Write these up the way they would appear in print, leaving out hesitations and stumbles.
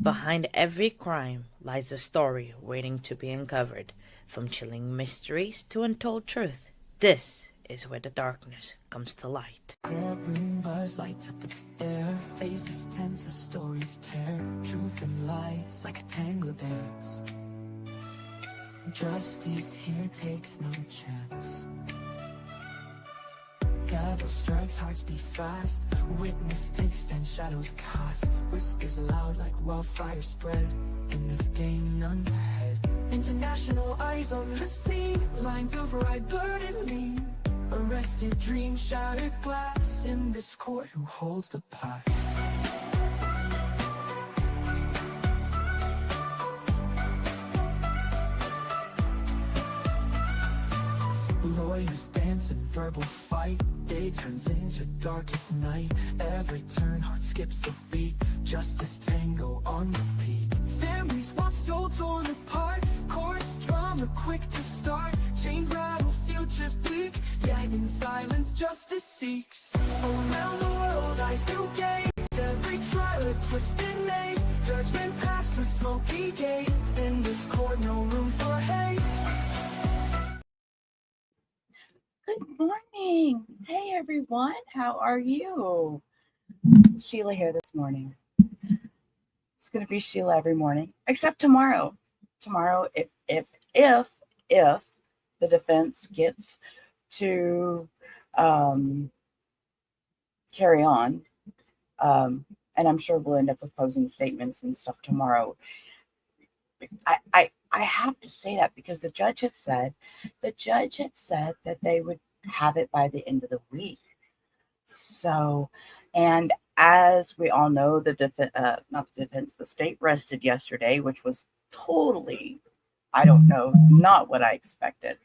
Behind every crime lies a story waiting to be uncovered, from chilling mysteries to untold truth. This is where the darkness comes to light. Courtroom buzz lights up the air, faces tense as stories tear, truth and lies like a tango dance. Justice here takes no chance. Gavel strikes, hearts beat fast. Witness takes, stand shadows cast. Whispers loud like wildfire spread. In this game, none's ahead. International eyes on the scene. Lines of right, blurred and lean. Arrested dreams, shattered glass. In this court, who holds the past? Lawyers dance in verbal fight. Day turns into darkest night. Every turn, heart skips a beat. Justice tango on repeat. Families watch, soul torn apart. Courts drama quick to start. Chains rattle, futures bleak. Yet in silence, justice seeks. Around the world, eyes through gaze. Every trial a twisted maze. Judgment passed through smoky gates. In this court, no room for haste. Good morning. Hey, everyone. How are you? Sheila here this morning. It's going to be Sheila every morning, except tomorrow. Tomorrow, if the defense gets to carry on, and I'm sure we'll end up with closing statements and stuff tomorrow. I have to say that because the judge had said that they would have it by the end of the week. So, and as we all know, the state rested yesterday, which was totally, I don't know, it's not what I expected.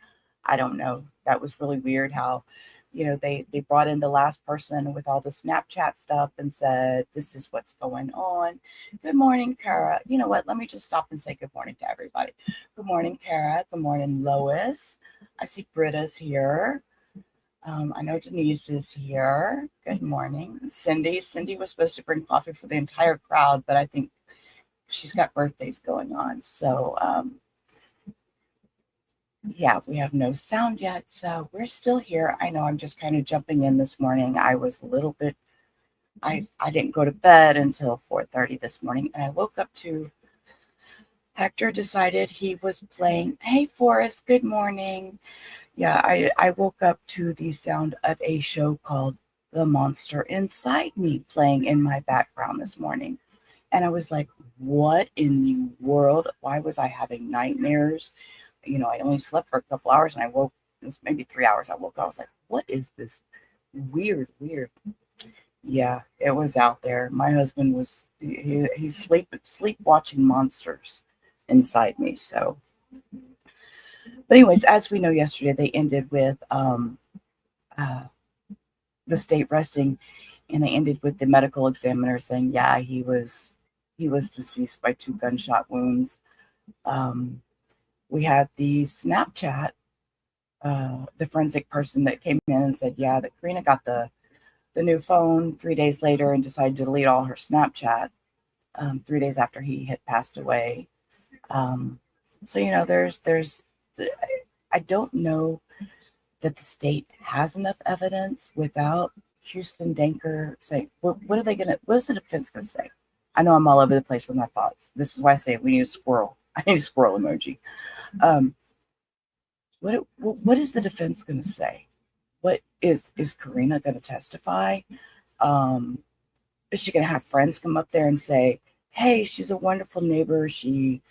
I don't know. That was really weird how, they brought in the last person with all the Snapchat stuff and said, this is what's going on. Good morning, Kara. You know what? Let me just stop and say good morning to everybody. Good morning, Kara. Good morning, Lois. I see Britta's here. I know Denise is here. Good morning. Cindy was supposed to bring coffee for the entire crowd, but I think she's got birthdays going on. So, yeah, we have no sound yet, so we're still here. I know I'm just kind of jumping in this morning. I was a little bit, I didn't go to bed until 4:30 this morning, and I woke up to Hector decided he was playing. Hey, Forrest, good morning. Yeah, I woke up to the sound of a show called The Monster Inside Me playing in my background this morning. And I was like, what in the world? Why was I having nightmares? I only slept for a couple hours and I woke, it was maybe 3 hours. I woke up, I was like, what is this weird? Yeah, it was out there. My husband was, he's sleep watching monsters inside me. So, but anyways, as we know, yesterday they ended with the state resting, and they ended with the medical examiner saying, yeah, he was deceased by 2 gunshot wounds. We had the Snapchat, the forensic person that came in and said, yeah, that Karina got the new phone 3 days later and decided to delete all her Snapchat 3 days after he had passed away. So, I don't know that the state has enough evidence without Huston Danker saying, what is the defense going to say? I know I'm all over the place with my thoughts. This is why I say we need a squirrel. I need a squirrel emoji. What is the defense going to say? What is Karina going to testify? Is she going to have friends come up there and say, hey, she's a wonderful neighbor. She,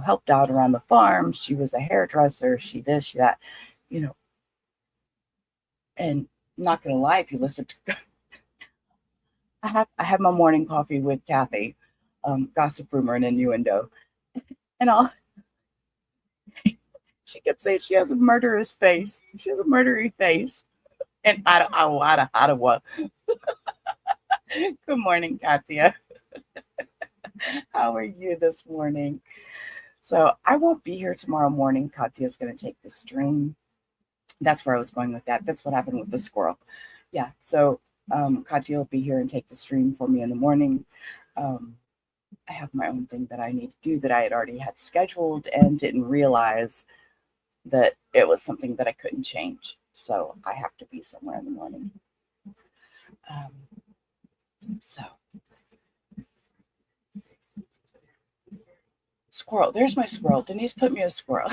helped out around the farm. She was a hairdresser. She this, she that, and I'm not going to lie, if you listen to, I have my morning coffee with Kathy, gossip, rumor, and innuendo. And she kept saying she has a murderous face. She has a murdery face. And I don't what. Good morning, Katya. How are you this morning? So I won't be here tomorrow morning. Katya's going to take the stream. That's where I was going with that. That's what happened with the squirrel. Yeah, so Katya will be here and take the stream for me in the morning. I have my own thing that I need to do that I had already had scheduled and didn't realize that it was something that I couldn't change. So I have to be somewhere in the morning. So squirrel, there's my squirrel. Denise put me a squirrel.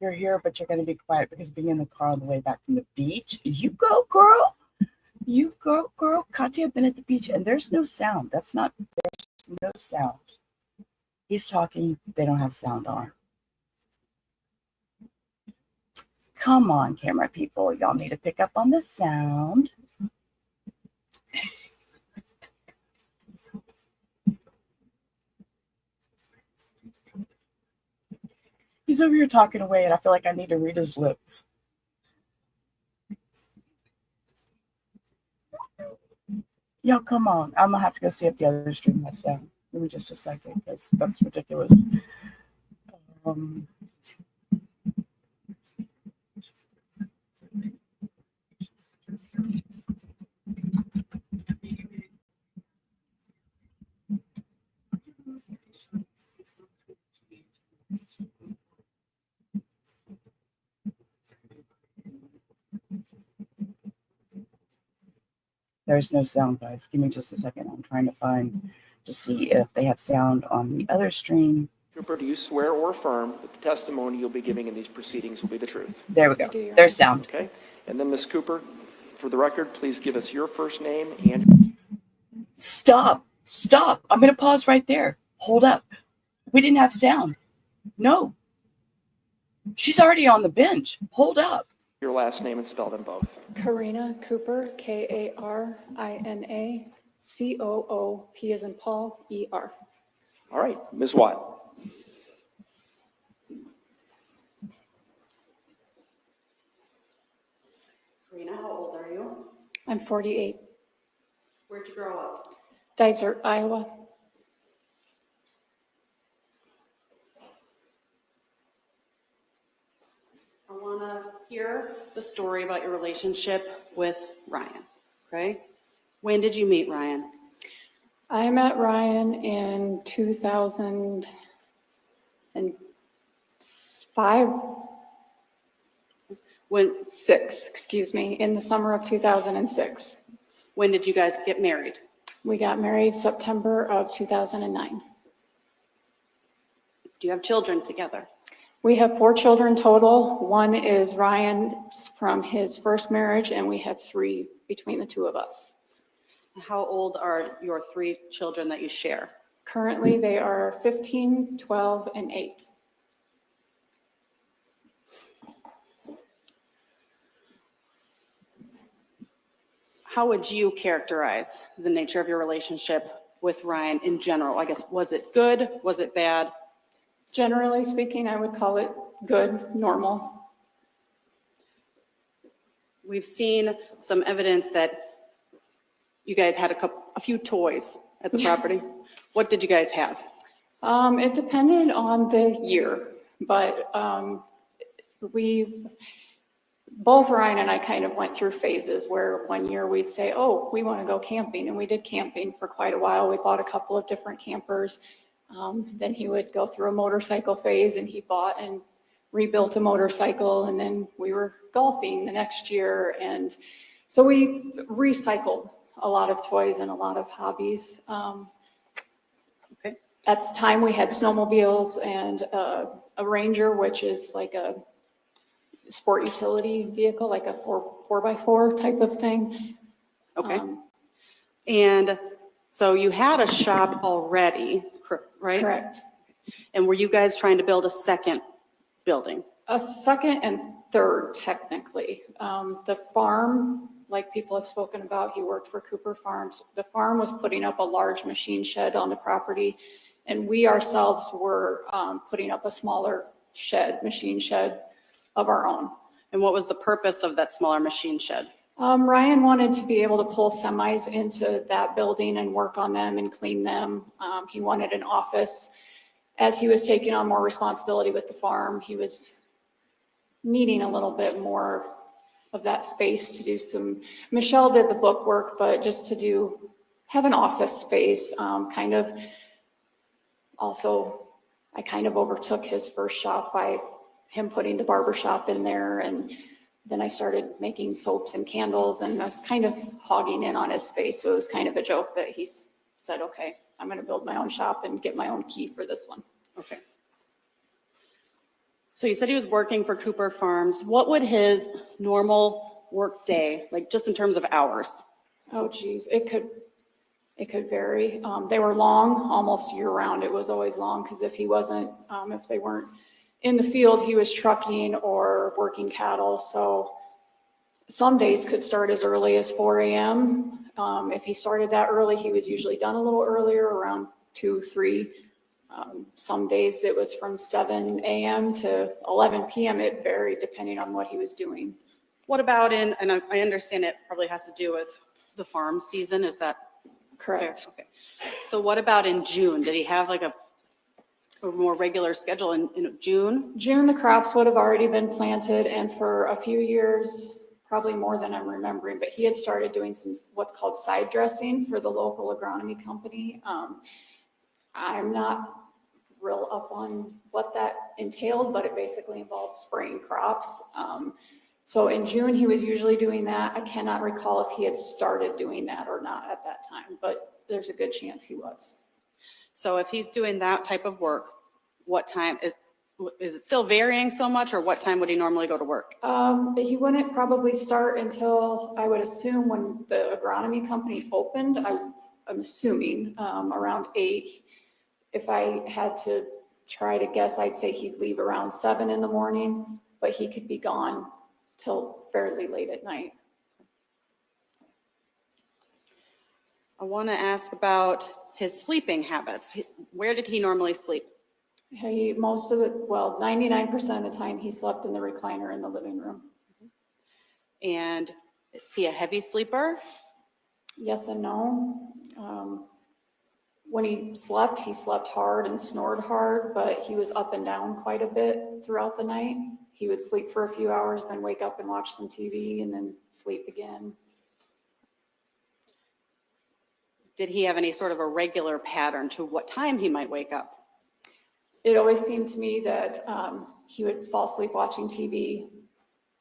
You're here, but you're going to be quiet because being in the car on the way back from the beach. You go, girl. You go, girl. Katya had been at the beach and there's no sound. There's no sound. He's talking. They don't have sound on. Come on, camera people. Y'all need to pick up on the sound. He's over here talking away, and I feel like I need to read his lips. Yo, come on. I'm going to have to go see if the other stream has sound. Give me just a second, because that's ridiculous. There's no sound, guys. Give me just a second. I'm trying to see if they have sound on the other stream. Cooper, do you swear or affirm that the testimony you'll be giving in these proceedings will be the truth? There we go. There's sound. Okay. And then, Ms. Cooper, for the record, please give us your first name and... Stop. I'm going to pause right there. Hold up. We didn't have sound. No. She's already on the bench. Hold up. Your last name and spell them both. Karina Cooper, Karina Coop as in Paul, ER. All right. Ms. Watt. Karina, how old are you? I'm 48. Where'd you grow up? Dysart, Iowa. I want to hear the story about your relationship with Ryan, okay? When did you meet Ryan? I met Ryan in 2005. In the summer of 2006. When did you guys get married? We got married September of 2009. Do you have children together? We have 4 children total. One is Ryan from his first marriage, and we have 3 between the 2 of us. How old are your 3 children that you share? Currently, they are 15, 12, and 8. How would you characterize the nature of your relationship with Ryan in general? I guess, was it good? Was it bad? Generally speaking, I would call it good, normal. We've seen some evidence that you guys had a few toys at the property. What did you guys have? It depended on the year, but both Ryan and I kind of went through phases where one year we'd say, oh, we want to go camping. And we did camping for quite a while. We bought a couple of different campers. Then he would go through a motorcycle phase, and he bought and rebuilt a motorcycle. And then we were golfing the next year. And so we recycled a lot of toys and a lot of hobbies. Okay. At the time, we had snowmobiles and a Ranger, which is like a sport utility vehicle, like a 4x4 type of thing. Okay. And so you had a shop already, right? Correct. And were you guys trying to build a second building? A second and third, technically. The farm, like people have spoken about, he worked for Cooper Farms. The farm was putting up a large machine shed on the property, and we ourselves were putting up a smaller shed, machine shed of our own. And what was the purpose of that smaller machine shed? Ryan wanted to be able to pull semis into that building and work on them and clean them. He wanted an office. As he was taking on more responsibility with the farm, he was needing a little bit more of that space to do some, Michelle did the book work, but just to do have an office space, kind of. Also, I kind of overtook his first shop by him putting the barber shop in there, and then I started making soaps and candles, and I was kind of hogging in on his space. So it was kind of a joke that he said, okay, I'm going to build my own shop and get my own key for this one. Okay. So you said he was working for Cooper Farms. What would his normal work day, like just in terms of hours? Oh, geez, it could vary. They were long, almost year round. It was always long, because if they weren't in the field, he was trucking or working cattle. So some days could start as early as 4 a.m. If he started that early, he was usually done a little earlier, around 2, 3. Some days it was from 7 a.m. to 11 p.m. It varied depending on what he was doing. What about and I understand it probably has to do with the farm season, is that Correct. fair? Okay. So what about in June? Did he have like a more regular schedule in June? June, the crops would have already been planted, and for a few years, probably more than I'm remembering, but he had started doing some what's called side dressing for the local agronomy company. I'm not real up on what that entailed, but it basically involved spraying crops. So in June, he was usually doing that. I cannot recall if he had started doing that or not at that time, but there's a good chance he was. So if he's doing that type of work, what time is it still varying so much, or what time would he normally go to work? He wouldn't probably start until, I would assume, when the agronomy company opened. I'm assuming around 8. If I had to try to guess, I'd say he'd leave around 7 in the morning, but he could be gone till fairly late at night. I want to ask about his sleeping habits. Where did he normally sleep? Most of it, well, 99% of the time he slept in the recliner in the living room. And is he a heavy sleeper? Yes and no. When he slept hard and snored hard, but he was up and down quite a bit throughout the night. He would sleep for a few hours, then wake up and watch some TV, and then sleep again. Did he have any sort of a regular pattern to what time he might wake up? It always seemed to me that he would fall asleep watching TV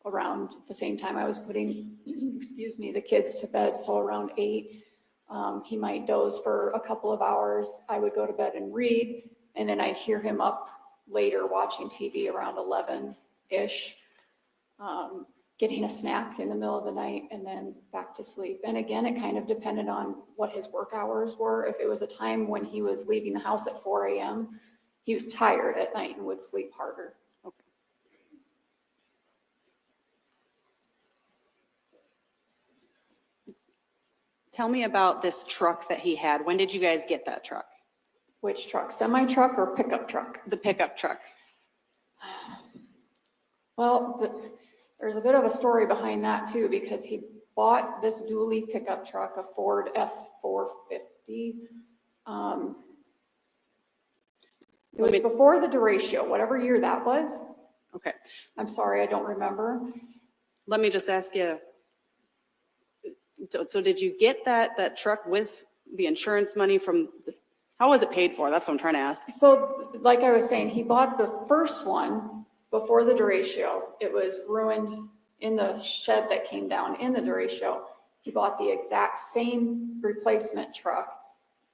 around the same time I was putting, the kids to bed, so around 8. He might doze for a couple of hours. I would go to bed and read, and then I'd hear him up later watching TV around 11-ish, getting a snack in the middle of the night, and then back to sleep. And again, it kind of depended on what his work hours were. If it was a time when he was leaving the house at 4 a.m., he was tired at night and would sleep harder. Okay. Tell me about this truck that he had. When did you guys get that truck? Which truck? Semi-truck or pickup truck? The pickup truck. Well, there's a bit of a story behind that too, because he bought this dually pickup truck, a Ford F450. It was before the derecho, whatever year that was. Okay. I'm sorry, I don't remember. Let me just ask you, so did you get that truck with the insurance money from how was it paid for? That's what I'm trying to ask. So like I was saying, he bought the first one before the derecho. It was ruined in the shed that came down in the derecho. He bought the exact same replacement truck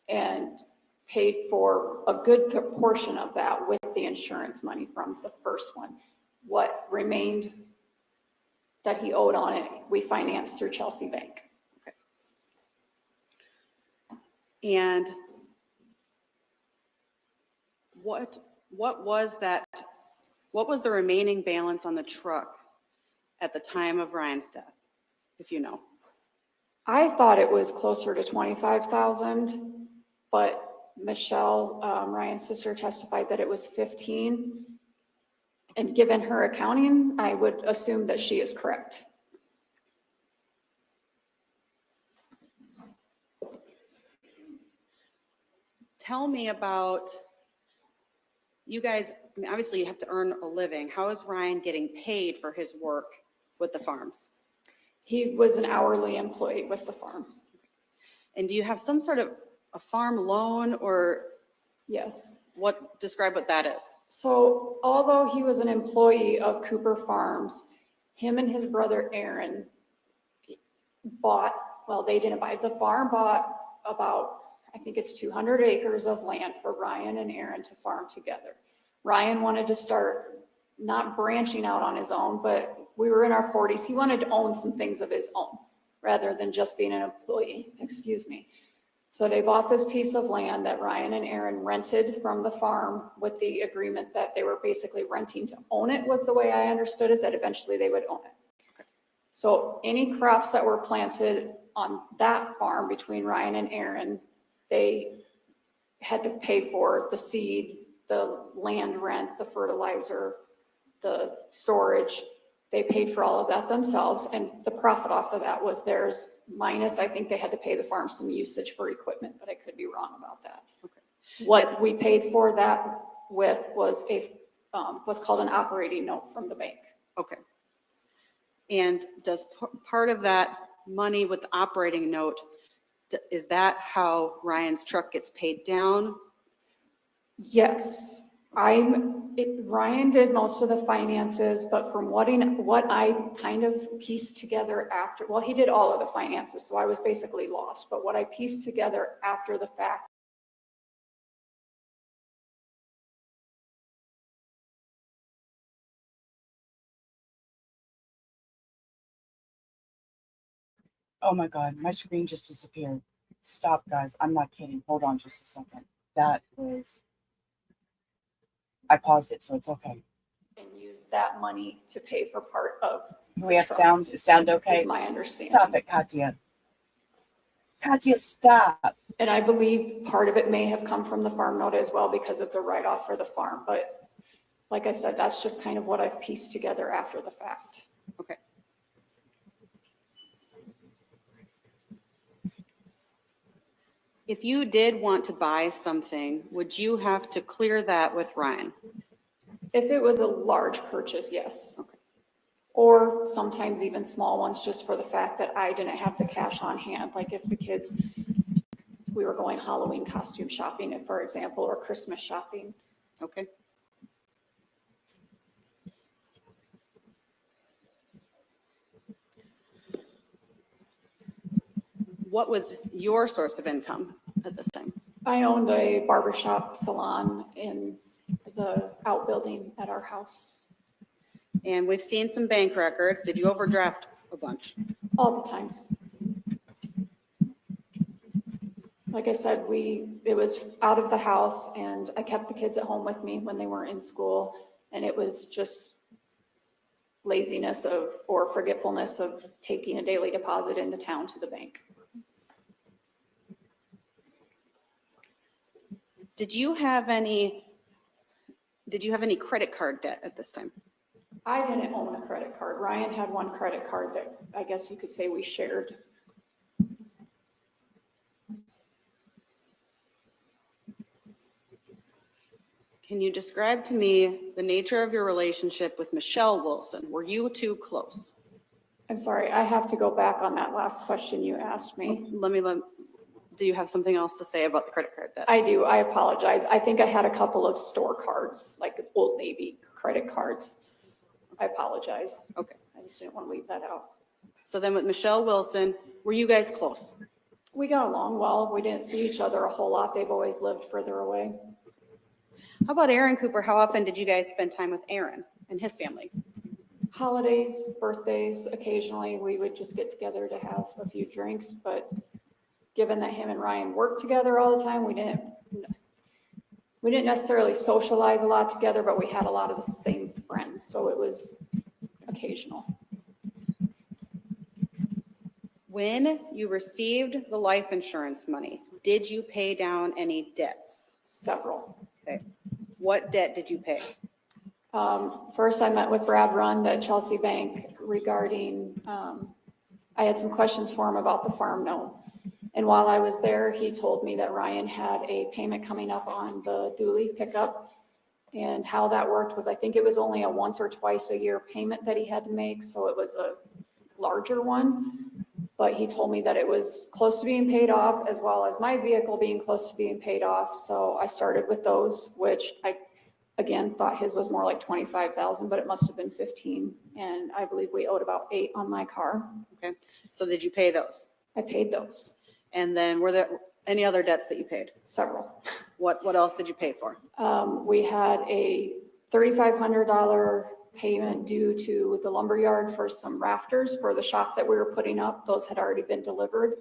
and paid for a good portion of that with the insurance money from the first one. What remained that he owed on it, we financed through Chelsea Bank. Okay. And what was that? What was the remaining balance on the truck at the time of Ryan's death, if you know? I thought it was closer to 25,000, but Michelle, Ryan's sister, testified that it was 15. And given her accounting, I would assume that she is correct. Tell me about you guys. I mean, obviously you have to earn a living. How is Ryan getting paid for his work with the farms? He was an hourly employee with the farm. And do you have some sort of a farm loan or Yes. describe what that is? So although he was an employee of Cooper Farms, him and his brother Aaron bought, well, they didn't buy, the farm bought about, I think it's 200 acres of land for Ryan and Aaron to farm together. Ryan wanted to start not branching out on his own, but we were in our 40s. He wanted to own some things of his own rather than just being an employee, excuse me. So they bought this piece of land that Ryan and Aaron rented from the farm with the agreement that they were basically renting to own it, was the way I understood it, that eventually they would own it. Okay. So any crops that were planted on that farm between Ryan and Aaron, they had to pay for the seed, the land rent, the fertilizer, the storage. They paid for all of that themselves, and the profit off of that was theirs, minus I think they had to pay the farm some usage for equipment, but I could be wrong about that. Okay. What we paid for that with was a what's called an operating note from the bank. Okay. And does part of that money with the operating note, is that how Ryan's truck gets paid down? Yes. Ryan did most of the finances, but from what I kind of pieced together after, well, he did all of the finances, so I was basically lost. But what I pieced together after the fact, Oh my God, my screen just disappeared. Stop, guys. I'm not kidding. Hold on just a second. That was, I paused it, so it's okay. and use that money to pay for part of. Do we have truck, sound? Is sound okay? is my understanding. Stop it, Katya. Katya, stop. And I believe part of it may have come from the farm note as well, because it's a write-off for the farm. But like I said, that's just kind of what I've pieced together after the fact. Okay. If you did want to buy something, would you have to clear that with Ryan? If it was a large purchase, yes. Okay. Or sometimes even small ones, just for the fact that I didn't have the cash on hand. Like if the kids, we were going Halloween costume shopping, for example, or Christmas shopping. Okay. What was your source of income at this time? I owned a barbershop salon in the outbuilding at our house. And we've seen some bank records. Did you overdraft a bunch? All the time. Like I said, it was out of the house, and I kept the kids at home with me when they weren't in school, and it was just laziness or forgetfulness of taking a daily deposit into town to the bank. Did you have any credit card debt at this time? I didn't own a credit card. Ryan had one credit card that I guess you could say we shared. Can you describe to me the nature of your relationship with Michelle Wilson? Were you two close? I'm sorry, I have to go back on that last question you asked me. Do you have something else to say about the credit card debt? I do. I apologize. I think I had a couple of store cards, like Old Navy credit cards. I apologize. Okay. I just didn't want to leave that out. So then with Michelle Wilson, were you guys close? We got along well. We didn't see each other a whole lot. They've always lived further away. How about Aaron Cooper? How often did you guys spend time with Aaron and his family? Holidays, birthdays, occasionally we would just get together to have a few drinks, but given that him and Ryan worked together all the time, we didn't necessarily socialize a lot together, but we had a lot of the same friends, so it was occasional. When you received the life insurance money, did you pay down any debts? Several. Okay. What debt did you pay? First, I met with Brad Rund at Chelsea Bank regarding, I had some questions for him about the farm note. And while I was there, he told me that Ryan had a payment coming up on the dually pickup. And how that worked was, I think it was only a once or twice a year payment that he had to make. So it was a larger one. But he told me that it was close to being paid off, as well as my vehicle being close to being paid off. So I started with those, which I, again, thought his was more like 25,000, but it must have been 15. And I believe we owed about 8 on my car. Okay. So did you pay those? I paid those, And then were there any other debts that you paid? several. What else did you pay for? We had a $3,500 payment due to the lumberyard for some rafters for the shop that we were putting up. Those had already been delivered.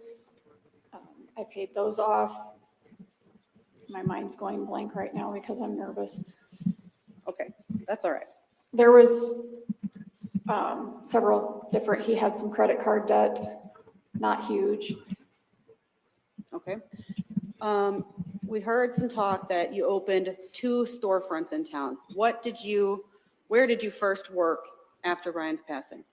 I paid those off. My mind's going blank right now because I'm nervous. Okay, that's all right. There was several different, he had some credit card debt, not huge. Okay. We heard some talk that you opened 2 storefronts in town. where did you first work after Ryan's passing?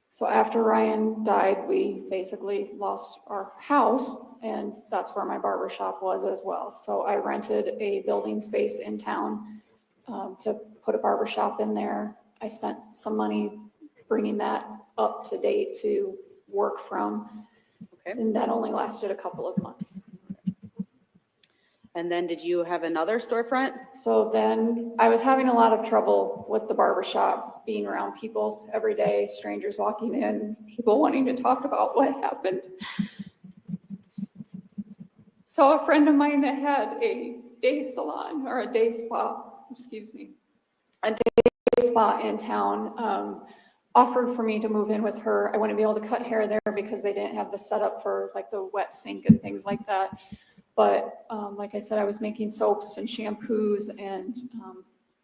So after Ryan died, we basically lost our house, and that's where my barber shop was as well. So I rented a building space in town to put a barber shop in there. I spent some money bringing that up to date to work from, Okay. and that only lasted a couple of months. And then did you have another storefront? So then I was having a lot of trouble with the barber shop, being around people every day, strangers walking in, people wanting to talk about what happened. So a friend of mine that had a day salon or a day spa, a day spa in town, offered for me to move in with her. I wouldn't be able to cut hair there because they didn't have the setup for like the wet sink and things like that. But like I said, I was making soaps and shampoos and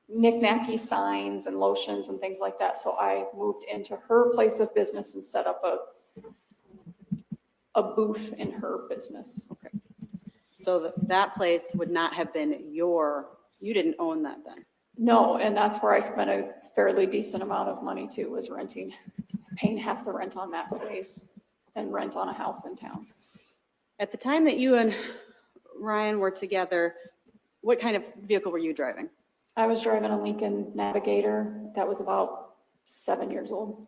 knick-knacky signs and lotions and things like that. So I moved into her place of business and set up a booth in her business. Okay. So that place would not have been you didn't own that then? No, and that's where I spent a fairly decent amount of money too, was renting, paying half the rent on that space and rent on a house in town. At the time that you and Ryan were together, what kind of vehicle were you driving? I was driving a Lincoln Navigator that was about 7 years old.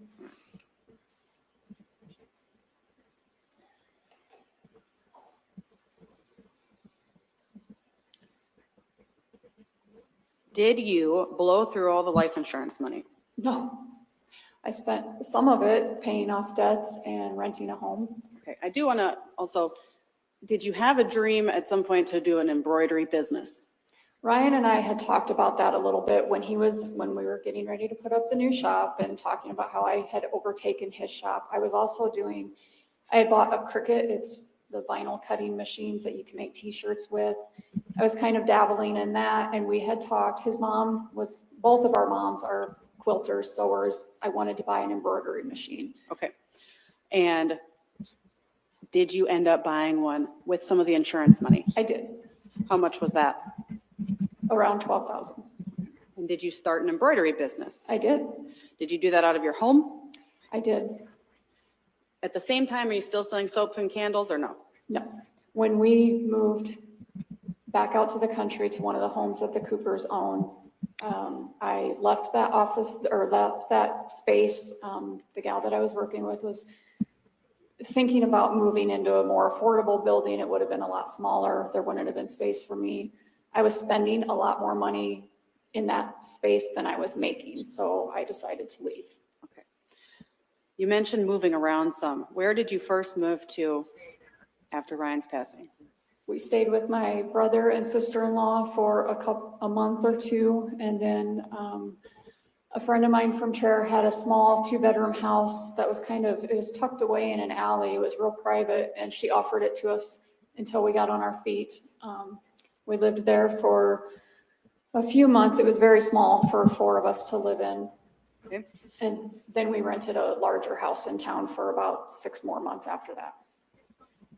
Did you blow through all the life insurance money? No, I spent some of it paying off debts and renting a home. Okay, I do want to also, did you have a dream at some point to do an embroidery business? Ryan and I had talked about that a little bit when we were getting ready to put up the new shop and talking about how I had overtaken his shop. I had bought a Cricut. It's the vinyl cutting machines that you can make t-shirts with. I was kind of dabbling in that, and we had talked, both of our moms are quilters, sewers. I wanted to buy an embroidery machine. Okay. And did you end up buying one with some of the insurance money? I did. How much was that? Around $12,000. And did you start an embroidery business? I did. Did you do that out of your home? I did. At the same time, are you still selling soap and candles or no? No. When we moved back out to the country to one of the homes that the Coopers own, I left that office or left that space. The gal that I was working with was thinking about moving into a more affordable building. It would have been a lot smaller. There wouldn't have been space for me. I was spending a lot more money in that space than I was making, so I decided to leave. Okay. You mentioned moving around some. Where did you first move to after Ryan's passing? We stayed with my brother and sister-in-law for a month or two, and then a friend of mine from Chair had a small 2-bedroom house that was it was tucked away in an alley. It was real private, and she offered it to us until we got on our feet. We lived there for a few months. It was very small for 4 of us to live in. Okay. And then we rented a larger house in town for about 6 more months after that.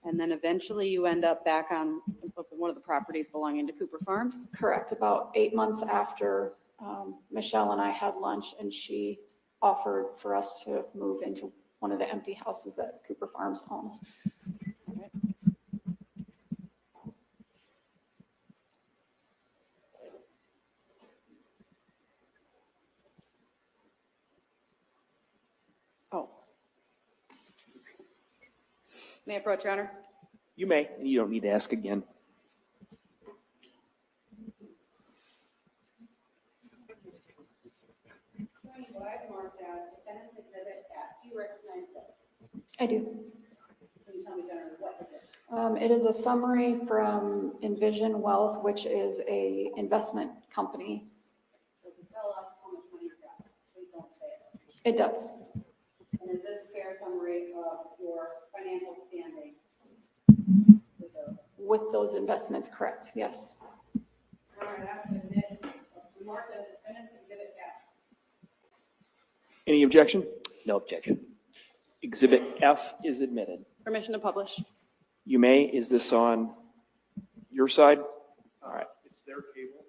And then eventually you end up back on one of the properties belonging to Cooper Farms? Correct. About 8 months after Michelle and I had lunch, and she offered for us to move into one of the empty houses that Cooper Farms owns. Oh. May I approach, Your Honor? You may, and you don't need to ask again. What I've marked as Defendant's Exhibit F. Do you recognize this? I do. Can you tell me generally what is it? It is a summary from Envision Wealth, which is a investment company. Does it tell us how much money you got? Please don't say it. It does. And is this a fair summary of your financial standing? With those investments, correct, yes. All right, that's the admit. Let's mark as Defendant's Exhibit F. Any objection? No objection. Exhibit F is admitted. Permission to publish. You may. Is this on your side? All right. It's their cable.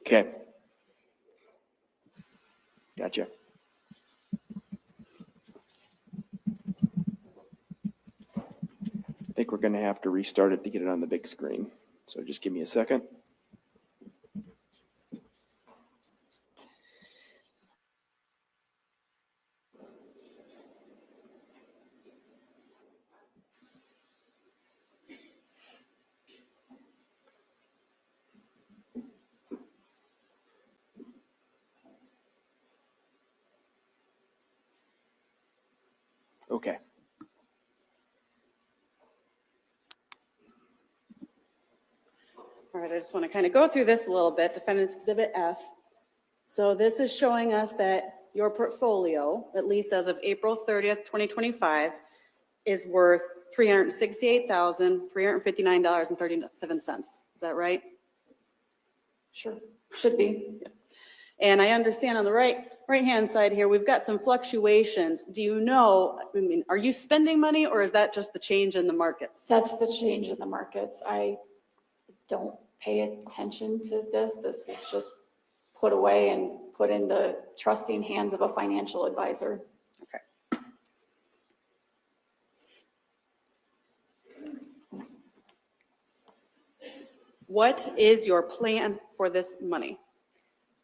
Okay. Gotcha. I think we're going to have to restart it to get it on the big screen. So just give me a second. Okay. All right, I just want to kind of go through this a little bit. Defendant's Exhibit F. So this is showing us that your portfolio, at least as of April 30th, 2025, is worth $368,359.37. Is that right? Sure, should be. And I understand on the right-hand side here, we've got some fluctuations. Do you know, I mean, are you spending money or is that just the change in the markets? That's the change in the markets. I don't pay attention to this. This is just put away and put in the trusting hands of a financial advisor. Okay. What is your plan for this money?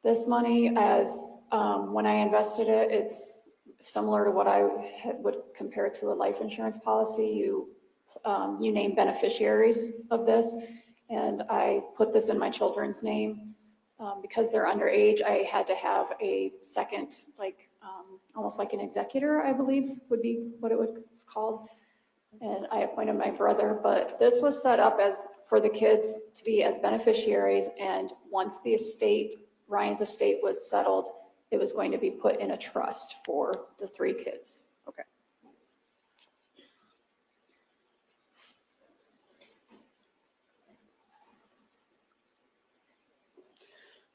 This money, as when I invested it, it's similar to what I would compare it to a life insurance policy. You name beneficiaries of this, and I put this in my children's name. Because they're underage, I had to have a second, almost like an executor, I believe would be what it was called. And I appointed my brother, but this was set up as for the kids to be as beneficiaries. And once the estate, Ryan's estate was settled, it was going to be put in a trust for the 3 kids. Okay.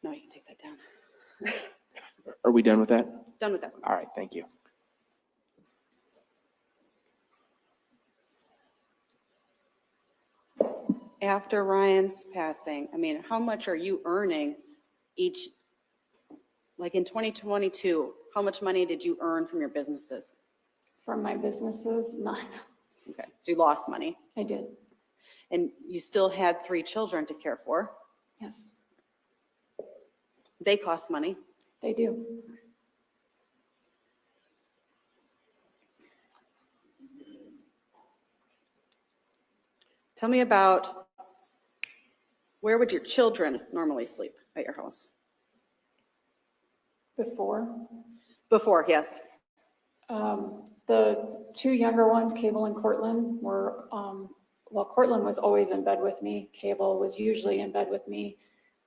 No, you can take that down. Are we done with that? Done with that one. All right. Thank you. After Ryan's passing, I mean, how much are you earning each, like in 2022, how much money did you earn from your businesses? From my businesses, none. Okay, so you lost money. I did, And you still had 3 children to care for. yes, They cost money. they do. Tell me about, where would your children normally sleep at your house? Before, Before, yes. the 2 younger ones, Cable and Cortland, were, Cortland was always in bed with me. Cable was usually in bed with me.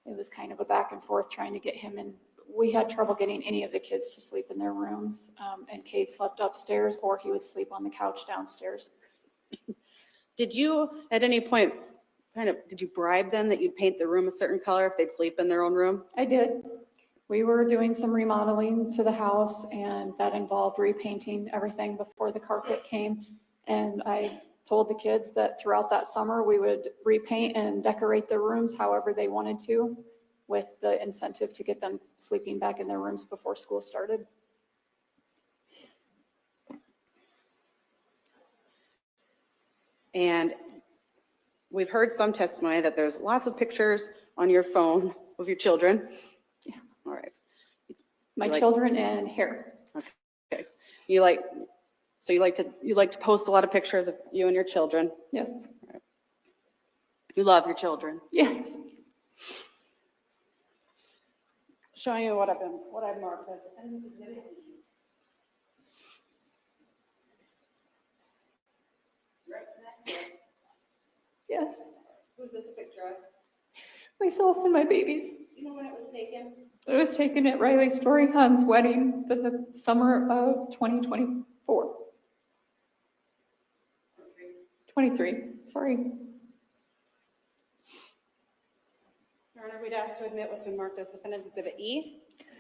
It was kind of a back and forth trying to get him in. We had trouble getting any of the kids to sleep in their rooms. And Kate slept upstairs or he would sleep on the couch downstairs. Did you, at any point, did you bribe them that you'd paint the room a certain color if they'd sleep in their own room? I did. We were doing some remodeling to the house and that involved repainting everything before the carpet came. And I told the kids that throughout that summer, we would repaint and decorate their rooms however they wanted to, with the incentive to get them sleeping back in their rooms before school started. And we've heard some testimony that there's lots of pictures on your phone of your children. Yeah. All right. My children and hair. Okay. You like So you like to post a lot of pictures of you and your children. Yes. You love your children. Yes. Showing you what I've marked as defendant's exhibit E. Right next to us. Yes. Who's this a picture of? Myself and my babies. Do you know when it was taken? It was taken at Riley Storyhan's wedding the summer of 2024. 23, sorry. Your Honor, we'd ask to admit what's been marked as defendant's exhibit E.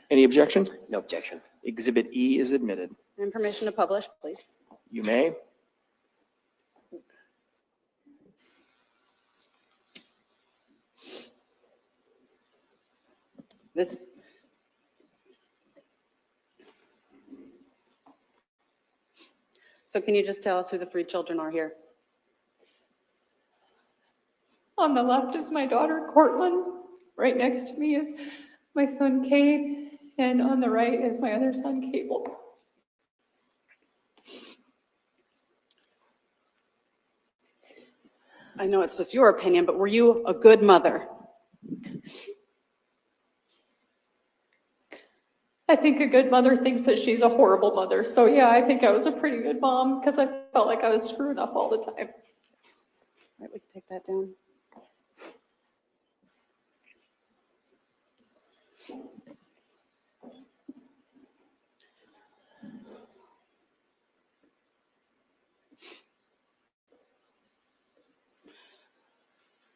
Any objection? No objection. Exhibit E is admitted. And permission to publish, please. You may. This. So can you just tell us who the three children are here? On the left is my daughter, Cortland. Right next to me is my son, Cade. And on the right is my other son, Cable. I know it's just your opinion, but were you a good mother? I think a good mother thinks that she's a horrible mother. So yeah, I think I was a pretty good mom because I felt like I was screwing up all the time. All right, we can take that down.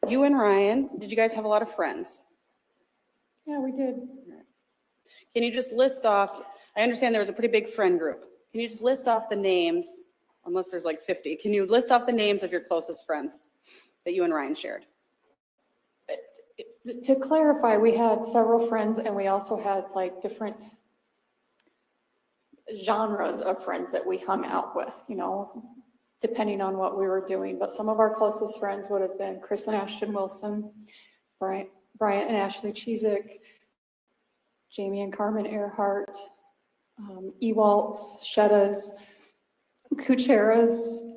You and Ryan, did you guys have a lot of friends? Yeah, we did. Can you just list off, I understand there was a pretty big friend group. Can you just list off the names, unless there's like 50, can you list off the names of your closest friends that you and Ryan shared? To clarify, we had several friends and we also had like different genres of friends that we hung out with, you know, depending on what we were doing. But some of our closest friends would have been Chris and Ashton Wilson, Bryant and Ashley Cheezick, Jamie and Carmen Earhart, Ewalt's, Shetta's, Kucheras.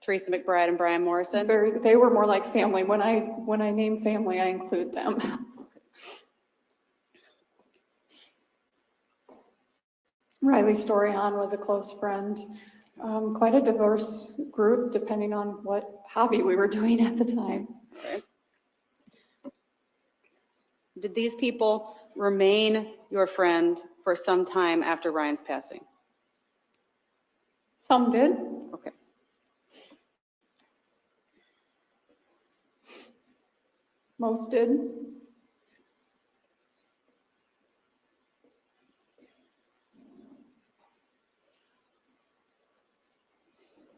Teresa McBride and Brian Morrison? They were more like family. When I name family, I include them. Riley Storyhan was a close friend. Quite a diverse group, depending on what hobby we were doing at the time. Okay. Did these people remain your friend for some time after Ryan's passing? Some did. Okay. Most did.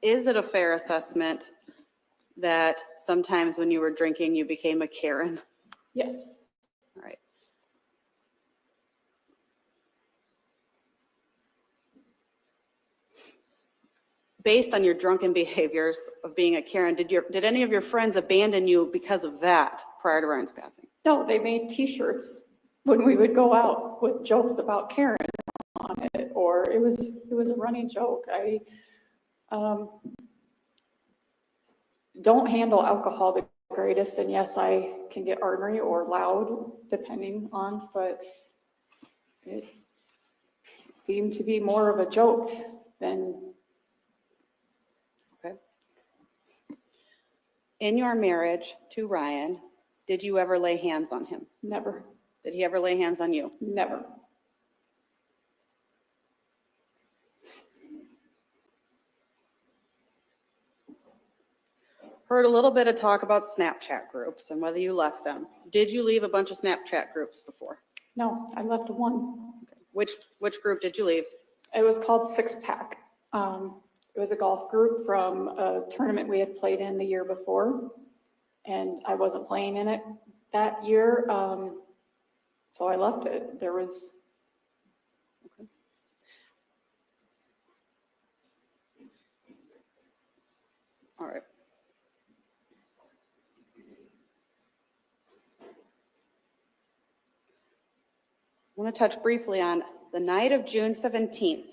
Is it a fair assessment that sometimes when you were drinking, you became a Karen? Yes. All right. Based on your drunken behaviors of being a Karen, did any of your friends abandon you because of that prior to Ryan's passing? No, they made T-shirts when we would go out with jokes about Karen on it, or it was a running joke. I don't handle alcohol the greatest, and yes, I can get ornery or loud depending on, but it seemed to be more of a joke than. Okay. In your marriage to Ryan, did you ever lay hands on him? Never. Did he ever lay hands on you? Never. Heard a little bit of talk about Snapchat groups and whether you left them. Did you leave a bunch of Snapchat groups before? No, I left one. Which group did you leave? It was called Six Pack. It was a golf group from a tournament we had played in the year before, and I wasn't playing in it that year, so I left it. There was. Okay. All right. I want to touch briefly on the night of June 17th.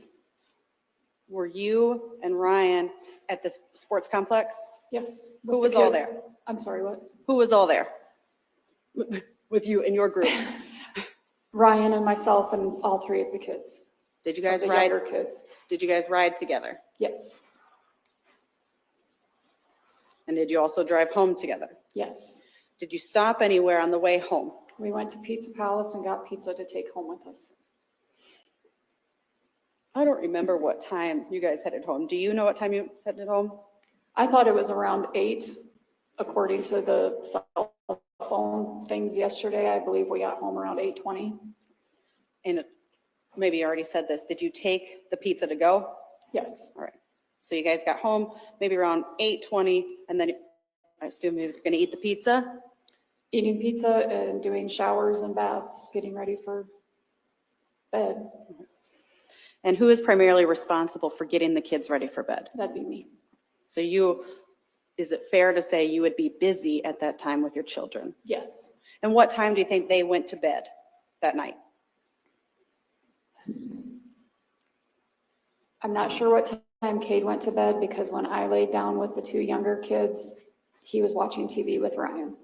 were you and Ryan at this sports complex? Yes. Who with was the all kids. there? I'm sorry, what? Who was all there with you and your group? Ryan and myself and all three of the kids. Did you of guys the ride? younger kids. Did you guys ride together? Yes. And did you also drive home together? Yes. Did you stop anywhere on the way home? We went to Pizza Palace and got pizza to take home with us. I don't remember what time you guys headed home. Do you know what time you headed home? I thought it was around 8, according to the cell phone things yesterday. I believe we got home around 8:20. And maybe you already said this. Did you take the pizza to go? Yes. All right. So you guys got home maybe around 8:20, and then I assume you're going to eat the pizza? Eating pizza and doing showers and baths, getting ready for bed. And who is primarily responsible for getting the kids ready for bed? That'd be me. So is it fair to say you would be busy at that time with your children? Yes. And what time do you think they went to bed that night? I'm not sure what time Cade went to bed because when I laid down with the 2 younger kids, he was watching TV with Ryan.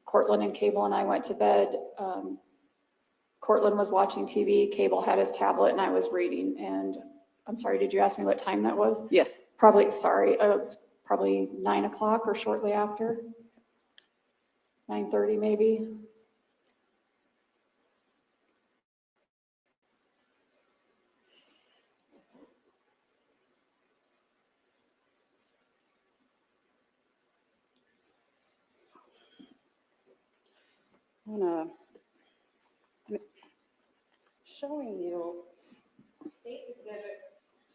Cortland and Cable and I went to bed. Cortland was watching TV, Cable had his tablet, and I was reading. And I'm sorry, did you ask me what time that was? Yes. Probably, sorry, it was probably 9 o'clock or shortly after. 9:30 maybe. Showing you State Exhibit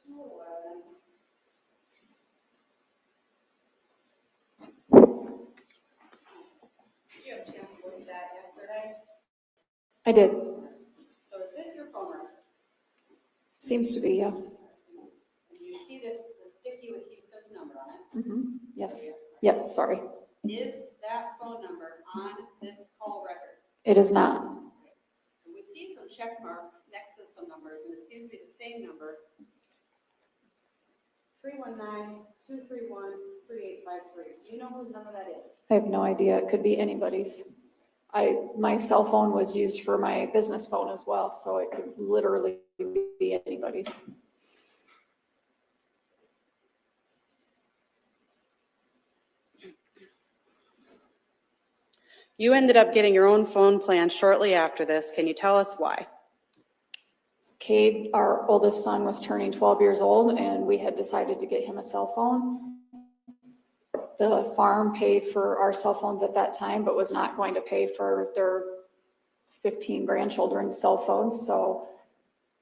211. Did you have a chance to look at that yesterday? I did. So is this your phone number? Seems to be, yeah. And you see the sticky with Houston's number on it? Yes. Yes, sorry. Is that phone number on this call record? It is not. And we see some check marks next to some numbers, and it seems to be the same number. 319-231-3853. Do you know whose number that is? I have no idea. It could be anybody's. My cell phone was used for my business phone as well, so it could literally be anybody's. You ended up getting your own phone plan shortly after this. Can you tell us why? Cade, our oldest son, was turning 12 years old, and we had decided to get him a cell phone. The farm paid for our cell phones at that time, but was not going to pay for their 15 grandchildren's cell phones. So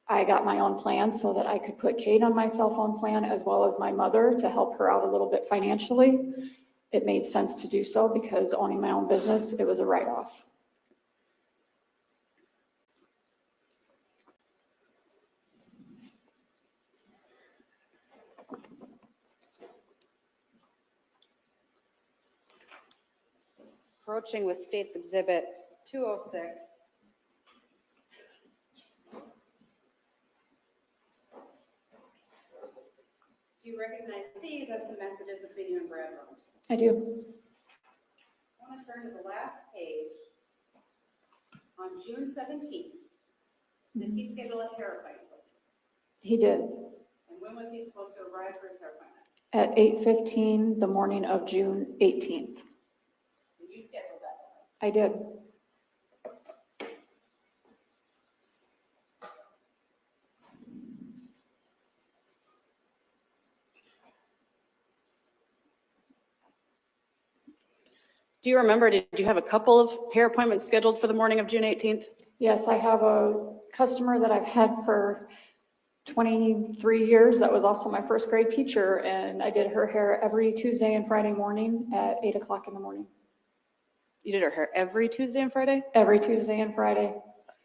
I got my own plan so that I could put Cade on my cell phone plan as well as my mother to help her out a little bit financially. It made sense to do so because owning my own business, it was a write-off. Approaching with State's Exhibit 206. Do you recognize these as the messages between you and Brad Round? I do. I want to turn to the last page. On June 17th, did he schedule a hair appointment with you? He did. And when was he supposed to arrive for his hair appointment? At 8:15 the morning of June 18th. And you scheduled that? I did. Do you remember, did you have a couple of hair appointments scheduled for the morning of June 18th? Yes, I have a customer that I've had for 23 years. That was also my first grade teacher, and I did her hair every Tuesday and Friday morning at 8 o'clock in the morning. You did her hair every Tuesday and Friday? Every Tuesday and Friday.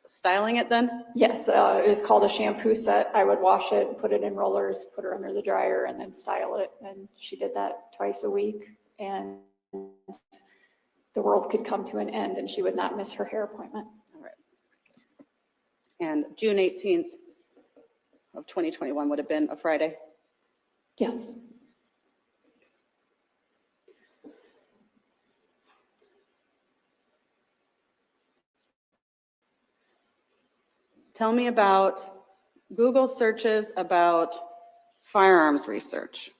Styling it then? Yes, it was called a shampoo set. I would wash it, put it in rollers, put her under the dryer, and then style it. And she did that twice a week, and the world could come to an end and she would not miss her hair appointment. All right. And June 18th, of 2021 would have been a Friday. Yes. Tell me about Google searches about firearms research.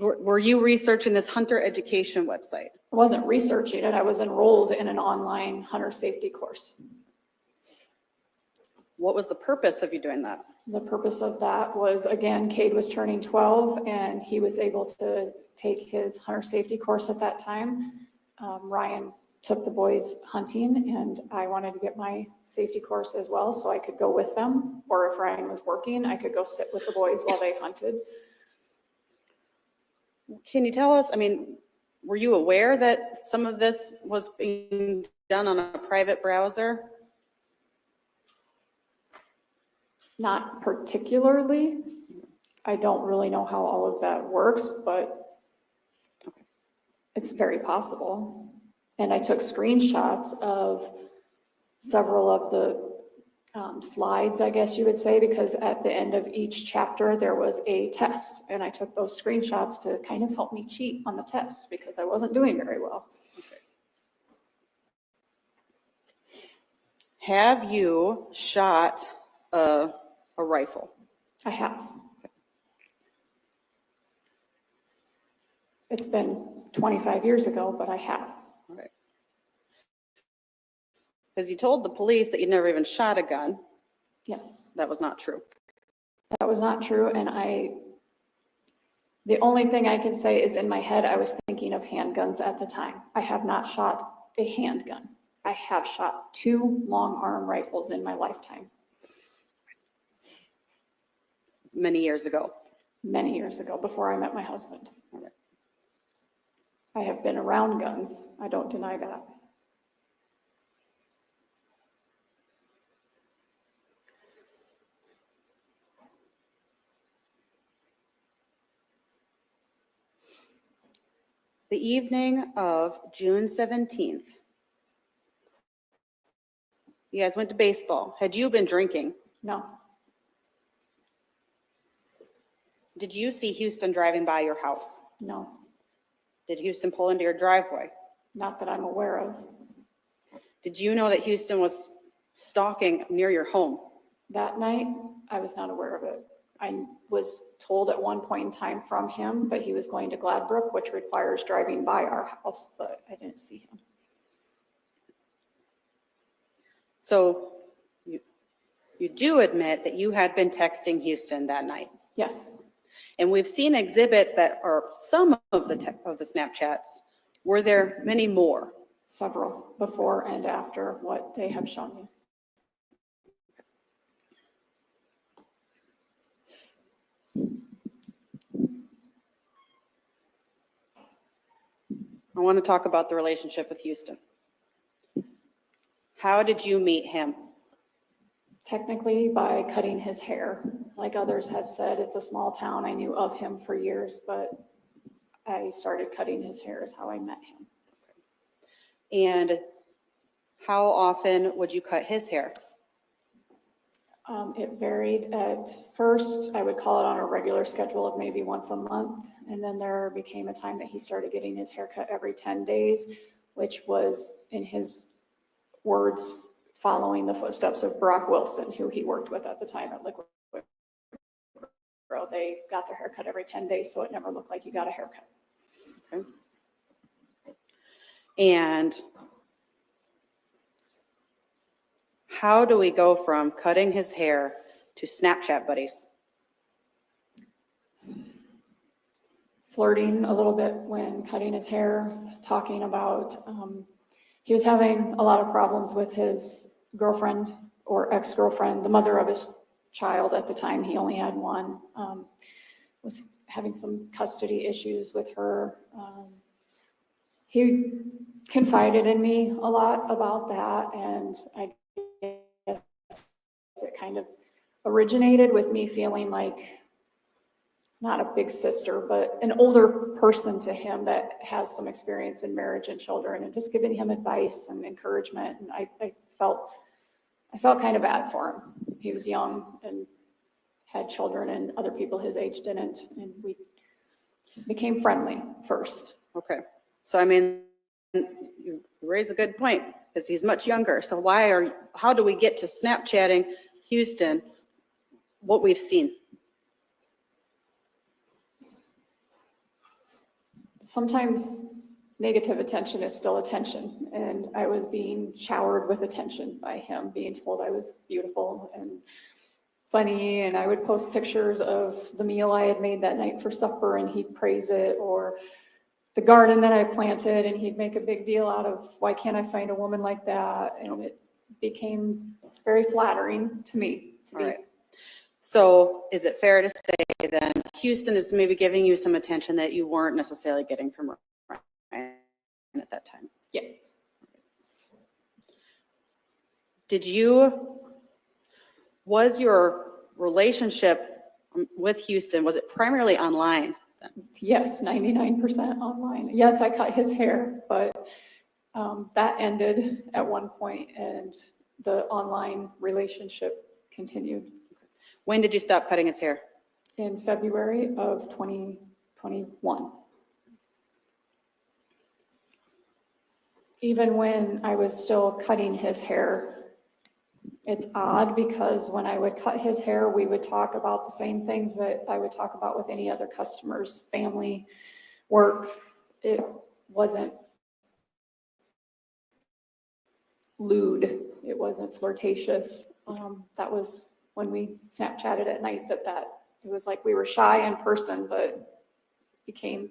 Were you researching this hunter education website? I wasn't researching it. I was enrolled in an online hunter safety course. What was the purpose of you doing that? The purpose of that was, again, Cade was turning 12 and he was able to take his hunter safety course at that time. Ryan took the boys hunting and I wanted to get my safety course as well so I could go with them. Or if Ryan was working, I could go sit with the boys while they hunted. Can you tell us, I mean, were you aware that some of this was being done on a private browser? Not particularly. I don't really know how all of that works, but it's very possible. And I took screenshots of several of the slides, I guess you would say, because at the end of each chapter there was a test, and I took those screenshots to kind of help me cheat on the test because I wasn't doing very well. Okay. Have you shot a rifle? I have. It's been 25 years ago, but I have. All right. Because you told the police that you never even shot a gun. Yes. That was not true. That was not true, and the only thing I can say is in my head, I was thinking of handguns at the time. I have not shot a handgun. I have shot 2 long arm rifles in my lifetime. Many years ago. Many years ago, before I met my husband. All right. I have been around guns. I don't deny that. The evening of June 17th, you guys went to baseball. Had you been drinking? No, Did you see Huston driving by your house? no, Did Huston pull into your driveway? not that I'm aware of. Did you know that Huston was stalking near your home? That night, I was not aware of it. I was told at one point in time from him that he was going to Gladbrook, which requires driving by our house, but I didn't see him. So you do admit that you had been texting Huston that night. Yes, And we've seen exhibits that are some of the Snapchats. Were there many more? several before and after what they have shown me. I want to talk about the relationship with Huston. How did you meet him? Technically by cutting his hair. Like others have said, it's a small town. I knew of him for years, but I started cutting his hair is how I met him. And how often would you cut his hair? It varied. At first, I would call it on a regular schedule of maybe once a month. And then there became a time that he started getting his hair cut every 10 days, which was, in his words, following the footsteps of Brock Wilson, who he worked with at the time at Liquid Grow. They got their hair cut every 10 days, so it never looked like you got a haircut. Okay. And how do we go from cutting his hair to Snapchat buddies? Flirting a little bit when cutting his hair, talking about, he was having a lot of problems with his girlfriend or ex-girlfriend, the mother of his child at the time. He only had one, was having some custody issues with her. He confided in me a lot about that, and I guess it kind of originated with me feeling like not a big sister, but an older person to him that has some experience in marriage and children, and just giving him advice and encouragement. And I felt kind of bad for him. He was young and had children and other people his age didn't. And we became friendly first. Okay. So, I mean, you raise a good point because he's much younger. So how do we get to Snapchatting Huston what we've seen? Sometimes negative attention is still attention, and I was being showered with attention by him, being told I was beautiful and funny, and I would post pictures of the meal I had made that night for supper and he'd praise it, or the garden that I planted and he'd make a big deal out of, why can't I find a woman like that? And it became very flattering to me. All right. So is it fair to say then Huston is maybe giving you some attention that you weren't necessarily getting from Ryan at that time? Yes. Was your relationship with Huston, was it primarily online then? Yes, 99% online. Yes, I cut his hair, but that ended at one point and the online relationship continued. When did you stop cutting his hair? In February of 2021. Even when I was still cutting his hair, it's odd because when I would cut his hair, we would talk about the same things that I would talk about with any other customers, family, work. It wasn't lewd. It wasn't flirtatious. That was when we Snapchatted at night it was like we were shy in person, but became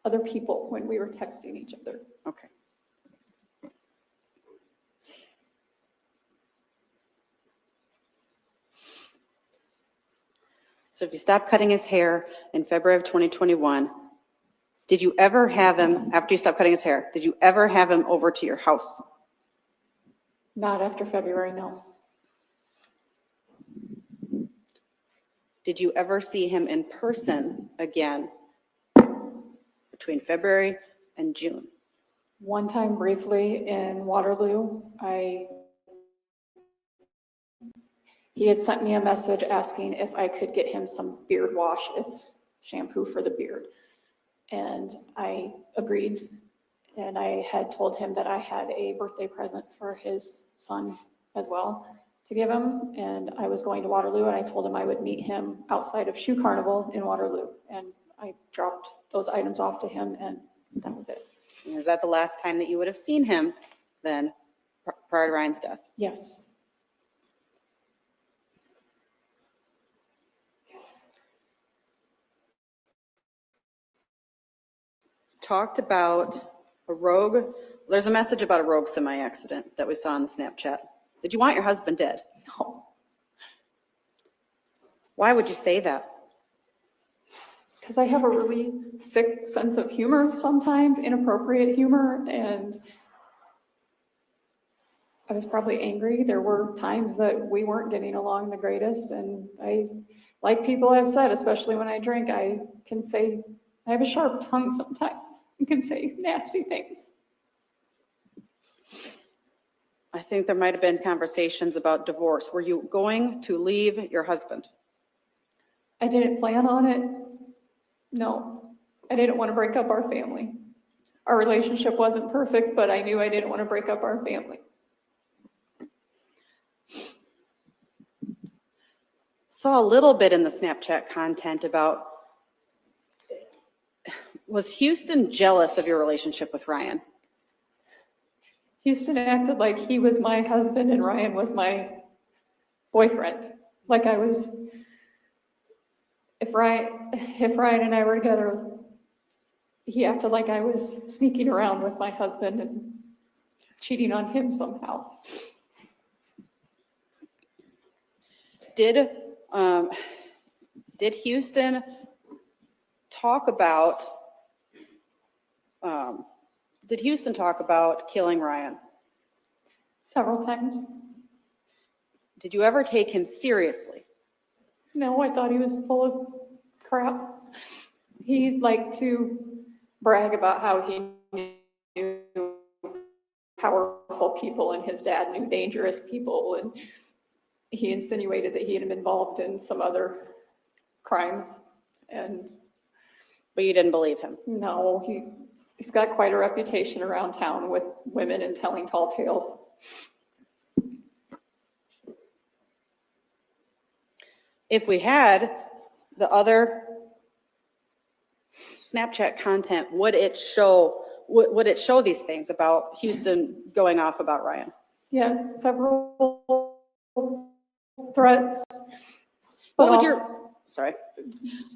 other people when we were texting each other. Okay. So if you stopped cutting his hair in February of 2021, did you ever have him, after you stopped cutting his hair, did you ever have him over to your house? Not after February, no. Did you ever see him in person again between February and June? One time briefly in Waterloo, he had sent me a message asking if I could get him some beard wash. It's shampoo for the beard. And I agreed. And I had told him that I had a birthday present for his son as well to give him. And I was going to Waterloo and I told him I would meet him outside of Shoe Carnival in Waterloo. And I dropped those items off to him and that was it. And is that the last time that you would have seen him then prior to Ryan's death? Yes. Talked about there's a message about a rogue semi-accident that we saw on the Snapchat. Did you want your husband dead? No. Why would you say that? Because I have a really sick sense of humor sometimes, inappropriate humor, and I was probably angry. There were times that we weren't getting along the greatest, and like people have said, especially when I drink, I have a sharp tongue sometimes. You can say nasty things. I think there might have been conversations about divorce. Were you going to leave your husband? I didn't plan on it. No, I didn't want to break up our family. Our relationship wasn't perfect, but I knew I didn't want to break up our family. Saw a little bit in the Snapchat content about, was Huston jealous of your relationship with Ryan? Huston acted like he was my husband and Ryan was my boyfriend. Like I was, if Ryan and I were together, he acted like I was sneaking around with my husband and cheating on him somehow. Did Huston talk about killing Ryan? Several times. Did you ever take him seriously? No, I thought he was full of crap. He liked to brag about how he knew powerful people and his dad knew dangerous people. And he insinuated that he had been involved in some other crimes. And But you didn't believe him. no, he's got quite a reputation around town with women and telling tall tales. If we had the other Snapchat content, would it show these things about Huston going off about Ryan? Yes, several threats. What but would also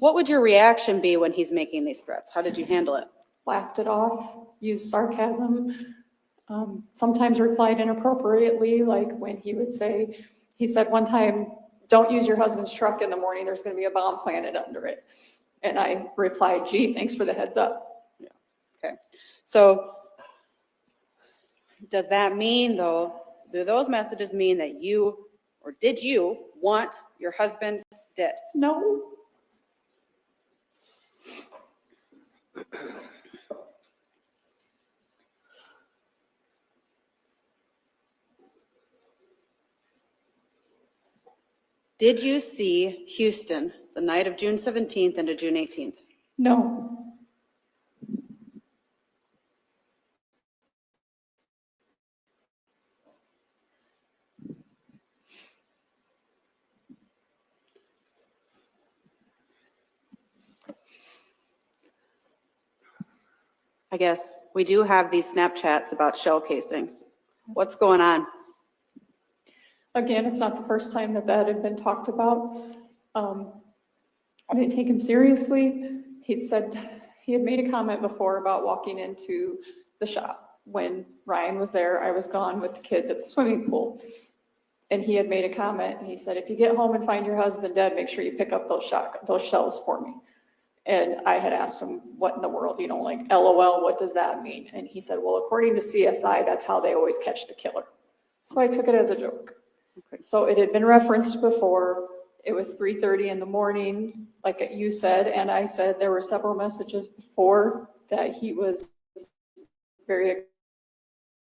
what would your reaction be when he's making these threats? How did you handle it? laughed it off, used sarcasm, sometimes replied inappropriately, like when he said one time, "Don't use your husband's truck in the morning, there's going to be a bomb planted under it." And I replied, "Gee, thanks for the heads up." Yeah. Okay. So does that mean, though, do those messages mean that did you want your husband dead? No. Did you see Huston the night of June 17th into June 18th? No. I guess we do have these Snapchats about shell casings. What's going on? Again, it's not the first time that had been talked about. I didn't take him seriously. He had made a comment before about walking into the shop. When Ryan was there, I was gone with the kids at the swimming pool. And he had made a comment, and he said, "If you get home and find your husband dead, make sure you pick up those shells for me." And I had asked him, "What in the world, like LOL, what does that mean?" And he said, "Well, according to CSI, that's how they always catch the killer." So I took it as a joke. Okay. So it had been referenced before. It was 3:30 in the morning, like you said, and I said there were several messages before that he was very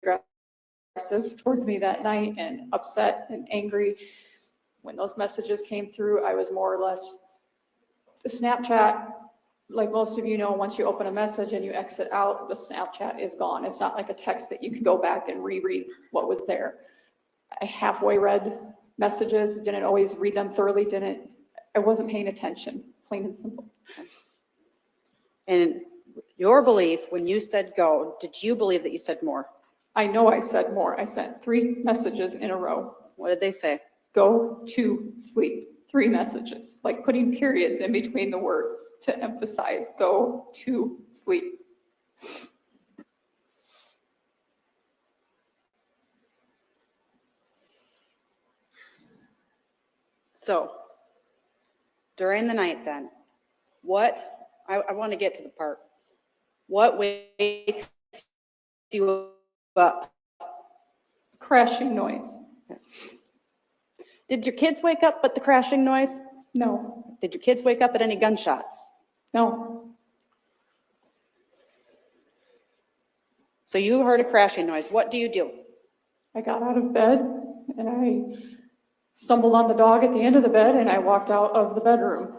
aggressive towards me that night and upset and angry. When those messages came through, I was more or less Snapchat. Like most of you know, once you open a message and you exit out, the Snapchat is gone. It's not like a text that you could go back and reread what was there. I halfway read messages, didn't always read them thoroughly, I wasn't paying attention, plain and simple. And your belief, when you said go, did you believe that you said more? I know I said more. I sent 3 messages in a row. What did they say? Go to sleep. 3 messages, like putting periods in between the words to emphasize go to sleep. So during the night then, I want to get to the part. What wakes you up? Crashing noise. Did your kids wake up at the crashing noise? No, Did your kids wake up at any gunshots? no. So you heard a crashing noise. What do you do? I got out of bed and I stumbled on the dog at the end of the bed and I walked out of the bedroom.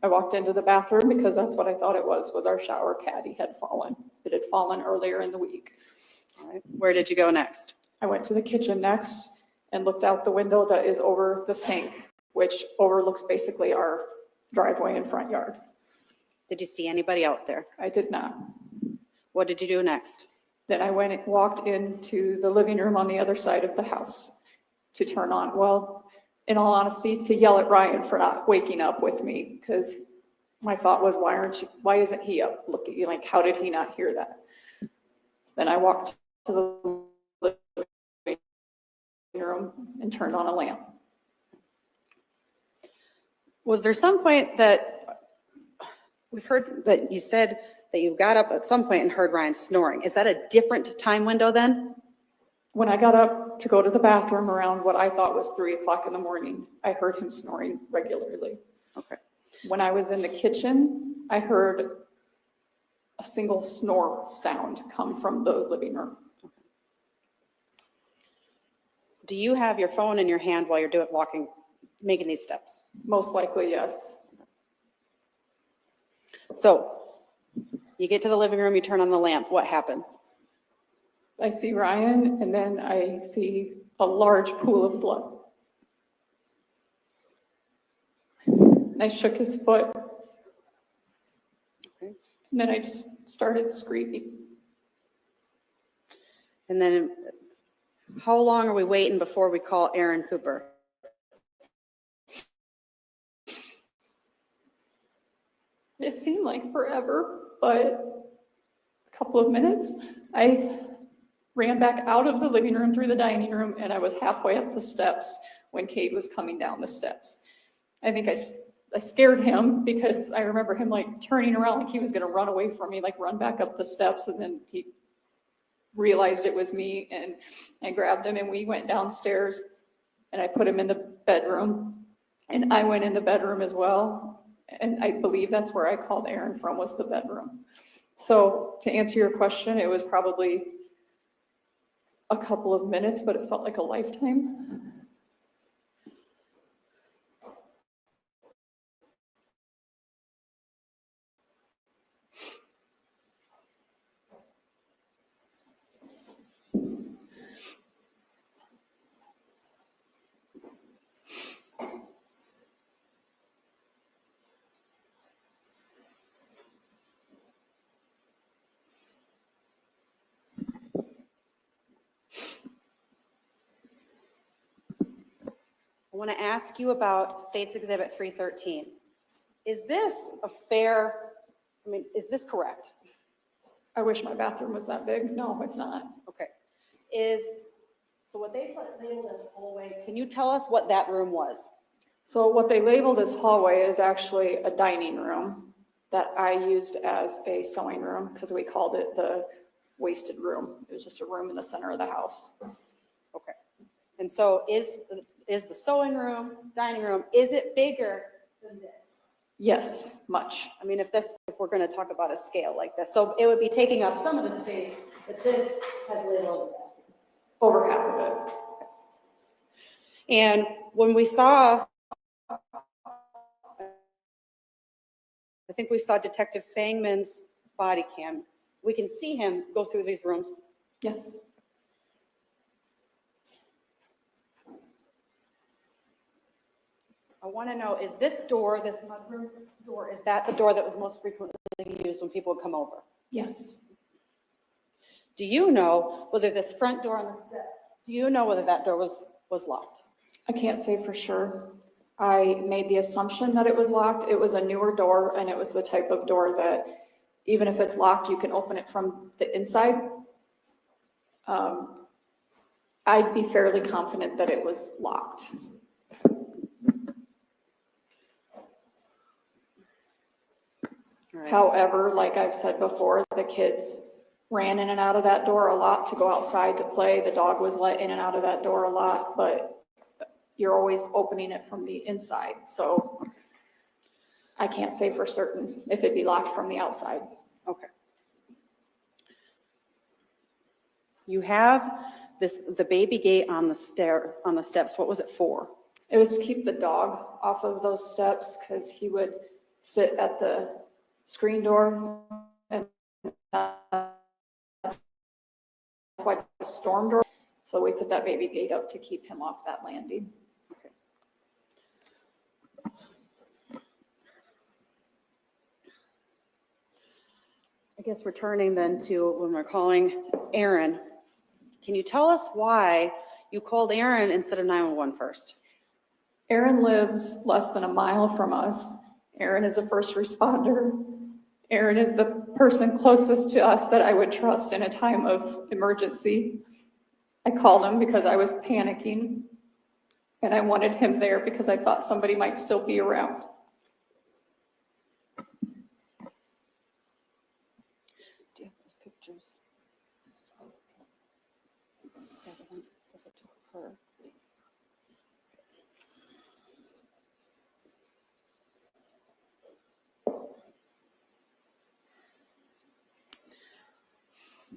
I walked into the bathroom because that's what I thought it was our shower caddy had fallen. It had fallen earlier in the week. All right. Where did you go next? I went to the kitchen next and looked out the window that is over the sink, which overlooks basically our driveway and front yard. Did you see anybody out there? I did not. What did you do next? Then I went and walked into the living room on the other side of the house to turn on, well, in all honesty, to yell at Ryan for not waking up with me, because my thought was, why isn't he up looking? Like, how did he not hear that? So then I walked to the living room and turned on a lamp. Was there some point that we've heard that you said that you got up at some point and heard Ryan snoring? Is that a different time window then? When I got up to go to the bathroom around what I thought was 3 o'clock in the morning, I heard him snoring regularly. Okay. When I was in the kitchen, I heard a single snore sound come from the living room. Do you have your phone in your hand while you're making these steps? Most likely, yes. So you get to the living room, you turn on the lamp. What happens? I see Ryan, and then I see a large pool of blood. I shook his foot, Okay. and then I just started screaming. And then how long are we waiting before we call Aaron Cooper? It seemed like forever, but a couple of minutes. I ran back out of the living room through the dining room, and I was halfway up the steps when Kate was coming down the steps. I think I scared him because I remember him like turning around like he was going to run away from me, like run back up the steps, and then he realized it was me, and I grabbed him and we went downstairs, and I put him in the bedroom, and I went in the bedroom as well, and I believe that's where I called Aaron from, was the bedroom. So to answer your question, it was probably a couple of minutes, but it felt like a lifetime. I want to ask you about State's Exhibit 313. Is this is this correct? I wish my bathroom was that big. No, it's not. Okay. So what they labeled as hallway, can you tell us what that room was? So what they labeled as hallway is actually a dining room that I used as a sewing room because we called it the wasted room. It was just a room in the center of the house. Okay. And so is the sewing room, dining room, is it bigger than this? Yes, much. I mean, if we're going to talk about a scale like this, so it would be taking up some of the space that this has labeled. Over half of it. And when we saw, I think we saw Detective Fangman's body cam, we can see him go through these rooms. Yes. I want to know, is this door, this mudroom door, is that the door that was most frequently used when people would come over? Yes. Do you know whether this front door on the steps, do you know whether that door was locked? I can't say for sure. I made the assumption that it was locked. It was a newer door, and it was the type of door that even if it's locked, you can open it from the inside. I'd be fairly confident that it was locked. Right. However, like I've said before, the kids ran in and out of that door a lot to go outside to play. The dog was let in and out of that door a lot, but you're always opening it from the inside. So I can't say for certain if it'd be locked from the outside. Okay. You have the baby gate on the steps. What was it for? It was to keep the dog off of those steps because he would sit at the screen door, and that's like the storm door. So we put that baby gate up to keep him off that landing. Okay. I guess returning then to when we're calling Aaron, can you tell us why you called Aaron instead of 911 first? Aaron lives less than a mile from us. Aaron is a first responder. Aaron is the person closest to us that I would trust in a time of emergency. I called him because I was panicking, and I wanted him there because I thought somebody might still be around. Do you have those pictures? Yeah, the ones that I took of her.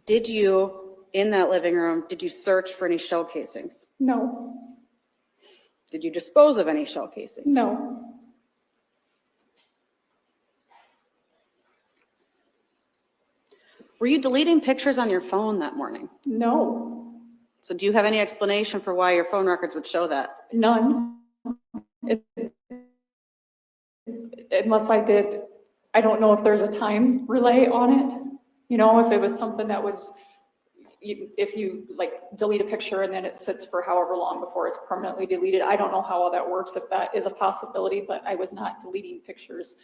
Did you in that living room, did you search for any shell casings? No, Did you dispose of any shell casings? no, Were you deleting pictures on your phone that morning? no, So do you have any explanation for why your phone records would show that? none. It- Unless I did, I don't know if there's a time relay on it. You know, if it was something that was, if you like delete a picture and then it sits for however long before it's permanently deleted. I don't know how all that works, if that is a possibility, but I was not deleting pictures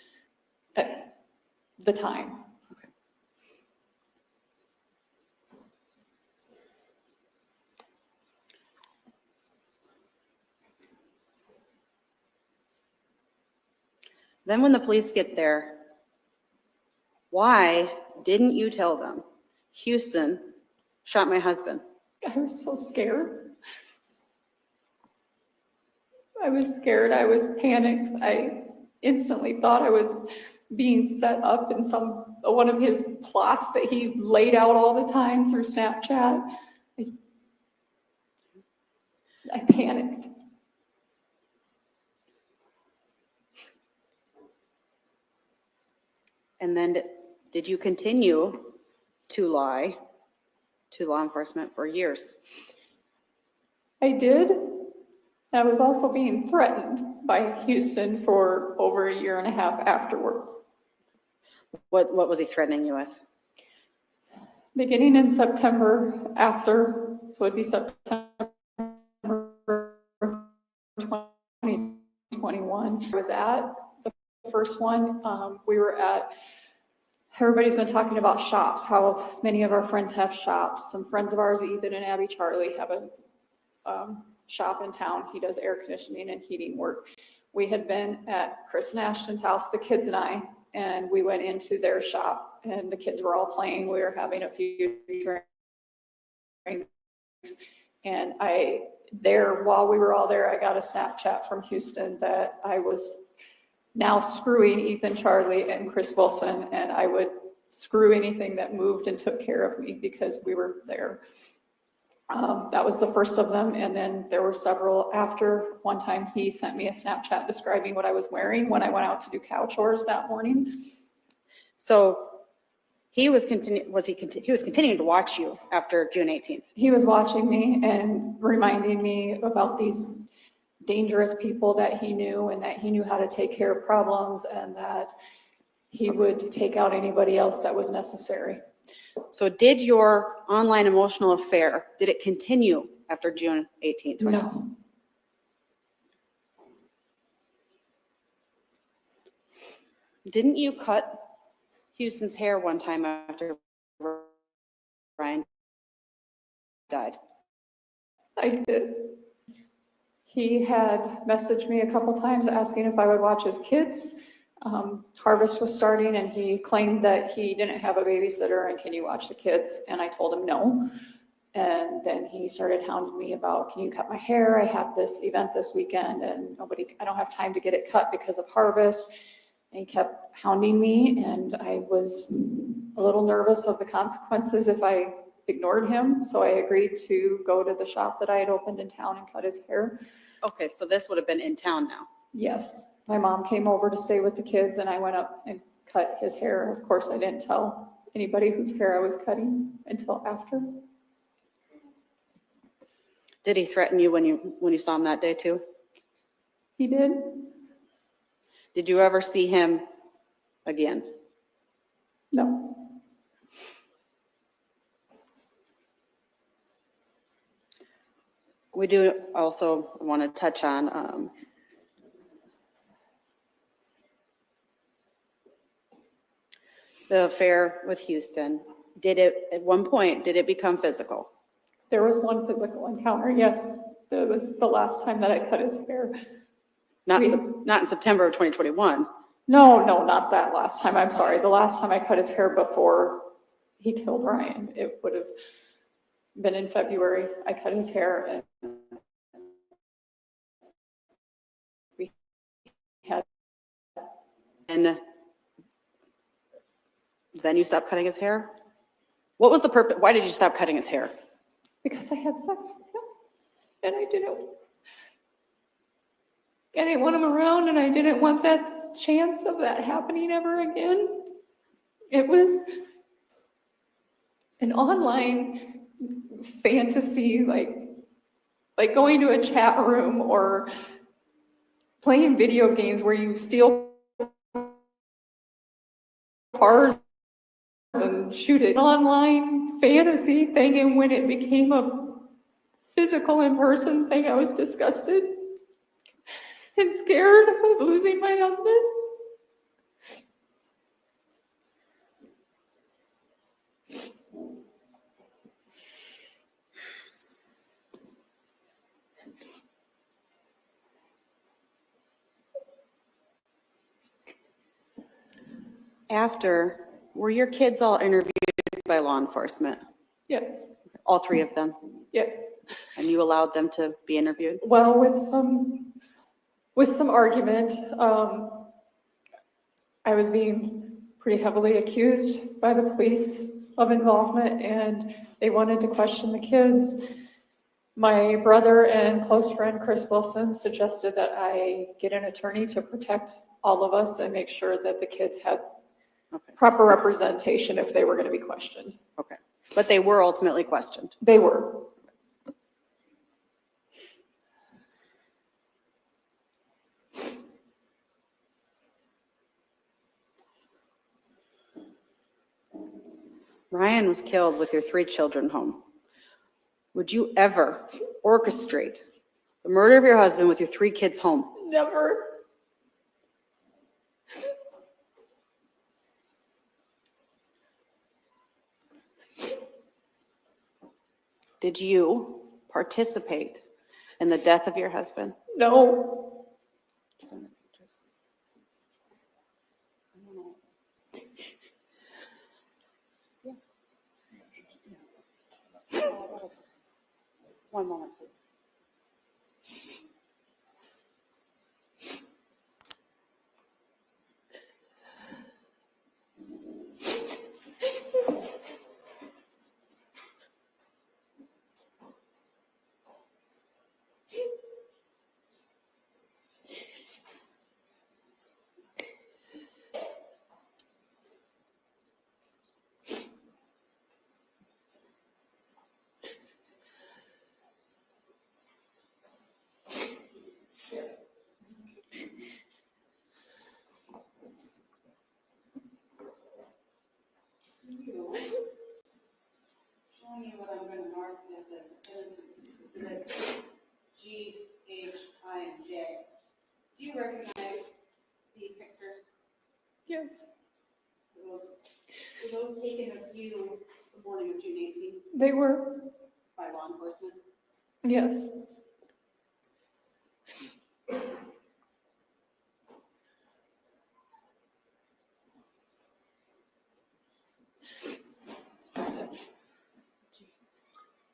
at the time. Then when the police get there, why didn't you tell them, Huston shot my husband? I was so scared. I was scared. I was panicked. I instantly thought I was being set up in one of his plots that he laid out all the time through Snapchat. I panicked. And then did you continue to lie to law enforcement for years? I did. I was also being threatened by Huston for over a year and a half afterwards. What was he threatening you with? Beginning in September so it'd be September 2021. I was at the first one. Everybody's been talking about shops, how many of our friends have shops. Some friends of ours, Ethan and Abby Charlie, have a shop in town. He does air conditioning and heating work. We had been at Chris and Ashton's house, the kids and we went into their shop and the kids were all playing. We were having a few drinks. And while we were all there, I got a Snapchat from Huston that I was now screwing Ethan Charlie and Chris Wilson, and I would screw anything that moved and took care of me because we were there. That was the first of them, and then there were several after. One time he sent me a Snapchat describing what I was wearing when I went out to do cow chores that morning. So he was continuing to watch you after June 18th. He was watching me and reminding me about these dangerous people that he knew and that he knew how to take care of problems and that he would take out anybody else that was necessary. So did your online emotional affair, did it continue after June 18th? No. Didn't you cut Huston's hair one time after Ryan died? I did. He had messaged me a couple times asking if I would watch his kids. Harvest was starting and he claimed that he didn't have a babysitter and can you watch the kids? And I told him no. And then he started hounding me about, can you cut my hair? I have this event this weekend and I don't have time to get it cut because of Harvest. And he kept hounding me and I was a little nervous of the consequences if I ignored him. So I agreed to go to the shop that I had opened in town and cut his hair. Okay, so this would have been in town now. Yes. My mom came over to stay with the kids and I went up and cut his hair. Of course, I didn't tell anybody whose hair I was cutting until after. Did he threaten you when you saw him that day too? He did. Did you ever see him again? No. We do also want to touch on the affair with Huston. At one point, did it become physical? There was one physical encounter, yes. It was the last time that I cut his hair. Not in September of 2021. No, not that last time. I'm sorry. The last time I cut his hair before he killed Ryan, it would have been in February. I cut his hair and we had. And then you stopped cutting his hair? What was the purpose? Why did you stop cutting his hair? Because I had sex with him, and I didn't want him around, and I didn't want that chance of that happening ever again. It was an online fantasy, like going to a chat room or playing video games where you steal cars and shoot it. An online fantasy thing, and when it became a physical in-person thing, I was disgusted and scared of losing my husband. After, were your kids all interviewed by law enforcement? Yes, All three of them? yes. And you allowed them to be interviewed? Well, with some argument, I was being pretty heavily accused by the police of involvement, and they wanted to question the kids. My brother and close friend Chris Wilson suggested that I get an attorney to protect all of us and make sure that the kids had Okay, proper representation if they were going to be questioned. okay. But they were ultimately questioned. They were. Ryan was killed with your 3 children home. Would you ever orchestrate the murder of your husband with your 3 kids home? Never. Did you participate in the death of your husband? No. One moment, please. Showing you what I'm going to mark this as exhibits G, H, I, and J. Do you recognize these pictures? Yes. Were those taken of you the morning of June 18th They were. by law enforcement? Yes.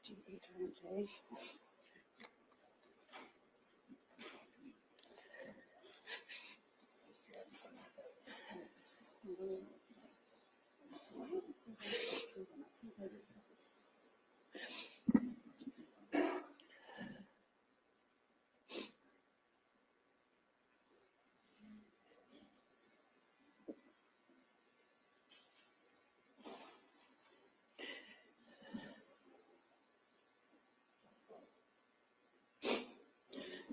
G, H, I, and J.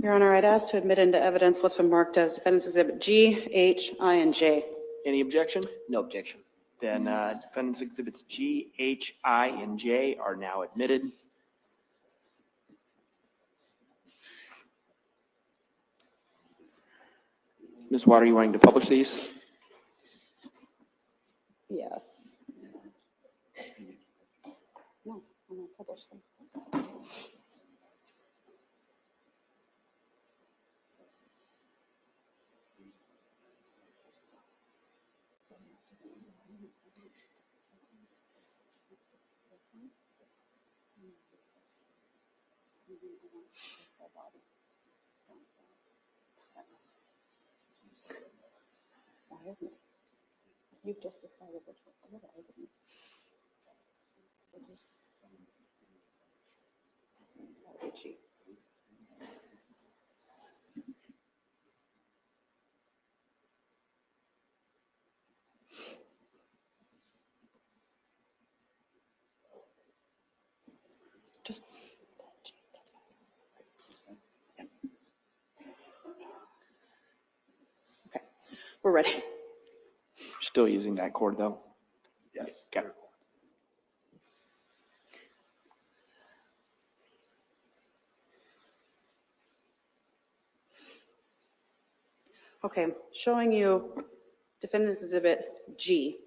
Your Honor, I'd ask to admit into evidence what's been marked as Defendant's Exhibit G, H, I, and J. Any objection? No objection. Then defendants exhibits G, H, I, and J are now admitted. Ms. Water, you wanting to publish these? Yes. No, I'm going to publish them. Why isn't it? You've just decided which one. I didn't. Itchy. Just. Okay, we're ready. Still using that cord though? Yes. Okay. Okay, showing you Defendant's Exhibit G.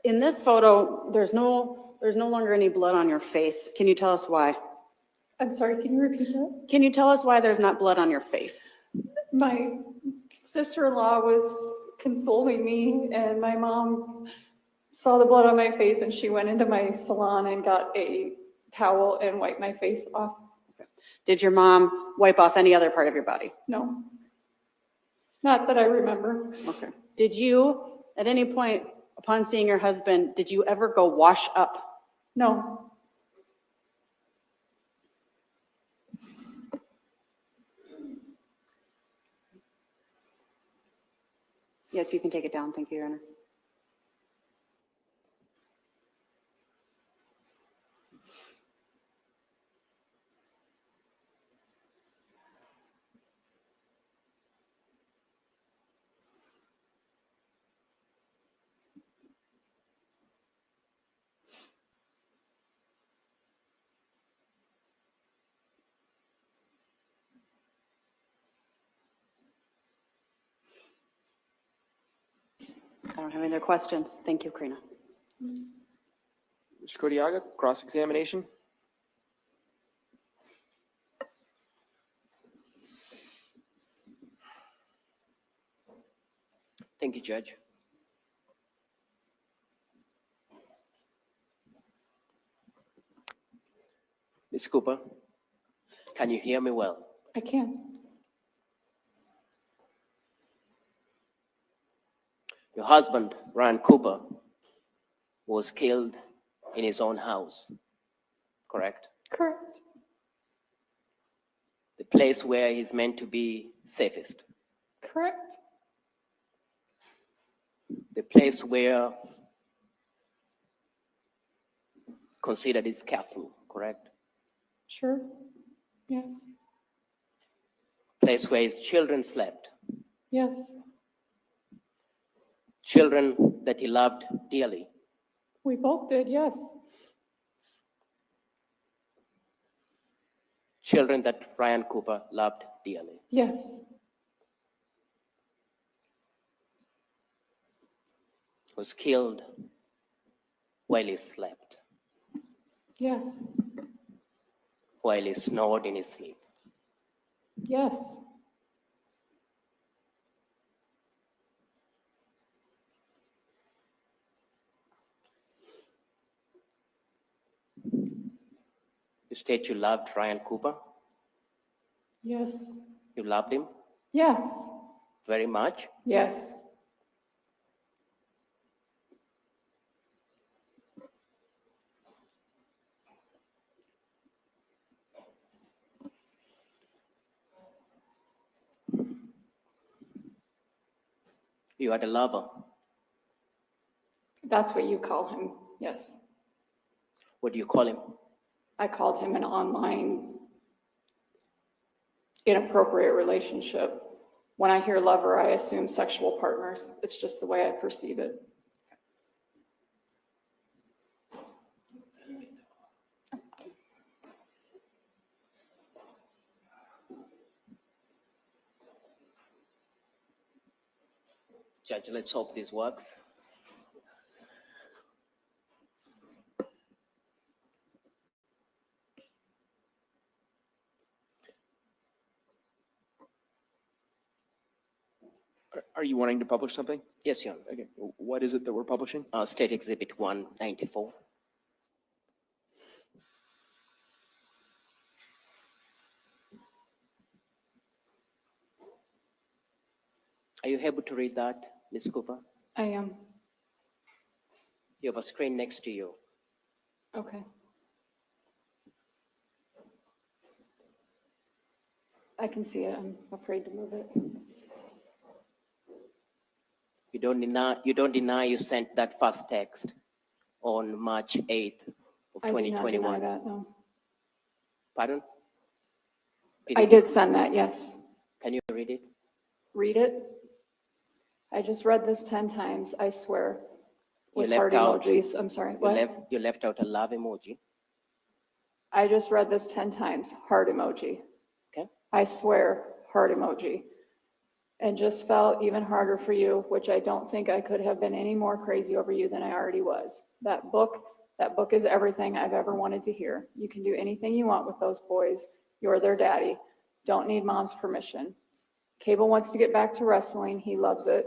In this photo, there's no longer any blood on your face. Can you tell us why? I'm sorry, can you repeat that? Can you tell us why there's not blood on your face? My sister-in-law was consoling me, and my mom saw the blood on my face, and she went into my salon and got a towel and wiped my face off. Did your mom wipe off any other part of your body? No, not that I remember. Okay. Did you, at any point upon seeing your husband, did you ever go wash up? No, Yes, you can take it down. Thank you, Your Honor. I don't have any other questions. Thank you, Karina. Mr. Kodiaga, cross-examination? Thank you, Judge. Ms. Cooper, can you hear me well? I can't. Your husband, Ryan Cooper, was killed in his own house, correct? Correct. The place where he's meant to be safest. Correct. The place where considered his castle, correct? Sure. Yes. Place where his children slept. Yes. Children that he loved dearly. We both did. Yes. Children that Ryan Cooper loved dearly. Yes. Was killed while he slept, Yes. while he snored in his sleep. Yes. You state you loved Ryan Cooper. Yes. You loved him Yes. very much. Yes. You had a lover. That's what you call him. Yes. What do you call him? I called him an online inappropriate relationship. When I hear lover, I assume sexual partners. It's just the way I perceive it. Judge, let's hope this works. Are you wanting to publish something? Yes, Your Honor. Okay. What is it that we're publishing? State Exhibit 194. Are you able to read that, Ms. Cooper? I am. You have a screen next to you. Okay. I can see it. I'm afraid to move it. You don't deny you sent that first text on March 8th of I do not 2021. deny that, no. Pardon? I did send that, yes. Can you read it? Read it. I just read this 10 times, I swear, with You heart left out- emojis. I'm sorry, what? You left out a love emoji. I just read this 10 times, heart emoji. Okay. I swear, heart emoji. And just felt even harder for you, which I don't think I could have been any more crazy over you than I already was. That book is everything I've ever wanted to hear. You can do anything you want with those boys. You're their daddy. Don't need mom's permission. Cable wants to get back to wrestling. He loves it.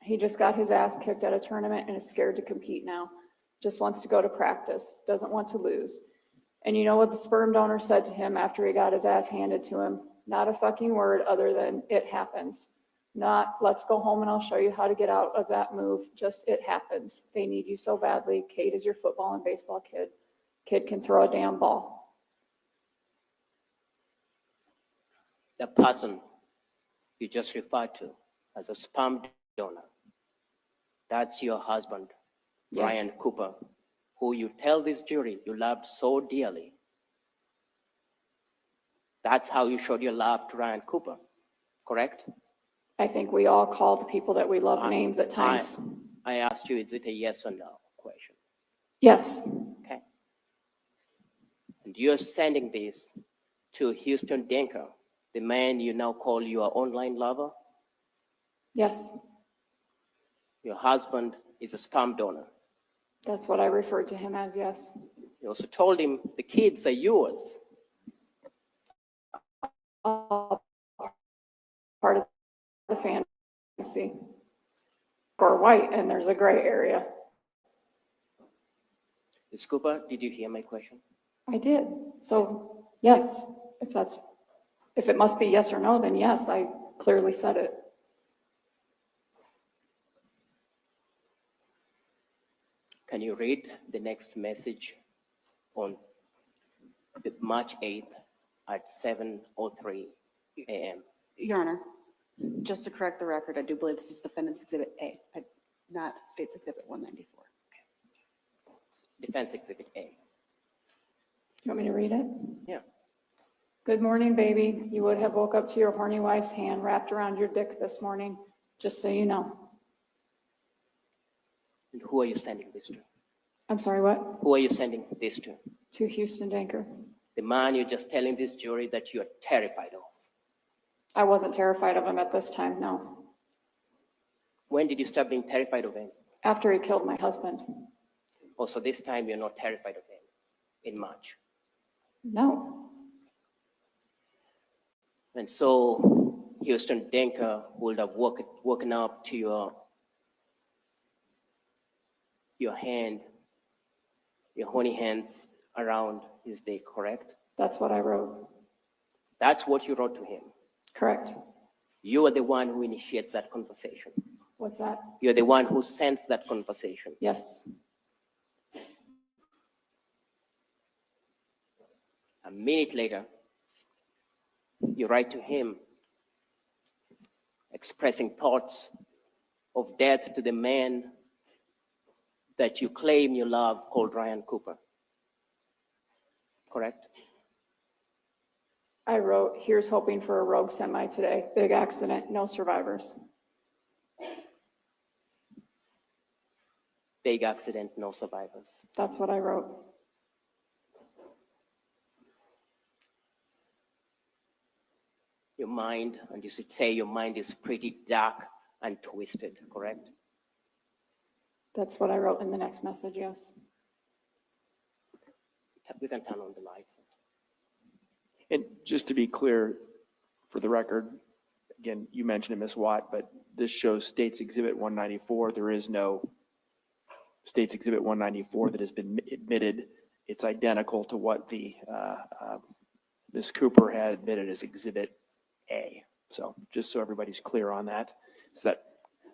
He just got his ass kicked at a tournament and is scared to compete now. Just wants to go to practice. Doesn't want to lose. And you know what the sperm donor said to him after he got his ass handed to him? Not a fucking word other than it happens. Not let's go home and I'll show you how to get out of that move. Just it happens. They need you so badly. Kate is your football and baseball kid. Kid can throw a damn ball. The person you just referred to as a sperm donor, that's your husband, Yes. Ryan Cooper, who you tell this jury you loved so dearly. That's how you showed your love to Ryan Cooper, correct? I think we all call the people that we love names at times. I asked you, is it a yes or no question? Yes, Okay. And you're sending this to Huston Danker, the man you now call your online lover. yes, Your husband is a sperm donor. that's what I referred to him as, yes. You also told him the kids are yours. All part of the fantasy. Or white, and there's a gray area. Ms. Cooper, did you hear my question? I did. So, yes, if it must be yes or no, then yes, I clearly said it. Can you read the next message on March 8th at 7:03 a.m.? Your Honor, just to correct the record, I do believe this is Defendant's Exhibit A, not State's Exhibit 194. Defense Exhibit A. You want me to read it? Yeah. Good morning, baby. You would have woke up to your horny wife's hand wrapped around your dick this morning, just so you know. And who are you sending this to? I'm sorry, what? Who are you sending this to? To Huston Danker. The man you're just telling this jury that you're terrified of. I wasn't terrified of him at this time, no. When did you start being terrified of him? After he killed my husband. Also, this time you're not terrified of him in March. No. And so Huston Danker would have woken up to your hand, your horny hands around his dick, correct? That's what I wrote. That's what you wrote to him. Correct. You are the one who initiates that conversation. What's that? You're the one who sends that conversation. Yes. A minute later, you write to him expressing thoughts of death to the man that you claim you love called Ryan Cooper. Correct? I wrote, here's hoping for a rogue semi today. Big accident, no survivors. Big accident, no survivors. That's what I wrote. Your mind, and you should say your mind is pretty dark and twisted, correct? That's what I wrote in the next message, yes. We can turn on the lights. And just to be clear, for the record, again, you mentioned it, Ms. Watt, but this shows State's Exhibit 194. There is no State's Exhibit 194 that has been admitted. It's identical to what the Ms. Cooper had admitted as Exhibit A. So just so everybody's clear on that. Is that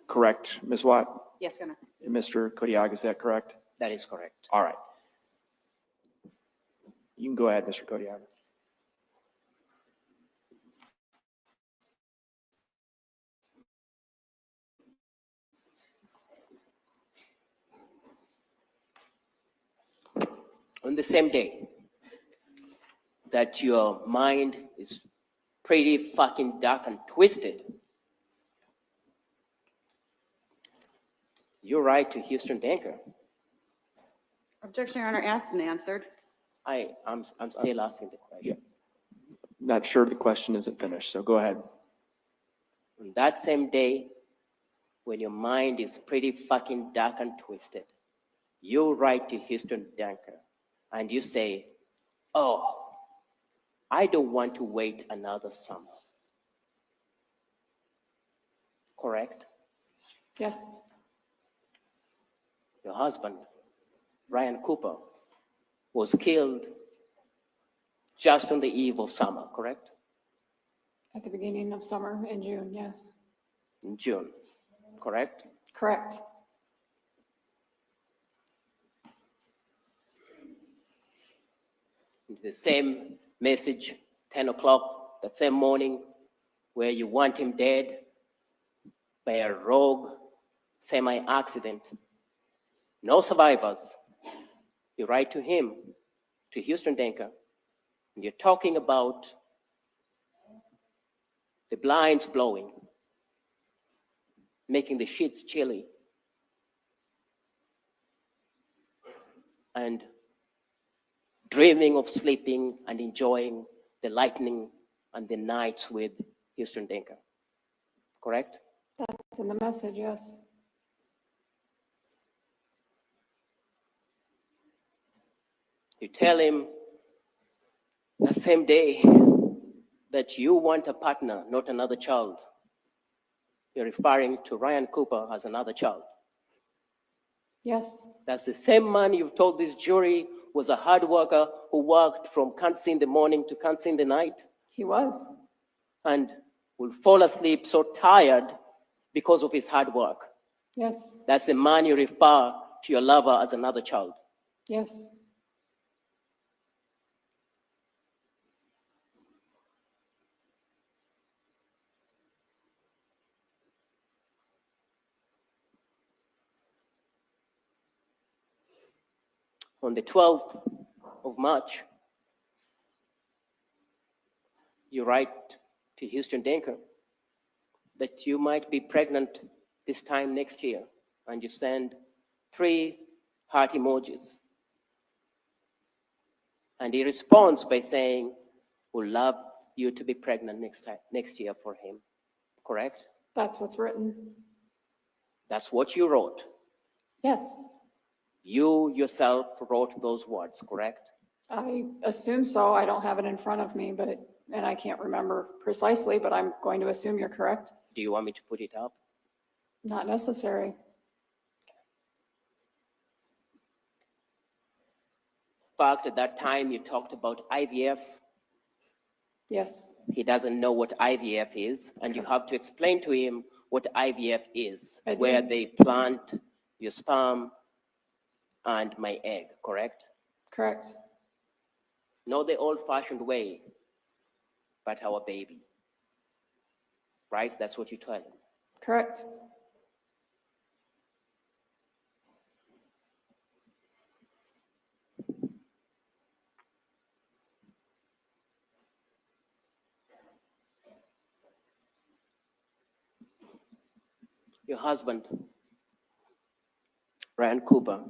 correct, Ms. Watt? Yes, Your Honor. And Mr. Kodiak, is that correct? That is correct. All right. You can go ahead, Mr. Kodiak. On the same day that your mind is pretty fucking dark and twisted, you write to Huston Danker. Objection, Your Honor, asked and answered. I'm still asking the question. Not sure the question isn't finished, so go ahead. On that same day, when your mind is pretty fucking dark and twisted, you write to Huston Danker and you say, oh, I don't want to wait another summer. Correct? Yes, Your husband, Ryan Cooper, was killed just on the eve of summer, correct? at the beginning of summer in June, yes. In June, correct? Correct. The same message, 10 o'clock, that same morning, where you want him dead by a rogue semi-accident. No survivors. You write to him, to Huston Danker, and you're talking about the blinds blowing, making the sheets chilly, and dreaming of sleeping and enjoying the lightning and the nights with Huston Danker. Correct? That's in the message, yes. You tell him the same day that you want a partner, not another child. You're referring to Ryan Cooper as another child. Yes, That's the same man you've told this jury was a hard worker who worked from can't see in the morning to can't see in the night he was. and will fall asleep so tired because of his hard work. Yes, That's the man you refer to your lover as another child. yes. On the 12th of March, you write to Huston Danker that you might be pregnant this time next year, and you send 3 heart emojis. And he responds by saying, "Would love you to be pregnant next year for him." Correct? That's what's written. That's what you wrote. Yes, You yourself wrote those words, correct? I assume so. I don't have it in front of me, and I can't remember precisely, but I'm going to assume you're correct. Do you want me to put it up? Not necessary. In fact, at that time you talked about IVF. Yes, He doesn't know what IVF is, and you have to explain to him what IVF is, I did. where they plant your sperm and my egg, correct? correct. Not the old-fashioned way, but our baby. Right? That's what you tell him. Correct. Your husband, Ryan Cooper,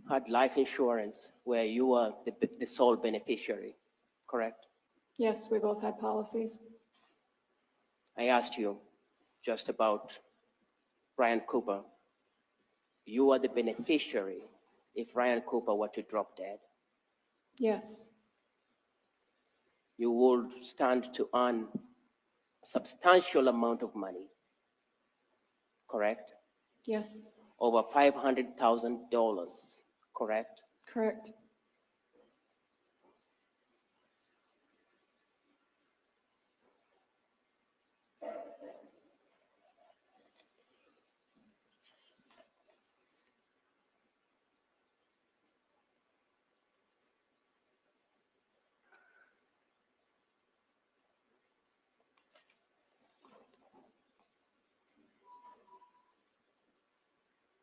had life insurance where you were the sole beneficiary, correct? Yes, we both had policies. I asked you just about Ryan Cooper. You are the beneficiary if Ryan Cooper were to drop dead. Yes, You would stand to earn a substantial amount of money, correct? yes, Over $500,000, correct? correct.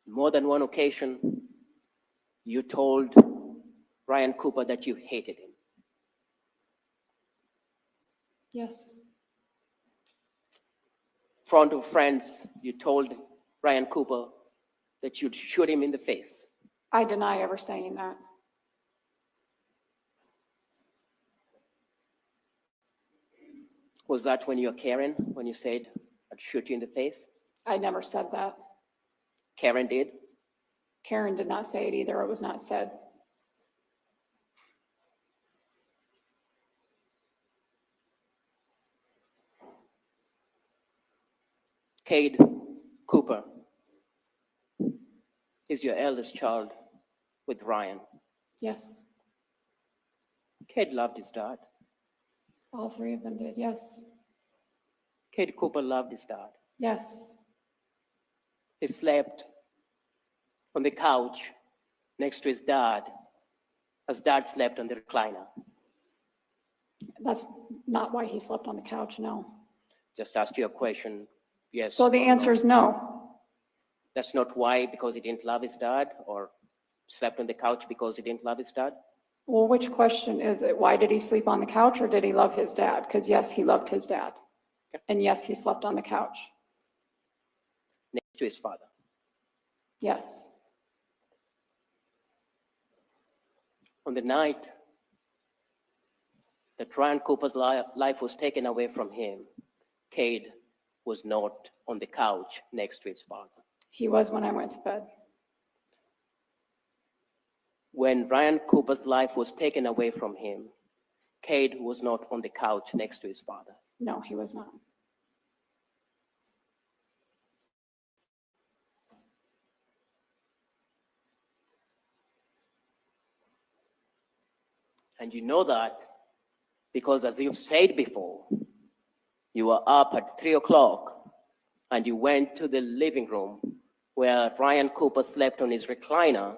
More than one occasion, you told Ryan Cooper that you hated him. Yes. In front of friends, you told Ryan Cooper that you'd shoot him in the face. I deny ever saying that. Was that when you were Karen, when you said, I'd shoot you in the face? I never said that. Karen did? Karen did not say it either. It was not said. Cade Cooper is your eldest child with Ryan. Yes. Cade loved his dad. All three of them did. Yes. Cade Cooper loved his dad. Yes. He slept on the couch next to his dad as dad slept on the recliner. That's not why he slept on the couch, no. Just asked you a question, yes. So the answer is no. That's not why, because he didn't love his dad, or slept on the couch because he didn't love his dad? Well, which question is it? Why did he sleep on the couch, or did he love his dad? Because yes, he loved his dad. Okay. And yes, he slept on the couch. Next to his father. Yes. On the night that Ryan Cooper's life was taken away from him, Cade was not on the couch next to his father. He was when I went to bed. When Ryan Cooper's life was taken away from him, Cade was not on the couch next to his father. No, he was not. And you know that because, as you've said before, you were up at 3 o'clock and you went to the living room where Ryan Cooper slept on his recliner,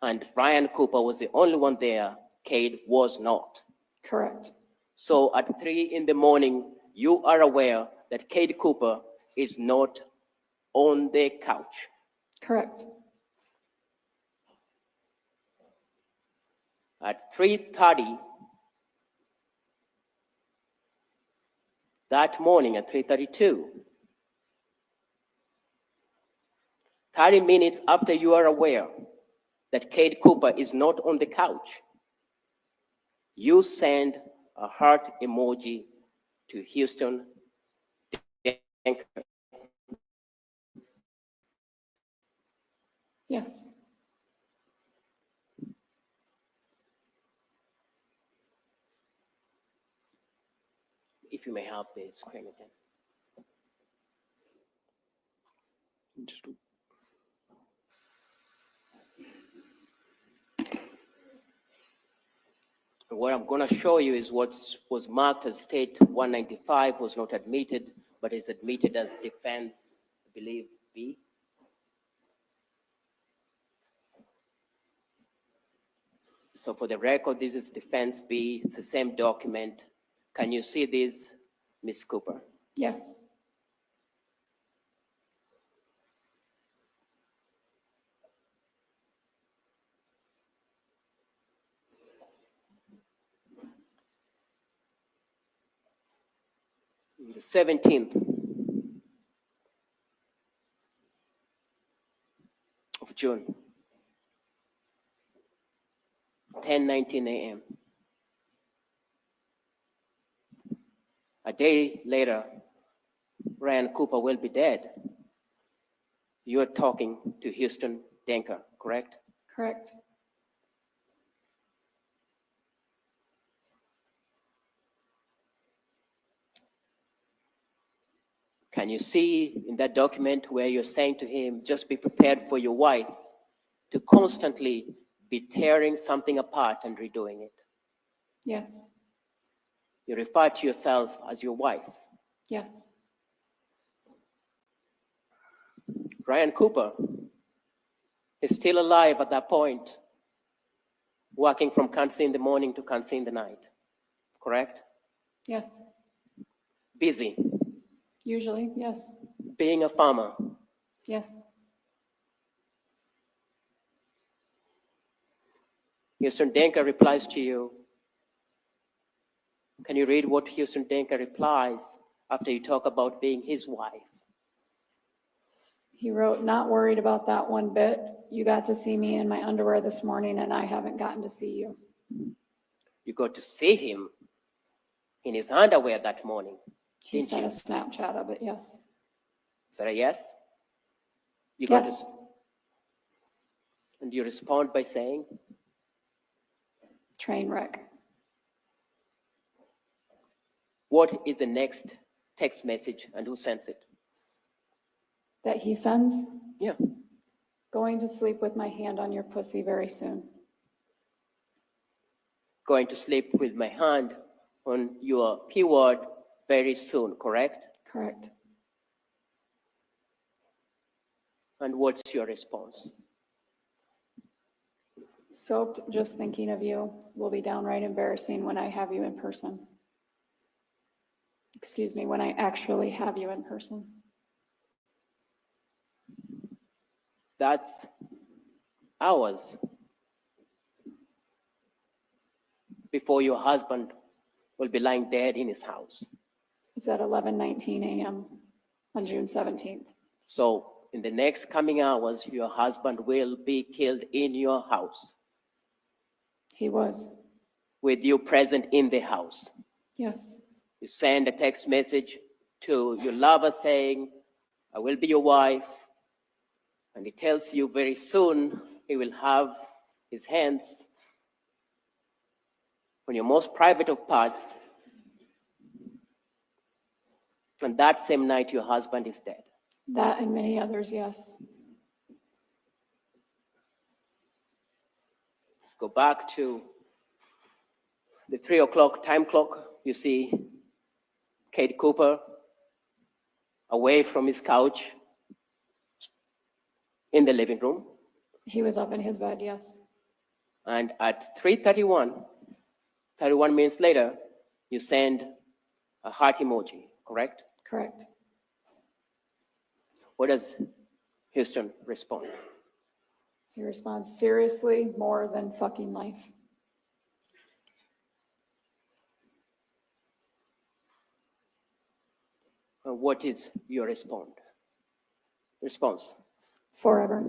and Ryan Cooper was the only one there. Cade was not. Correct. So at 3 in the morning, you are aware that Cade Cooper is not on the couch. Correct. At 3:30, that morning at 3:32, 30 minutes after you are aware that Cade Cooper is not on the couch, you send a heart emoji to Huston Danker. Yes. If you may have the screen again. Just What I'm going to show you is what was marked as State 195 was not admitted, but is admitted as Defense, I believe, B. So for the record, this is Defense B. It's the same document. Can you see this, Ms. Cooper? Yes. The 17th of June, 10:19 a.m. A day later, Ryan Cooper will be dead. You're talking to Huston Danker, correct? Correct. Can you see in that document where you're saying to him, just be prepared for your wife to constantly be tearing something apart and redoing it? Yes. You refer to yourself as your wife. Yes. Ryan Cooper is still alive at that point, working from Kansas in the morning to Kansas in the night, correct? Yes. Busy, Usually, yes. being a farmer, Yes. Huston Danker replies to you. Can you read what Huston Danker replies after you talk about being his wife? He wrote, "Not worried about that one bit. You got to see me in my underwear this morning and I haven't gotten to see you." You got to see him in his underwear that morning. He Didn't sent you? a Snapchat of it, yes. Is that a yes? You got to, Yes, and you respond by saying, train wreck. what is the next text message and who sends it? That he sends, Yeah. "Going to sleep with my hand on your pussy very soon." Going to sleep with my hand on your P-word very soon, correct? Correct. And what's your response? "Soaked just thinking of you. Will be downright embarrassing when I have you in person." Excuse me, when I actually have you in person. That's hours before your husband will be lying dead in his house. It's at 11:19 a.m. on June 17th. So in the next coming hours, your husband will be killed in your house He was, with you present in the house. yes. You send a text message to your lover saying, "I will be your wife." And he tells you very soon he will have his hands on your most private of parts. And that same night, your husband is dead. That and many others, yes. Let's go back to the 3 o'clock time clock. You see Kate Cooper away from his couch in the living room. He was up in his bed, yes. And at 3:31, 31 minutes later, you send a heart emoji, correct? Correct. What does Huston respond? He responds, "Seriously, more than fucking life." And what is your response? Forever.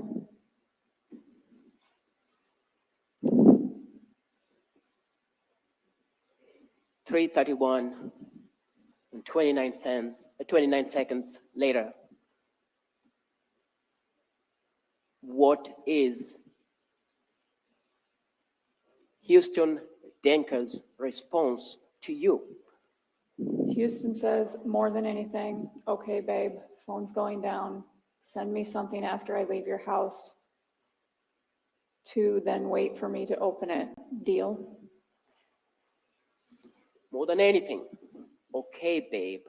$3:31 and 29 seconds later, what is Huston Danker's response to you? Huston says, "More than anything, okay, babe, phone's going down. Send me something after I leave your house to then wait for me to open it. Deal?" More than anything, okay, babe.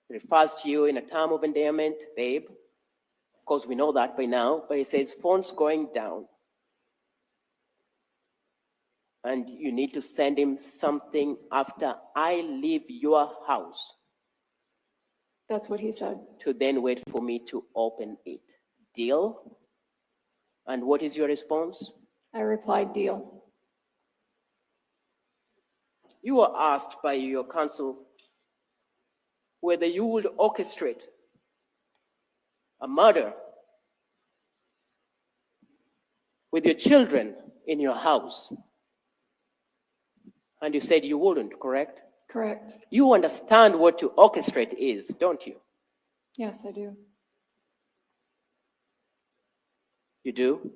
It refers to you in a term of endearment, babe. Of course, we know that by now, but it says phone's going down. And you need to send him something after I leave your house That's what he said. to then wait for me to open it. Deal? And what is your response? I replied, "Deal." You were asked by your counsel whether you would orchestrate a murder with your children in your house. And you said you wouldn't, correct? Correct. You understand what to orchestrate is, don't you? Yes, I do. You do?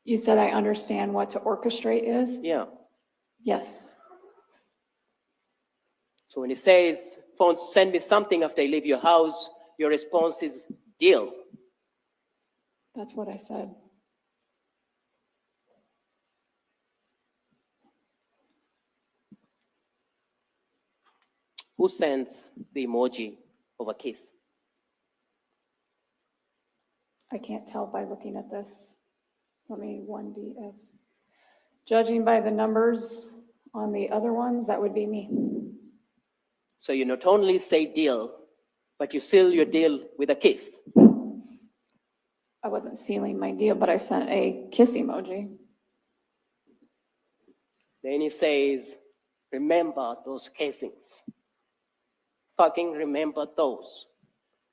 You said I understand what to orchestrate is? Yeah. Yes. So when he says, phone, send me something after I leave your house, your response is, deal. That's what I said. Who sends the emoji of a kiss? I can't tell by looking at this. Let me 1DFs. Judging by the numbers on the other ones, that would be me. So you not only say deal, but you seal your deal with a kiss. I wasn't sealing my deal, but I sent a kiss emoji. Then he says, remember those casings. Fucking remember those.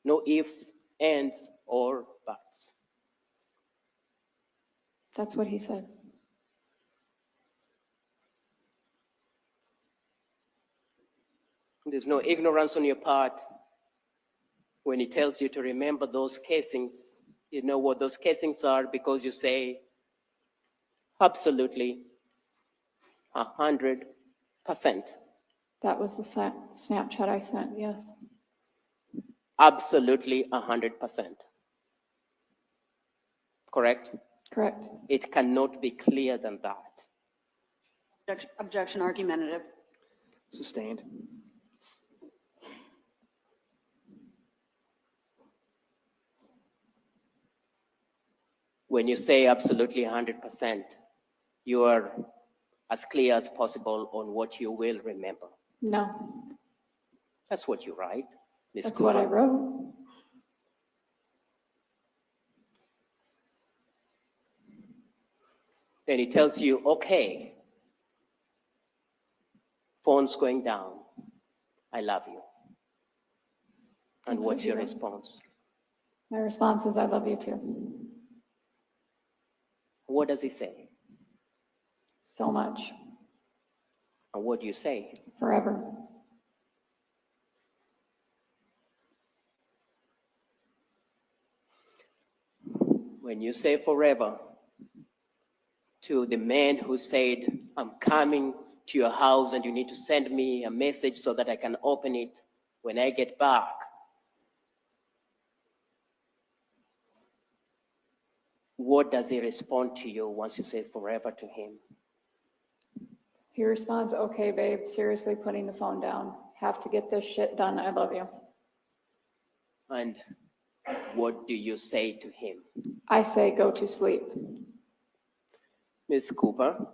No ifs, ands, or buts. That's what he said. There's no ignorance on your part when he tells you to remember those casings. You know what those casings are because you say, absolutely, 100%. That was the Snapchat I sent, yes. Absolutely 100%. Correct? Correct. It cannot be clearer than that. Objection argumentative. Sustained. When you say absolutely 100%, you are as clear as possible on what you will remember. No, That's what you write, Ms. that's Cooper. what I wrote. Then he tells you, okay, phone's going down. I love you. And That's what's what he your wrote. response? My response is, I love you too. What does he say? So much. And what do you say? Forever. When you say forever to the man who said, I'm coming to your house and you need to send me a message so that I can open it when I get back. What does he respond to you once you say forever to him? He responds, okay, babe, seriously putting the phone down. Have to get this shit done. I love you. And what do you say to him? I say, go to sleep. Ms. Cooper,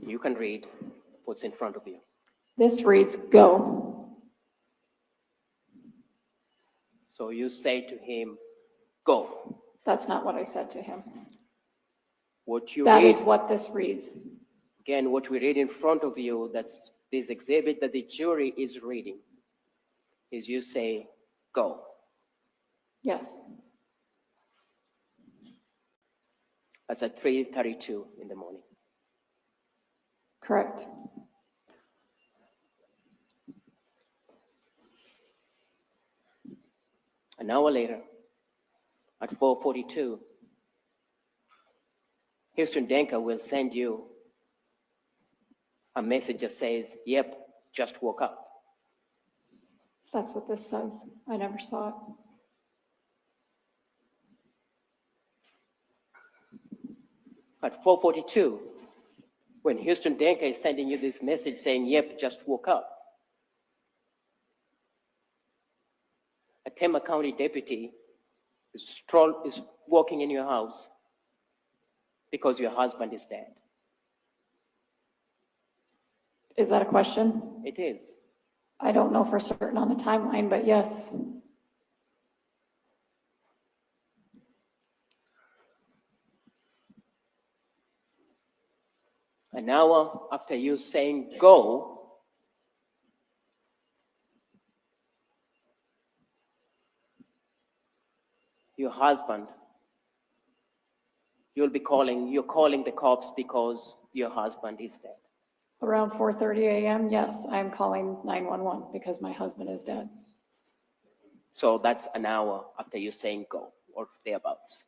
you can read what's in front of you. This reads, go. So you say to him, go. That's not what I said to him. What you That read, is what this reads. again, what we read in front of you, that's this exhibit that the jury is reading, is you say, go. Yes. That's at 3:32 in the morning. Correct. An hour later, at 4:42, Huston Danker will send you a message that says, yep, just woke up. That's what this says. I never saw it. At 4:42, when Huston Danker is sending you this message saying, yep, just woke up, a Tama County deputy is walking in your house because your husband is dead. Is that a question? It is. I don't know for certain on the timeline, but yes. An hour after you saying go, your husband, you're calling the cops because your husband is dead. Around 4:30 a.m., yes, I'm calling 911 because my husband is dead. So that's an hour after you saying go or thereabouts.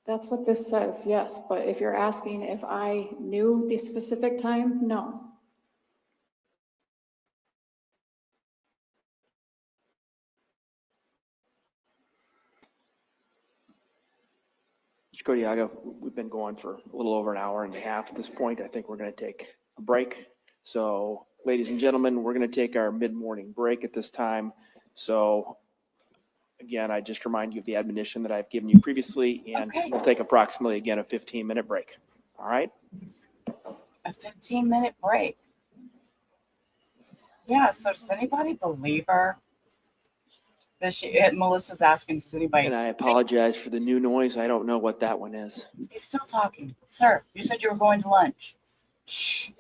That's what this says, yes, but if you're asking if I knew the specific time, no. Mr. Codiaga, we've been going for a little over an hour and a half at this point. I think we're going to take a break. So, ladies and gentlemen, we're going to take our mid-morning break at this time. So, again, I just remind you of the admonition that I've given you previously, and Okay. we'll take approximately, again, a 15-minute break. All right? A 15-minute break. Yeah, so does anybody believe her? Melissa's asking, does anybody? And I apologize for the new noise. I don't know what that one is. He's still talking. Sir, you said you were going to lunch. Shh.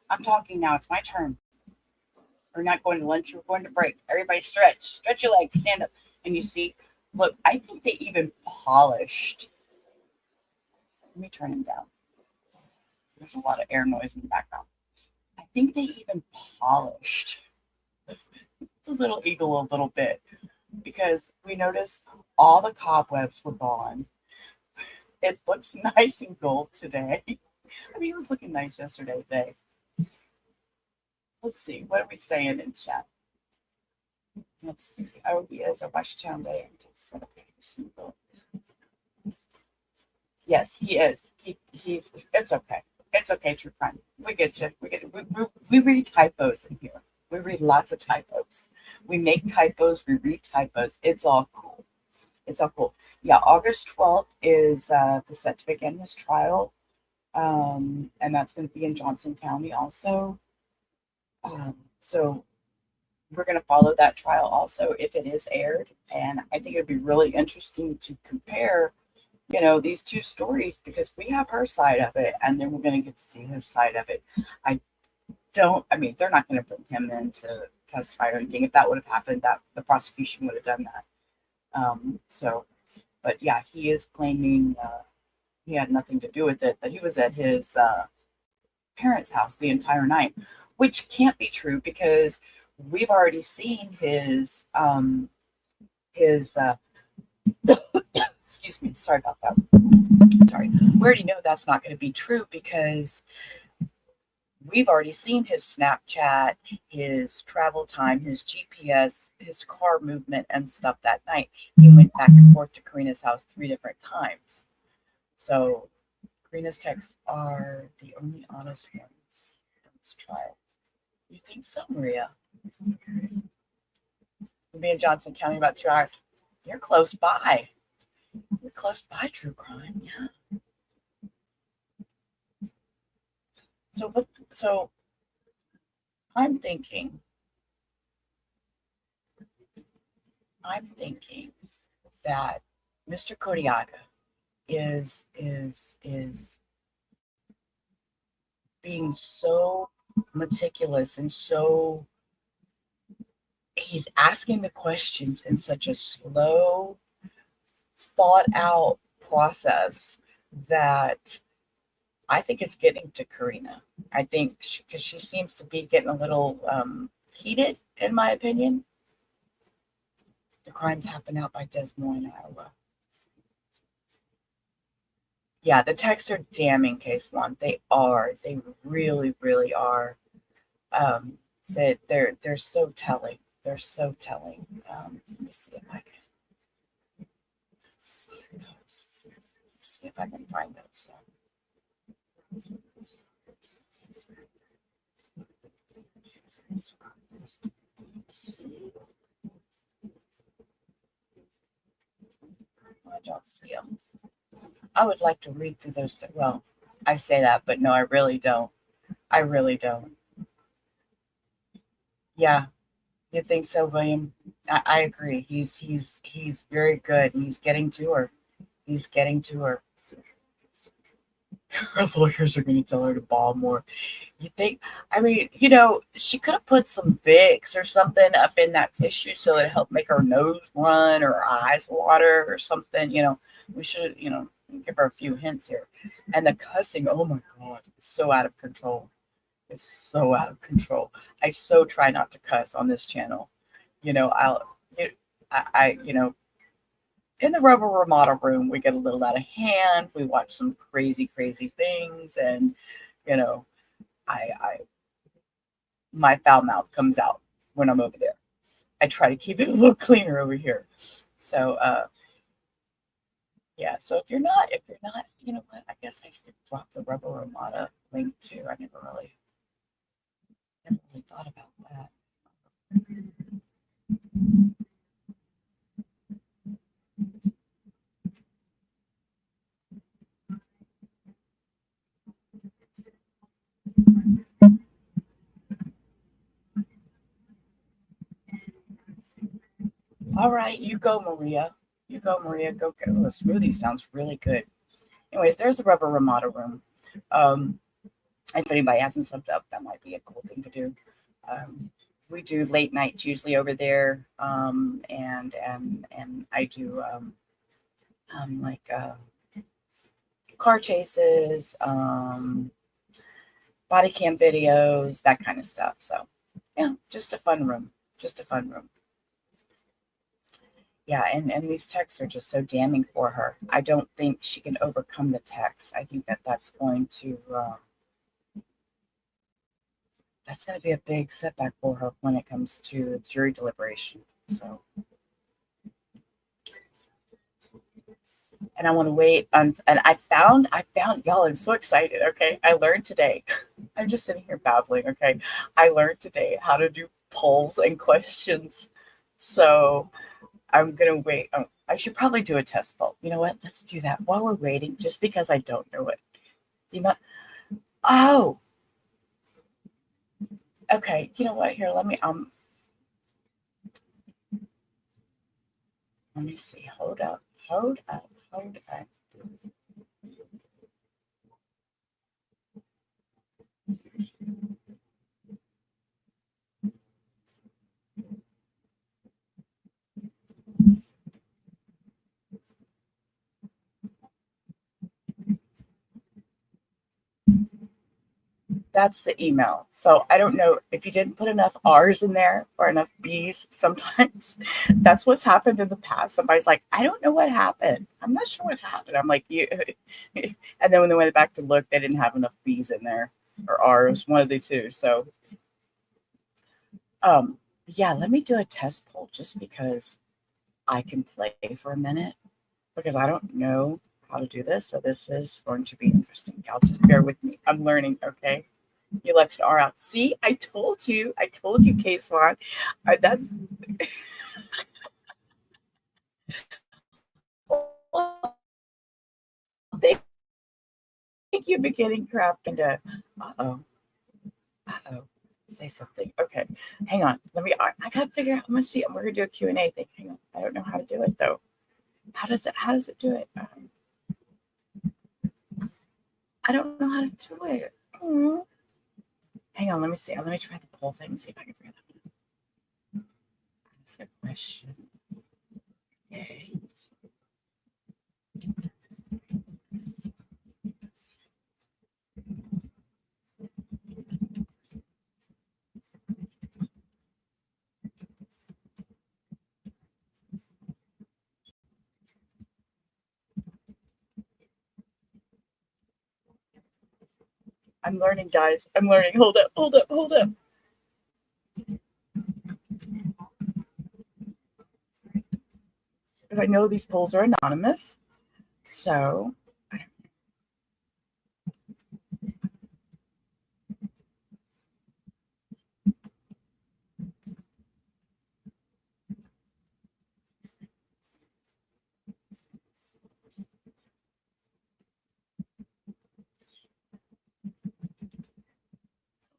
I'm talking now. It's my turn. We're not going to lunch. We're going to break. Everybody stretch. Stretch your legs. Stand up. And you see, look, I think they even polished. Let me turn him down. There's a lot of air noise in the background. I think they even polished the little eagle a little bit because we noticed all the cobwebs were gone. It looks nice and gold today. I mean, it was looking nice yesterday. Let's see. What are we saying in chat? Let's see. Oh, he is a Washington Day. Yes, he is. He's. It's okay. It's okay, true crime. We get you. We read typos in here. We read lots of typos. We make typos. We read typos. It's all cool. It's all cool. Yeah, August 12th is the set to begin his trial. And that's going to be in Johnson County also. So we're going to follow that trial also if it is aired. And I think it'd be really interesting to compare, these two stories because we have her side of it and then we're going to get to see his side of it. They're not going to bring him in to testify or anything. If that would have happened, that the prosecution would have done that. But yeah, he is claiming he had nothing to do with it, that he was at his parents' house the entire night, which can't be true because we've already seen his excuse me, sorry about that. Sorry. We already know that's not going to be true because we've already seen his Snapchat, his travel time, his GPS, his car movement and stuff that night. He went back and forth to Karina's house 3 different times. So Karina's texts are the only honest ones in this trial. You think so, Maria? We'll be in Johnson County in about 2 hours. You're close by. You're close by, true crime. Yeah. So I'm thinking that Mr. Kodiaga is being so meticulous and so he's asking the questions in such a slow, thought out process that I think it's getting to Karina. I think because she seems to be getting a little heated, in my opinion. The crimes happen out by Des Moines, Iowa. Yeah, the texts are damning, Case One. They are. They really, really are. They're so telling. They're so telling. Let me see if I can. Let's see if I can find those. I don't see them. I would like to read through those. Well, I say that, but no, I really don't. I really don't. Yeah, you think so, William? I agree. He's very good. He's getting to her. He's getting to her. Her lawyers are going to tell her to ball more. You think? I mean, she could have put some Vicks or something up in that tissue so it helped make her nose run or her eyes water or something. We should, give her a few hints here. And the cussing, oh my God, it's so out of control. It's so out of control. I so try not to cuss on this channel. In the Rubber Ramada room, we get a little out of hand. We watch some crazy, crazy things. And, my foul mouth comes out when I'm over there. I try to keep it a little cleaner over here. So, yeah. So if you're not, you know what? I guess I could drop the Rubber Ramada link too. I never really thought about that. All right, you go, Maria. You go, Maria. Go get a smoothie. Sounds really good. Anyways, there's the Rubber Ramada room. If anybody hasn't subbed up, that might be a cool thing to do. We do late nights usually over there, and I do like car chases, body cam videos, that kind of stuff. So yeah, just a fun room. Just a fun room. Yeah, and these texts are just so damning for her. I don't think she can overcome the text. I think that's going to be a big setback for her when it comes to jury deliberation. So, and I want to wait on. And I found y'all. I'm so excited. Okay, I learned today. I'm just sitting here babbling. Okay, I learned today how to do polls and questions. So I'm gonna wait. I should probably do a test poll. You know what? Let's do that while we're waiting. Just because I don't know it. Oh. Okay. You know what? Here, let me see. Hold up. That's the email. So I don't know if you didn't put enough R's in there or enough B's. Sometimes that's what's happened in the past. Somebody's like, I don't know what happened. I'm not sure what happened. I'm like, you. And then when they went back to look, they didn't have enough B's in there or R's, one of the two. So, yeah, let me do a test poll just because I can play for a minute because I don't know how to do this. So this is going to be interesting. Y'all just bear with me. I'm learning. Okay. You left an R out. See, I told you, Kate Swan. That's thank you for getting crapped into. Uh-oh. Say something. Okay. Hang on. I gotta figure out. I'm gonna see. We're gonna do a Q&A thing. Hang on. I don't know how to do it though. How does it do it? I don't know how to do it. Hang on, let me see. Let me try the poll thing, see if I can figure that out. Ask a question. Okay. I'm learning, guys. I'm learning. Hold up. Because I know these polls are anonymous. So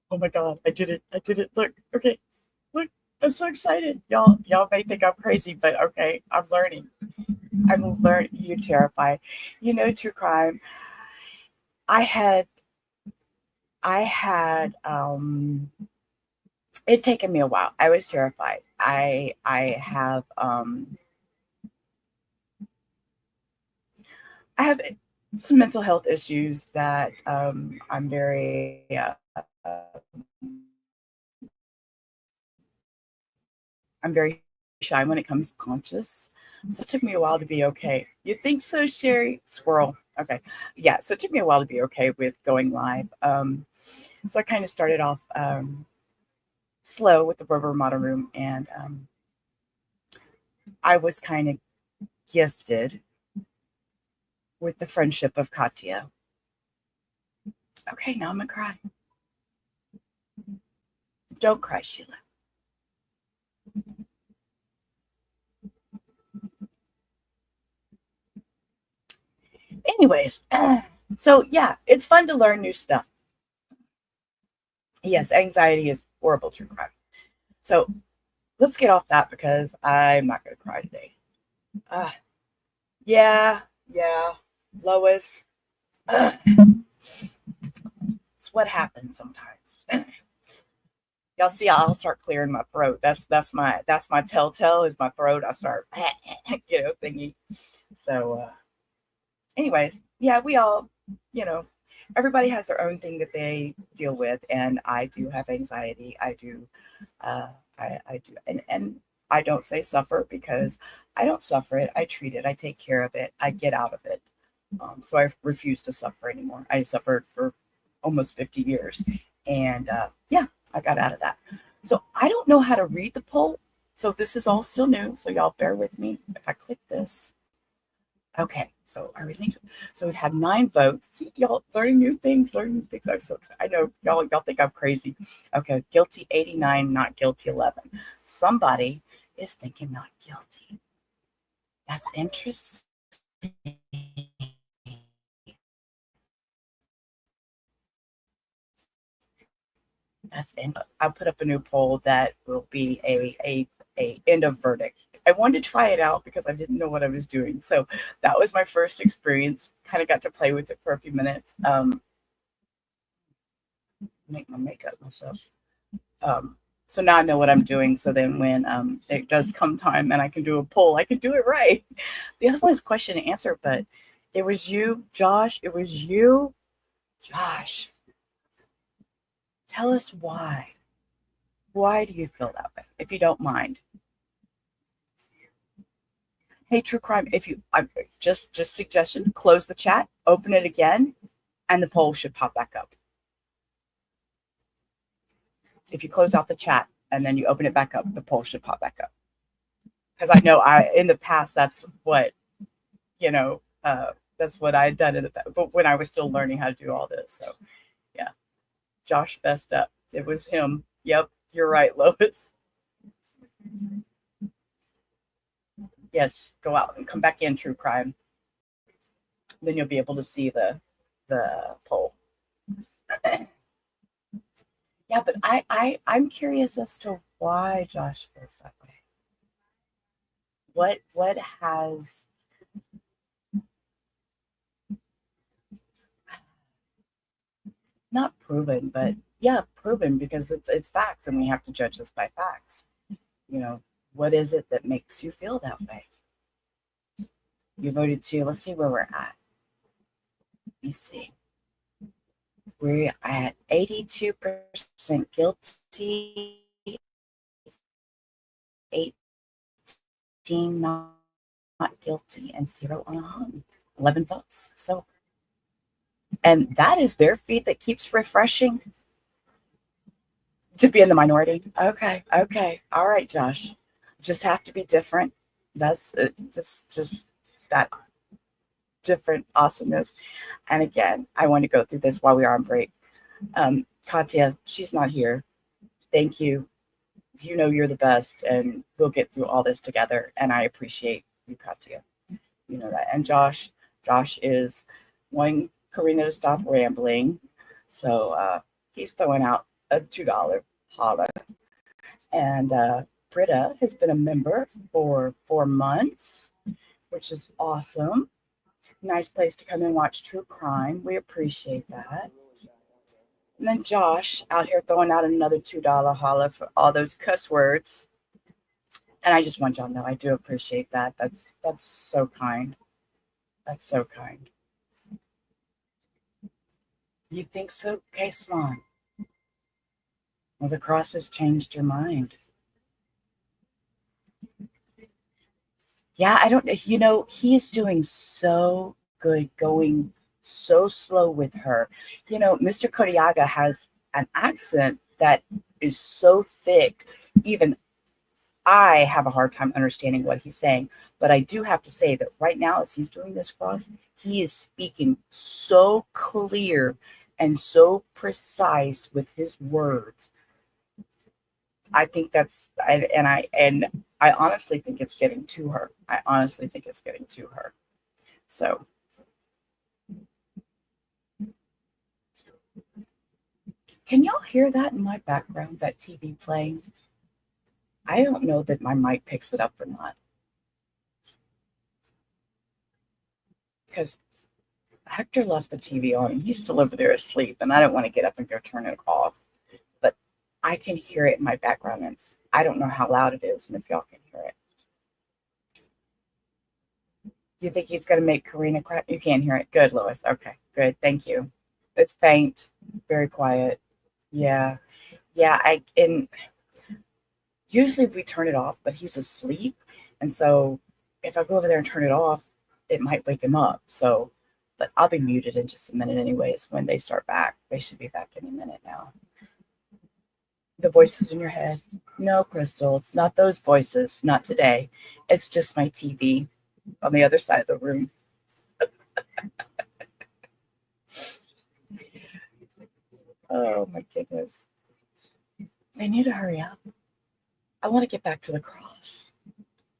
oh my God, I did it. Look, okay. Look, I'm so excited. Y'all may think I'm crazy, but okay, I'm learning. You terrified. You know, true crime. I had it taken me a while. I was terrified. I have some mental health issues that I'm very shy when it comes to conscious. So it took me a while to be okay. You think so, Sherry? Squirrel. Okay. Yeah. So it took me a while to be okay with going live. So I kind of started off slow with the Rubber Model Room, and I was kind of gifted with the friendship of Katya. Okay, now I'm gonna cry. Don't cry, Sheila. Anyways, so yeah, it's fun to learn new stuff. Yes, anxiety is horrible, true crime. So let's get off that because I'm not going to cry today. Yeah, Lois. It's what happens sometimes. Y'all see, I'll start clearing my throat. That's my telltale is my throat. I start, thingy. So, anyways, yeah, we all, everybody has their own thing that they deal with, and I do have anxiety. I do, I do, and I don't say suffer because I don't suffer it. I treat it. I take care of it. I get out of it. So I refuse to suffer anymore. I suffered for almost 50 years, and I got out of that. So I don't know how to read the poll. So this is all still new. So y'all bear with me if I click this. Okay, so everything. So we've had 9 votes. See, y'all learning new things. I'm so excited. I know y'all think I'm crazy. Okay, guilty 89, not guilty 11. Somebody is thinking not guilty. That's interesting. I'll put up a new poll that will be a end of verdict. I wanted to try it out because I didn't know what I was doing. So that was my first experience. Kind of got to play with it for a few minutes. Make my makeup myself. So now I know what I'm doing. So then when it does come time and I can do a poll, I can do it right. The other one is question and answer, but it was you, Josh. It was you, Josh. Tell us why. Why do you feel that way, if you don't mind? Hey, True Crime, if you just suggestion, close the chat, open it again, and the poll should pop back up. If you close out the chat and then you open it back up, the poll should pop back up. Because I know in the past that's what that's what I had done in the past, but when I was still learning how to do all this. So yeah, Josh fessed up. It was him. Yep, you're right, Lois. Yes, go out and come back in, True Crime. Then you'll be able to see the poll. Yeah, but I'm curious as to why Josh feels that way. What has not proven, but yeah, proven because it's facts and we have to judge this by facts. What is it that makes you feel that way? You voted 2. Let's see where we're at. Let me see. We're at 82% guilty, 18 not guilty, and 0 unhung. 11 votes. So, and that is their feed that keeps refreshing to be in the minority. Okay. All right, Josh. Just have to be different. That's just that different awesomeness. And again, I want to go through this while we are on break. Katya, she's not here. Thank you. You're the best, and we'll get through all this together. And I appreciate you, Katya. You know that. And Josh is wanting Karina to stop rambling. So he's throwing out a $2 holla. And Britta has been a member for 4 months, which is awesome. Nice place to come and watch true crime. We appreciate that. And then Josh out here throwing out another $2 holla for all those cuss words. And I just want y'all to know I do appreciate that. That's so kind. That's so kind. You think so? Okay, Swan. Well, the cross has changed your mind. Yeah, I don't, he's doing so good going so slow with her. Mr. Kodiaga has an accent that is so thick. Even I have a hard time understanding what he's saying. But I do have to say that right now, as he's doing this cross, he is speaking so clear and so precise with his words. I think that's, and I honestly think it's getting to her. So, can y'all hear that in my background, that TV playing? I don't know that my mic picks it up or not. Because Hector left the TV on and he's still over there asleep, and I don't want to get up and go turn it off. But I can hear it in my background, and I don't know how loud it is and if y'all can hear it. You think he's going to make Karina cry? You can't hear it. Good, Lois. Okay, good. Thank you. It's faint, very quiet. Yeah. Yeah, and usually we turn it off, but he's asleep. And so if I go over there and turn it off, it might wake him up. So, but I'll be muted in just a minute anyways. When they start back, they should be back any minute now. The voices in your head. No, Crystal, it's not those voices. Not today. It's just my TV on the other side of the room. Oh my goodness. They need to hurry up. I want to get back to the cross.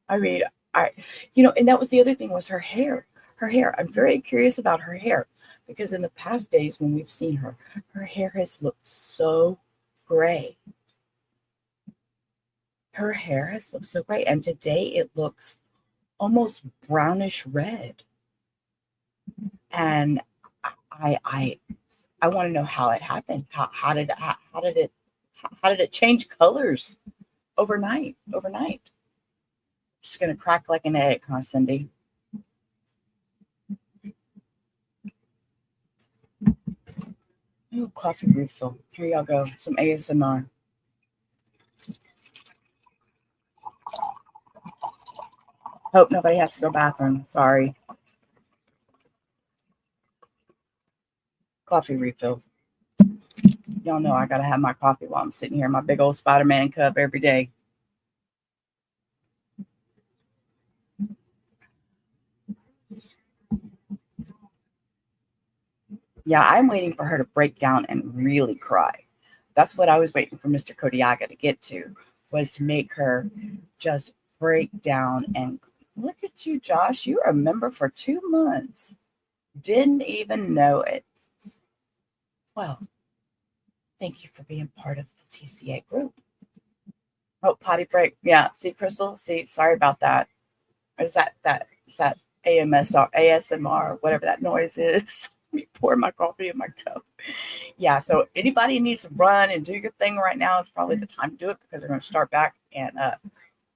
I mean, and that was the other thing was her hair. Her hair. I'm very curious about her hair because in the past days when we've seen her, her hair has looked so gray. Her hair has looked so gray. And today it looks almost brownish red. And I want to know how it happened. How did it change colors overnight? She's gonna crack like an egg, huh, Cindy? Ooh, coffee refill. Here y'all go. Some ASMR. Hope nobody has to go bathroom. Sorry. Coffee refill. Y'all know I gotta have my coffee while I'm sitting here in my big old Spider-Man cup every day. Yeah, I'm waiting for her to break down and really cry. That's what I was waiting for Mr. Kodiaga to get to, was to make her just break down. And look at you, Josh. You were a member for 2 months. Didn't even know it. Well, thank you for being part of the TCA group. Oh, potty break. Yeah. See, Crystal? See, sorry about that. Is that ASMR, whatever that noise is? Let me pour my coffee in my cup. Yeah, so anybody needs to run and do your thing right now is probably the time to do it because they're going to start back and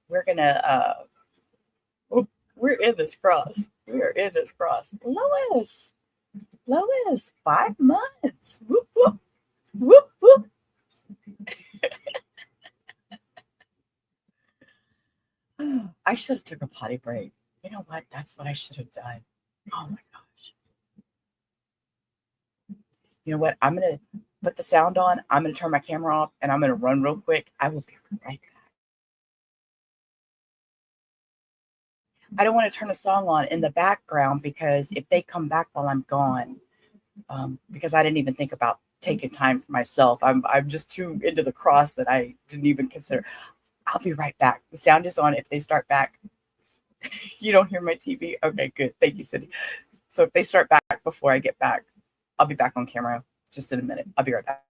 we're in this cross. We are in this cross. Lois, 5 months. Whoop, whoop, whoop, whoop. I should have took a potty break. You know what? That's what I should have done. Oh my gosh. You know what? I'm going to put the sound on. I'm going to turn my camera off and I'm going to run real quick. I will be right back. I don't want to turn a song on in the background because if they come back while I'm gone, because I didn't even think about taking time for myself. I'm just too into the cross that I didn't even consider. I'll be right back. The sound is on. If they start back, you don't hear my TV. Okay, good. Thank you, Cindy. So if they start back before I get back, I'll be back on camera just in a minute. I'll be right back.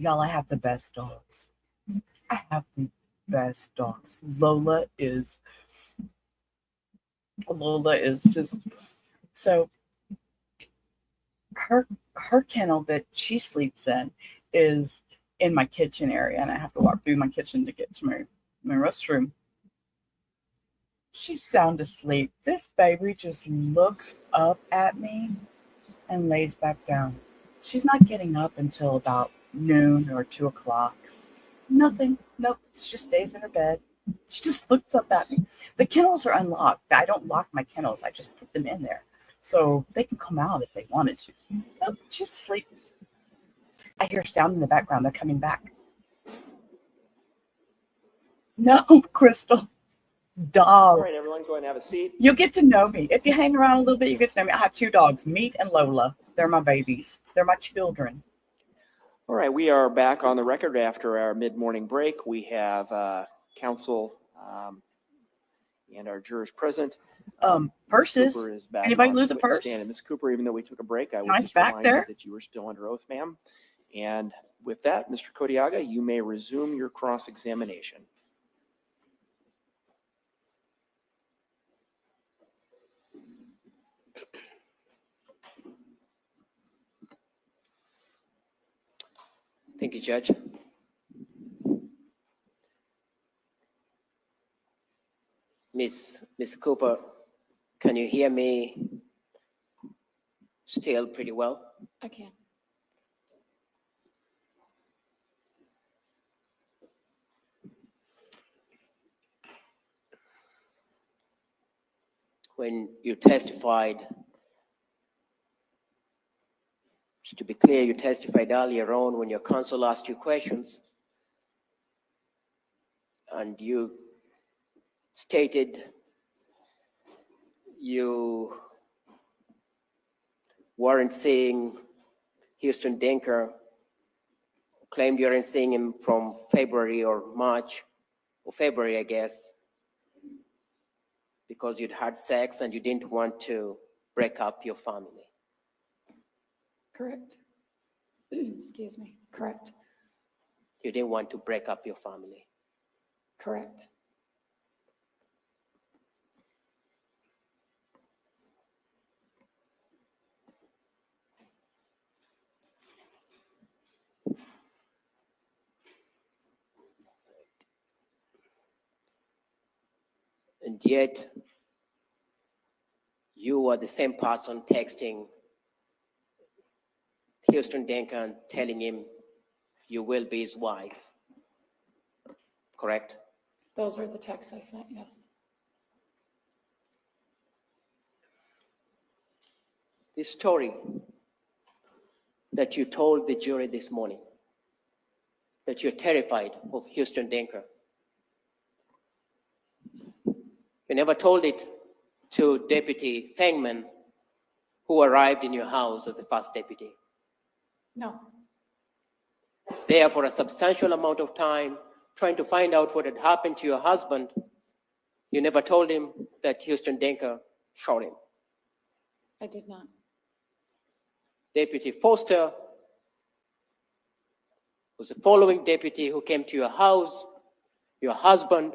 Y'all, I have the best dogs. I have the best dogs. Lola is just so her kennel that she sleeps in is in my kitchen area, and I have to walk through my kitchen to get to my restroom. She's sound asleep. This baby just looks up at me and lays back down. She's not getting up until about noon or 2 o'clock. Nothing. Nope. She just stays in her bed. She just looks up at me. The kennels are unlocked. I don't lock my kennels. I just put them in there so they can come out if they wanted to. Nope. She's asleep. I hear sound in the background. They're coming back. No, Crystal. Dogs. All right, everyone, go ahead and have a seat. You'll get to know me. If you hang around a little bit, you get to know me. I have 2 dogs, Meat and Lola. They're my babies. They're my children. All right, we are back on the record after our mid-morning break. We have counsel and our jurors present. Purses. Cooper is back Anybody on lose a witness purse? stand. And Ms. Cooper, even though we took a break, I would Nice just back remind there. you that you were still under oath, ma'am. And with that, Mr. Kodiaga, you may resume your cross-examination. Thank you, Judge. Miss Cooper, can you hear me still pretty well? I can. When you testified, to be clear, you testified earlier on when your counsel asked you questions, and you stated you weren't seeing Huston Danker, claimed you weren't seeing him from February or March, or February, I guess, because you'd had sex and you didn't want to break up your family. Correct. Excuse me. Correct. You didn't want to break up your family. Correct. And yet, you are the same person texting Huston Danker and telling him you will be his wife, correct? Those are the texts I sent, yes. This story that you told the jury this morning, that you're terrified of Huston Danker, you never told it to Deputy Fangman, who arrived in your house as the first deputy. No. There for a substantial amount of time, trying to find out what had happened to your husband. You never told him that Huston Danker shot him. I did not. Deputy Foster was the following deputy who came to your house. Your husband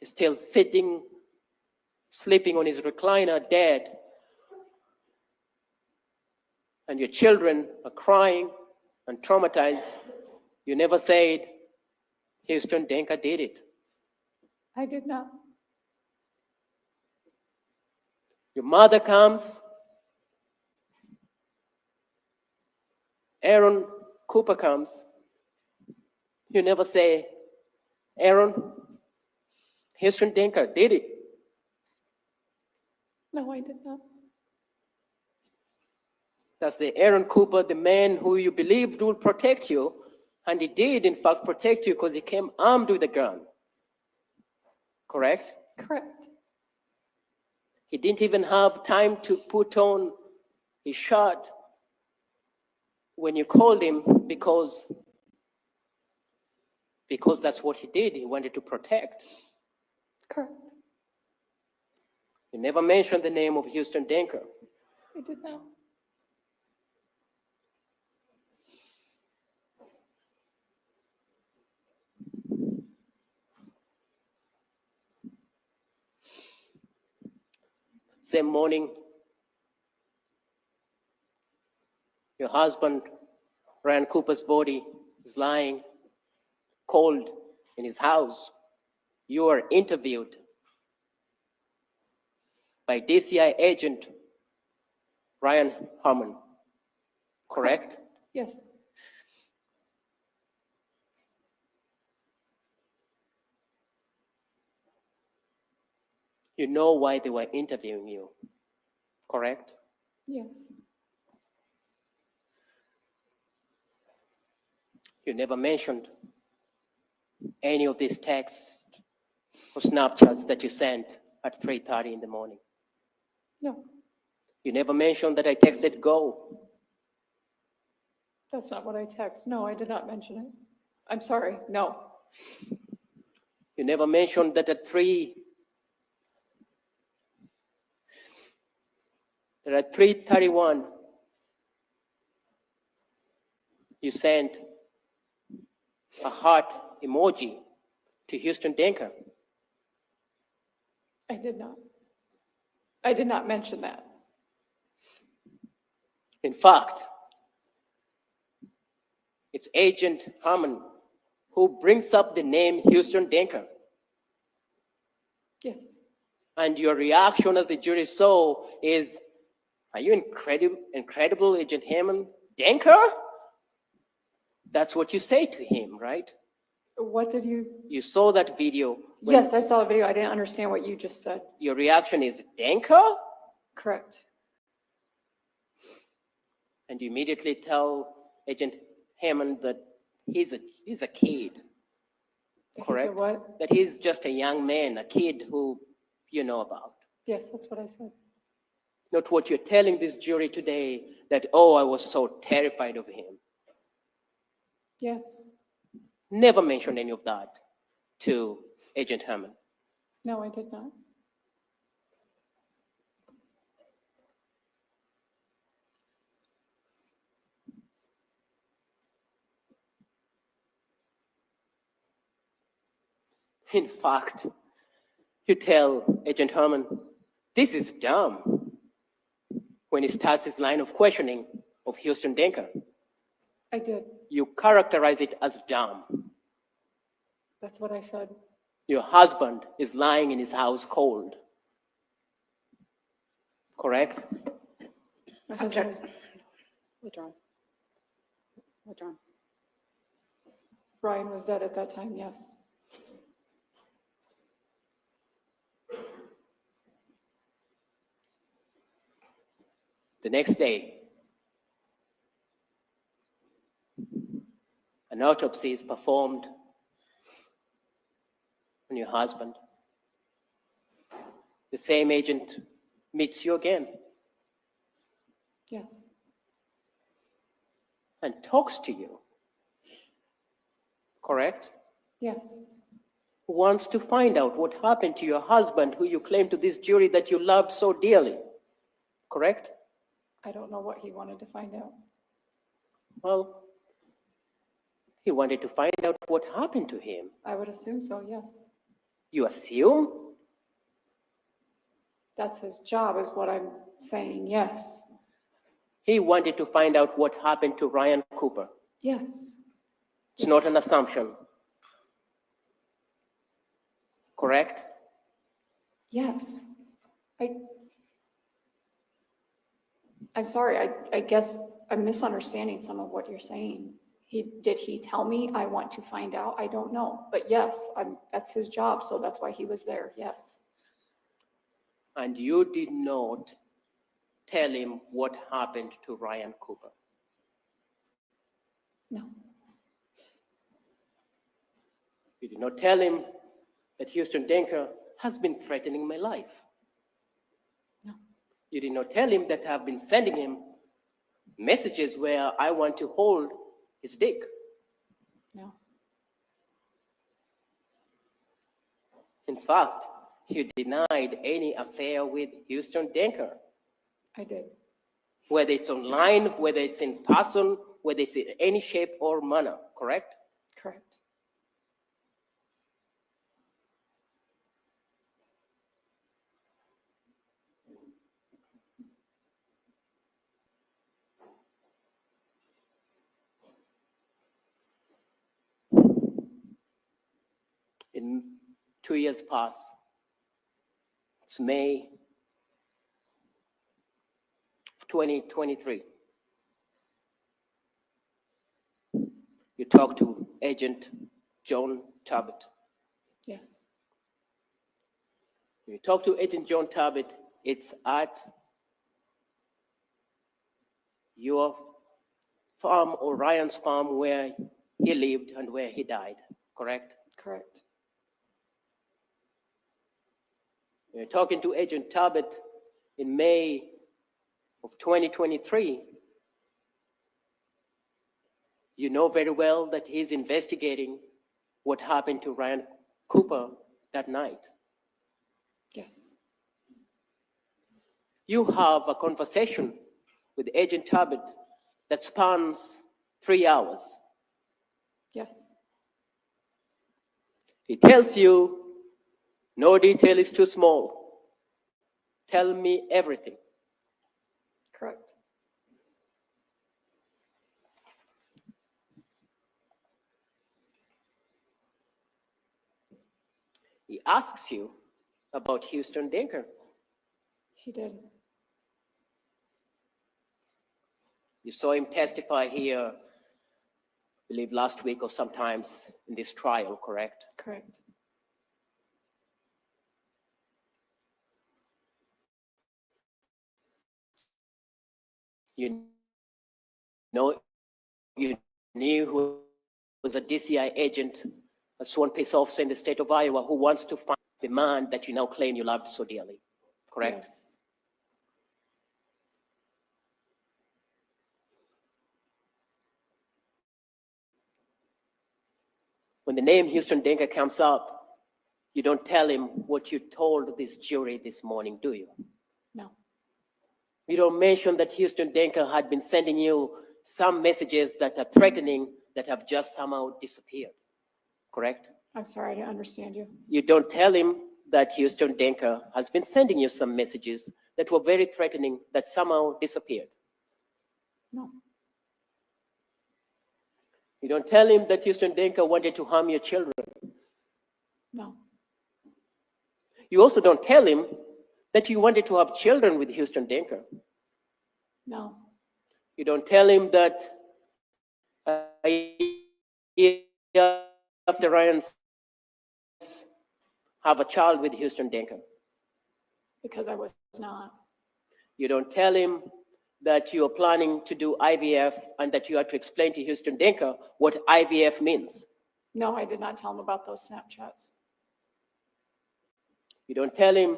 is still sitting, sleeping on his recliner, dead. And your children are crying and traumatized. You never said Huston Danker did it. I did not. Your mother comes. Aaron Cooper comes. You never say, Aaron, Huston Danker did it. No, I did not. That's the Aaron Cooper, the man who you believed would protect you, and he did, in fact, protect you because he came armed with a gun. Correct? Correct. He didn't even have time to put on his shirt when you called him because that's what he did. He wanted to protect. Correct. You never mentioned the name of Huston Danker. I did not. Same morning, your husband, Ryan Cooper's body is lying cold in his house. You are interviewed by DCI agent Ryan Harmon, correct? Yes. You know why they were interviewing you, correct? Yes. You never mentioned any of these texts or Snapchats that you sent at 3:30 in the morning. No, You never mentioned that I texted go. that's not what I text. No, I did not mention it. I'm sorry. No. You never mentioned that at 3:31, you sent a heart emoji to Huston Danker. I did not. I did not mention that. In fact, it's Agent Harmon who brings up the name Huston Danker. Yes. And your reaction as the jury saw is, are you incredible Agent Harmon Danker? That's what you say to him, right? What did you? You saw that video. Yes, I saw a video. I didn't understand what you just said. Your reaction is Danker? Correct. And you immediately tell Agent Hammond that he's a kid, correct? He said what? That he's just a young man, a kid who you know about. Yes, that's what I said. Not what you're telling this jury today, that, oh, I was so terrified of him. Yes. Never mention any of that to Agent Hammond. No, I did not. In fact, you tell Agent Herman, this is dumb, when he starts his line of questioning of Huston Danker. I did. You characterize it as dumb. That's what I said. Your husband is lying in his house cold. Correct? My husband was, Withdrawn. Withdrawn. Ryan was dead at that time, yes. The next day, an autopsy is performed on your husband. The same agent meets you again Yes. and talks to you. Correct? Yes. Wants to find out what happened to your husband, who you claim to this jury that you loved so dearly. Correct? I don't know what he wanted to find out. Well, he wanted to find out what happened to him. I would assume so, yes. You assume? That's his job, is what I'm saying, yes. He wanted to find out what happened to Ryan Cooper. Yes. It's not an assumption. Correct? Yes. I'm sorry, I guess I'm misunderstanding some of what you're saying. Did he tell me I want to find out? I don't know, but yes, that's his job, so that's why he was there, yes. And you did not tell him what happened to Ryan Cooper. No, You did not tell him that Huston Danker has been threatening my life. no, You did not tell him that I've been sending him messages where I want to hold his dick. no. In fact, you denied any affair with Huston Danker, I did. whether it's online, whether it's in person, whether it's in any shape or manner, correct? Correct. 2 years pass. It's May of 2023. You talk to Agent John Talbot. Yes. You talk to Agent John Talbot, it's at your farm or Ryan's farm where he lived and where he died, correct? Correct. You're talking to Agent Talbot in May of 2023. You know very well that he's investigating what happened to Ryan Cooper that night. Yes. You have a conversation with Agent Talbot that spans 3 hours. Yes. He tells you, no detail is too small. Tell me everything. Correct. He asks you about Huston Danker. He did. You saw him testify here, I believe last week or sometimes in this trial, correct? Correct. You knew who was a DCI agent, a sworn peace officer in the state of Iowa who wants to find the man that you now claim you loved so dearly, correct? Yes. When the name Huston Danker comes up, you don't tell him what you told this jury this morning, do you? No. You don't mention that Huston Danker had been sending you some messages that are threatening that have just somehow disappeared, correct? I'm sorry, I didn't understand you. You don't tell him that Huston Danker has been sending you some messages that were very threatening that somehow disappeared. No. You don't tell him that Huston Danker wanted to harm your children. No. You also don't tell him that you wanted to have children with Huston Danker. No. You don't tell him that after Ryan's have a child with Huston Danker. Because I was not. You don't tell him that you are planning to do IVF and that you have to explain to Huston Danker what IVF means. No, I did not tell him about those Snapchats. You don't tell him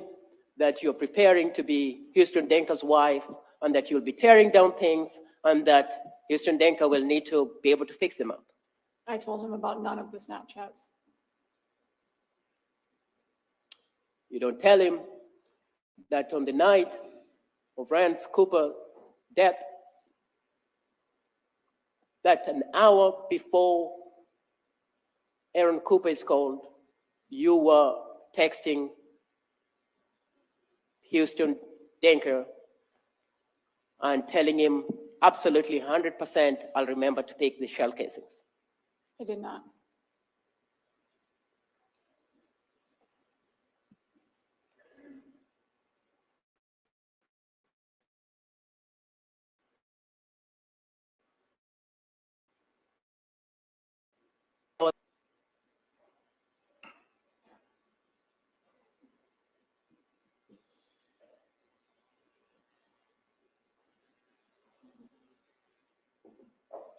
that you're preparing to be Huston Danker's wife and that you'll be tearing down things and that Huston Danker will need to be able to fix them up. I told him about none of the Snapchats. You don't tell him that on the night of Ryan Cooper's death, that an hour before Aaron Cooper is called, you were texting Huston Danker and telling him absolutely 100% I'll remember to pick the shell casings. I did not.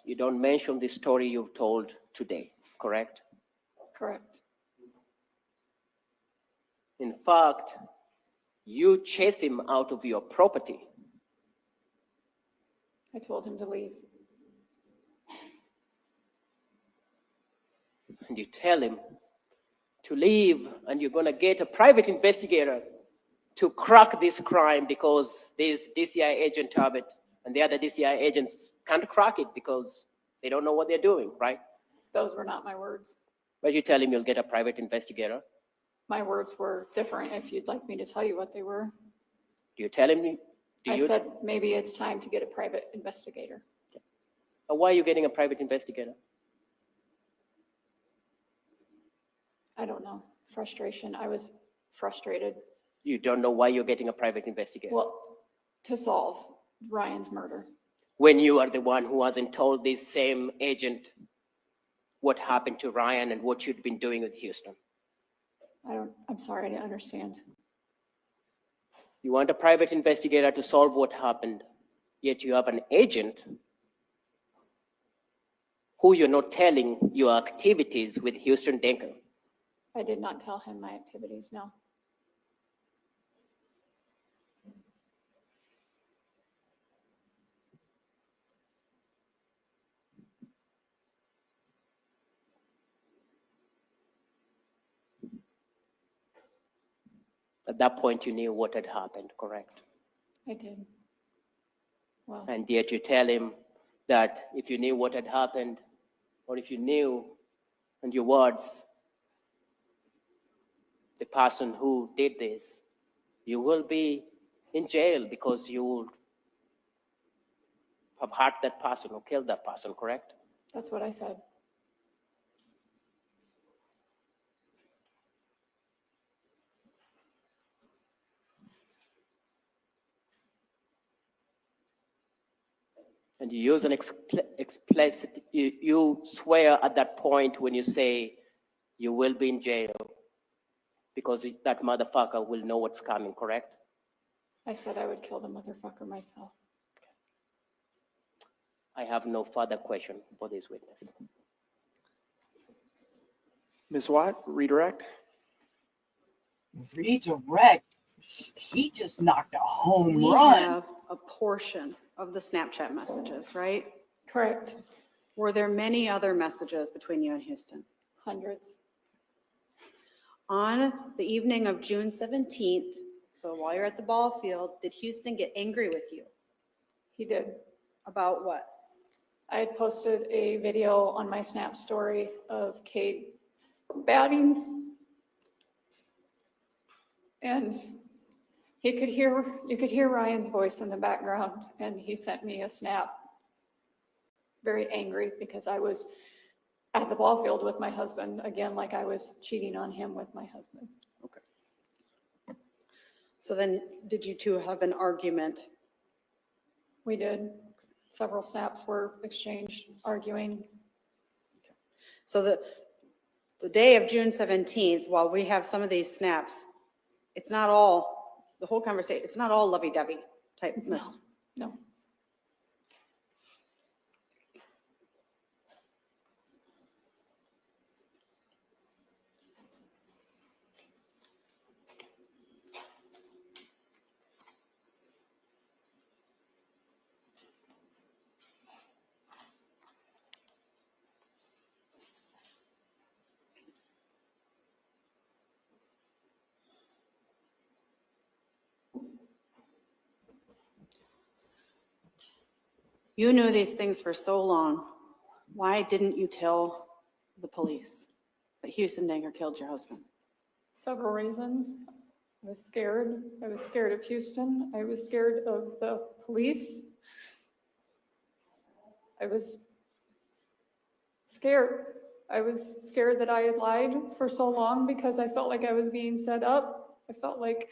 You don't mention the story you've told today, correct? Correct. In fact, you chase him out of your property. I told him to leave. And you tell him to leave and you're going to get a private investigator to crack this crime because this DCI agent Talbot and the other DCI agents can't crack it because they don't know what they're doing, right? Those were not my words. But you tell him you'll get a private investigator. My words were different if you'd like me to tell you what they were. Do you tell him? I said, maybe it's time to get a private investigator. Why are you getting a private investigator? I don't know. Frustration. I was frustrated. You don't know why you're getting a private investigator. Well, to solve Ryan's murder. When you are the one who hasn't told this same agent what happened to Ryan and what you'd been doing with Huston. I'm sorry, I didn't understand. You want a private investigator to solve what happened, yet you have an agent who you're not telling your activities with Huston Danker. I did not tell him my activities, no. At that point, you knew what had happened, correct? I did. Well, And yet you tell him that if you knew what had happened, or if you knew, and your words, the person who did this, you will be in jail because you would have hurt that person or killed that person, correct? that's what I said. And you use an explicit, you swear at that point when you say you will be in jail because that motherfucker will know what's coming, correct? I said I would kill the motherfucker myself. I have no further question for this witness. Ms. Watt, redirect. Redirect. He just knocked a home We run. have a portion of the Snapchat messages, right? Correct. Were there many other messages between you and Huston? Hundreds. On the evening of June 17th, so while you're at the ball field, did Huston get angry with you? He did. About what? I had posted a video on my Snap story of Kate batting. And you could hear Ryan's voice in the background, and he sent me a snap, very angry because I was at the ball field with my husband, again, like I was cheating on him with my husband. Okay. So then did you two have an argument? We did. Several snaps were exchanged, arguing. So the day of June 17th, while we have some of these snaps, it's not all, the whole conversation, it's not all lovey-dovey type mess. No. You knew these things for so long. Why didn't you tell the police that Huston Danker killed your husband? Several reasons. I was scared. I was scared of Huston. I was scared of the police. I was scared. I was scared that I had lied for so long because I felt like I was being set up. I felt like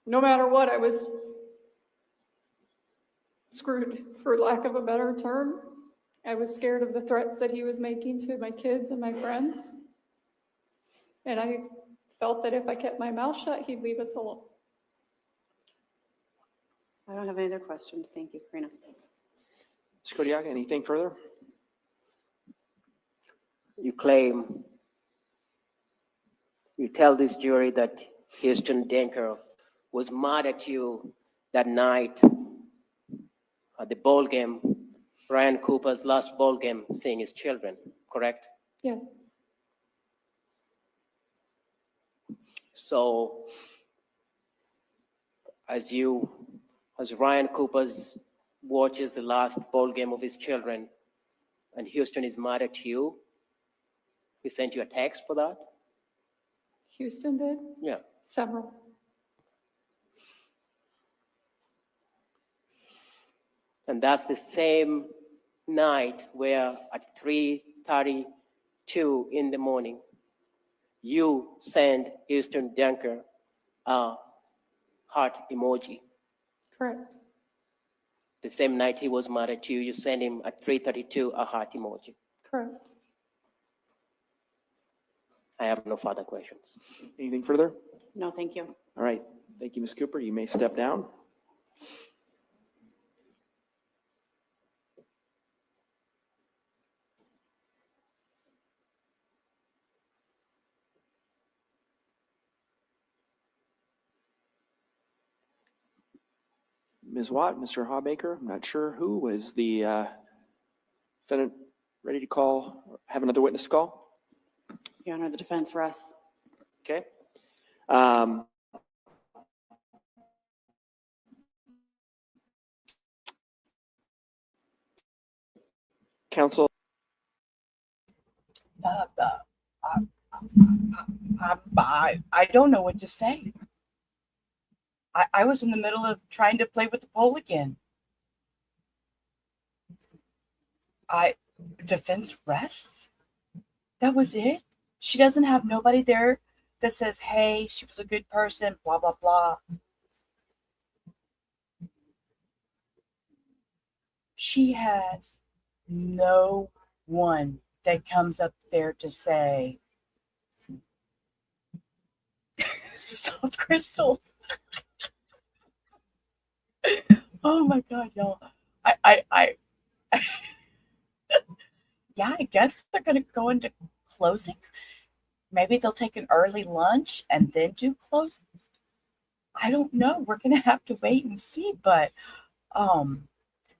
no matter what, I was screwed, for lack of a better term. I was scared of the threats that he was making to my kids and my friends. And I felt that if I kept my mouth shut, he'd leave us alone. I don't have any other questions. Thank you, Karina. Ms. Kodiak, anything further? You claim, you tell this jury that Huston Danker was mad at you that night at the ball game, Ryan Cooper's last ball game, seeing his children, correct? Yes. So as Ryan Cooper's watches the last ball game of his children and Huston is mad at you, he sent you a text for that? Huston did? Yeah. Several. And that's the same night where at 3:30 2 in the morning, you send Huston Danker a heart emoji. Correct. The same night he was mad at you, you send him at 3:32 a heart emoji. Correct. I have no further questions. Anything further? No, thank you. All right. Thank you, Ms. Cooper. You may step down. Ms. Watt, Mr. Hawbaker, I'm not sure who is the defendant ready to call, have another witness to call? Your Honor, the defense rests. Okay. Counsel, I don't know what to say. I was in the middle of trying to play with the poll again. Defense rests? That was it? She doesn't have nobody there that says, hey, she was a good person, blah, blah, blah. She has no one that comes up there to say, stop, Crystal. Oh my God, y'all. Yeah, I guess they're going to go into closings. Maybe they'll take an early lunch and then do closings. I don't know. We're going to have to wait and see. But how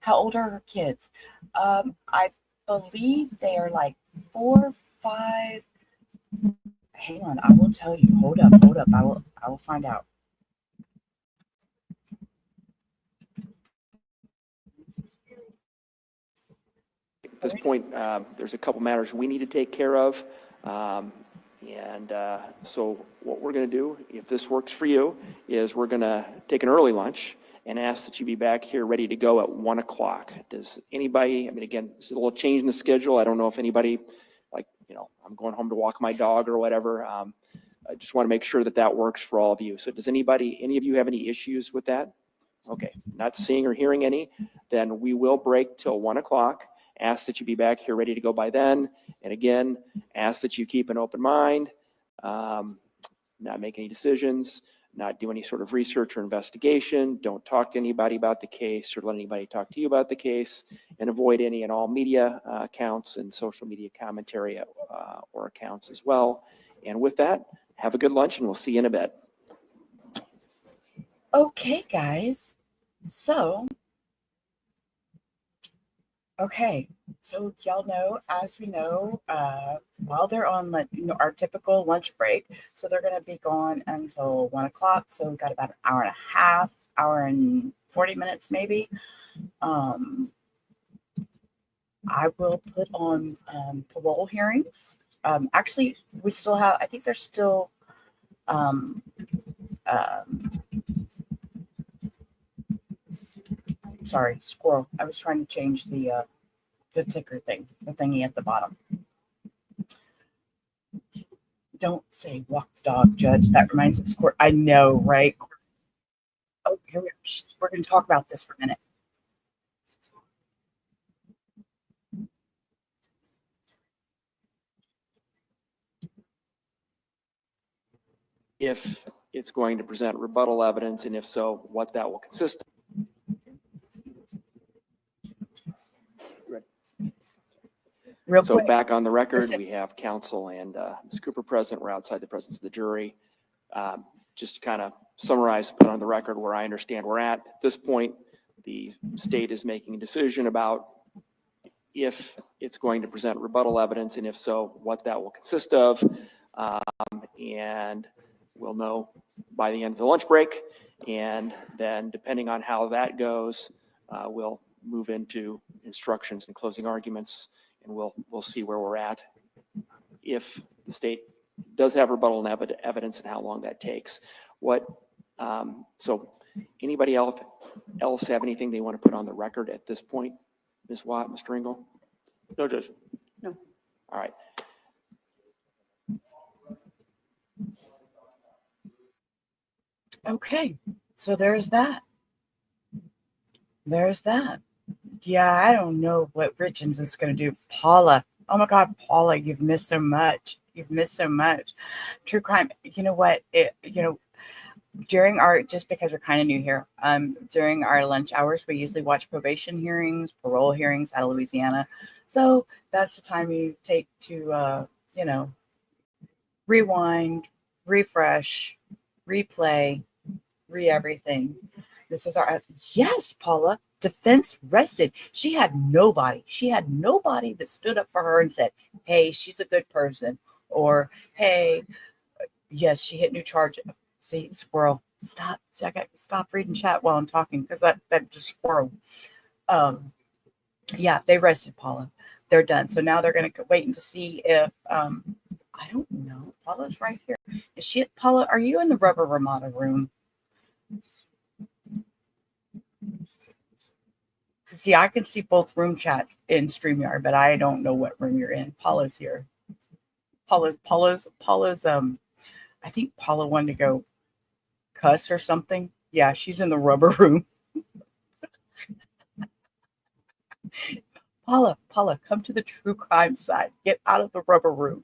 old are her kids? I believe they are like 4, 5. Hang on, I will tell you. Hold up. I will find out. at this point, there's a couple matters we need to take care of. So what we're going to do, if this works for you, is we're going to take an early lunch and ask that you be back here ready to go at 1 o'clock. Does anybody, I mean, again, this is a little change in the schedule. I don't know if anybody, like, I'm going home to walk my dog or whatever. I just want to make sure that that works for all of you. So does any of you have any issues with that? Okay, not seeing or hearing any, then we will break till 1 o'clock. Ask that you be back here ready to go by then. And again, ask that you keep an open mind, not make any decisions, not do any sort of research or investigation. Don't talk to anybody about the case or let anybody talk to you about the case, and avoid any and all media accounts and social media commentary or accounts as well. And with that, have a good lunch and we'll see you in a bit. Okay, guys. So, y'all know, as we know, while they're on our typical lunch break, so they're going to be gone until 1 o'clock. So we've got about an hour and a half, hour and 40 minutes maybe. I will put on parole hearings. Actually, we still have, I think there's still sorry, squirrel. I was trying to change the ticker thing, the thingy at the bottom. Don't say walk the dog, Judge. That reminds us of court. I know, right? Oh, here we are. We're going to talk about this for a minute. If it's going to present rebuttal evidence, and if so, what that will consist of. So back on the record, we have counsel and Ms. Cooper present. We're outside the presence of the jury. Just to kind of summarize, put on the record where I understand we're at. At this point, the state is making a decision about if it's going to present rebuttal evidence, and if so, what that will consist of. And we'll know by the end of the lunch break. And then depending on how that goes, we'll move into instructions and closing arguments, and we'll see where we're at. If the state does have rebuttal evidence and how long that takes. So anybody else have anything they want to put on the record at this point? Ms. Watt, Mr. Engel? No, Judge. No. All right. Okay, so there's that. There's that. Yeah, I don't know what Richards is going to do. Paula. Oh my God, Paula, you've missed so much. You've missed so much. True crime. You know what? During our, just because you're kind of new here, during our lunch hours, we usually watch probation hearings, parole hearings out of Louisiana. So that's the time you take to, rewind, refresh, replay, everything. This is our, yes, Paula, defense rested. She had nobody. She had nobody that stood up for her and said, hey, she's a good person. Or, hey, yes, she hit new charge. See, squirrel, stop. See, I got stop reading chat while I'm talking because that just squirrel. Yeah, they rested Paula. They're done. So now they're going to wait to see if, I don't know. Paula's right here. Is she, Paula, are you in the rubber Ramada room? See, I can see both room chats in StreamYard, but I don't know what room you're in. Paula's here. Paula's, I think Paula wanted to go cuss or something. Yeah, she's in the rubber room. Paula, come to the true crime side. Get out of the rubber room.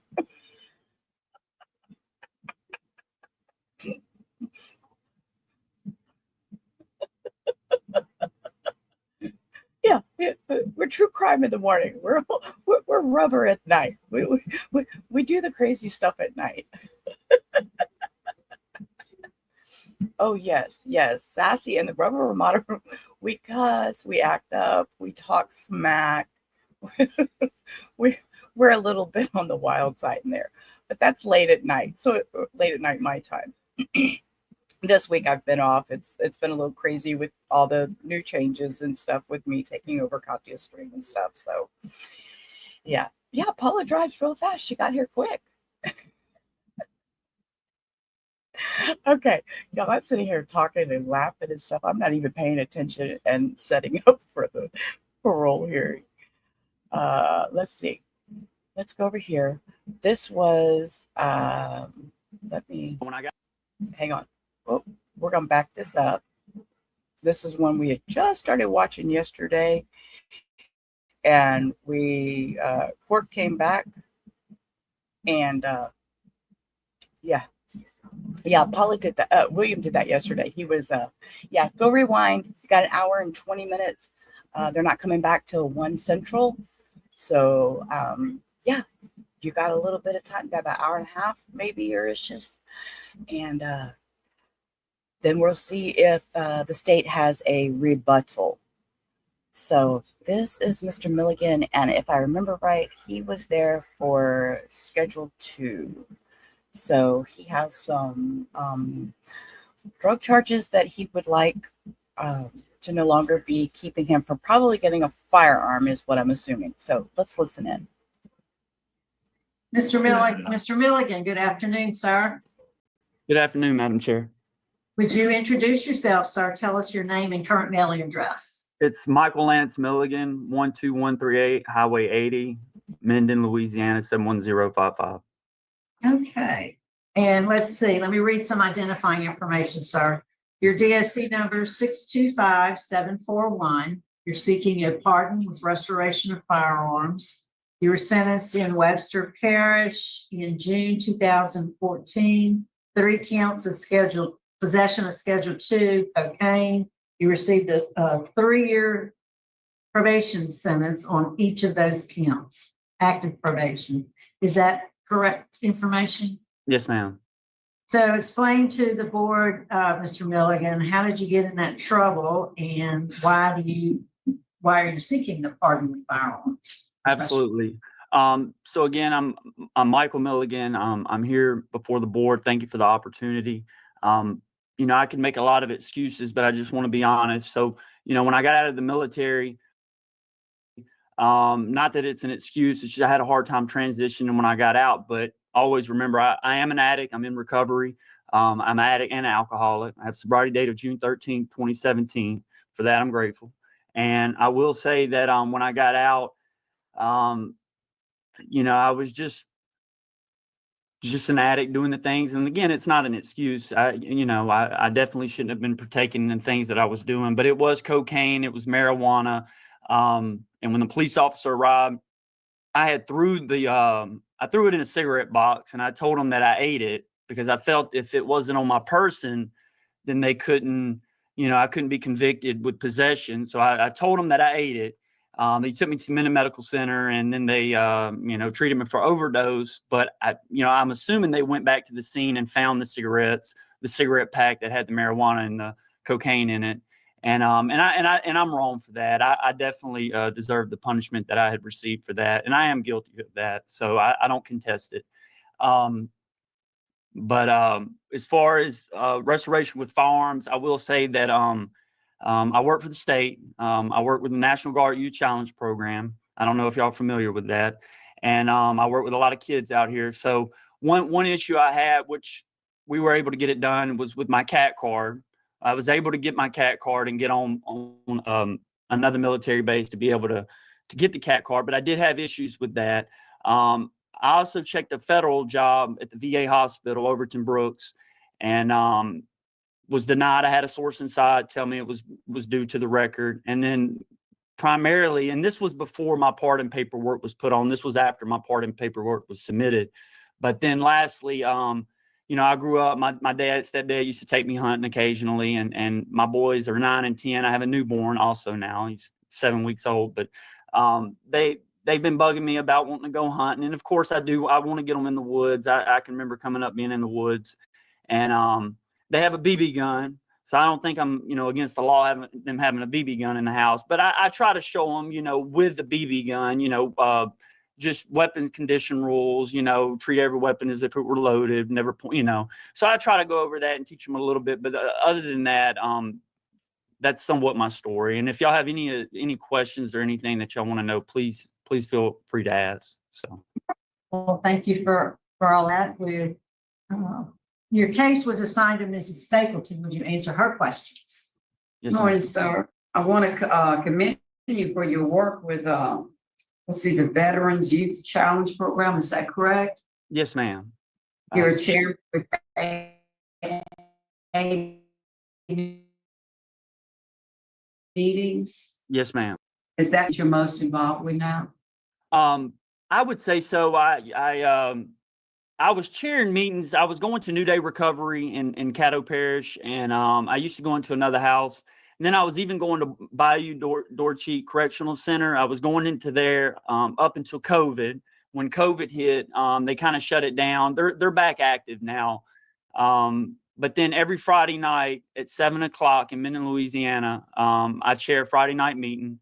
Yeah, we're true crime in the morning. We're rubber at night. We do the crazy stuff at night. Oh yes, sassy in the rubber Ramada room. We cuss, we act up, we talk smack. we're a little bit on the wild side in there, but that's late at night. So late at night my time. This week I've been off. It's been a little crazy with all the new changes and stuff with me taking over Katya Stream and stuff. So yeah, Paula drives real fast. She got here quick. Okay, y'all, I'm sitting here talking and laughing and stuff. I'm not even paying attention and setting up for the parole hearing. Let's see. Let's go over here. This was let me hang on. Oh, we're gonna back this up. This is one we had just started watching yesterday, and we court came back, and Paula did that. William did that yesterday. He was go rewind. You got an hour and 20 minutes. They're not coming back till 1 Central, so you got a little bit of time. You got about an hour and a half, maybe, or it's just, and then we'll see if the state has a rebuttal. So this is Mr. Milligan, and if I remember right, he was there for Schedule 2. So he has some drug charges that he would like to no longer be keeping him from probably getting a firearm, is what I'm assuming. So let's listen in. Mr. Milligan, good afternoon, sir. Good afternoon, Madam Chair. Would you introduce yourself, sir? Tell us your name and current mailing address. It's Michael Lance Milligan, 12138 Highway 80, Minden, Louisiana, 71055. Okay. And let's see, let me read some identifying information, sir. Your DOC number is 625741. You're seeking a pardon with restoration of firearms. You were sentenced in Webster Parish in June 2014. 3 counts of possession of Schedule 2 cocaine. You received a 3-year probation sentence on each of those counts, active probation. Is that correct information? Yes, ma'am. So explain to the board, Mr. Milligan, how did you get in that trouble, and why are you seeking the pardon with firearms? Absolutely. So again, I'm Michael Milligan. I'm here before the board. Thank you for the opportunity. I can make a lot of excuses, but I just want to be honest. So, when I got out of the military, not that it's an excuse, it's just I had a hard time transitioning when I got out, but always remember I am an addict. I'm in recovery. I'm an addict and an alcoholic. I have sobriety date of June 13, 2017. For that, I'm grateful. And I will say that when I got out, I was just just an addict doing the things. And again, it's not an excuse. I definitely shouldn't have been partaking in things that I was doing, but it was cocaine, it was marijuana. And when the police officer arrived, I threw it in a cigarette box, and I told them that I ate it because I felt if it wasn't on my person, then they couldn't, I couldn't be convicted with possession. So I told them that I ate it. They took me to Minden Medical Center, and then they, treated me for overdose. But I'm assuming they went back to the scene and found the cigarette pack that had the marijuana and the cocaine in it. And I'm wrong for that. I definitely deserve the punishment that I had received for that, and I am guilty of that. So I don't contest it. But as far as restoration with firearms, I will say that I work for the state. I work with the National Guard Youth Challenge Program. I don't know if y'all are familiar with that. And I work with a lot of kids out here. So one issue I had, which we were able to get it done, was with my CAT card. I was able to get my CAT card and get on another military base to be able to get the CAT card, but I did have issues with that. I also checked a federal job at the VA hospital, Overton Brooks, and was denied. I had a source inside tell me it was due to the record. And then primarily, and this was before my pardon paperwork was put on, this was after my pardon paperwork was submitted. But then lastly, I grew up, my stepdad used to take me hunting occasionally, and my boys are 9 and 10. I have a newborn also now. He's 7 weeks old, but they've been bugging me about wanting to go hunting. And of course I want to get them in the woods. I can remember coming up being in the woods, and they have a BB gun. So I don't think I'm, against the law them having a BB gun in the house, but I try to show them, with the BB gun, just weapons condition rules, treat every weapon as if it were loaded, never point, So I try to go over that and teach them a little bit. But other than that, that's somewhat my story. And if y'all have any questions or anything that y'all want to know, please feel free to ask. So, Well, thank you for all that. Your case was assigned to Mrs. Stapleton. Would you answer her questions? yes, ma'am. Morning, sir. I want to commend you for your work with, the Veterans Youth Challenge Program. Is that correct? Yes, ma'am. You're a chair with meetings. Yes, ma'am. Is that what you're most involved with now? I would say so. I was chairing meetings. I was going to New Day Recovery in Caddo Parish, and I used to go into another house. And then I was even going to Bayou Dorcheat Correctional Center. I was going into there up until COVID. When COVID hit, they kind of shut it down. They're back active now. But then every Friday night at 7:00 in Minden, Louisiana, I chair a Friday night meeting,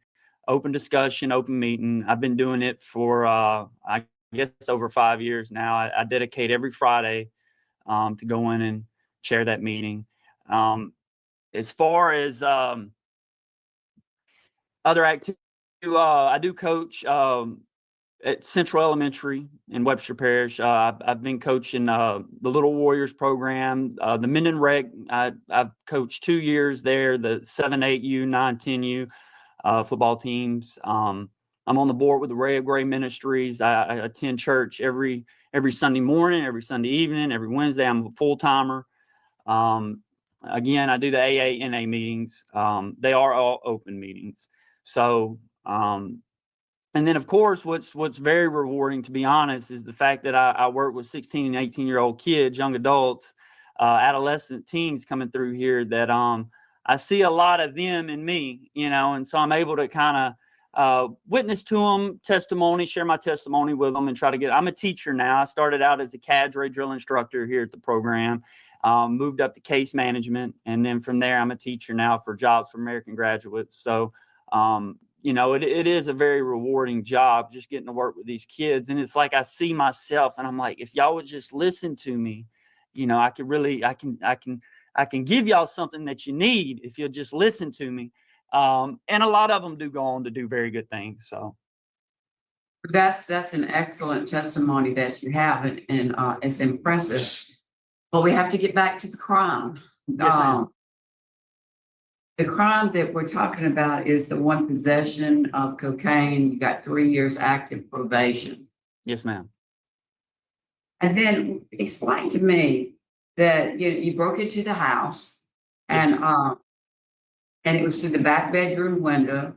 open discussion, open meeting. I've been doing it for, I guess, over 5 years now. I dedicate every Friday to go in and chair that meeting. As far as other activities, I do coach at Central Elementary in Webster Parish. I've been coaching the Little Warriors program, the Minden Rec. I've coached 2 years there, the 7, 8U, 9, 10U football teams. I'm on the board with the Ray of Gray Ministries. I attend church every Sunday morning, every Sunday evening, every Wednesday. I'm a full-timer. Again, I do the AA-NA meetings. They are all open meetings. So, and then, of course, what's very rewarding, to be honest, is the fact that I work with 16 and 18-year-old kids, young adults, adolescent teens coming through here that I see a lot of them in me, and so I'm able to kind of witness to them, share my testimony with them, and try to I'm a teacher now. I started out as a cadre drill instructor here at the program, moved up to case management, and then from there, I'm a teacher now for Jobs for American Graduates. So, it is a very rewarding job just getting to work with these kids. And it's like I see myself and I'm like, if y'all would just listen to me, I can give y'all something that you need if you'll just listen to me. And a lot of them do go on to do very good things. So That's an excellent testimony that you have, and it's impressive. But we have to get back to the crime. Yes, ma'am. The crime that we're talking about is the one possession of cocaine. You got 3 years active probation. Yes, ma'am. And then explain to me that you broke into the house and it was through the back bedroom window.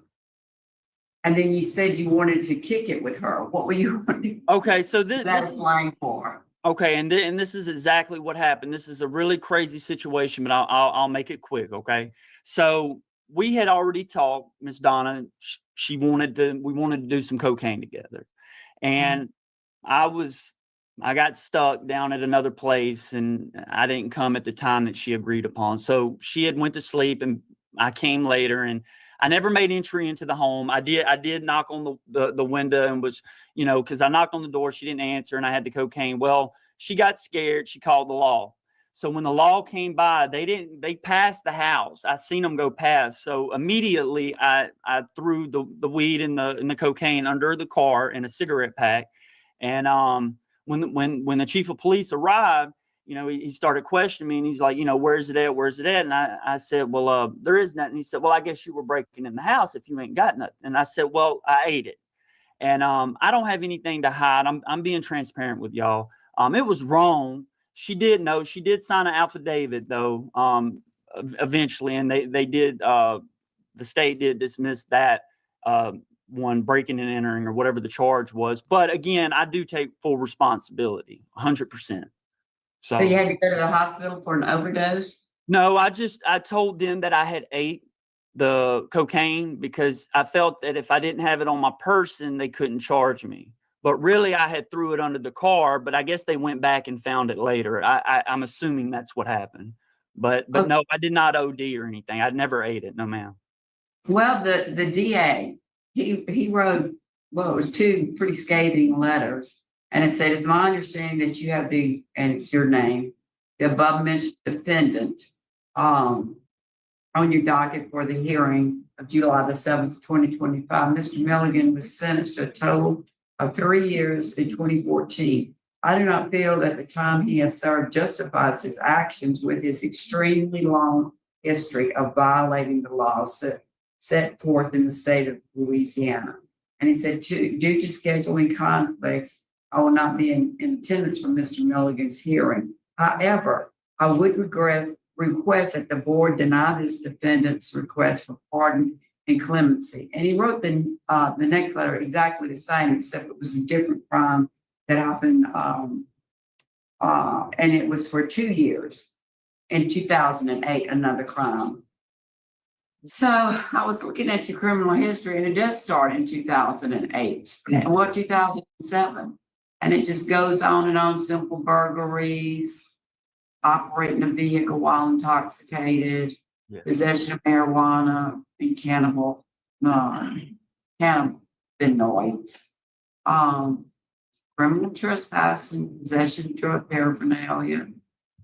And then you said you wanted to kick it with her. What were you wanting? Okay, so Is that slang for? okay, and this is exactly what happened. This is a really crazy situation, but I'll make it quick. Okay, so we had already talked, Miss Donna. We wanted to do some cocaine together, and I got stuck down at another place, and I didn't come at the time that she agreed upon. So she had went to sleep, and I came later, and I never made entry into the home. I did knock on the window and was, because I knocked on the door, she didn't answer, and I had the cocaine. Well, she got scared. She called the law. So when the law came by, they passed the house. I seen them go past. So immediately I threw the weed and the cocaine under the car in a cigarette pack. And when the chief of police arrived, he started questioning me, and he's like, where's it at? Where's it at? And I said, well, there is nothing. He said, well, I guess you were breaking in the house if you ain't got nothing. And I said, well, I ate it. And I don't have anything to hide. I'm being transparent with y'all. It was wrong. She did know. She did sign an affidavit though, eventually, and they did. The state did dismiss that one, breaking and entering, or whatever the charge was. But again, I do take full responsibility, 100%. So you had to go to the hospital for an overdose? No, I told them that I had ate the cocaine because I felt that if I didn't have it on my person, they couldn't charge me. But really, I had threw it under the car, but I guess they went back and found it later. I'm assuming that's what happened. But no, I did not OD or anything. I never ate it. No, ma'am. Well, the DA, he wrote, well, it was two pretty scathing letters. And it said, it's my understanding that you have and it's your name, the above mentioned defendant on your docket for the hearing of July the 7th, 2025. Mr. Milligan was sentenced to a total of 3 years in 2014. I do not feel that the time he has served justifies his actions with his extremely long history of violating the laws set forth in the state of Louisiana. And he said, due to scheduling conflicts, I will not be in attendance for Mr. Milligan's hearing. However, I would request that the board deny this defendant's request for pardon and clemency. And he wrote the next letter exactly the same, except it was a different crime that happened, and it was for 2 years. In 2008, another crime. So I was looking at your criminal history, and it does start in 2008, and 2007. And it just goes on and on, simple burglaries, operating a vehicle while intoxicated, yes, possession of marijuana, and cannabinoids, criminal trespassing, possession of drug paraphernalia.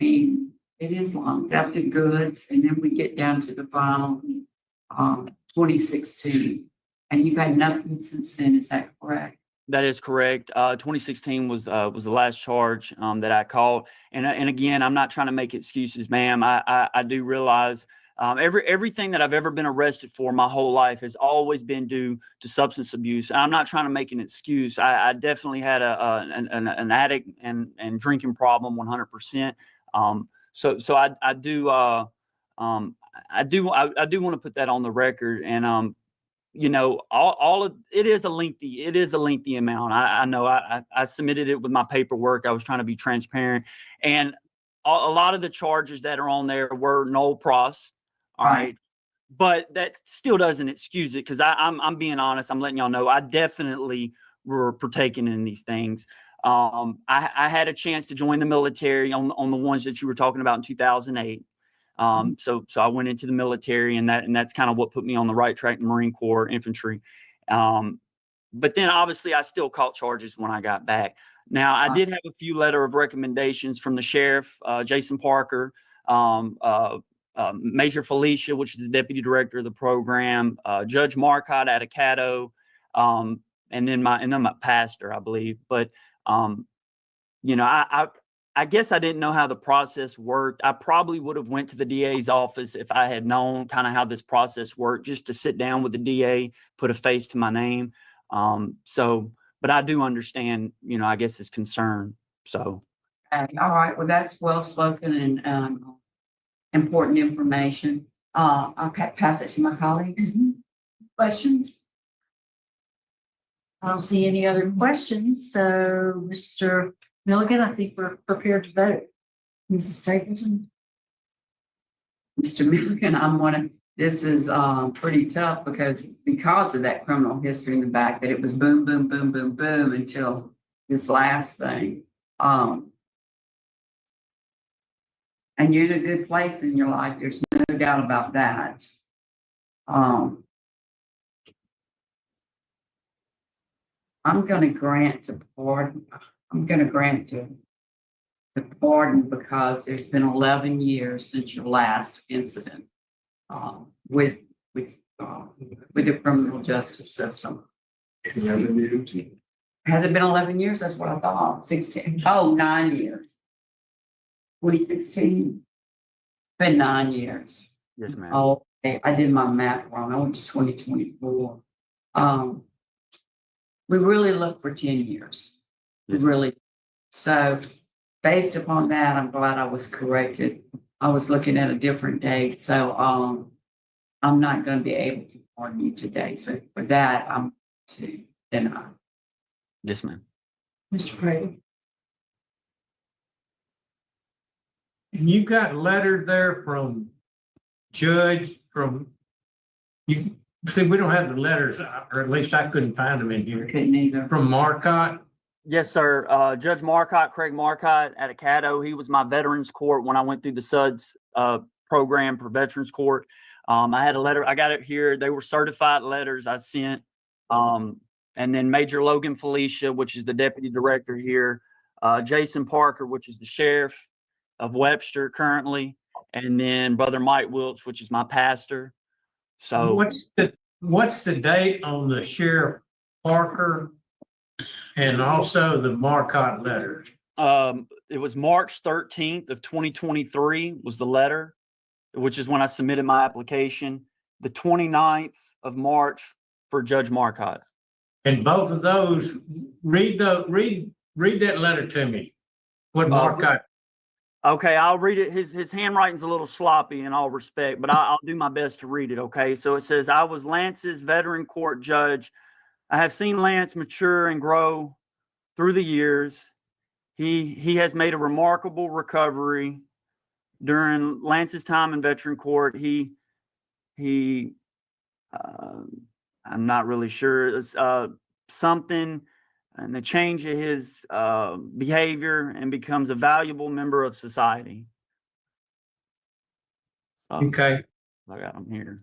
It is long, theft of goods, and then we get down to the final 2016. And you've had nothing since then, is that correct? That is correct. 2016 was the last charge that I called. And again, I'm not trying to make excuses, ma'am. I do realize everything that I've ever been arrested for my whole life has always been due to substance abuse. I'm not trying to make an excuse. I definitely had an addict and drinking problem 100%. So I do want to put that on the record. And all of it is a lengthy amount. I know I submitted it with my paperwork. I was trying to be transparent, and a lot of the charges that are on there were null pros. All right. But that still doesn't excuse it, because I'm being honest. I'm letting y'all know I definitely were partaking in these things. I had a chance to join the military on the ones that you were talking about in 2008. So I went into the military, and that's kind of what put me on the right track, Marine Corps infantry. But then obviously I still caught charges when I got back. Now I did have a few letter of recommendations from the sheriff, Jason Parker, Major Felicia, which is the deputy director of the program, Judge Marcotte out of Caddo, and then my pastor, I believe. But I guess I didn't know how the process worked. I probably would have went to the DA's office if I had known kind of how this process worked, just to sit down with the DA, put a face to my name. But I do understand, I guess his concern. So Okay, all right, well, that's well spoken and, important information. I'll pass it to my colleagues. Questions? I don't see any other questions, so Mr. Milligan, I think we're prepared to vote. Mrs. Stapleton? Mr. Milligan, this is, pretty tough because of that criminal history in the back, that it was boom, boom, boom, boom, boom until this last thing. And you're in a good place in your life. There's no doubt about that. I'm gonna grant the pardon. I'm gonna grant the pardon because there's been 11 years since your last incident with the criminal justice system. 11 years. Has it been 11 years? That's what I thought. 16. Oh, 9 years. 2016. Been 9 years. Yes, ma'am. Oh, okay. I did my math wrong. I went to 2024. We really look for 10 years. Yes. Really. So based upon that, I'm glad I was corrected. I was looking at a different date. So I'm not going to be able to pardon you today. So for that, I'm to deny. Yes, ma'am. Mr. Brady? And you got a letter there from Judge you see, we don't have the letters, or at least I couldn't find them in here, Couldn't either. from Marcotte. Yes, sir. Judge Marcotte, Craig Marcotte at Caddo. He was my veterans court when I went through the SUDS program for veterans court. I had a letter. I got it here. They were certified letters I sent. And then Major Logan Felicia, which is the deputy director here. Jason Parker, which is the sheriff of Webster currently. And then Brother Mike Wilkes, which is my pastor. So What's the date on the Sheriff Parker and also the Marcotte letters? it was March 13th of 2023 was the letter, which is when I submitted my application. The 29th of March for Judge Marcotte. And both of those, read that letter to me. What Marcotte. Okay, I'll read it. His handwriting's a little sloppy in all respect, but I'll do my best to read it. Okay, so it says, I was Lance's veteran court judge. I have seen Lance mature and grow through the years. He has made a remarkable recovery during Lance's time in veteran court. I'm not really sure. It's something and the change of his behavior and becomes a valuable member of society. Okay. I got him here.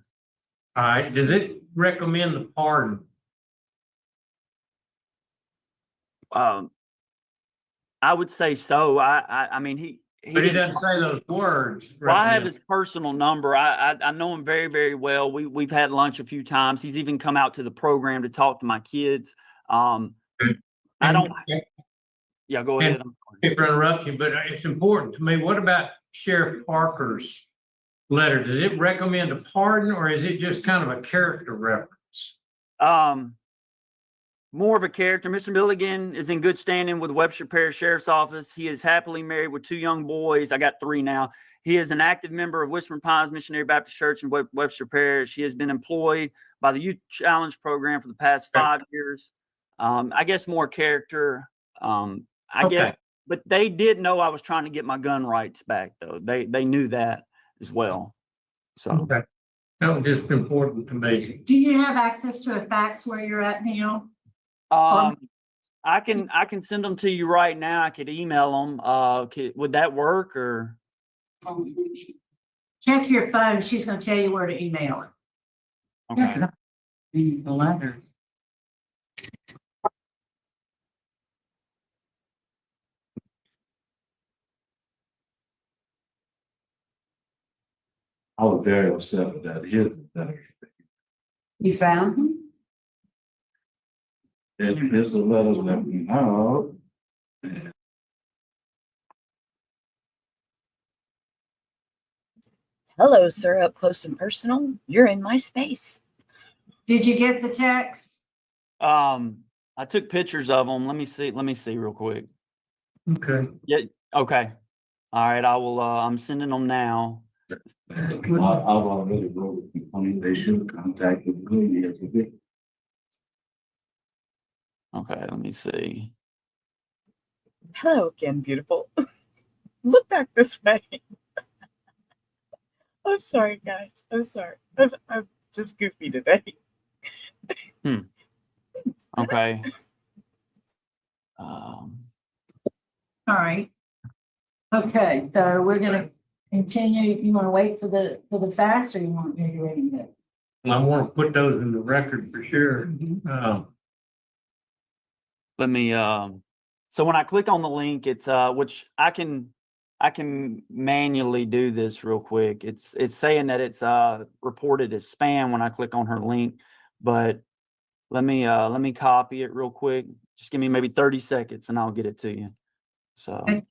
All right. Does it recommend the pardon? I would say so. I mean, he But he doesn't say those words. Well, I have his personal number. I know him very, very well. We've had lunch a few times. He's even come out to the program to talk to my kids. I don't. Yeah, go ahead. If I interrupt you, but it's important to me. What about Sheriff Parker's letter? Does it recommend a pardon, or is it just kind of a character reference? More of a character. Mr. Milligan is in good standing with Webster Parish Sheriff's Office. He is happily married with 2 young boys. I got 3 now. He is an active member of Whispering Pines Missionary Baptist Church in Webster Parish. He has been employed by the Youth Challenge program for the past 5 years. I guess more character. I guess, but they did know I was trying to get my gun rights back, though. They knew that as well. So Okay. That was just important to me. Do you have access to a fax where you're at now? I can send them to you right now. I could email them. Would that work or? Check your phone. She's going to tell you where to email it. Okay. The letter. I was very upset with that. Here's the letter. You found him? Here's the letters that we have. Hello, sir, up close and personal. You're in my space. Did you get the text? I took pictures of them. Let me see real quick. Okay. Yeah. Okay. All right. I will, I'm sending them now. I've already wrote a complaint. They should contact the years of it. Okay. Let me see. Hello again, beautiful. Look back this way. I'm sorry, guys. I'm sorry. I'm just goofy today. Okay. All right. Okay, so we're gonna continue. You want to wait for the facts, or you want me to read it? I want to put those in the record for sure. Let me, so when I click on the link, it's, which I can manually do this real quick. It's saying that it's, reported as spam when I click on her link, but let me copy it real quick. Just give me maybe 30 seconds and I'll get it to you. So. Okay.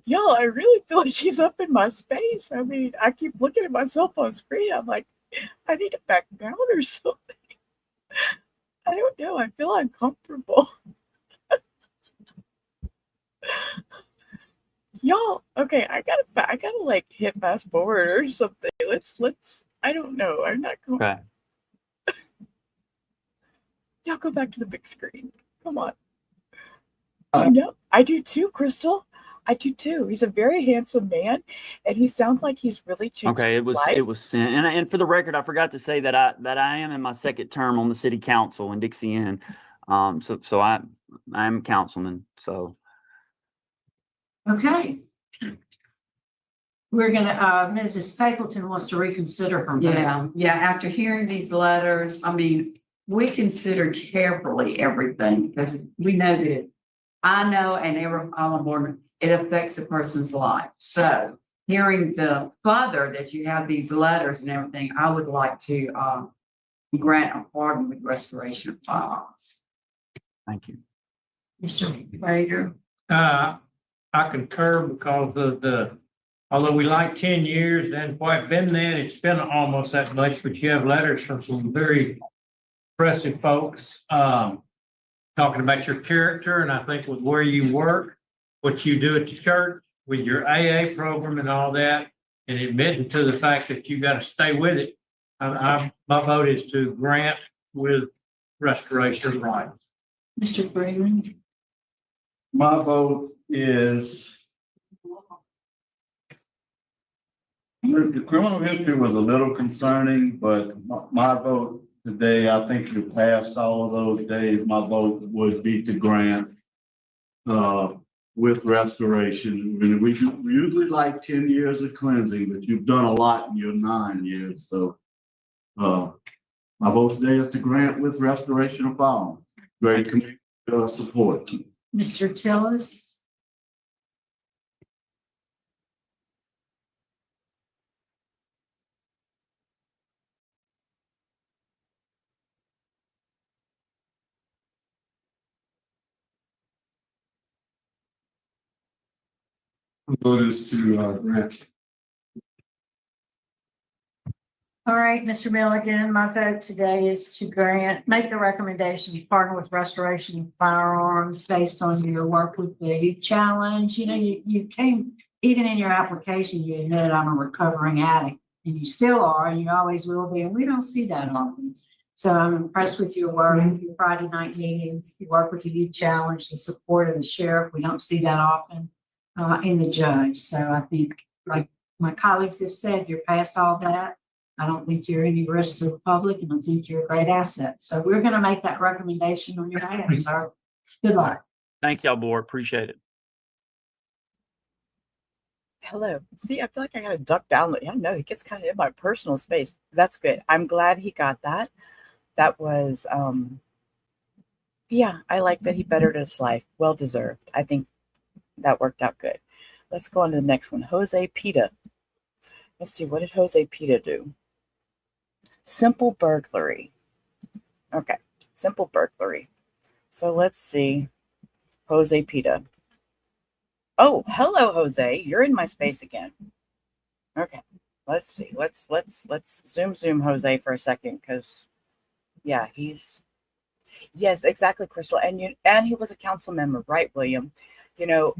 Y'all, I really feel like she's up in my space. I mean, I keep looking at myself on screen. I'm like, I need to back down or something. I don't know. I feel uncomfortable. Y'all, okay, I gotta like hit fast forward or something. Let's. I don't know. I'm not going. Okay. Y'all go back to the big screen. Come on. I know. I do too, Crystal. I do too. He's a very handsome man, and he sounds like he's really changed Okay, his life. it was sent, and for the record, I forgot to say that I am in my second term on the city council in Dixie Inn. So I am a councilman. So. Okay. We're gonna, Mrs. Stapleton wants to reconsider her vote. Yeah, after hearing these letters, I mean, we consider carefully everything because we know that I know and every, I'm on board, it affects a person's life. So hearing the further that you have these letters and everything, I would like to grant a pardon with restoration of firearms. Thank you. Mr. Prater. I concur because of although we like 10 years, then quite been that, it's been almost that much, but you have letters from some very impressive folks, talking about your character, and I think with where you work, what you do at the church, with your AA program and all that, and admitting to the fact that you got to stay with it. My vote is to grant with restoration of rights. Mr. Freeman. My vote is, the criminal history was a little concerning, but my vote today, I think you passed all of those days. My vote would be to grant with restoration. I mean, we usually like 10 years of cleansing, but you've done a lot in your 9 years. So my vote today is to grant with restoration of firearms. Great community support. Mr. Tillis. Vote is to grant. All right, Mr. Milligan, my vote today is to make the recommendation to partner with restoration of firearms based on your work with the youth challenge. You know, you came, even in your application, you admitted I'm a recovering addict, and you still are, and you always will be, and we don't see that often. So I'm impressed with your work, your Friday night meetings, your work with the youth challenge, the support of the sheriff. We don't see that often in the judge. So I think, like my colleagues have said, you're past all that. I don't think you're any risk to the public, and I think you're a great asset. So we're going to make that recommendation on your behalf, sir. Good luck. Thank y'all, board. Appreciate it. Hello. See, I feel like I got to duck down. I don't know. He gets kind of in my personal space. That's good. I'm glad he got that. That was, yeah, I like that he bettered his life. Well deserved. I think that worked out good. Let's go on to the next one. Jose Pita. Let's see. What did Jose Pita do? Simple burglary. Okay. Simple burglary. So let's see. Jose Pita. Oh, hello, Jose. You're in my space again. Okay. Let's see. Let's zoom Jose for a second, because yeah, yes, exactly, Crystal. And he was a council member, right, William? You know,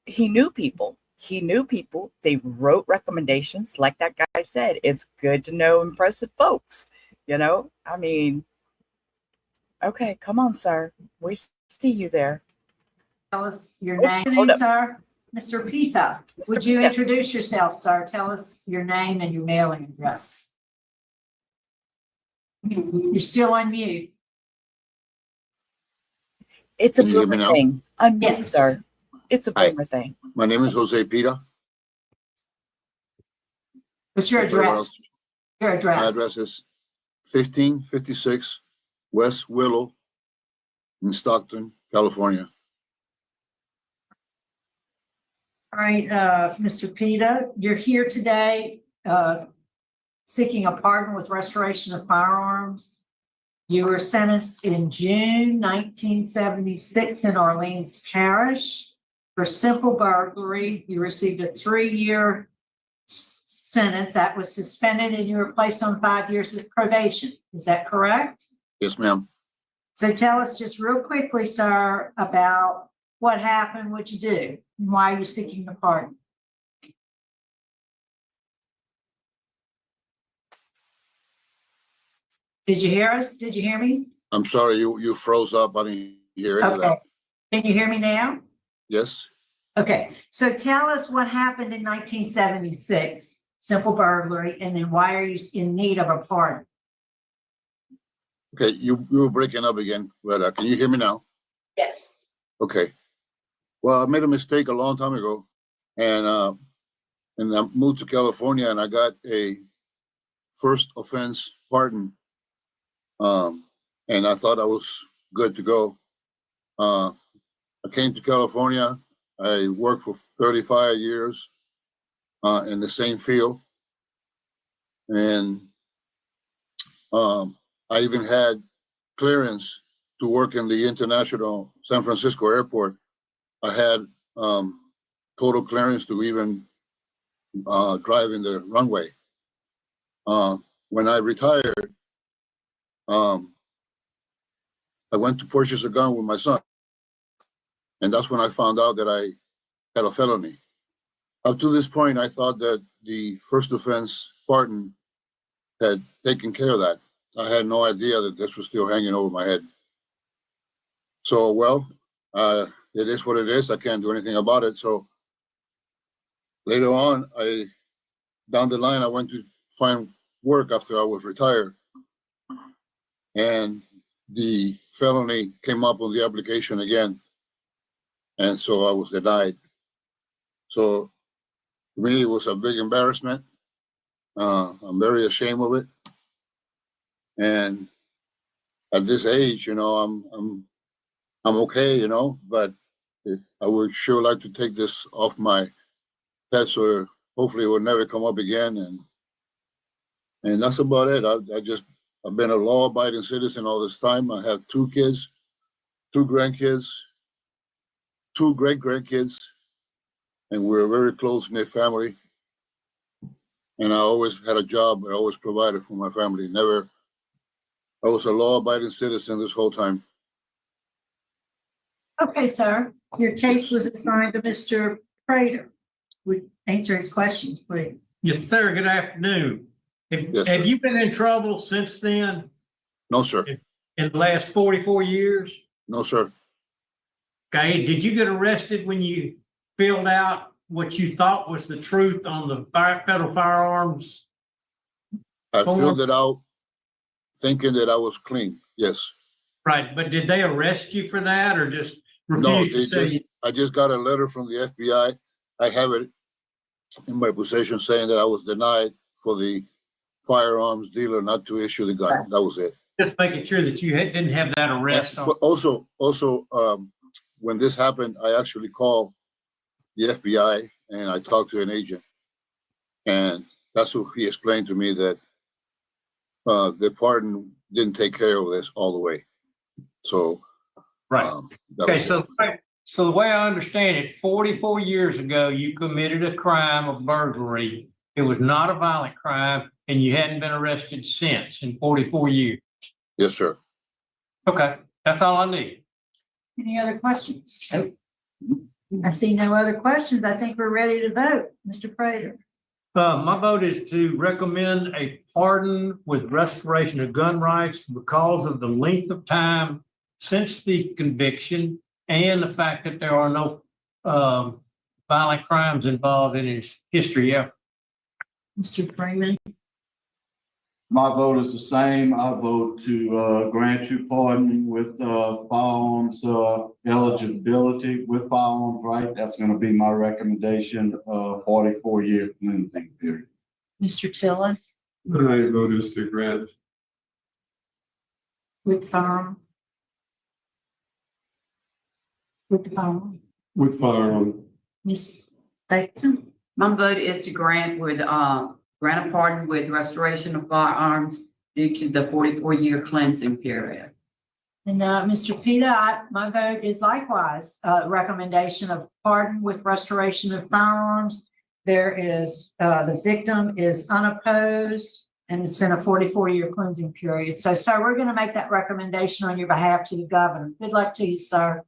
he knew people. He knew people. They wrote recommendations. Like that guy said, it's good to know impressive folks. I mean, okay, come on, sir. We see you there. Tell us your Oh, name, hold up. sir. Mr. Pita, would you Pita. introduce yourself, sir? Tell us your name and your mailing address. You're still on mute. It's a Can you hear me boomer now? thing. Unmute, Yes. sir. It's a Hi. boomer thing. My name is Jose Pita. What's your If everyone address? else- Your My address. address is 1556 West Willow in Stockton, California. All right, Mr. Pita, you're here today, seeking a pardon with restoration of firearms. You were sentenced in June 1976 in Orleans Parish for simple burglary. You received a 3-year sentence that was suspended, and you were placed on 5 years of probation. Is that correct? Yes, ma'am. So tell us just real quickly, sir, about what happened, what you do, and why you're seeking the pardon. Did you hear us? Did you hear me? I'm sorry, you froze up. I didn't hear any of Okay. that. Can you hear me now? Yes? Okay, so tell us what happened in 1976, simple burglary, and then why are you in need of a pardon? Okay, you were breaking up again, but can you hear me now? Yes. Okay. Well, I made a mistake a long time ago, and I moved to California, and I got a first offense pardon. And I thought I was good to go. I came to California. I worked for 35 years in the same field, and I even had clearance to work in the international San Francisco airport. I had total clearance to even drive in the runway. When I retired, I went to purchase a gun with my son. And that's when I found out that I had a felony. Up to this point, I thought that the first offense pardon had taken care of that. I had no idea that this was still hanging over my head. So, well, it is what it is. I can't do anything about it. So later on, down the line, I went to find work after I was retired. And the felony came up on the application again. And so I was denied. So to me, it was a big embarrassment. I'm very ashamed of it. And at this age, I'm okay, but I would sure like to take this off my head, so hopefully it will never come up again. And that's about it. I've been a law-abiding citizen all this time. I have 2 kids, 2 grandkids, 2 great-grandkids, and we're a very close-knit family. And I always had a job. I always provided for my family. I was a law-abiding citizen this whole time. Okay, sir, your case was assigned to Mr. Prater. Would answer his questions, please. Yes, sir. Good afternoon. Yes, Have sir. you been in trouble since then, No, sir. in the last 44 years? No, sir. Okay, did you get arrested when you filled out what you thought was the truth on the federal firearms? I form? filled it out thinking that I was clean. Yes. Right, but did they arrest you for that or just No, refuse to say? I just got a letter from the FBI. I have it in my possession saying that I was denied for the firearms dealer not to issue the gun. That was it. Just making sure that you didn't have that arrest on. But also, when this happened, I actually called the FBI and I talked to an agent, and that's what he explained to me that the pardon didn't take care of this all the way. So, Right. that Okay, was so it. So the way I understand it, 44 years ago, you committed a crime of burglary. It was not a violent crime, and you hadn't been arrested since in 44 years. Yes, sir. Okay, that's all I need. Any other questions? I see no other questions. I think we're ready to vote. Mr. Prater. My vote is to recommend a pardon with restoration of gun rights because of the length of time since the conviction and the fact that there are no violent crimes involved in his history ever. Mr. Freeman. My vote is the same. I vote to grant you pardon with firearms eligibility with firearms right. That's going to be my recommendation. 44-year cleansing period. Mr. Tillis. My vote is to grant. With firearm. With the firearm. With firearm. Ms. Stapleton. My vote is to grant a pardon with restoration of firearms due to the 44-year cleansing period. And Mr. Peta, my vote is likewise recommendation of pardon with restoration of firearms. There is, the victim is unopposed, and it's been a 44-year cleansing period. So, sir, we're going to make that recommendation on your behalf to the governor. Good luck to you, sir.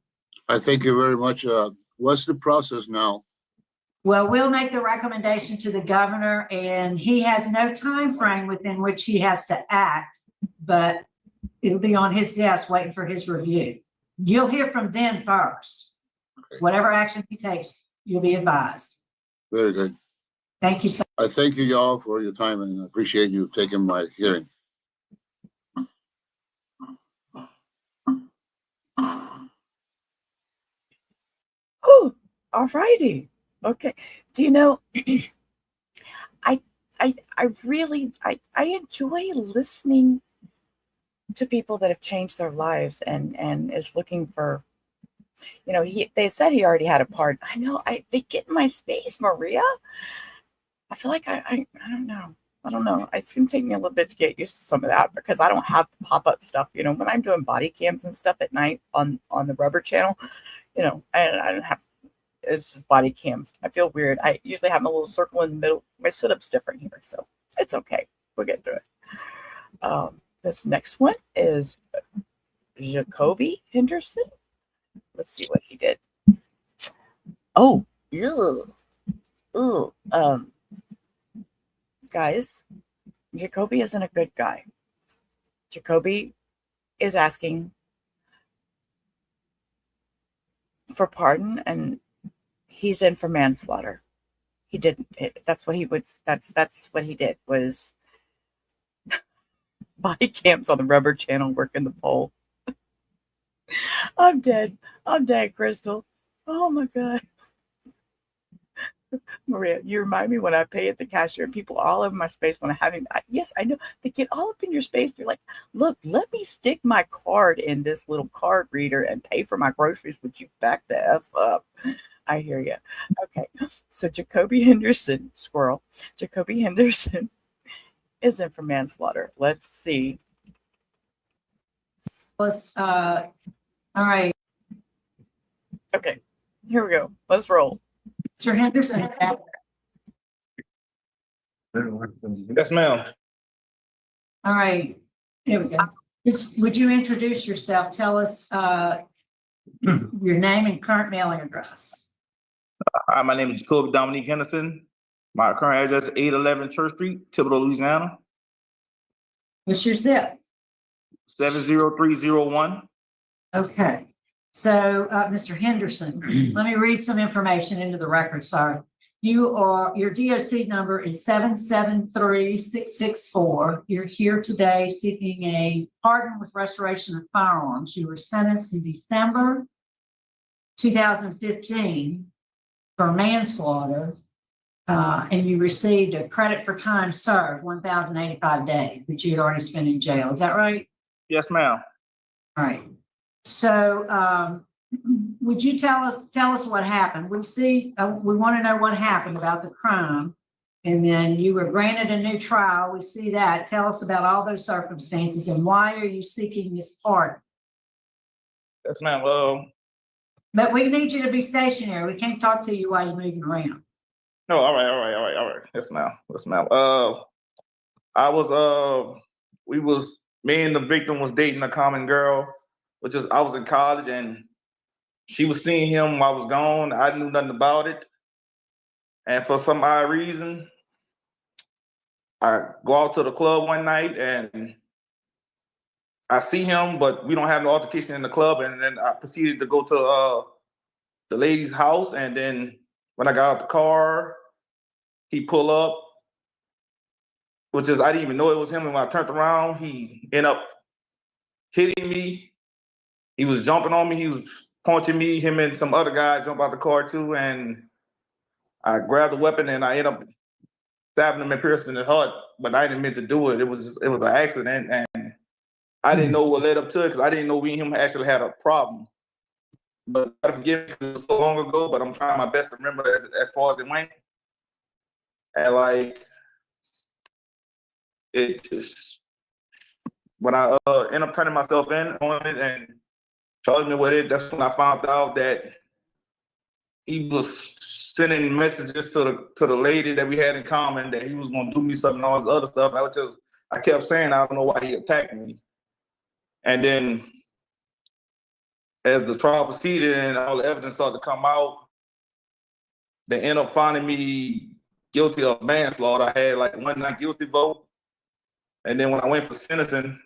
I thank you very much. What's the process now? Well, we'll make the recommendation to the governor, and he has no time frame within which he has to act, but it'll be on his desk waiting for his review. You'll hear from them first. Okay. Whatever action he takes, you'll be advised. Very good. Thank you, sir. I thank you all for your time and appreciate you taking my hearing. Oh, all righty. Okay. Do you know, I really enjoy listening to people that have changed their lives and is looking for, you know, they said he already had a pardon. I know they get in my space, Maria. I feel like I don't know. I don't know. It's going to take me a little bit to get used to some of that because I don't have the pop-up stuff. You know, when I'm doing body cams and stuff at night on the Rubber channel, you know, I don't have, it's just body cams. I feel weird. I usually have my little circle in the middle. My sit-up's different here, so it's okay. We'll get through it. This next one is Jacoby Henderson. Let's see what he did. Oh, guys, Jacoby isn't a good guy. Jacoby is asking for pardon, and he's in for manslaughter. He didn't. That's what he would. That's what he did was body cams on the Rubber channel working the pole. I'm dead. I'm dead, Crystal. Oh my God. Maria, you remind me when I pay at the cashier and people all over my space when I have him. Yes, I know. They get all up in your space. They're like, look, let me stick my card in this little card reader and pay for my groceries. Would you back the F up? I hear you. Okay. So Jacoby Henderson, squirrel. Jacoby Henderson is in for manslaughter. Let's see. Let's, all right. Okay. Here we go. Let's roll. Mr. Henderson. Yes, ma'am. All right. Here we go. Would you introduce yourself? Tell us your name and current mailing address. Hi, my name is Jacoby Dominique Henderson. My current address is 811 Church Street, Thibodaux, Louisiana. What's your zip? 70301. Okay. So, Mr. Henderson, let me read some information into the record. Sorry. Your DOC number is 773-664. You're here today seeking a pardon with restoration of firearms. You were sentenced in December 2015 for manslaughter, and you received a credit for time served, 1,085 days that you had already spent in jail. Is that right? Yes, ma'am. All right. So, would you tell us what happened? We want to know what happened about the crime, and then you were granted a new trial. We see that. Tell us about all those circumstances and why are you seeking this pardon? Yes, ma'am. But we need you to be stationary. We can't talk to you while you're moving around. No, all right. Yes, ma'am. Yes, ma'am. Me and the victim was dating a common girl, I was in college and she was seeing him while I was gone. I knew nothing about it. And for some odd reason, I go out to the club one night and I see him, but we don't have no altercation in the club. And then I proceeded to go to the lady's house. And then when I got out the car, he pulled up, I didn't even know it was him. And when I turned around, he ended up hitting me. He was jumping on me. He was punching me. Him and some other guy jumped out the car too. And I grabbed the weapon and I ended up stabbing him and piercing his heart. But I didn't mean to do it. It was an accident. And I didn't know what led up to it because I didn't know me and him actually had a problem. But I forgive me because it was so long ago, but I'm trying my best to remember as far as it went. And like, it just, when I end up turning myself in on it and charging me with it, that's when I found out that he was sending messages to the lady that we had in common that he was gonna do me something and all this other stuff. I kept saying, I don't know why he attacked me. And then as the trial proceeded and all the evidence started to come out, they ended up finding me guilty of manslaughter. I had like one not guilty vote. And then when I went for sentencing,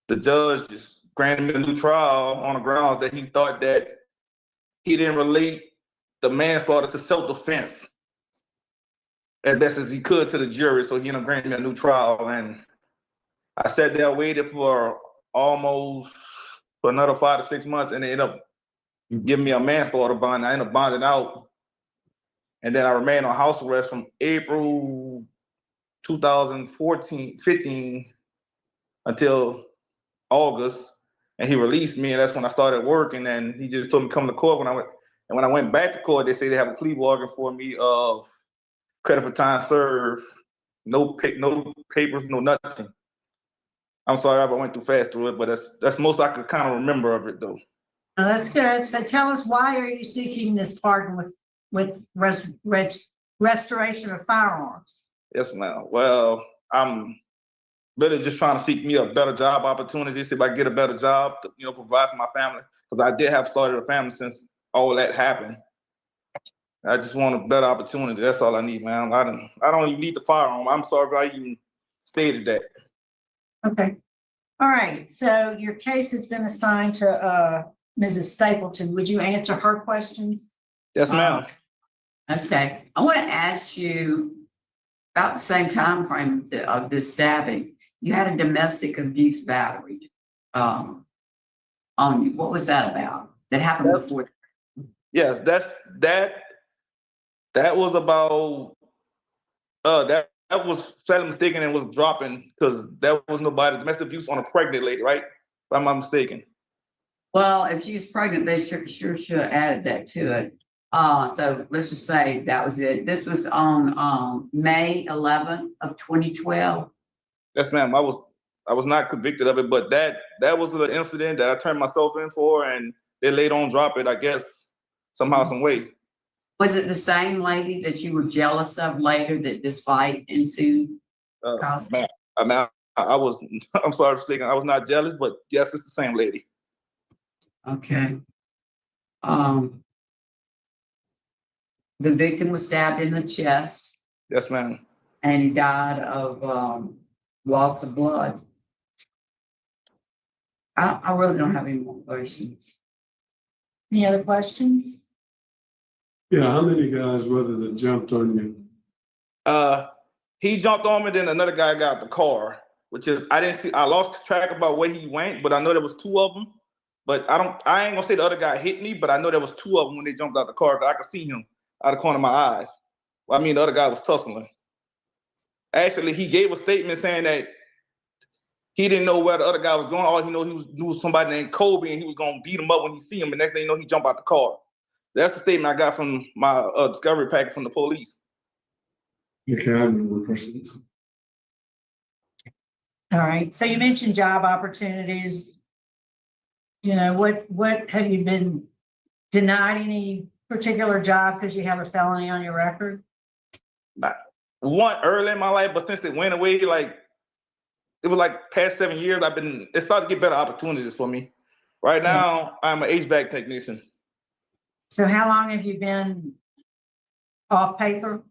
the judge just granted me a new trial on the grounds that he thought that he didn't relate the manslaughter to self-defense as best as he could to the jury. So he ended up granting me a new trial. And I sat there, waited for another 5 to 6 months, and they ended up giving me a manslaughter bond. I ended up bonding out. And then I remained on house arrest from April 15 until August. And he released me, and that's when I started working. And he just told me to come to court when I went back to court, they say they have a plea bargain for me of credit for time served, no papers, no nothing. I'm sorry if I went too fast through it, but that's most I could kind of remember of it though. Oh, that's good. So tell us, why are you seeking this pardon with restoration of firearms? Yes, ma'am. Well, I'm really just trying to seek me a better job opportunity, see if I can get a better job to, provide for my family. Because I did have started a family since all that happened. I just want a better opportunity. That's all I need, man. I don't even need the firearm. I'm sorry if I even stated that. Okay. All right. So your case has been assigned to Mrs. Stapleton. Would you answer her questions? Yes, ma'am. Okay. I want to ask you about the same time frame of this stabbing. You had a domestic abuse battery on you. What was that about? That happened before? Yes, that was about that was sadly mistaken and was dropping because there was nobody domestic abuse on a pregnant lady, right? If I'm not mistaken. Well, if she was pregnant, they sure should have added that to it. So let's just say that was it. This was on May 11th of 2012. Yes, ma'am. I was not convicted of it, but that was the incident that I turned myself in for, and they later on dropped it, I guess, somehow, some way. Was it the same lady that you were jealous of later that this fight ensued? Man, I'm sorry for saying I was not jealous, but yes, it's the same lady. Okay. The victim was stabbed in the chest. Yes, ma'am. And he died of loss of blood. I really don't have any more questions. Any other questions? Yeah, how many guys were there that jumped on you? He jumped on me, then another guy got out the car, I lost track about where he went, but I know there was two of them. But I ain't gonna say the other guy hit me, but I know there was two of them when they jumped out the car. I could see him out of the corner of my eyes. Well, I mean, the other guy was tussling. Actually, he gave a statement saying that he didn't know where the other guy was going. All he knew somebody named Kobe, and he was gonna beat him up when he see him. And next thing you know, he jumped out the car. That's the statement I got from my discovery packet from the police. Okay, I have no more questions. All right. So you mentioned job opportunities. You know, what have you been denied any particular job because you have a felony on your record? One early in my life, but since it went away, like it was like past 7 years, it started to get better opportunities for me. Right now, I'm an HVAC technician. So how long have you been off paper?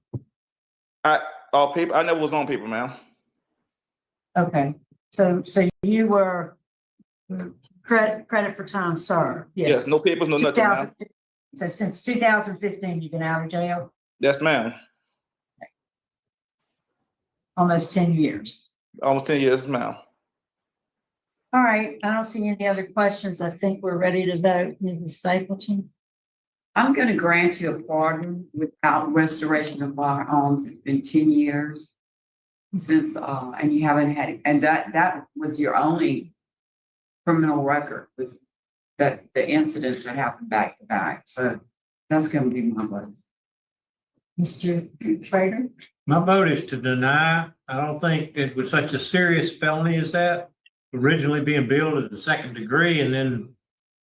Off paper? I never was on paper, ma'am. Okay, so you were credit for time served. Yeah. Yes, no papers, no nothing, ma'am. So since 2015, you've been out of jail? Yes, ma'am. Almost 10 years. Almost 10 years, ma'am. All right, I don't see any other questions. I think we're ready to vote. Mrs. Stapleton? I'm going to grant you a pardon without restoration of firearms. It's been 10 years since, and you haven't had it. And that was your only criminal record with the incidents that happened back to back. So that's going to be my vote. Mr. Trader? My vote is to deny. I don't think it was such a serious felony as that. Originally being billed as a second degree and then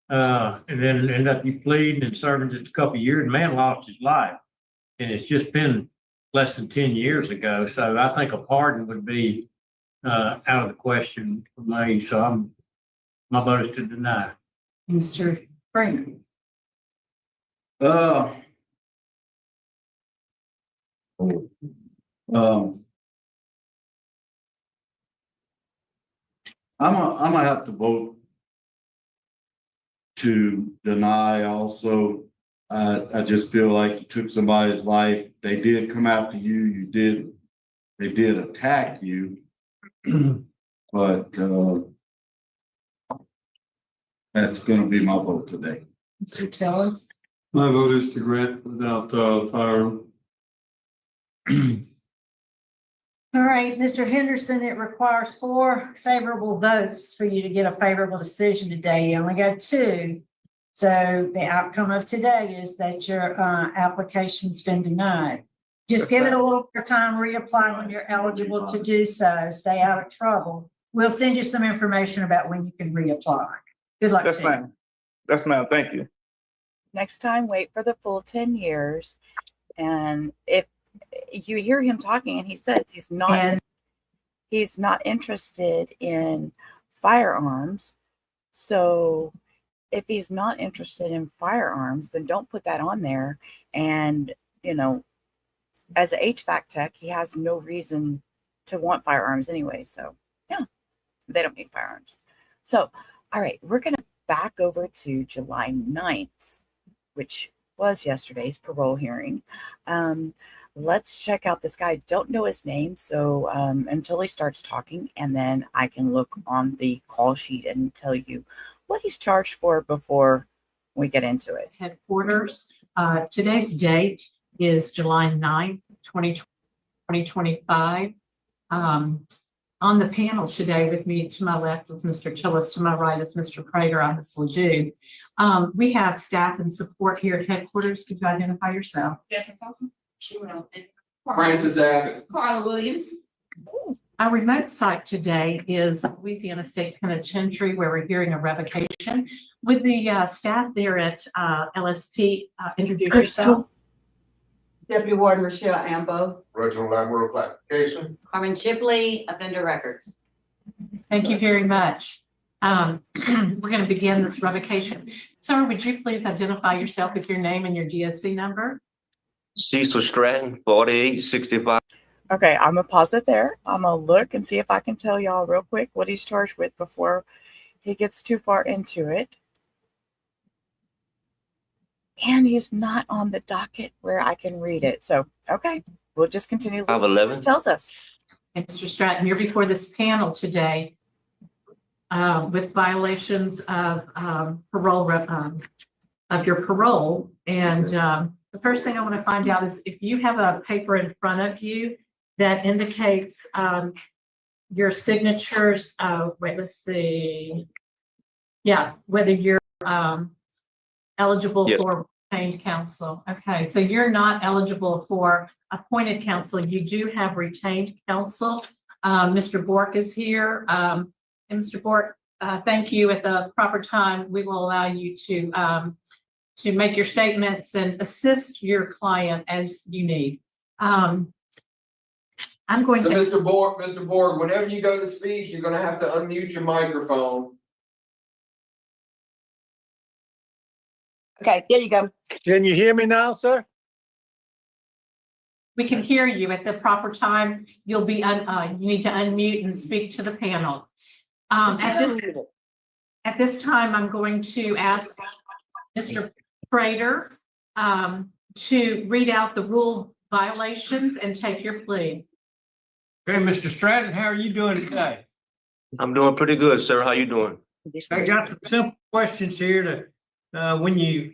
end up you pleading and serving just a couple of years. The man lost his life. And it's just been less than 10 years ago. So I think a pardon would be out of the question for me. So my vote is to deny. Mr. Freeman? I'm gonna have to vote to deny also. I just feel like you took somebody's life. They did come after you. They did attack you. But that's gonna be my vote today. Mr. Tillis? My vote is to grant without firearm. All right, Mr. Henderson, it requires 4 favorable votes for you to get a favorable decision today. You only got 2. So the outcome of today is that your application's been denied. Just give it a little more time, reapply when you're eligible to do so. Stay out of trouble. We'll send you some information about when you can reapply. Good luck. Yes, ma'am. Yes, ma'am. Thank you. Next time, wait for the full 10 years. And if you hear him talking and he says he's not interested in firearms. So if he's not interested in firearms, then don't put that on there. And, you know, as an HVAC tech, he has no reason to want firearms anyway. So yeah, they don't need firearms. So, all right, we're going to back over to July 9th, which was yesterday's parole hearing. Let's check out this guy. Don't know his name, so until he starts talking, and then I can look on the call sheet and tell you what he's charged for before we get into it. Headquarters. Today's date is July 9th, 2025. On the panel today with me, to my left is Mr. Tillis, to my right is Mr. Prater on this Lejeune. We have staff and support here at headquarters. Could you identify yourself? Jessica Thompson. Francis Abbott. Carla Williams. Our remote site today is Louisiana State Penitentiary, where we're hearing a revocation. Would the staff there at LSP introduce yourself? Deputy Warden Rochelle Ambo. Reginald Admiral Classification. Carmen Chipley, Offender Records. Thank you very much. We're going to begin this revocation. Sir, would you please identify yourself with your name and your DSC number? Cecil Stratton, 4865. Okay, I'm gonna pause it there. I'm gonna look and see if I can tell y'all real quick what he's charged with before he gets too far into it. And he's not on the docket where I can read it. So, okay, we'll just continue. 511. Tells us. Mr. Stratton, you're before this panel today with violations of parole, of your parole. And the first thing I want to find out is if you have a paper in front of you that indicates your signatures. Wait, let's see. Yeah, whether you're eligible for retained counsel. Okay, so you're not eligible for appointed counsel. You do have retained counsel. Mr. Bork is here. And Mr. Bork, thank you. At the proper time, we will allow you to make your statements and assist your client as you need. I'm going So to. Mr. Board, whenever you go to speak, you're gonna have to unmute your microphone. Okay, there you go. Can you hear me now, sir? We can hear you. At the proper time, you'll be, you need to unmute and speak to the panel. At this time, I'm going to ask Mr. Prater to read out the rule violations and take your plea. Okay, Mr. Stratton, how are you doing today? I'm doing pretty good, sir. How you doing? I got some simple questions here to, when you,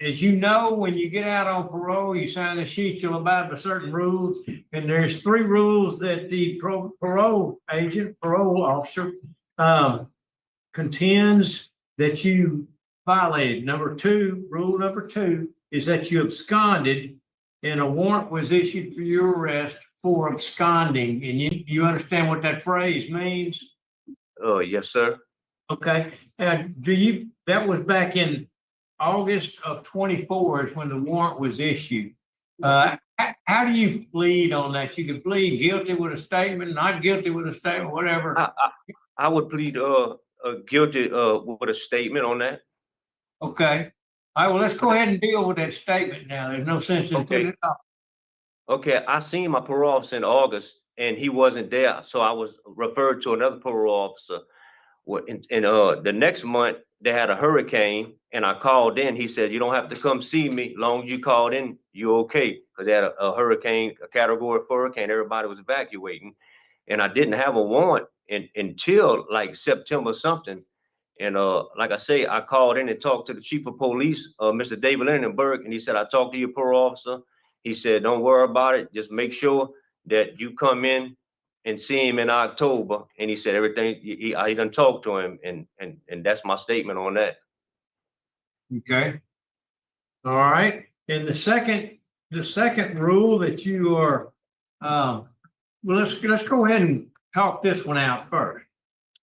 as you know, when you get out on parole, you sign a sheet, you'll abide by certain rules. And there's 3 rules that the parole officer, contends that you violated. Rule number 2 is that you absconded and a warrant was issued for your arrest for absconding. And you understand what that phrase means? Yes, sir. Okay. And that was back in August of 24 is when the warrant was issued. How do you plead on that? You can plead guilty with a statement, not guilty with a statement, whatever. I would plead guilty with a statement on that. Okay. All right, well, let's go ahead and deal with that statement now. There's no sense in putting it off. Okay, I seen my parole officer in August and he wasn't there. So I was referred to another parole officer. The next month they had a hurricane and I called in. He said, you don't have to come see me. As long as you called in, you're okay. Because they had a hurricane, a category 4 hurricane. Everybody was evacuating. And I didn't have a warrant until like September something. And like I say, I called in and talked to the chief of police, Mr. David Lindenberg, and he said, I talked to your parole officer. He said, don't worry about it. Just make sure that you come in and see him in October. And he said everything, I done talked to him, and that's my statement on that. Okay. All right. And the second rule that you are, well, let's go ahead and talk this one out first.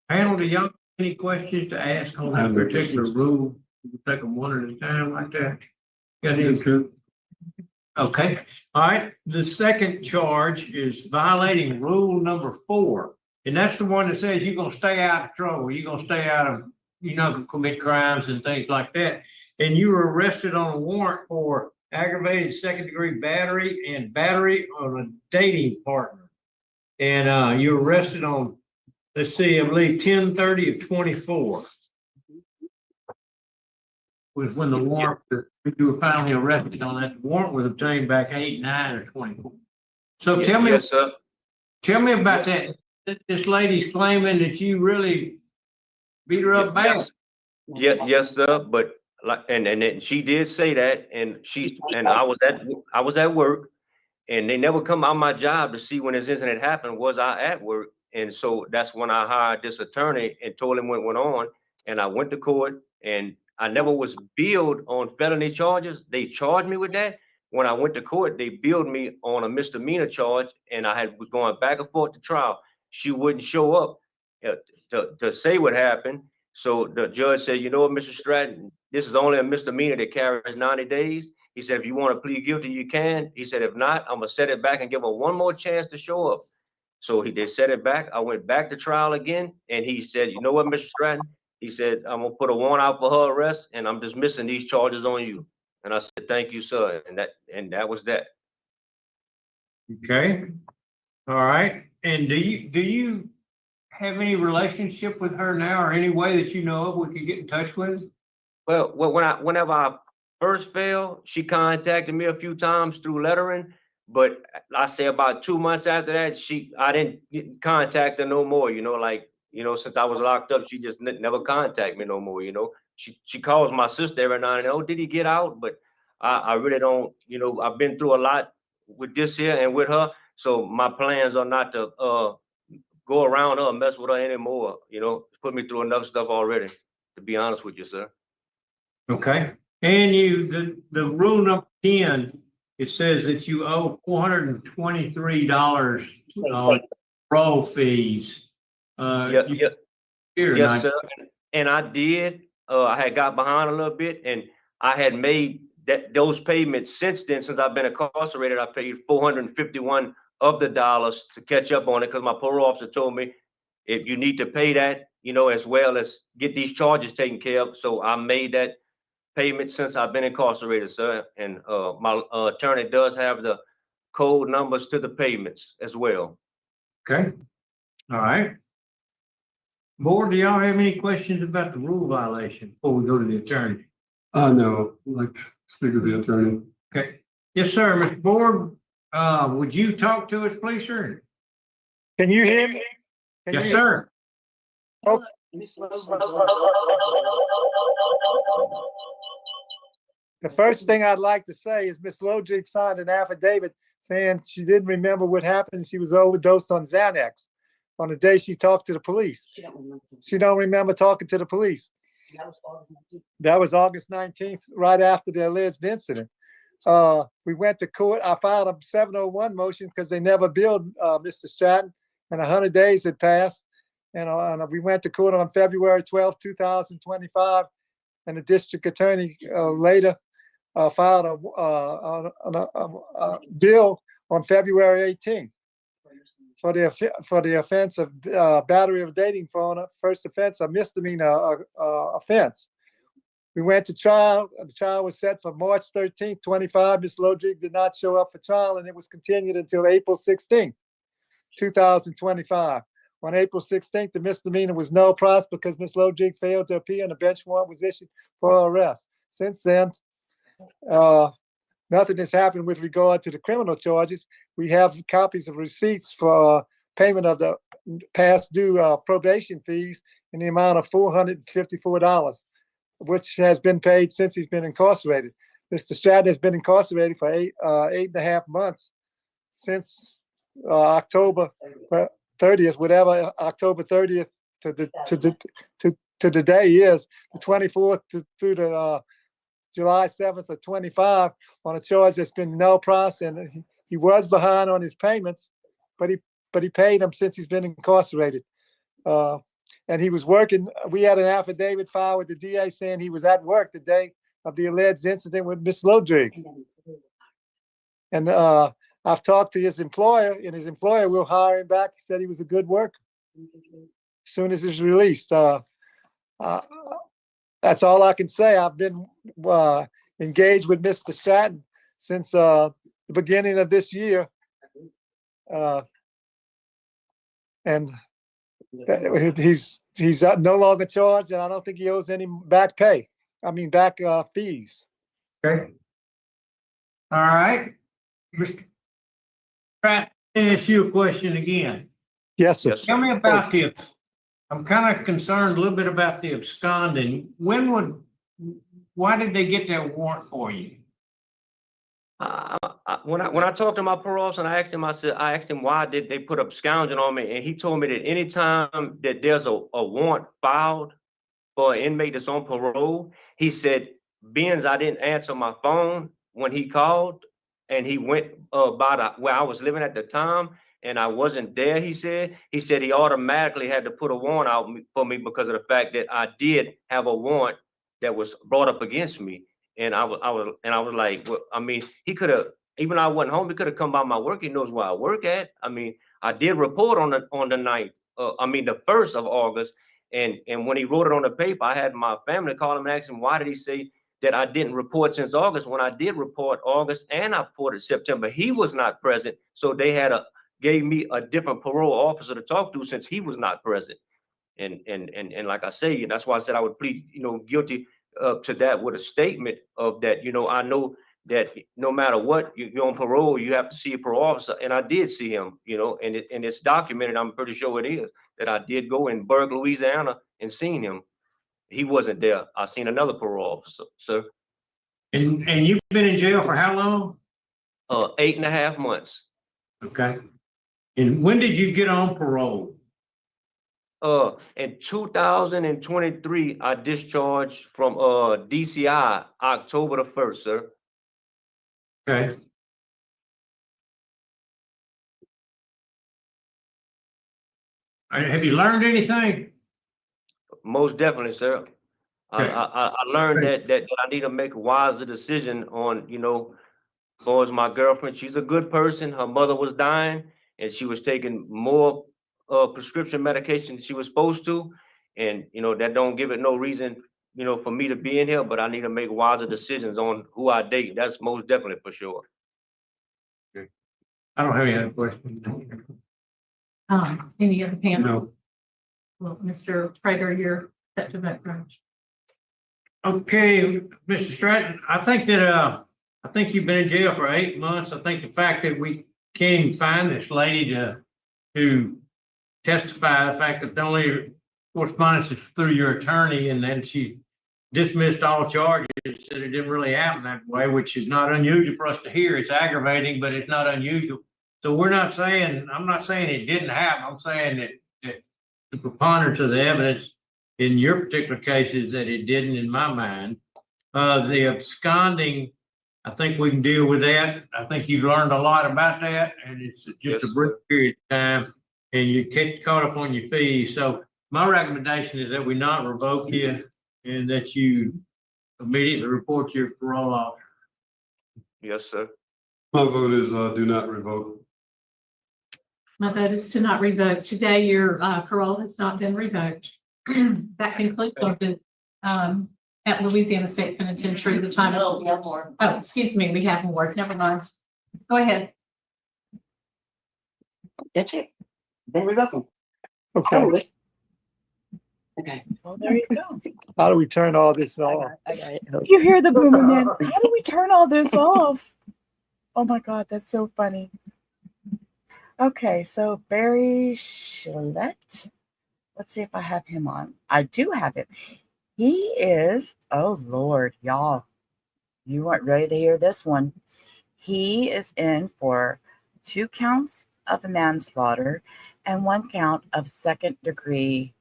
Panel, do y'all have any questions to ask on that particular rule? You can take them one at a time like that. Got any? Okay. All right. The second charge is violating rule number 4. And that's the one that says you're going to stay out of trouble. You're going to stay out of, you're not going to commit crimes and things like that. And you were arrested on a warrant for aggravated second-degree battery and battery on a dating partner. And you were arrested on, let's see, I believe 10/30 of 24 was when the warrant, you were finally arrested on that. The warrant was obtained back 8/9 of 24. So tell me, yes, sir. Tell me about that. This lady's claiming that you really beat her up bad. Yes, sir. But like, and she did say that, and I was at work, and they never come out my job to see when this incident happened. Was I at work? And so that's when I hired this attorney and told him what went on. And I went to court, and I never was billed on felony charges. They charged me with that. When I went to court, they billed me on a misdemeanor charge, and was going back and forth to trial. She wouldn't show up to say what happened. So the judge said, you know what, Mr. Stratton, this is only a misdemeanor that carries 90 days. He said, if you want to plead guilty, you can. He said, if not, I'm going to set it back and give her one more chance to show up. So they set it back. I went back to trial again. And he said, you know what, Mr. Stratton? He said, I'm going to put a warrant out for her arrest, and I'm dismissing these charges on you. And I said, thank you, sir. And that was that. Okay. All right. And do you have any relationship with her now, or any way that you know of we could get in touch with her? Well, whenever I first failed, she contacted me a few times through lettering, but I say about 2 months after that, I didn't contact her no more. Since I was locked up, she just never contacted me no more. She calls my sister every now and then. Oh, did he get out? But I really don't. I've been through a lot with this here and with her, so my plans are not to go around her and mess with her anymore. Put me through enough stuff already, to be honest with you, sir. Okay. And the rule number 10, it says that you owe $423 on parole fees. Here Yes, tonight. sir. And I did, I had got behind a little bit and I had made those payments since then. Since I've been incarcerated, I paid 451 of the dollars to catch up on it because my parole officer told me if you need to pay that, as well as get these charges taken care of. So I made that payment since I've been incarcerated, sir. And my attorney does have the code numbers to the payments as well. Okay, all right. Board, do y'all have any questions about the rule violation before we go to the attorney? No, I'd like to speak with the attorney. Okay, yes, sir, Mr. Board, would you talk to us, please, sir? Can you hear me? Yes, sir. Oh, the first thing I'd like to say is Miss Lodrig signed an affidavit saying she didn't remember what happened. She was overdosed on Xanax on the day she talked to the police. She don't remember talking to the police. That was August 19th, right after the alleged incident. We went to court. I filed a 701 motion because they never billed Mr. Stratton, and 100 days had passed. And we went to court on February 12th, 2025, and the district attorney later filed a bill on February 18th for the offense of battery of a dating phone. First offense, a misdemeanor offense. We went to trial. The trial was set for March 13th, 25. Ms. Lodrig did not show up for trial, and it was continued until April 16th, 2025. On April 16th, the misdemeanor was no pros because Ms. Lodrig failed to appear and a bench warrant was issued for arrest. Since then, nothing has happened with regard to the criminal charges. We have copies of receipts for payment of the past due probation fees in the amount of $454, which has been paid since he's been incarcerated. Mr. Stratton has been incarcerated for 8.5 months since October 30th, whatever October 30th to the day is, the 24th through the July 7th of 25, on a charge that's been no process. And he was behind on his payments, but he paid them since he's been incarcerated. And he was working. We had an affidavit filed with the DA saying he was at work the day of the alleged incident with Miss Lodrig. And I've talked to his employer, and his employer will hire him back. He said he was a good worker as soon as he's released. That's all I can say. I've been engaged with Mr. Stratton since the beginning of this year. And he's no longer charged, and I don't think he owes any back fees. Okay. All right. Mr. Pratt, let me ask you a question again. Yes, sir. Tell me about I'm kind of concerned a little bit about the absconding. Why did they get that warrant for you? When I talked to my parole officer and I asked him why did they put absconding on me, and he told me that anytime that there's a warrant filed for an inmate that's on parole, he said, being I didn't answer my phone when he called, and he went where I was living at the time, and I wasn't there. He said he automatically had to put a warrant out for me because of the fact that I did have a warrant that was brought up against me. And I was like, well, I mean, he could have, even though I wasn't home, he could have come by my work. He knows where I work at. I mean, I did report on the 9th, the 1st of August. And when he wrote it on the paper, I had my family call him and ask him, why did he say that I didn't report since August when I did report August and I reported September? He was not present. So they gave me a different parole officer to talk to since he was not present. And like I say, that's why I said I would plead, guilty to that with a statement of that, I know that no matter what, you're on parole, you have to see a parole officer. And I did see him, and it's documented. I'm pretty sure it is that I did go in Berg, Louisiana and seen him. He wasn't there. I seen another parole officer, sir. And you've been in jail for how long? 8.5 months. Okay. And when did you get on parole? In 2023, I discharged from DCI October the 1st, sir. Okay. Have you learned anything? most definitely, sir. I learned that I need to make a wiser decision on, as far as my girlfriend. She's a good person. Her mother was dying and she was taking more prescription medication than she was supposed to. And, that don't give it no reason, for me to be in here, but I need to make wiser decisions on who I date. That's most definitely for sure. I don't have any other questions. Any other panel? No. Well, Mr. Prater, you're set to vote, right? Okay, Mr. Stratton, I think you've been in jail for 8 months. I think the fact that we can't even find this lady to testify, the fact that the only correspondence is through your attorney, and then she dismissed all charges, said it didn't really happen that way, which is not unusual for us to hear. It's aggravating, but it's not unusual. So I'm not saying it didn't happen. I'm saying that the preponderance of the evidence in your particular case is that it didn't, in my mind. The absconding, I think we can deal with that. I think you've learned a lot about that, and it's just a brief period of time, and you get caught up on your fees. So my recommendation is that we not revoke you and that you immediately report your parole officer. Yes, sir. My vote is do not revoke. My vote is to not revoke. Today, your parole has not been revoked. That concludes our visit at Louisiana State Penitentiary. The time is. Oh, excuse me, we have more. Never mind. Go ahead. That's it. Then we welcome. Okay. Okay. Well, there you go. How do we turn all this off? You hear the boomer man. How do we turn all this off? Oh my God, that's so funny. Okay, so Barry Shillette. Let's see if I have him on. I do have him. He is, oh Lord, y'all. You weren't ready to hear this one. He is in for 2 counts of manslaughter and 1 count of second-degree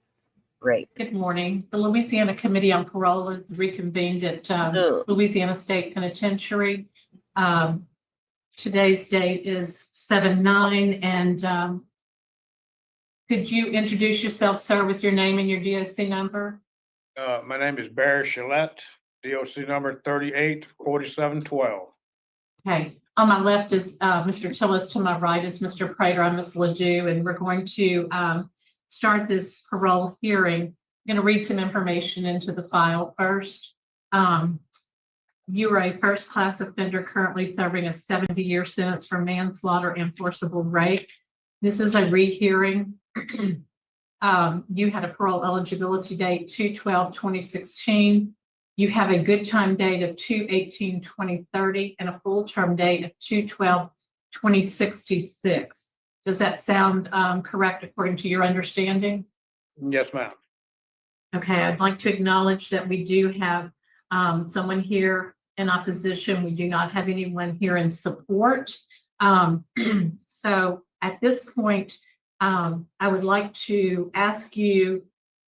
rape. Good morning. The Louisiana Committee on Parole is reconvened at Louisiana State Penitentiary. Today's date is 7/9, and could you introduce yourself, sir, with your name and your DOC number? My name is Barry Shillette, DOC number 384712. Okay. On my left is Mr. Tillis. To my right is Mr. Prater. I'm Ms. Ledoux, and we're going to start this parole hearing. I'm going to read some information into the file first. You are a first-class offender currently serving a 70-year sentence for manslaughter and forcible rape. This is a rehearing. You had a parole eligibility date 2/12/2016. You have a good time date of 2/18/2030 and a full term date of 2/12/2066. Does that sound correct according to your understanding? Yes, ma'am. Okay, I'd like to acknowledge that we do have someone here in opposition. We do not have anyone here in support. So at this point, I would like to ask you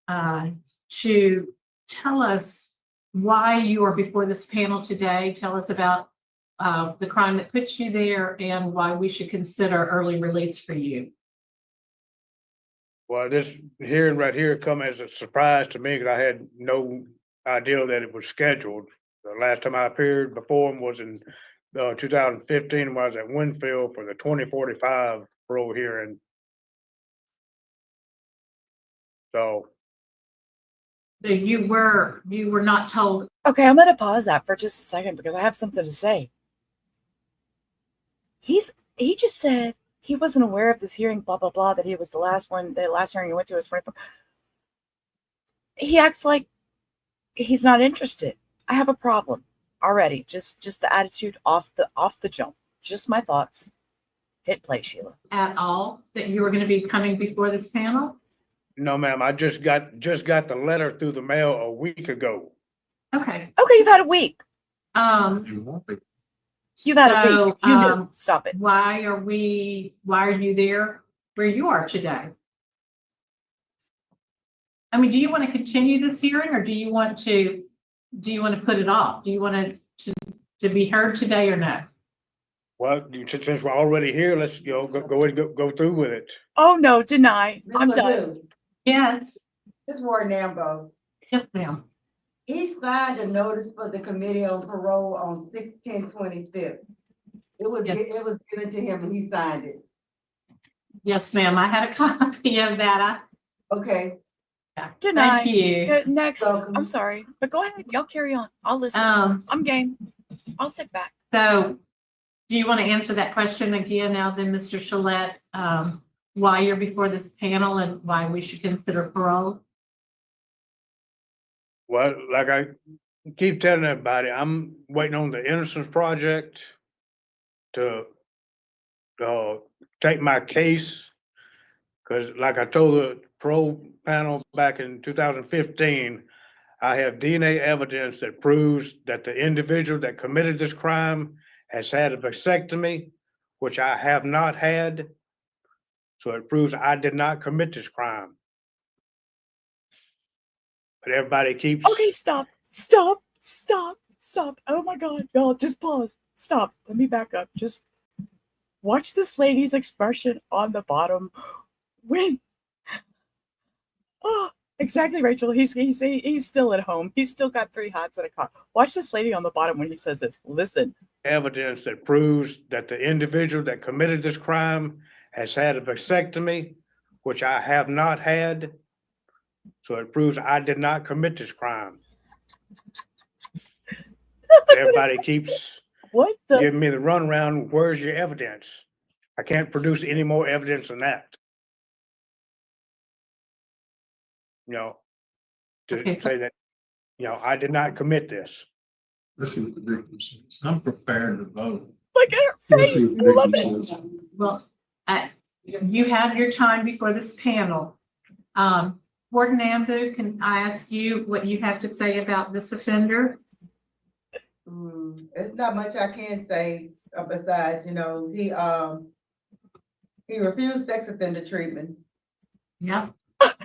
to tell us why you are before this panel today. Tell us about the crime that puts you there and why we should consider early release for you. Well, this hearing right here come as a surprise to me because I had no idea that it was scheduled. The last time I appeared before him was in 2015 when I was at Winfield for the 2045 parole hearing. So you were not told. Okay, I'm going to pause that for just a second because I have something to say. He just said he wasn't aware of this hearing, blah, blah, blah, that he was the last hearing he went to was 24. He acts like he's not interested. I have a problem already. Just the attitude off the jump. Just my thoughts. Hit play, Sheila. At all that you were going to be coming before this panel? no, ma'am, I just got the letter through the mail a week ago. Okay. Okay, you've had a week. You've had a week. You knew. Stop it. Why are you there where you are today? I mean, do you want to continue this hearing or do you want to put it off? Do you want to be heard today or no? Well, since we're already here, let's go through with it. Oh no, deny. I'm done. Yes. This is Ward Nambo. Yes, ma'am. He signed a notice for the committee on parole on 6/10/25. It was given to him and he signed it. Yes, ma'am. I had a copy of that. Okay. Denied. Thank you. Next, Welcome. I'm sorry, but go ahead. Y'all carry on. I'll listen. I'm game. I'll sit back. So do you want to answer that question again now then, Mr. Gillette? Why you're before this panel and why we should consider parole? Well, like I keep telling everybody, I'm waiting on the Innocence Project to take my case. Cause like I told the parole panel back in 2015, I have DNA evidence that proves that the individual that committed this crime has had a vasectomy, which I have not had. So it proves I did not commit this crime. But everybody keeps. Okay, stop. Oh my God, y'all, just pause. Stop. Let me back up. Just watch this lady's expression on the bottom when. Oh, exactly, Rachel. He's still at home. He's still got 3 hots in a car. Watch this lady on the bottom when he says this. Listen. Evidence that proves that the individual that committed this crime has had a vasectomy, which I have not had. So it proves I did not commit this crime. Everybody keeps giving me the runaround. Where's your evidence? I can't produce any more evidence than that. You know, to say that, you know, I did not commit this. Listen, ridiculous. I'm prepared to vote. Look at her face. I love it. Well, you have your time before this panel. Warden Nambu, can I ask you what you have to say about this offender? It's not much I can say besides, you know, he refused sex offender treatment. Yeah.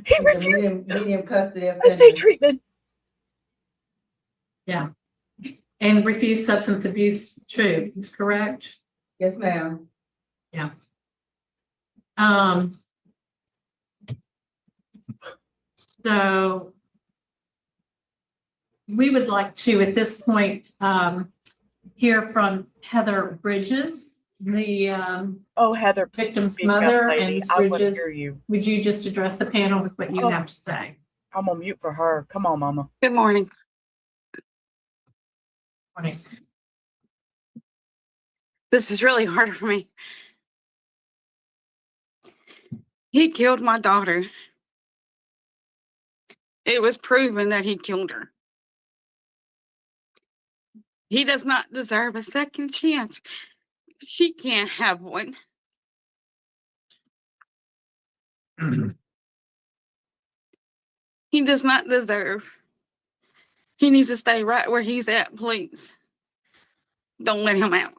He refused medium custody offender. I say treatment. Yeah. And refused substance abuse too, correct? Yes, ma'am. Yeah. So we would like to, at this point, hear from Heather Bridges, the Heather, victim's speak up, mother. lady. And I want to Bridges, hear you. would you just address the panel with what you have to say? I'm on mute for her. Come on, Mama. Good morning. Morning. This is really hard for me. He killed my daughter. It was proven that he killed her. He does not deserve a second chance. She can't have one. He does not deserve. He needs to stay right where he's at, please. Don't let him out.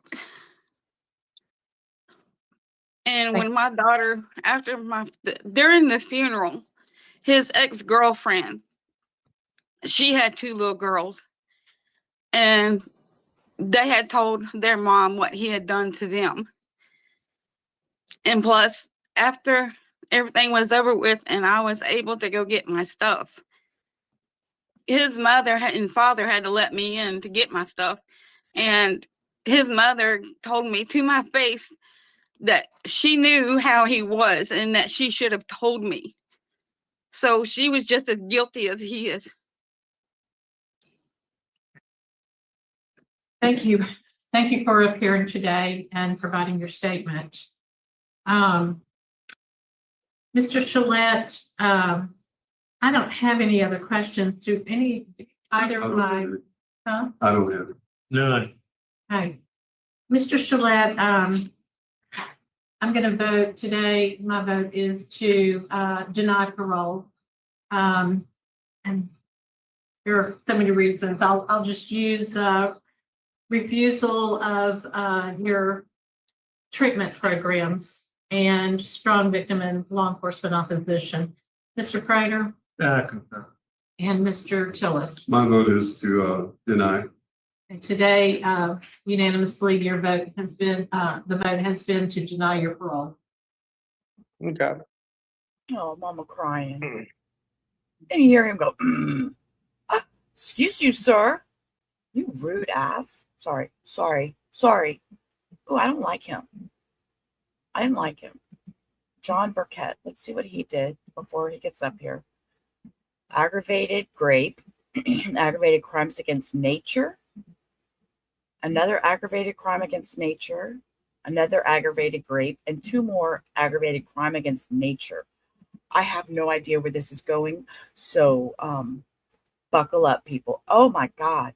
And when my daughter, during the funeral, his ex-girlfriend, she had 2 little girls, and they had told their mom what he had done to them. And plus, after everything was over with and I was able to go get my stuff, his mother and father had to let me in to get my stuff. And his mother told me to my face that she knew how he was and that she should have told me. So she was just as guilty as he is. Thank you. Thank you for appearing today and providing your statement. Mr. Gillette, I don't have any other questions. Do either of my, huh? I don't have it. None. Okay. Mr. Gillette, I'm going to vote today. My vote is to deny parole. And there are so many reasons. I'll just use refusal of your treatment programs and strong victim and law enforcement opposition. Mr. Prater I concur. and Mr. Tillis. My vote is to deny. And today, unanimously, your vote has been, the vote has been to deny your parole. Okay. Oh, Mama crying. And you hear him go, excuse you, sir. You rude ass. Sorry. Oh, I don't like him. I didn't like him. John Burkett. Let's see what he did before he gets up here. Aggravated rape, aggravated crimes against nature, another aggravated crime against nature, another aggravated rape, and 2 more aggravated crime against nature. I have no idea where this is going, so buckle up, people. Oh my God.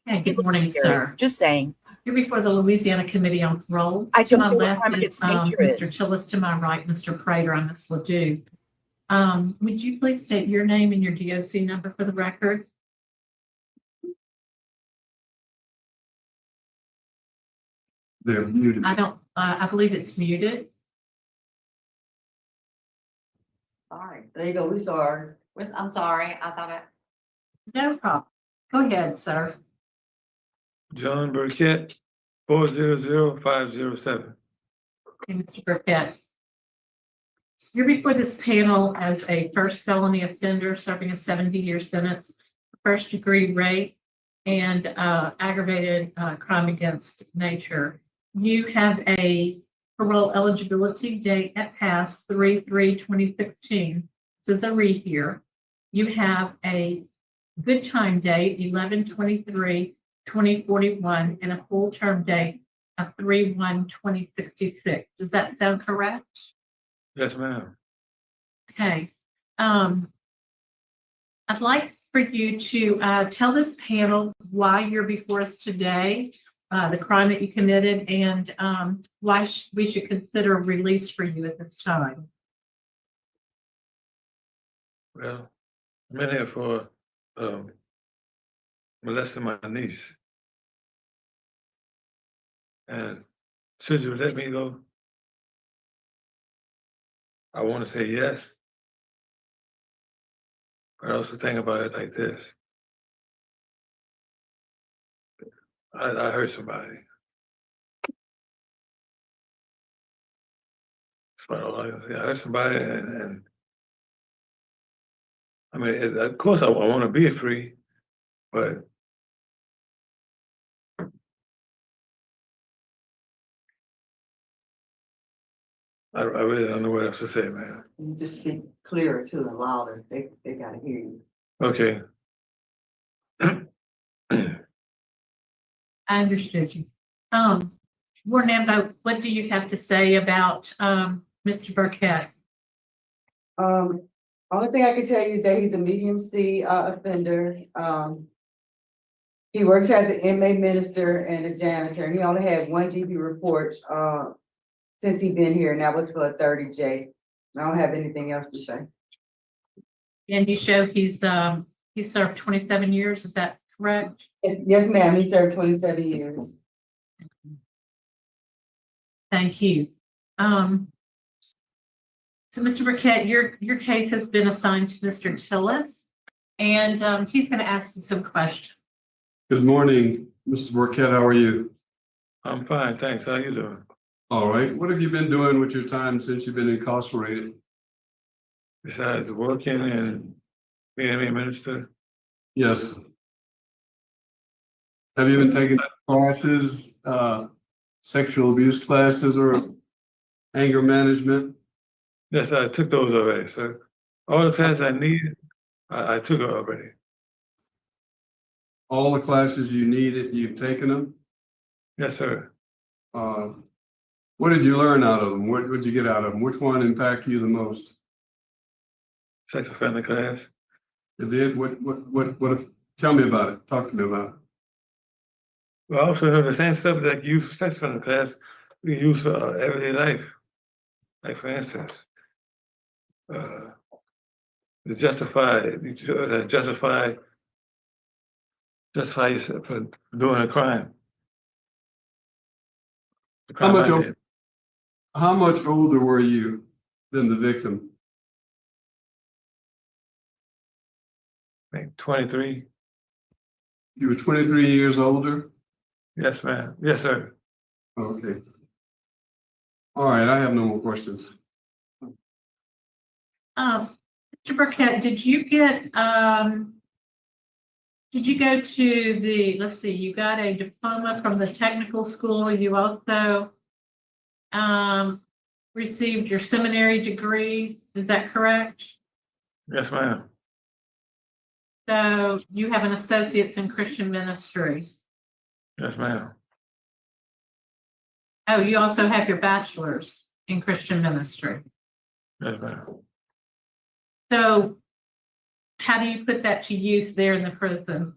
Hey, good morning, sir. Just saying. Here before the Louisiana Committee on Parole. I don't To my know what left crime is, against nature Mr. is. Tillis, to my right, Mr. Prater, and Ms. Ledoux. Would you please state your name and your DOC number for the record? They're muted. I believe it's muted. Sorry, there you go, we sorry. I'm sorry, I thought No problem. Go ahead, sir. John Burkett, 400507. Okay, Mr. Burkett. You're before this panel as a first felony offender serving a 70-year sentence, first degree rape, and aggravated crime against nature. You have a parole eligibility date that passed 3/3/2016. This is a read here. You have a good time date 11/23/2041 and a full term date of 3/1/2066. Does that sound correct? Yes, ma'am. Okay. I'd like for you to tell this panel why you're before us today, the crime that you committed, and why we should consider release for you at this time. Well, I'm in here for molesting my niece. And should you let me go? I want to say yes. But I also think about it like this. I hurt somebody. That's about all I can say. I hurt somebody, and I mean, of course I want to be free, but I really don't know what else to say, man. you just speak clearer too and louder. They gotta hear you. Okay. I understood you. Warden Ambo, what do you have to say about Mr. Burkett? Only thing I can tell you is that he's a medium C offender. He works as an inmate minister and a janitor, and he only had 1 DB report since he's been here, and that was for a 30J. I don't have anything else to say. And you show he served 27 years. Is that correct? Yes, ma'am. He served 27 years. Thank you. So, Mr. Burkett, your case has been assigned to Mr. Tillis, and he's going to ask you some questions. Good morning, Mr. Burkett. How are you? I'm fine, thanks. How you doing? All right. What have you been doing with your time since you've been incarcerated? Besides working and being a minister? Yes. Have you been taking classes, sexual abuse classes or anger management? Yes, I took those already, sir. All the classes I needed, I took it already. All the classes you needed, you've taken them? Yes, sir. What did you learn out of them? What did you get out of them? Which one impacted you the most? Sex offender class. It did? Tell me about it. Talk to me about it. Well, I also know the same stuff that you use for sex offender class, we use for everyday life. Like for instance, justify yourself for doing a crime. How much older were you than the victim? Like 23. You were 23 years older? Yes, ma'am. Yes, sir. Okay. All right, I have no more questions. Mr. Burkett, did you go to the, let's see, you got a diploma from the technical school. You also received your seminary degree. Is that correct? Yes, ma'am. So you have an associate's in Christian ministry. Yes, ma'am. Oh, you also have your bachelor's in Christian ministry. Yes, ma'am. So how do you put that to use there in the prison?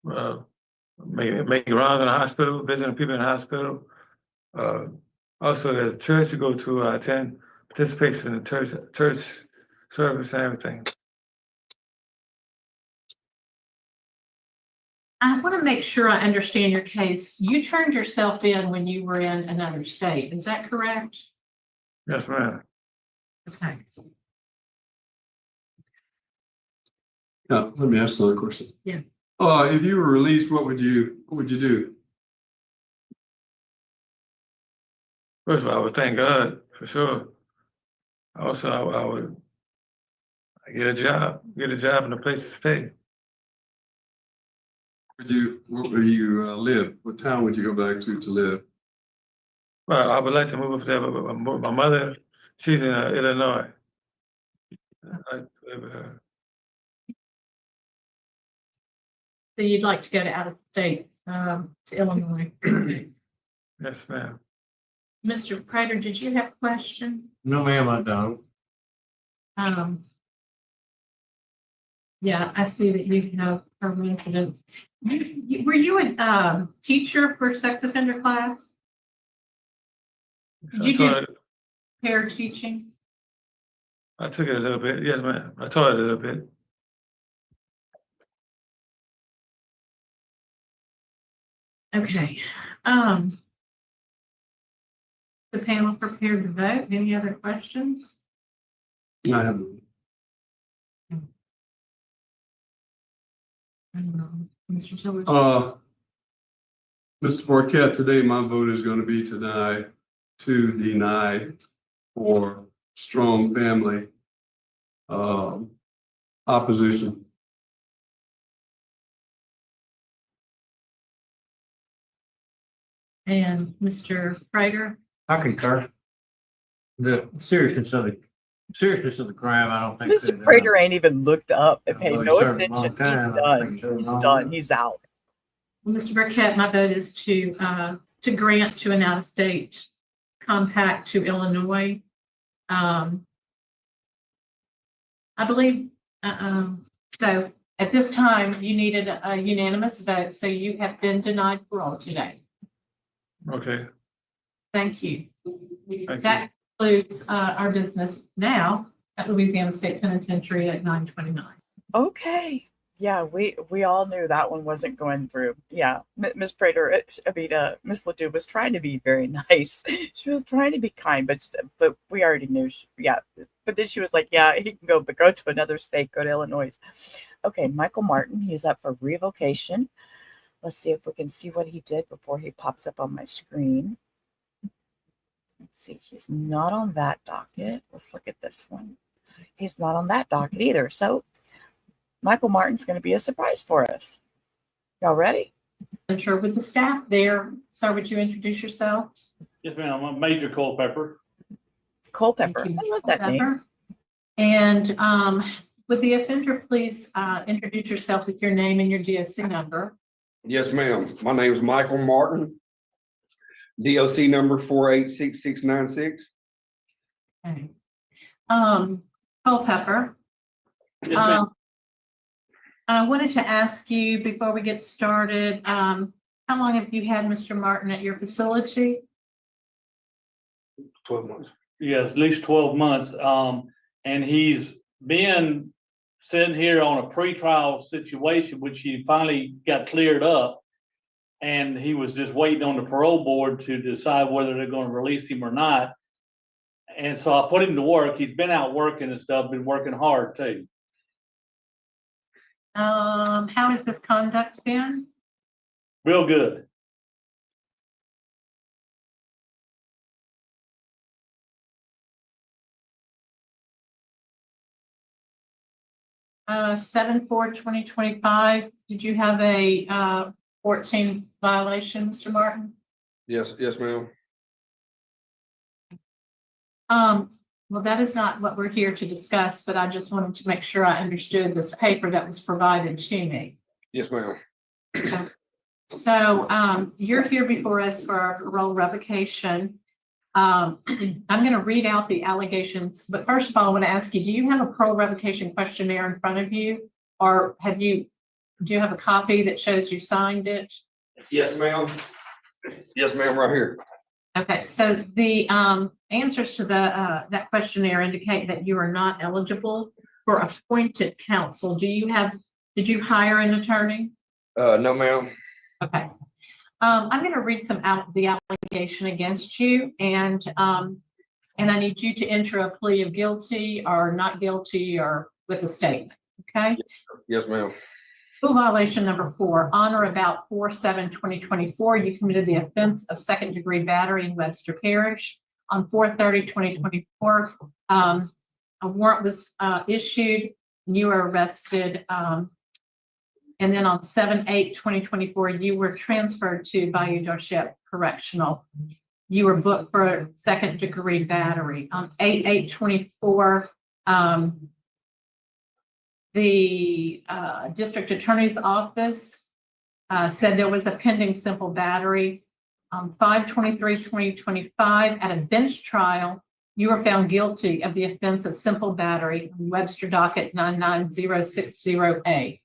Making rounds in the hospital, visiting people in the hospital. Also, there's a church to go to. I attend, participates in the church service and everything. I want to make sure I understand your case. You turned yourself in when you were in another state. Is that correct? Yes, ma'am. Okay. Now, let me ask another question. Yeah. If you were released, what would you do? First of all, I would thank God for sure. Also, I would get a job and a place to stay. Where would you live? What town would you go back to live? Well, I would like to move up there, but my mother, she's in Illinois. I'd like to live with her. So you'd like to go to out of state, to Illinois. Yes, ma'am. Mr. Prater, did you have a question? No, ma'am, I don't. Yeah, I see that you have a residence. Were you a teacher for sex offender class? Did you do pair teaching? I took it a little bit. Yes, ma'am. I taught it a little bit. Okay. The panel prepared to vote. Any other questions? I have. Mr. Silver? Mr. Burkett, today my vote is going to be to deny for strong family opposition. And Mr. Prater? I concur. The seriousness of the crime, I don't think. Mr. Prater ain't even looked up and paid no attention. He's done. He's done. He's out. Well, Mr. Burkett, my vote is to grant to an out-of-state compact to Illinois. I believe, so at this time, you needed a unanimous vote, so you have been denied parole today. Okay. Thank you. That concludes our business now at Louisiana State Penitentiary at 9:29. Okay. Yeah, we all knew that one wasn't going through. Yeah, Miss Prater, Miss Ledoux was trying to be very nice. She was trying to be kind, but we already knew. But then she was like, yeah, he can go, but go to another state, go to Illinois. Okay, Michael Martin, he's up for revocation. Let's see if we can see what he did before he pops up on my screen. Let's see, he's not on that docket. Let's look at this one. He's not on that docket either. So Michael Martin's going to be a surprise for us. Y'all ready? I'm sure with the staff there. Sir, would you introduce yourself? Yes, ma'am. I'm Major Culpepper. Culpepper. I love that name. And would the offender please introduce yourself with your name and your DOC number? Yes, ma'am. My name is Michael Martin. DOC number 486696. Okay. Culpepper. Yes, ma'am. I wanted to ask you before we get started, how long have you had Mr. Martin at your facility? 12 months. Yes, at least 12 months. And he's been sitting here on a pretrial situation, which he finally got cleared up. And he was just waiting on the parole board to decide whether they're going to release him or not. And so I put him to work. He's been out working and stuff, been working hard too. How has his conduct been? Real good. 7/4/2025, did you have a 14 violation, Mr. Martin? Yes, ma'am. Well, that is not what we're here to discuss, but I just wanted to make sure I understood this paper that was provided to me. Yes, ma'am. So you're here before us for our parole revocation. I'm going to read out the allegations, but first of all, I want to ask you, do you have a parole revocation questionnaire in front of you? Or do you have a copy that shows you signed it? Yes, ma'am. Yes, ma'am, right here. Okay, so the answers to that questionnaire indicate that you are not eligible for appointed counsel. Did you hire an attorney? No, ma'am. Okay. I'm going to read the allegation against you, and I need you to enter a plea of guilty or not guilty or with a statement. Okay. Yes, ma'am. Rule violation number 4, on or about 4/7/2024, you committed the offense of second-degree battery in Webster Parish. On 4/30/2024, a warrant was issued. You were arrested. And then on 7/8/2024, you were transferred to Bayou Dorchette Correctional. You were booked for second-degree battery. On 8/8/24, the district attorney's office said there was a pending simple battery. On 5/23/2025, at a bench trial, you were found guilty of the offense of simple battery on Webster docket 99060A.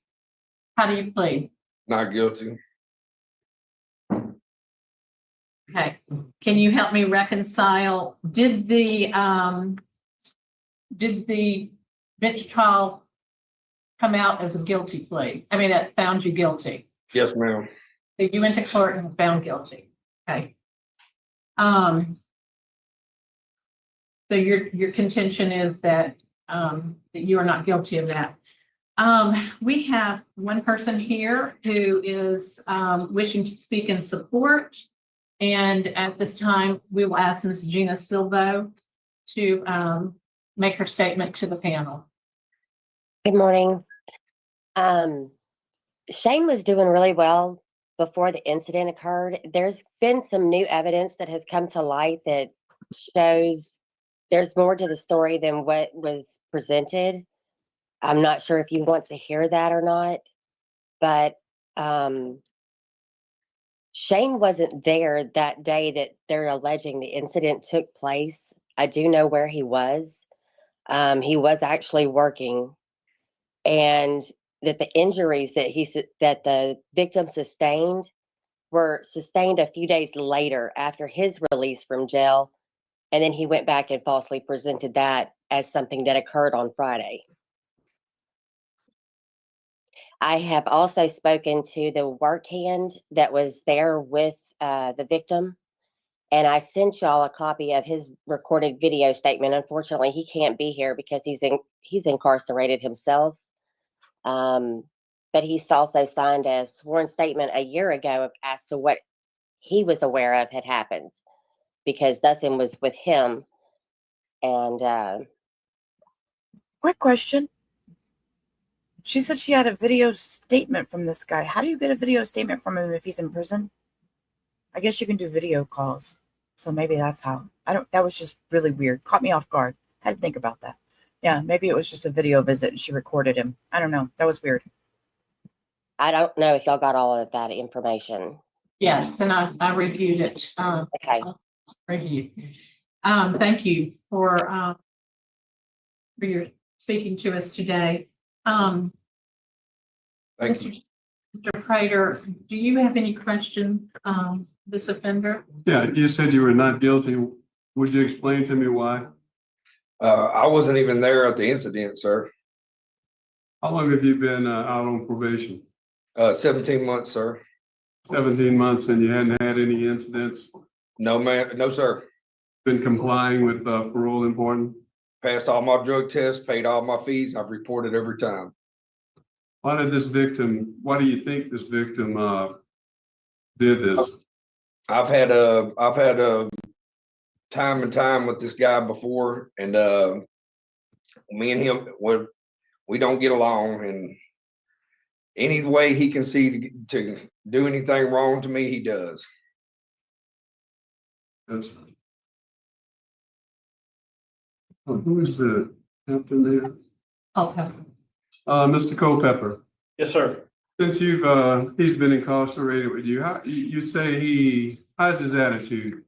How do you plead? Not guilty. Okay. Can you help me reconcile? Did the bench trial come out as a guilty plea? I mean, it found you guilty. Yes, ma'am. So you went to court and were found guilty. Okay. So your contention is that you are not guilty of that. We have one person here who is wishing to speak in support. And at this time, we will ask Ms. Gina Silvo to make her statement to the panel. Good morning. Shane was doing really well before the incident occurred. There's been some new evidence that has come to light that shows there's more to the story than what was presented. I'm not sure if you want to hear that or not, but Shane wasn't there that day that they're alleging the incident took place. I do know where he was. He was actually working, and that the injuries that the victim sustained were sustained a few days later after his release from jail, and then he went back and falsely presented that as something that occurred on Friday. I have also spoken to the work hand that was there with the victim, and I sent y'all a copy of his recorded video statement. Unfortunately, he can't be here because he's incarcerated himself. But he's also signed a sworn statement a year ago as to what he was aware of had happened, because Dustin was with him. And quick question. She said she had a video statement from this guy. How do you get a video statement from him if he's in prison? I guess you can do video calls. So maybe that's how. That was just really weird. Caught me off guard. Had to think about that. Yeah, maybe it was just a video visit and she recorded him. I don't know. That was weird. I don't know if y'all got all of that information. Yes, and I reviewed it. Okay. Reviewed. Thank you for your speaking to us today. Thank you. Mr. Prater, do you have any questions, this offender? Yeah, you said you were not guilty. Would you explain to me why? I wasn't even there at the incident, sir. How long have you been out on probation? 17 months, sir. 17 months, and you hadn't had any incidents? No, ma'am. No, sir. Been complying with parole important? Passed all my drug tests, paid all my fees. I've reported every time. Why do you think this victim did this? I've had a time and time with this guy before, and me and him we don't get along, and any way he can see to do anything wrong to me, he does. Yes. Who is the captain there? Okay. Mr. Culpepper, Yes, sir. since he's been incarcerated with you, you say how's his attitude?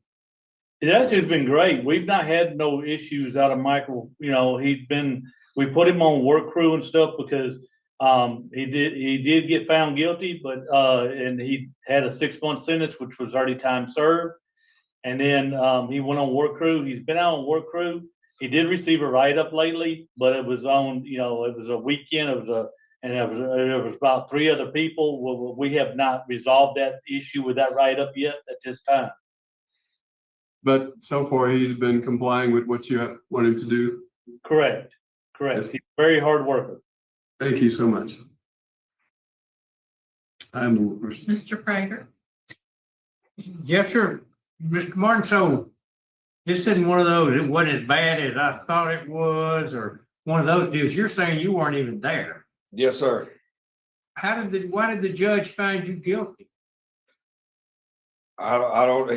His attitude's been great. We've not had no issues out of Michael. We put him on work crew and stuff because he did get found guilty, but and he had a 6-month sentence, which was already time served. And then he went on work crew. He's been out on work crew. He did receive a write-up lately, but it was on, it was a weekend. It was about 3 other people. We have not resolved that issue with that write-up yet at this time. But so far, he's been complying with what you want him to do? Correct. Correct. He's a very hard worker. Thank you so much. Mr. Prager? Yes, sir. Mr. Martin, so this isn't one of those, it wasn't as bad as I thought it was, or one of those deals. You're saying you weren't even there. Yes, sir. Why did the judge find you guilty? I don't,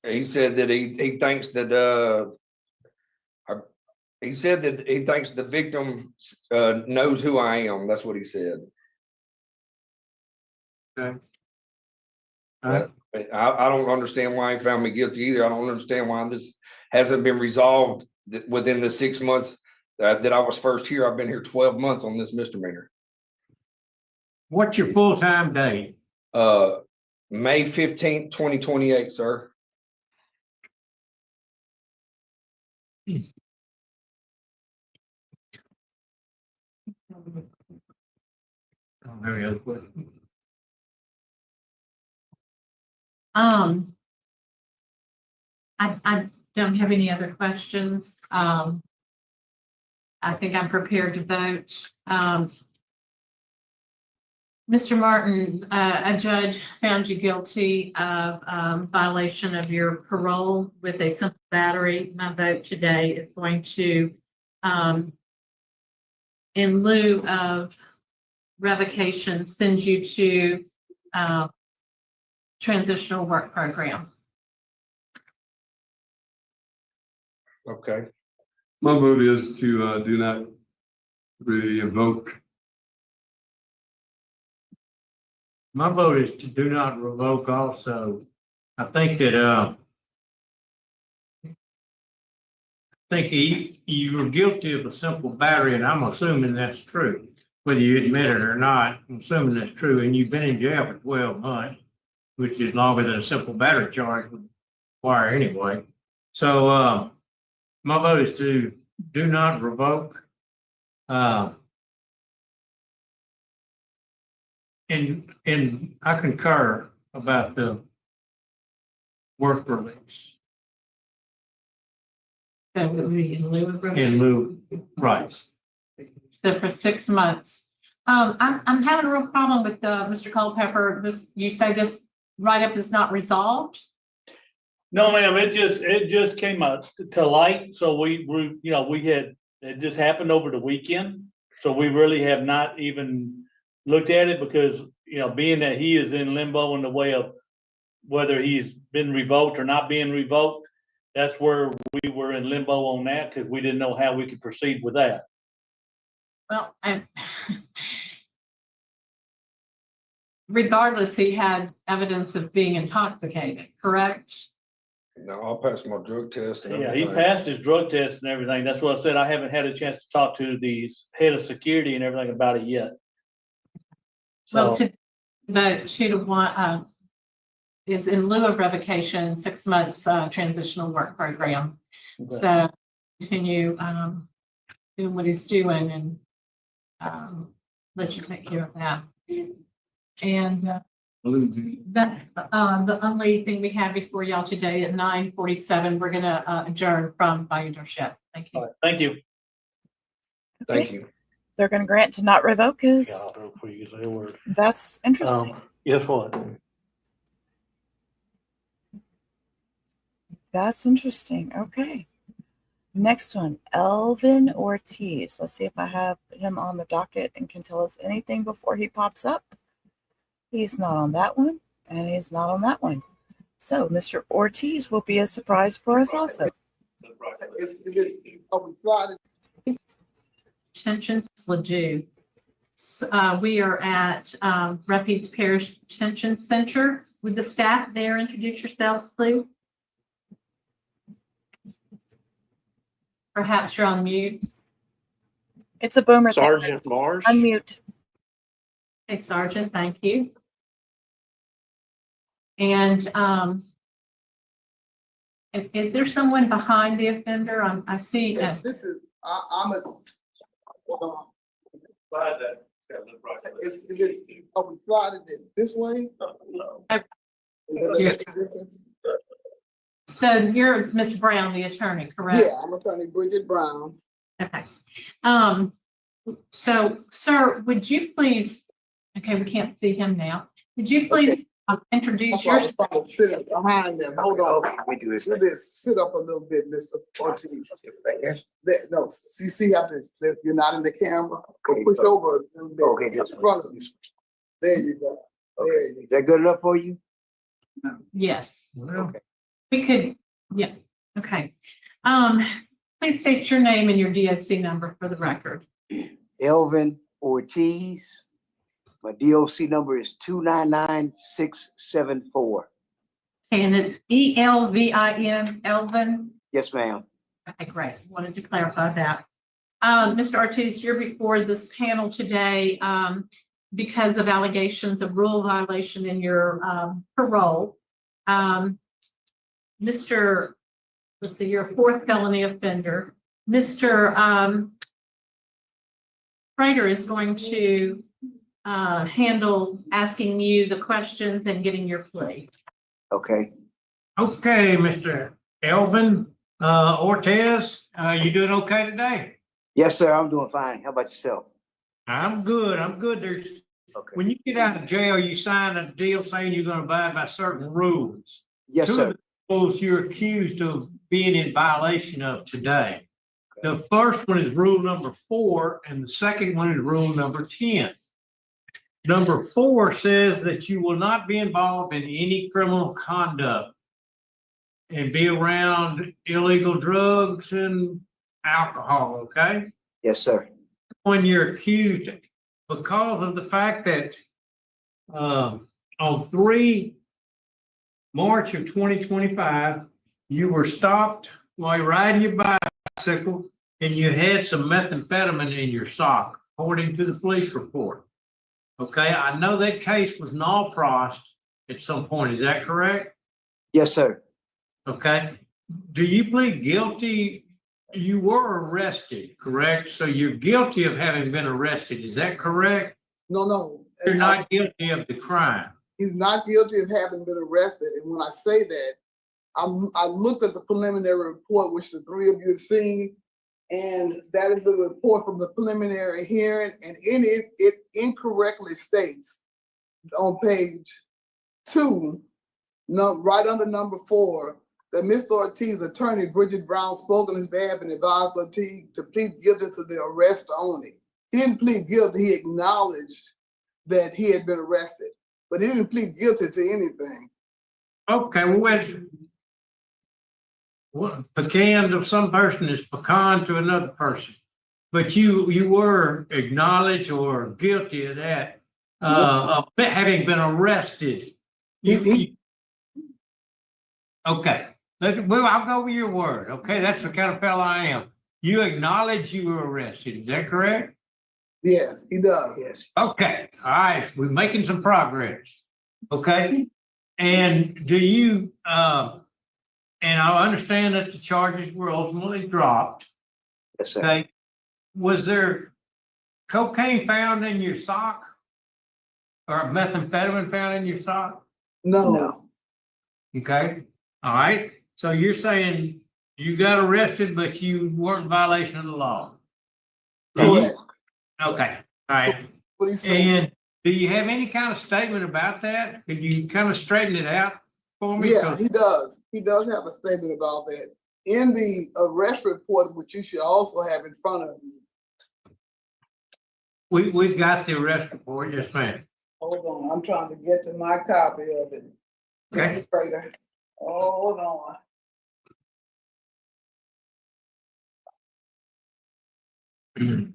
he said that he thinks that, he said that he thinks the victim knows who I am. That's what he said. Okay. I don't understand why he found me guilty either. I don't understand why this hasn't been resolved within the 6 months that I was first here. I've been here 12 months on this misdemeanor. What's your full-time date? May 15th, 2028, sir. Any other questions? I don't have any other questions. I think I'm prepared to vote. Mr. Martin, a judge found you guilty of violation of your parole with a simple battery. My vote today is going to, in lieu of revocation, send you to transitional work program. Okay. My vote is to do not revoke. My vote is to do not revoke also. I think that, you were guilty of a simple battery, and I'm assuming that's true. Whether you admit it or not, I'm assuming that's true, and you've been in jail for 12 months, which is longer than a simple battery charge would require anyway. So, my vote is to do not revoke. And I concur about the work release. That would be in lieu of revocation. In lieu, right. So for 6 months. I'm having a real problem with Mr. Culpepper. You say this write-up is not resolved? No, ma'am, it just came out to light. So it just happened over the weekend. So we really have not even looked at it because, being that he is in limbo in the way of whether he's been revoked or not being revoked, that's where we were in limbo on that because we didn't know how we could proceed with that. Well, regardless, he had evidence of being intoxicated, correct? No, I'll pass my drug test. And Yeah, he everything. passed his drug test and everything. That's what I said. I haven't had a chance to talk to the head of security and everything about it yet. Well, So, the 2-to-1 is in lieu of revocation, 6 months transitional work program. okay. So continue doing what he's doing and let you take care of that. And that's the only thing we have before y'all today at 9:47. We're gonna adjourn from by leadership. Thank you. All right, thank you. Thank you. They're going to grant to not revoke his. God, before you say a word. That's interesting. Guess what? That's interesting. Okay. Next one, Elvin Ortiz. Let's see if I have him on the docket and can tell us anything before he pops up. He's not on that one, and he's not on that one. So Mr. Ortiz will be a surprise for us also. Detention Ledoux. We are at Refuge Parish Detention Center. Would the staff there introduce yourselves, please? Perhaps you're on mute. It's a boomer. Sergeant Marsh. Unmute. Hey, Sergeant, thank you. And is there someone behind the offender? I see. Yes, this is, I'm a. Are we sliding it this way? No. So you're Ms. Brown, the attorney, correct? Yeah, I'm attorney Bridget Brown. Okay. So, sir, would you please, okay, we can't see him now. Would you please introduce yourself? Sit up behind them. Hold on. Okay, we do this. Sit up a little bit, Mr. Ortiz. No, you see how this, if you're not in the camera, push over a little bit. Okay, just in front of you. There you go. There you go. Is that good enough for you? Yes. Okay. We could, yeah, okay. Please state your name and your DSC number for the record. Elvin Ortiz. My DOC number is 299674. And it's ELVIN, Elvin? Yes, ma'am. Okay, great. Wanted to clarify that. Mr. Ortiz, you're before this panel today because of allegations of rule violation in your parole. Let's see, you're a fourth felony offender. Mr. Prater is going to handle asking you the questions and getting your plea. Okay. Okay, Mr. Elvin Ortiz, you doing okay today? Yes, sir. I'm doing fine. How about yourself? I'm good. I'm good. When you get out of jail, you sign a deal saying you're going to abide by certain rules. Yes, Two sir. of the rules you're accused of being in violation of today. The first one is rule number 4, and the second one is rule number 10. Number 4 says that you will not be involved in any criminal conduct and be around illegal drugs and alcohol, okay? Yes, sir. When you're accused, because of the fact that on 3 March of 2025, you were stopped while you're riding your bicycle and you had some methamphetamine in your sock, according to the police report. Okay, I know that case was null-prossed at some point. Is that correct? Yes, sir. Okay. Do you plead guilty? You were arrested, correct? So you're guilty of having been arrested. Is that correct? No. You're not guilty of the crime. He's not guilty of having been arrested. And when I say that, I looked at the preliminary report, which the 3 of you have seen, and that is the report from the preliminary hearing, and in it incorrectly states on page 2, right under number 4, that Mr. Ortiz's attorney, Bridget Brown, spoke on his behalf and advised Ortiz to plead guilty to the arrest only. He didn't plead guilty, he acknowledged that he had been arrested, but he didn't plead guilty to anything. Okay, well, pecan to some person is pecan to another person. But you were acknowledged or guilty of that, of having been arrested. Okay, well, I'll go with your word. Okay, that's the kind of fellow I am. You acknowledge you were arrested. Is that correct? Yes, he does. Yes. Okay, all right, we're making some progress. Okay, and do you, and I understand that the charges were ultimately dropped. Yes, sir. Okay, was there cocaine found in your sock? Or methamphetamine found in your sock? No. Okay, all right, so you're saying you got arrested, but you weren't in violation of the law? Correct. Okay, all right. And do you have any kind of statement about that? Could you kind of straighten it out for me? Yeah, he does. He does have a statement about that. in the arrest report, which you should also have in front of you. We've got the arrest report, yes, ma'am. Hold on, I'm trying to get to my copy of it. Okay. Mr. Prater. Hold on. And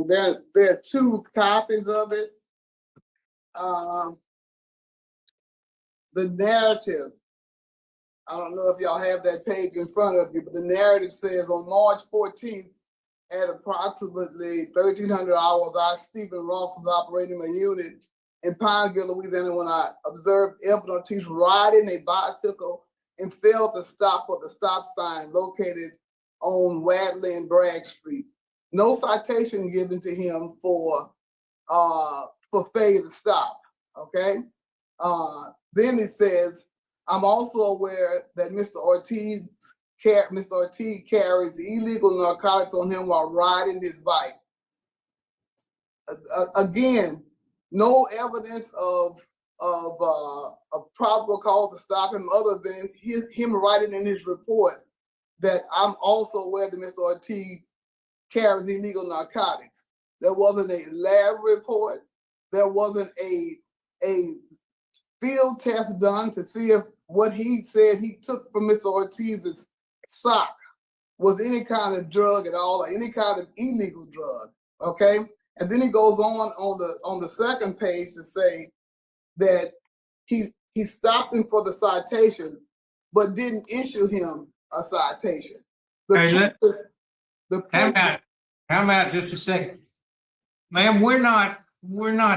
there are two copies of it. The narrative, I don't know if y'all have that page in front of you, but the narrative says on March 14th at approximately 1300 hours, I, Stephen Ross, was operating a unit in Pineville, Louisiana, when I observed Evan Ortiz riding a bicycle and failed to stop at the stop sign located on Wadley and Bragg Street. No citation given to him for failure to stop. Okay. Then it says, I'm also aware that Mr. Ortiz carries illegal narcotics on him while riding his bike. Again, no evidence of probable cause to stop him other than him writing in his report that I'm also aware that Mr. Ortiz carries illegal narcotics. There wasn't a lab report. There wasn't a field test done to see if what he said he took from Mr. Ortiz's sock was any kind of drug at all or any kind of illegal drug. Okay. And then he goes on the second page to say that he stopped him for the citation, but didn't issue him a citation. How about just a second? Ma'am, we're not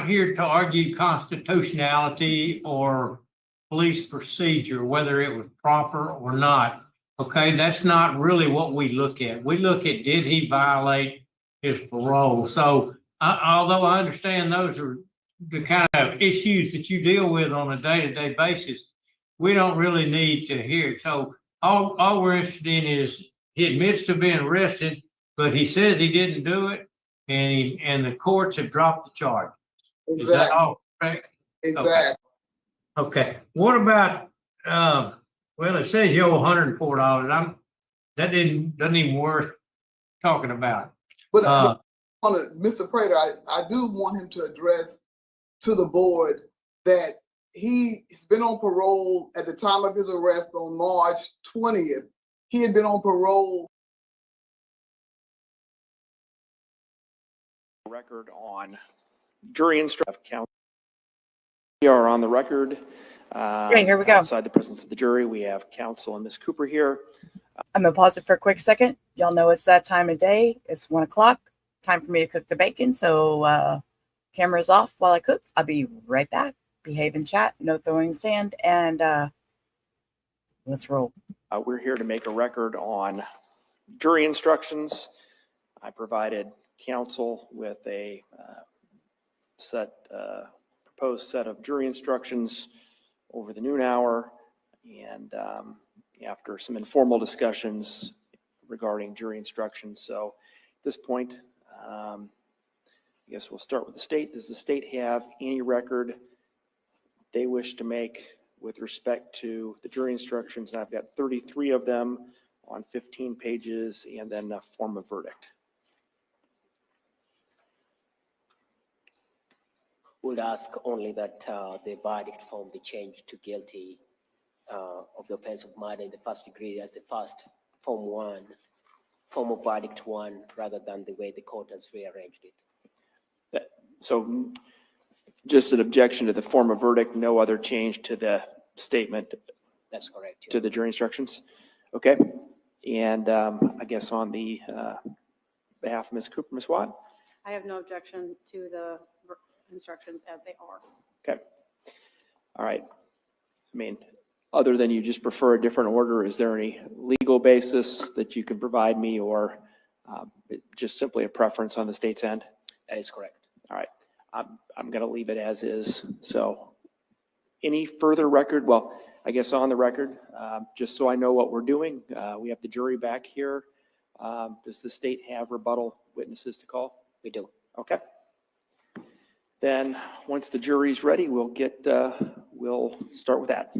here to argue constitutionality or police procedure, whether it was proper or not. Okay, that's not really what we look at. We look at, did he violate his parole? So although I understand those are the kind of issues that you deal with on a day-to-day basis, we don't really need to hear it. So all we're interested in is he admits to being arrested, but he says he didn't do it, and the courts have dropped the charge. Exactly. Is that all correct? Exactly. Okay. What about well, it says you owe $104. That doesn't even worth talking about. But Mr. Prater, I do want him to address to the board that he's been on parole at the time of his arrest on March 20th. He had been on parole. Record on jury instruction. We are on the record. Okay, here we go. Outside the presence of the jury, we have counsel and Ms. Cooper here. I'm gonna pause it for a quick second. Y'all know it's that time of day. It's 1 o'clock. Time for me to cook the bacon. So camera's off while I cook. I'll be right back. Behave and chat. No throwing sand. And let's roll. We're here to make a record on jury instructions. I provided counsel with a proposed set of jury instructions over the noon hour, and after some informal discussions regarding jury instructions. So at this point, I guess we'll start with the state. Does the state have any record they wish to make with respect to the jury instructions? And I've got 33 of them on 15 pages, and then a form of verdict. Would ask only that the verdict form be changed to guilty of the offense of murder in the first degree as the first form of verdict 1, rather than the way the court has rearranged it. So just an objection to the form of verdict, no other change to the statement? That's correct. To the jury instructions? Okay. And I guess on the behalf of Ms. Cooper, Ms. Watt? I have no objection to the instructions as they are. Okay. All right. I mean, other than you just prefer a different order, is there any legal basis that you can provide me, or just simply a preference on the state's end? That is correct. All right. I'm going to leave it as is. So any further record? Well, I guess on the record, just so I know what we're doing, we have the jury back here. Does the state have rebuttal witnesses to call? We do. Okay. Then once the jury's ready, we'll start with that.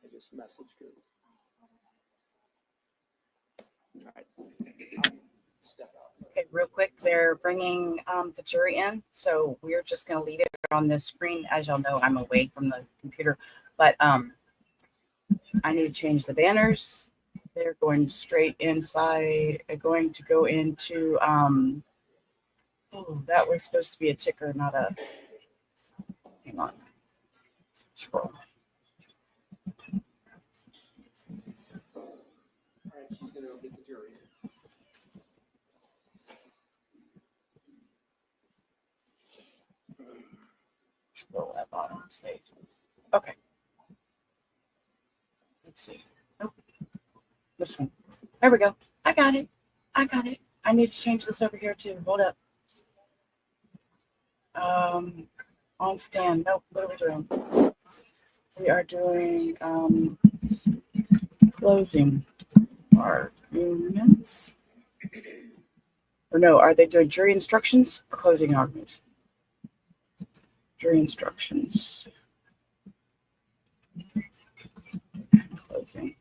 I just messaged her. All right. Step out. Okay, real quick, they're bringing the jury in, so we're just going to leave it on this screen. As y'all know, I'm away from the computer, but I need to change the banners. They're going straight inside. They're going to go into oh, that was supposed to be a ticker, not a. Hang on. Scroll. All right, she's gonna go get the jury. Scroll that bottom. Save. Okay. Let's see. Nope. This one. There we go. I got it. I got it. I need to change this over here too. Hold up. On stand. Nope. What are we doing? We are doing closing arguments. Or no, are they doing jury instructions or closing arguments? Jury instructions. Closing.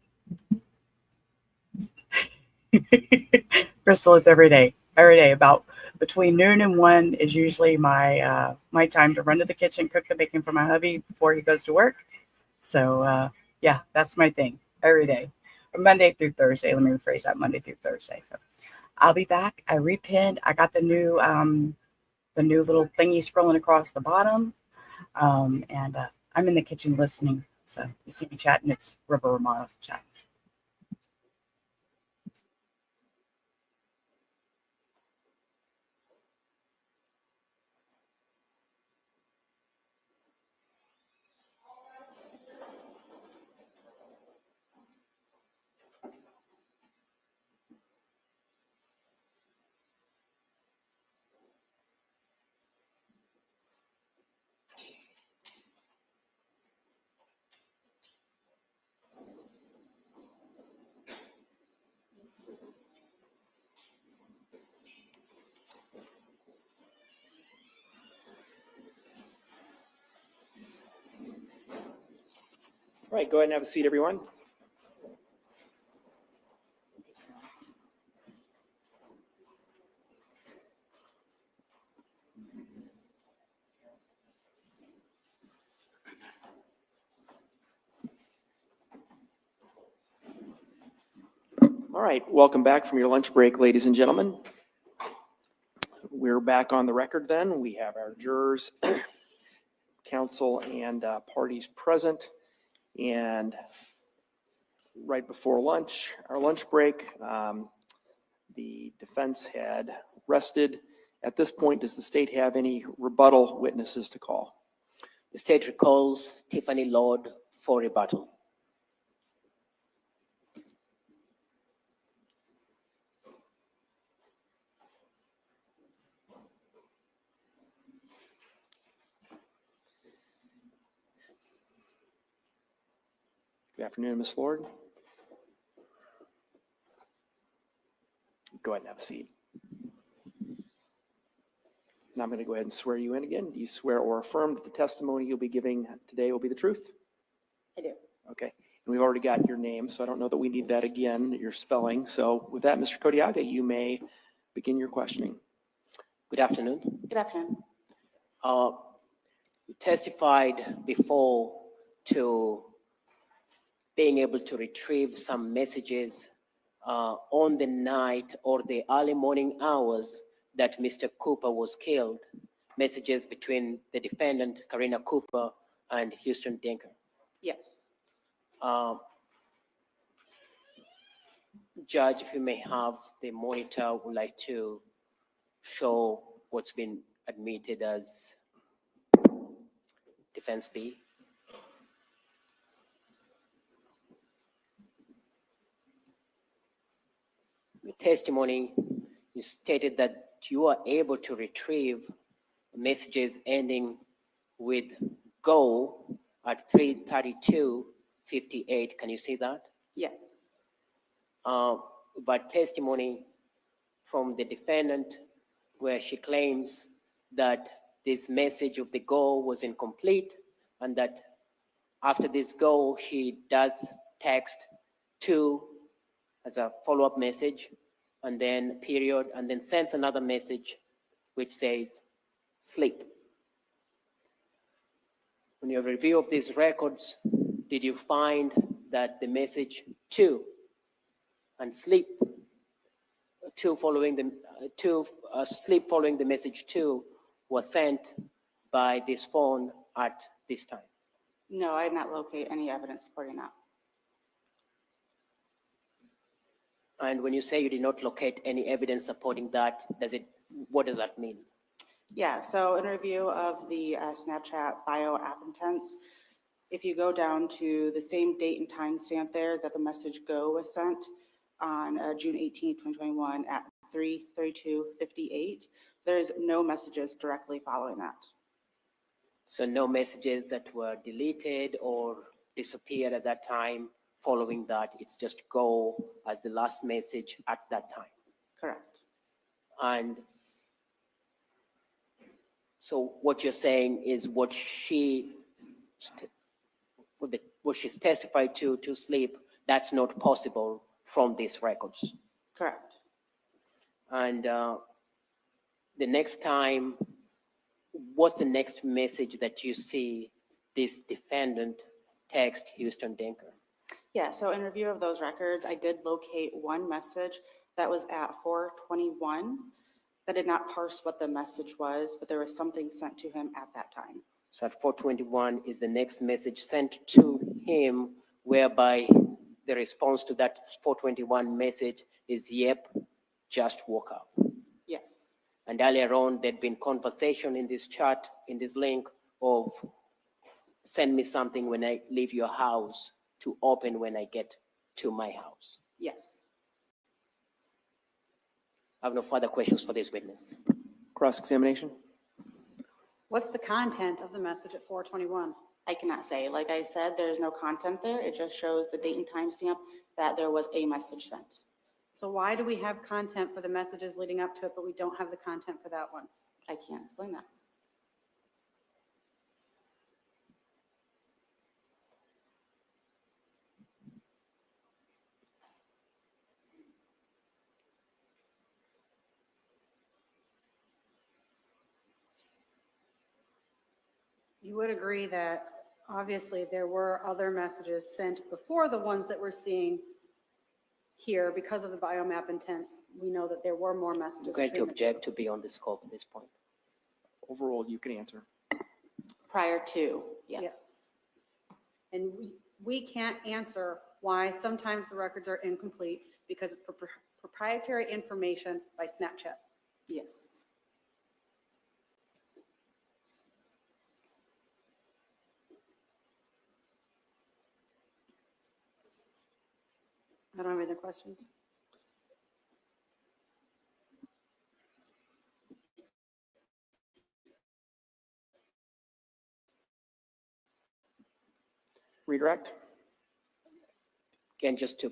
Crystal, it's every day. Every day, about between noon and 1 is usually my my time to run to the kitchen, cook the bacon for my hubby before he goes to work. So yeah, that's my thing every day, Monday through Thursday. Let me rephrase that: Monday through Thursday. So I'll be back. I repinned. I got the new little thingy scrolling across the bottom, and I'm in the kitchen listening. So you see me chatting. It's Rubber Romano chat. All right, go ahead and have a seat, everyone. All right, welcome back from your lunch break, ladies and gentlemen. We're back on the record then. We have our jurors, counsel, and parties present. And right before lunch, our lunch break, the defense had rested. At this point, does the state have any rebuttal witnesses to call? The state recalls Tiffany Lord for rebuttal. Good afternoon, Ms. Lord. Go ahead and have a seat. Now I'm going to go ahead and swear you in again. Do you swear or affirm that the testimony you'll be giving today will be the truth? I do. Okay. And we've already got your name, so I don't know that we need that again, your spelling. So with that, Mr. Kodiaga, you may begin your questioning. Good afternoon. Good afternoon. You testified before to being able to retrieve some messages on the night or the early morning hours that Mr. Cooper was killed, messages between the defendant, Karina Cooper, and Huston Danker. Yes. Judge, if you may have the monitor, would like to show what's been admitted as defense B. Your testimony, you stated that you are able to retrieve messages ending with go at 3:32:58. Can you see that? Yes. But testimony from the defendant where she claims that this message of the go was incomplete and that after this go, she does text to as a follow-up message and then period, and then sends another message which says sleep. On your review of these records, did you find that the message to and sleep following the message to was sent by this phone at this time? No, I did not locate any evidence supporting that. And when you say you did not locate any evidence supporting that, what does that mean? Yeah, so in review of the Snapchat bio app intents, if you go down to the same date and time stamp there that the message go was sent on June 18th, 2021 at 3:32:58, there's no messages directly following that. So no messages that were deleted or disappeared at that time following that, it's just go as the last message at that time. Correct. And so what you're saying is what she's testified to sleep, that's not possible from these records. Correct. And the next time, what's the next message that you see this defendant text Huston Danker? Yeah, so in review of those records, I did locate one message that was at 4:21 that did not parse what the message was, but there was something sent to him at that time. So at 4:21 is the next message sent to him, whereby the response to that 4:21 message is, yep, just woke up. Yes. And earlier on, there'd been conversation in this chat, in this link of send me something when I leave your house to open when I get to my house. Yes. I have no further questions for this witness. Cross-examination? What's the content of the message at 4:21? I cannot say. Like I said, there's no content there. It just shows the date and time stamp that there was a message sent. So why do we have content for the messages leading up to it, but we don't have the content for that one? I can't explain that. You would agree that obviously there were other messages sent before the ones that we're seeing here because of the biomap intents. We know that there were more messages. I'm going to between the two. object to be on the scope at this point. Overruled, you can answer. Prior to, yes. And we can't answer why sometimes the records are incomplete because it's proprietary information by Snapchat. Yes. I don't have any other questions. Redirect? Again, just to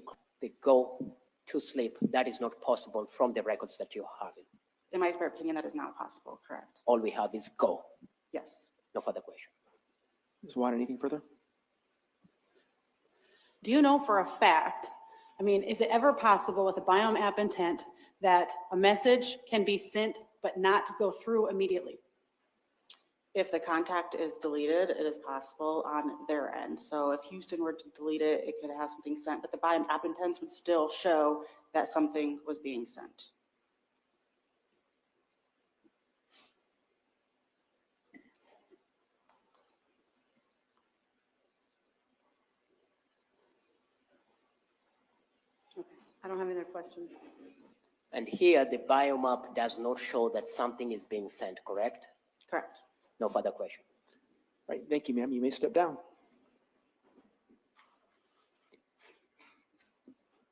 go to sleep, that is not possible from the records that you have. In my expert opinion, that is not possible, correct? All we have is go. Yes. No further question. Ms. Watt, anything further? Do you know for a fact, I mean, is it ever possible with a biome app intent that a message can be sent but not go through immediately? If the contact is deleted, it is possible on their end. So if Huston were to delete it, it could have something sent, but the biome app intents would still show that something was being sent. Okay, I don't have any other questions. And here, the biomap does not show that something is being sent, correct? Correct. No further question. Right, thank you, ma'am. You may step down.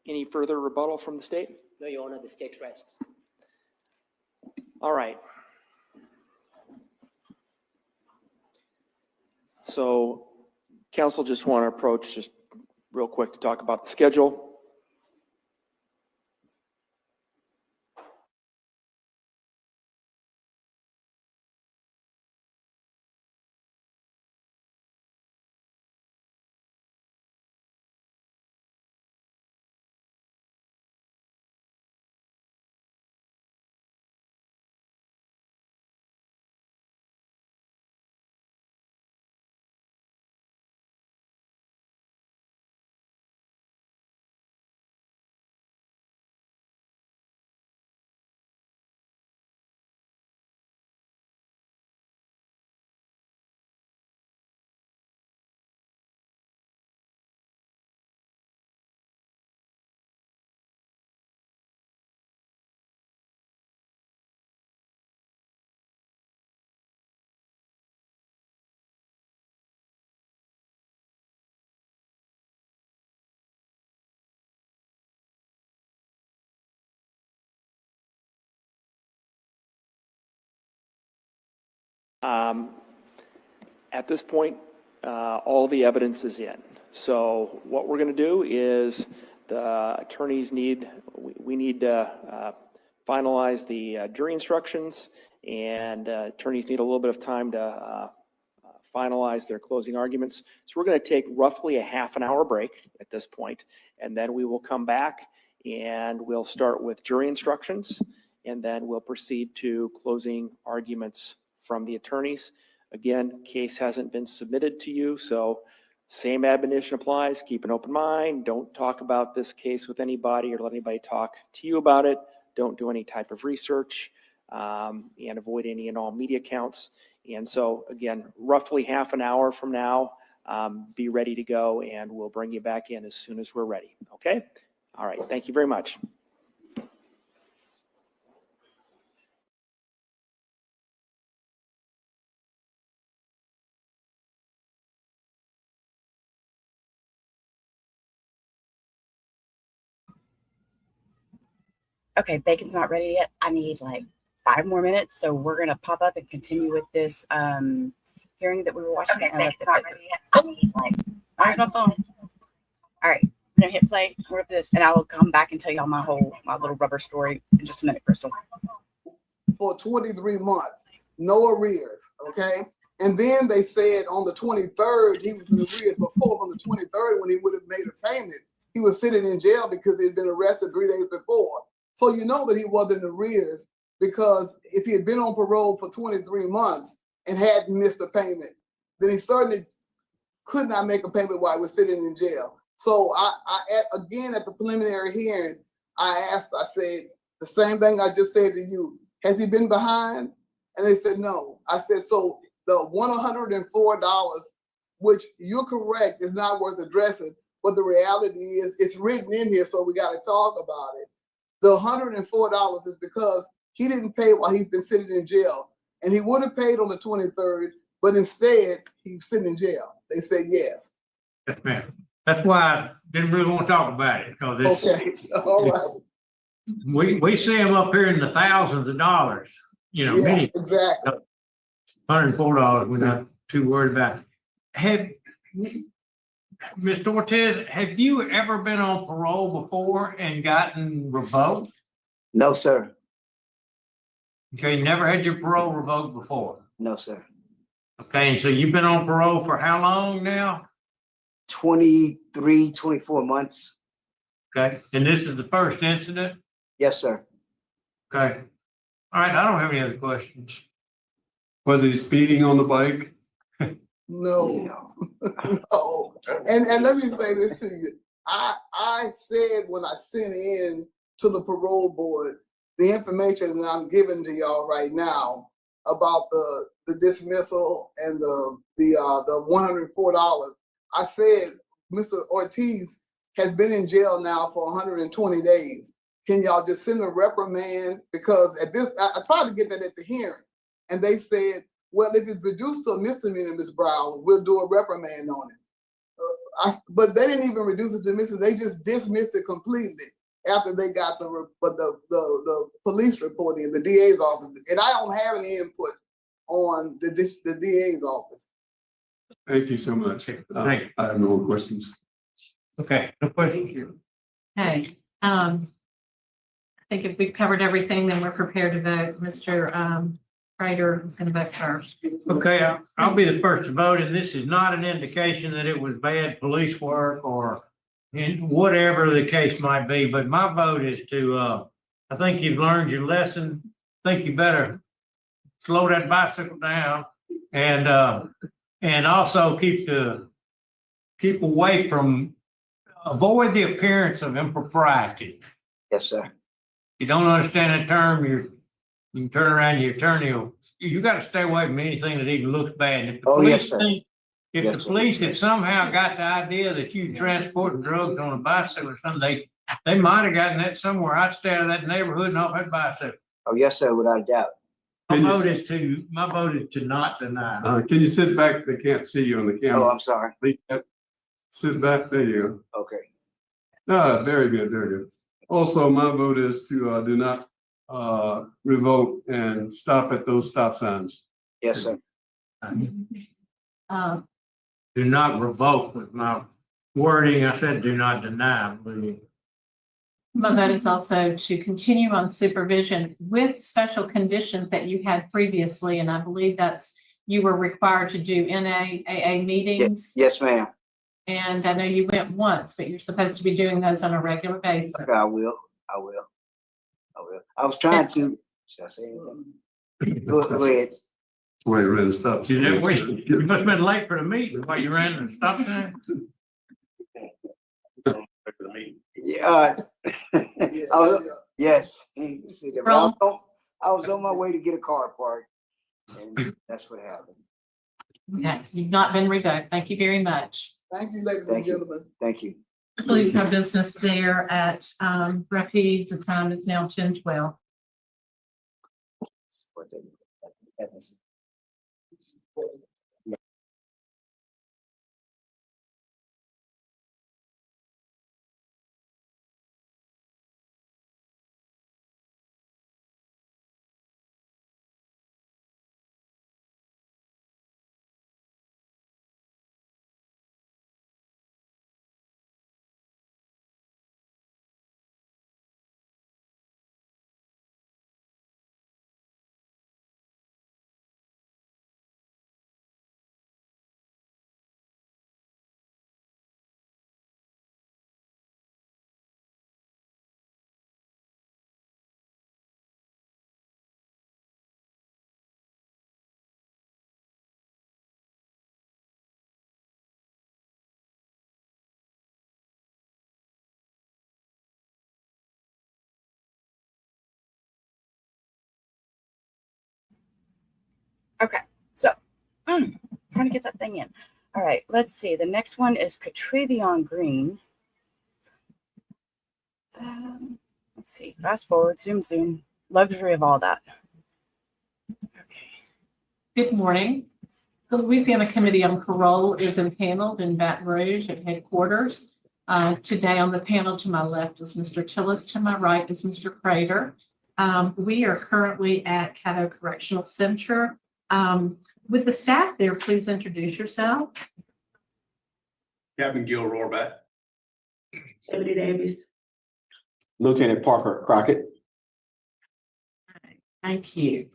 Any further rebuttal from the state? No, Your Honor, the state rests. All right. So council just want to approach just real quick to talk about the schedule. At this point, all the evidence is in. So what we're going to do is the attorneys we need to finalize the jury instructions, and attorneys need a little bit of time to finalize their closing arguments. So we're going to take roughly a half an hour break at this point, and then we will come back and we'll start with jury instructions, and then we'll proceed to closing arguments from the attorneys. Again, case hasn't been submitted to you, so same admonition applies. Keep an open mind. Don't talk about this case with anybody or let anybody talk to you about it. Don't do any type of research, and avoid any and all media accounts. And so again, roughly half an hour from now, be ready to go, and we'll bring you back in as soon as we're ready. Okay? All right. Thank you very much. Okay, bacon's not ready yet. I need like 5 more minutes, so we're gonna pop up and continue with this hearing that we were watching. Okay, bacon's not ready yet. I need like. Where's my phone? All right, I'm gonna hit play. We're up this, and I will come back and tell y'all my little rubber story in just a minute, Crystal. For 23 months, no arrears, okay? And then they said on the 23rd, he was in arrears, but on the 23rd, when he would have made a payment, he was sitting in jail because he'd been arrested 3 days before. So you know that he wasn't in arrears, because if he had been on parole for 23 months and hadn't missed a payment, then he certainly could not make a payment while he was sitting in jail. So again, at the preliminary hearing, I said the same thing I just said to you. Has he been behind? And they said no. I said, so the $104, which you're correct, is not worth addressing, but the reality is it's written in here, so we got to talk about it. The $104 is because he didn't pay while he's been sitting in jail, and he would have paid on the 23rd, but instead he's sitting in jail. They said yes. Yes, ma'am. That's why I didn't really want to talk about it, because it's okay. All right. We see them up here in the thousands of dollars. You know, many exactly. $104. We're not too worried about it. Mr. Ortiz, have you ever been on parole before and gotten revoked? No, sir. Okay, you never had your parole revoked before? No, sir. Okay, and so you've been on parole for how long now? 23, 24 months. Okay, and this is the first incident? Yes, sir. Okay. All right, I don't have any other questions. Was he speeding on the bike? No. No. And let me say this to you. I said when I sent in to the parole board the information that I'm giving to y'all right now about the dismissal and the $104. I said Mr. Ortiz has been in jail now for 120 days. Can y'all just send a reprimand? Because at this, I tried to get that at the hearing, and they said, well, if it's reduced to a misdemeanor, Ms. Brown, we'll do a reprimand on it. But they didn't even reduce it to misdemeanor. They just dismissed it completely after they got the police report in the DA's office. And I don't have any input on the DA's office. Thank you so much. Thank you. I have no more questions. Okay, no questions here. Okay, I think if we've covered everything, then we're prepared to vote. Mr. Ryder is going to vote first. Okay, I'll be the first to vote, and this is not an indication that it was bad police work or whatever the case might be, but my vote is to, I think you've learned your lesson. I think you better slow that bicycle down and also keep away from, avoid the appearance of impropriety. Yes, sir. You don't understand the term, you can turn around your attorney. You got to stay away from anything that even looks bad. If the police think, if the police had somehow got the idea that you transporting drugs on a bicycle or something, they might have gotten that somewhere. I'd stay out of that neighborhood and off that bicycle. Oh, yes, sir, without a doubt. My vote is to not deny. Can you sit back? They can't see you on the camera. Oh, I'm sorry. Sit back. There you go. Okay. Very good. Very good. Also, my vote is to do not revoke and stop at those stop signs. Yes, sir. Do not revoke with my wording. I said do not deny, please. My vote is also to continue on supervision with special conditions that you had previously, and I believe that's, you were required to do NAAA meetings. Yes, ma'am. And I know you went once, but you're supposed to be doing those on a regular basis. Okay, I will. I was trying to. Should I say anything? Go ahead. Wait, really, stop. You must have been late for the meeting while you ran and stopped there. Yeah. Yes. I was on my way to get a car parked, and that's what happened. Okay, you've not been revoked. Thank you very much. Thank you, ladies and gentlemen. Thank you. Please have business there at Rapides. The time is now 10:12. Okay, so trying to get that thing in. All right, let's see. The next one is Catrivion Green. Let's see. Fast forward, zoom. Luxury of all that. Good morning. The Louisiana Committee on Parole is impaneled in Baton Rouge at headquarters. Today on the panel to my left is Mr. Tillis, to my right is Mr. Prater. We are currently at Caddo Correctional Center. With the staff there, please introduce yourself. Captain Gil Rohrback. Deputy Davis. Lieutenant Parker Crockett. Thank you.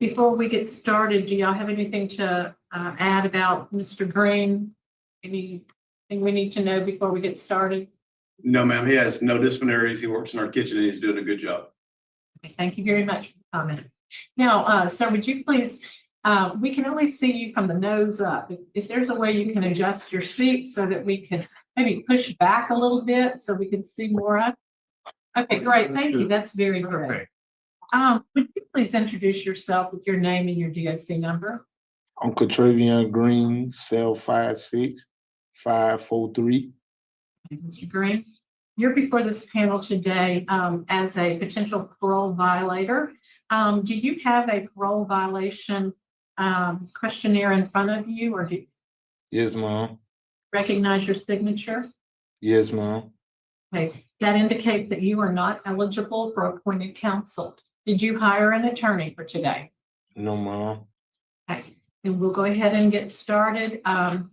Before we get started, do y'all have anything to add about Mr. Green? Anything we need to know before we get started? No, ma'am. He has no disciplinaries. He works in our kitchen and he's doing a good job. Okay, thank you very much for the comment. Now, sir, would you please, we can only see you from the nose up. If there's a way you can adjust your seat so that we can maybe push back a little bit so we can see more up. Okay, great. Thank you. That's very great. Would you please introduce yourself with your name and your DOC number? I'm Catrivion Green, cell 56543. Mr. Green, you're before this panel today as a potential parole violator. Do you have a parole violation questionnaire in front of you, or do you Yes, ma'am. recognize your signature? Yes, ma'am. Okay, that indicates that you are not eligible for appointed counsel. Did you hire an attorney for today? No, ma'am. Okay, and we'll go ahead and get started. Mr.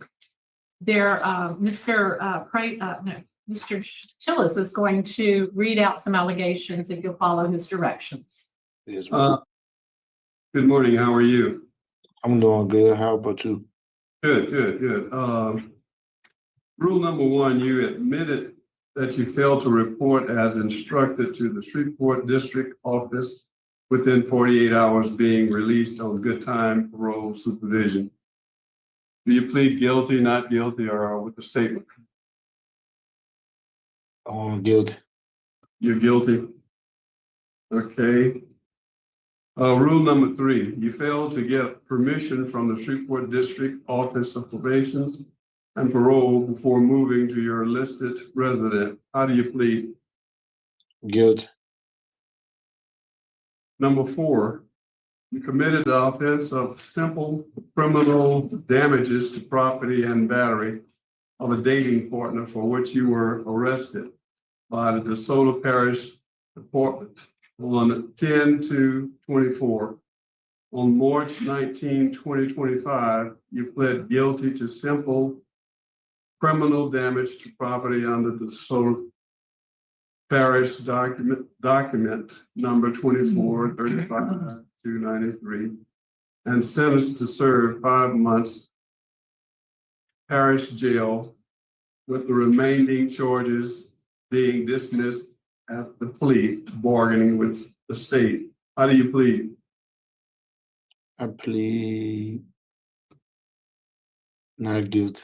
Tillis is going to read out some allegations if you'll follow his directions. Yes, ma'am. Good morning. How are you? I'm doing good. How about you? Good. Rule number 1, you admitted that you failed to report as instructed to the Shreveport District Office within 48 hours being released on good time parole supervision. Do you plead guilty, not guilty, or with the statement? Guilty. You're guilty. Okay. Rule number 3, you failed to get permission from the Shreveport District Office of Probations and Parole before moving to your listed resident. How do you plead? Guilty. Number 4, you committed the offense of simple criminal damages to property and battery of a dating partner for which you were arrested by the DeSoto Parish Department on 10/2/24 On March 19, 2025, you pled guilty to simple criminal damage to property under the Soul Parish document number 24-35-293, and sentenced to serve 5 months parish jail, with the remaining charges being dismissed at the plea bargaining with the state. How do you plead? I plead not guilty.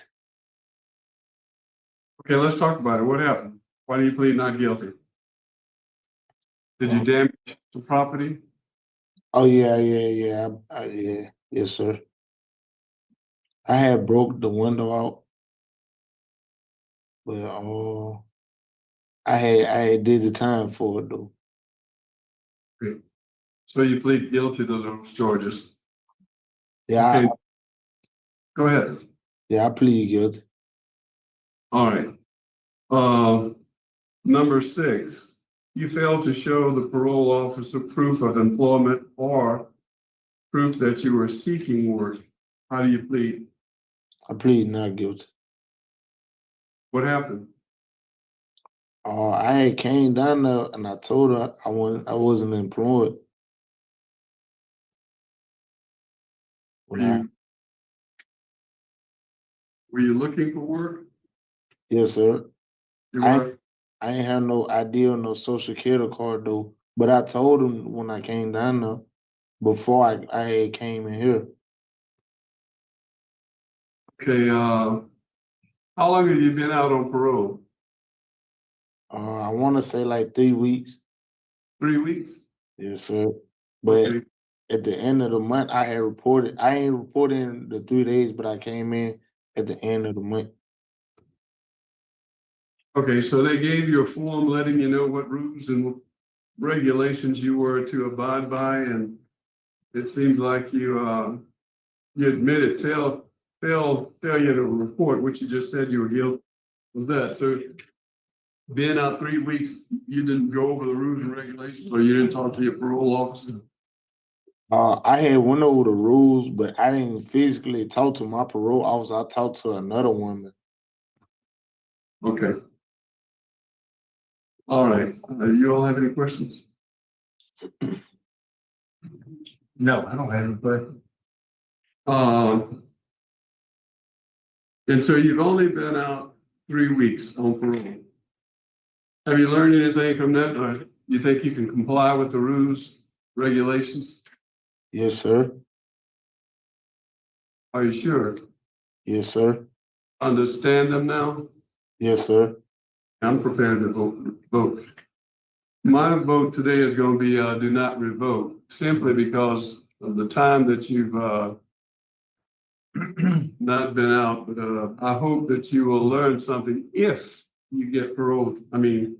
Okay, let's talk about it. What happened? Why do you plead not guilty? Did you damage the property? Oh yeah. Yes, sir. I had broke the window out, but I had did the time for it though. Okay. So you plead guilty to those charges? Yeah. Okay. Go ahead. Yeah, I plead guilty. All right. Number 6, you failed to show the parole officer proof of employment or proof that you were seeking work. How do you plead? I plead not guilty. What happened? I had came down there and I told her I wasn't employed. Were you looking for work? Yes, sir. You were? I ain't have no idea on no social security card though. But I told him when I came down there before I had came in here. Okay, how long have you been out on parole? I want to say like 3 weeks. 3 weeks? Yes, sir. But Okay. at the end of the month, I had reported. I ain't reported in the 3 days, but I came in at the end of the month. Okay, so they gave you a form letting you know what rules and regulations you were to abide by, and it seems like you admitted failure to report, which you just said you were guilty of that. So being out 3 weeks, you didn't go over the rules and regulations, or you didn't talk to your parole officer? I had went over the rules, but I didn't physically talk to my parole officer. I talked to another woman. Okay. All right. You all have any questions? No, I don't have any questions. And so you've only been out 3 weeks on parole. Have you learned anything from that? Or you think you can comply with the rules, regulations? Yes, sir. Are you sure? Yes, sir. Understand them now? Yes, sir. I'm prepared to vote. My vote today is going to be do not revoke, simply because of the time that you've not been out. But I hope that you will learn something if you get parole. I mean,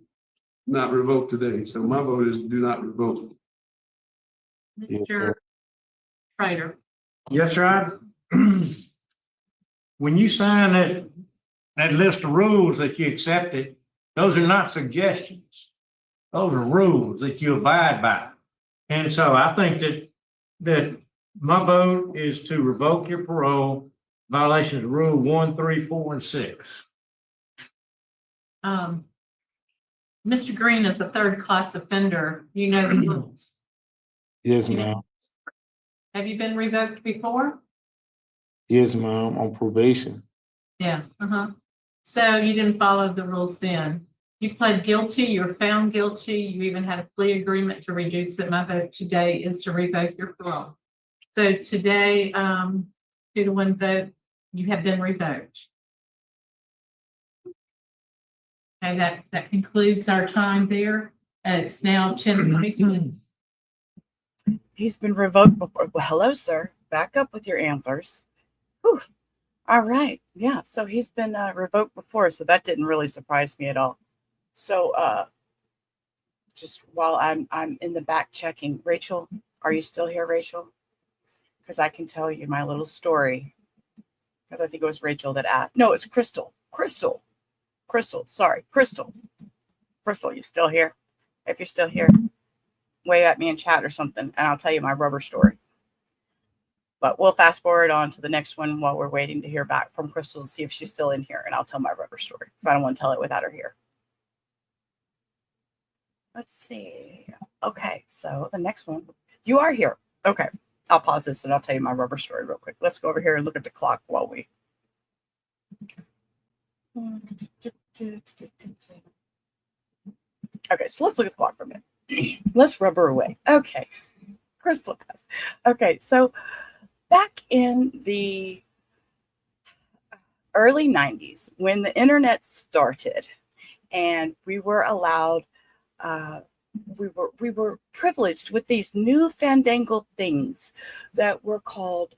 not revoke today. So my vote is do not revoke. Mr. Schrader. Yes, sir. When you sign that list of rules that you accepted, those are not suggestions. Those are rules that you abide by. And so I think that my vote is to revoke your parole, violations of rule 1, 3, 4, and 6. Mr. Green is a third-class offender. You know the rules. Yes, ma'am. Have you been revoked before? Yes, ma'am. On probation. Yeah. So you didn't follow the rules then. You pled guilty, you were found guilty, you even had a plea agreement to reduce it. My vote today is to revoke your parole. So today, 2-1 vote, you have been revoked. Okay, that concludes our time there. It's now 10:26. He's been revoked before. Well, hello, sir. Back up with your antlers. Whew. All right. Yeah. So he's been revoked before, so that didn't really surprise me at all. So just while I'm in the back checking, Rachel, are you still here, Rachel? Because I can tell you my little story. Because I think it was Rachel that asked. No, it's Crystal. Sorry, Crystal, you still here? If you're still here, wave at me in chat or something, and I'll tell you my rubber story. But we'll fast forward on to the next one while we're waiting to hear back from Crystal to see if she's still in here, and I'll tell my rubber story. I don't want to tell it without her here. Let's see. Okay, so the next one, you are here. Okay, I'll pause this and I'll tell you my rubber story real quick. Let's go over here and look at the clock while we. Okay, so let's look at the clock for a minute. Let's rubber away. Okay, Crystal has. Okay, so back in the early 90s, when the internet started and we were allowed, we were privileged with these new fandangled things that were called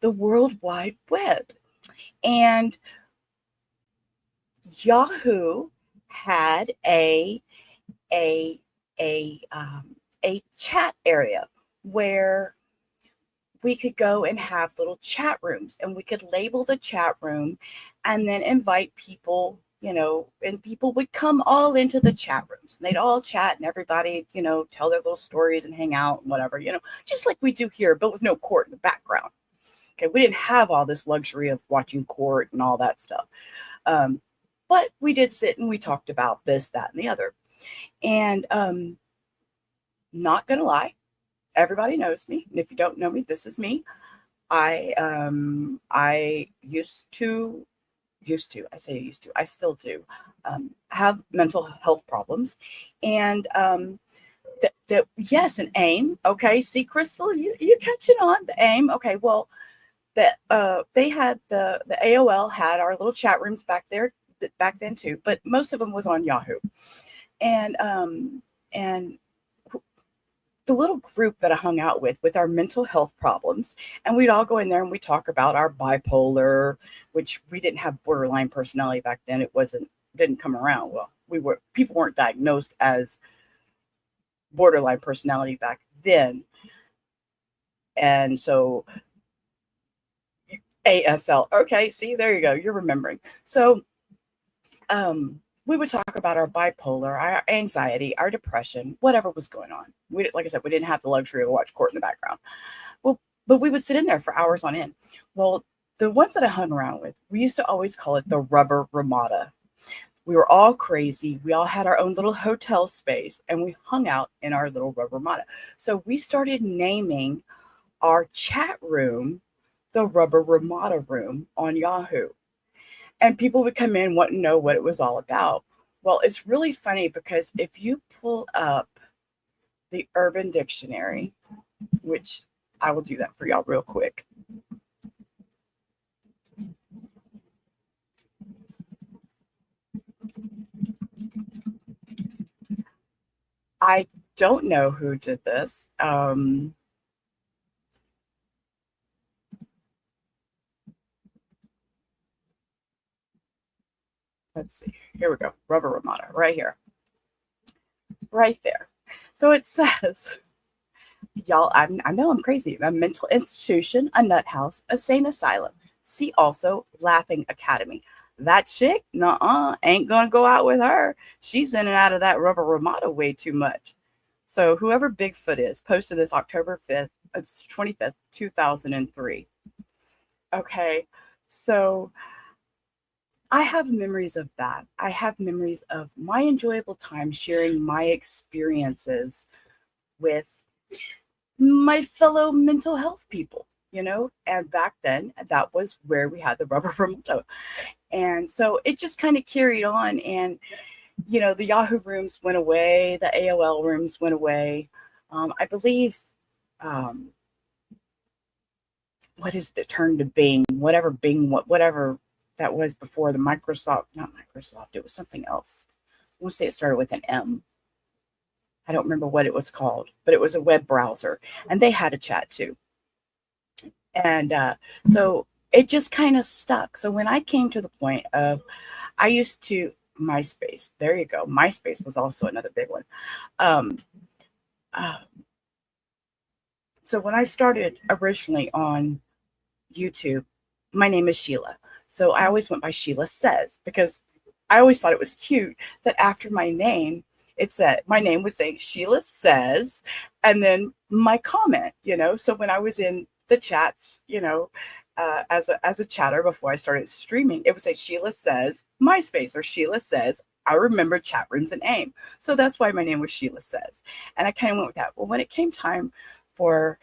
the World Wide Web. And Yahoo had a chat area where we could go and have little chat rooms, and we could label the chat room and then invite people, you know, and people would come all into the chat rooms and they'd all chat and everybody, you know, tell their little stories and hang out and whatever, you know, just like we do here, but with no court in the background. Okay. We didn't have all this luxury of watching court and all that stuff. But we did sit and we talked about this, that, and the other. And not gonna lie, everybody knows me. And if you don't know me, this is me. I still do have mental health problems. And yes, an AIM. Okay, see, Crystal, you catching on the AIM. Okay, well, they had the AOL had our little chat rooms back then too, but most of them was on Yahoo. And the little group that I hung out with our mental health problems, and we'd all go in there and we talk about our bipolar, which we didn't have borderline personality back then. It didn't come around. Well, people weren't diagnosed as borderline personality back then. And so ASL. Okay, see, there you go. You're remembering. So we would talk about our bipolar, our anxiety, our depression, whatever was going on. Like I said, we didn't have the luxury of watch court in the background. Well, but we would sit in there for hours on end. Well, the ones that I hung around with, we used to always call it the rubber ramada. We were all crazy. We all had our own little hotel space, and we hung out in our little rubber ramada. So we started naming our chat room the Rubber Ramada Room on Yahoo. And people would come in wanting to know what it was all about. Well, it's really funny because if you pull up the Urban Dictionary, which I will do that for y'all real quick. I don't know who did this. Let's see. Here we go. Rubber Ramada, right here. Right there. So it says, y'all, I know I'm crazy. A mental institution, a nut house, a sane asylum. See also Laughing Academy. That chick, nuh-uh, ain't gonna go out with her. She's in and out of that Rubber Ramada way too much. So whoever Bigfoot is posted this October 5th, 25th, 2003. Okay, so I have memories of that. I have memories of my enjoyable time sharing my experiences with my fellow mental health people, you know, and back then that was where we had the Rubber Ramada. And so it just kind of carried on, and, you know, the Yahoo rooms went away, the AOL rooms went away. I believe, what is the turn to Bing, whatever that was before the Microsoft, not Microsoft, it was something else. I want to say it started with an M. I don't remember what it was called, but it was a web browser, and they had a chat too. And so it just kind of stuck. So when I came to the point of, I used to, MySpace, there you go. MySpace was also another big one. So when I started originally on YouTube, my name is Sheila. So I always went by Sheila Says, because I always thought it was cute that after my name, it said, my name would say Sheila Says, and then my comment, you know. So when I was in the chats, as a chatter before I started streaming. It would say Sheila says MySpace, or Sheila says I remember chat rooms in AIM. So that's why my name was Sheila Says. And I kind of went with that. Well, when it came time for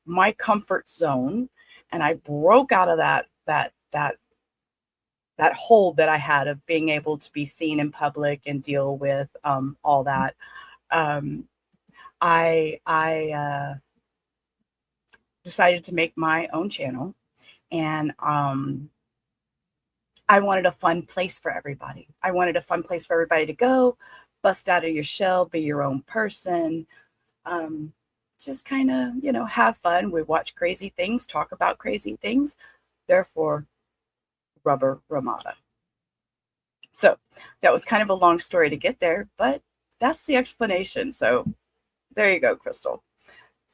my comfort zone, and I broke out of that hold that I had of being able to be seen in public and deal with all that, I decided to make my own channel, and I wanted a fun place for everybody. I wanted a fun place for everybody to go, bust out of your shell, be your own person, just kind of, have fun. We watch crazy things, talk about crazy things. Therefore, Rubber Ramada. So that was kind of a long story to get there, but that's the explanation. So there you go, Crystal.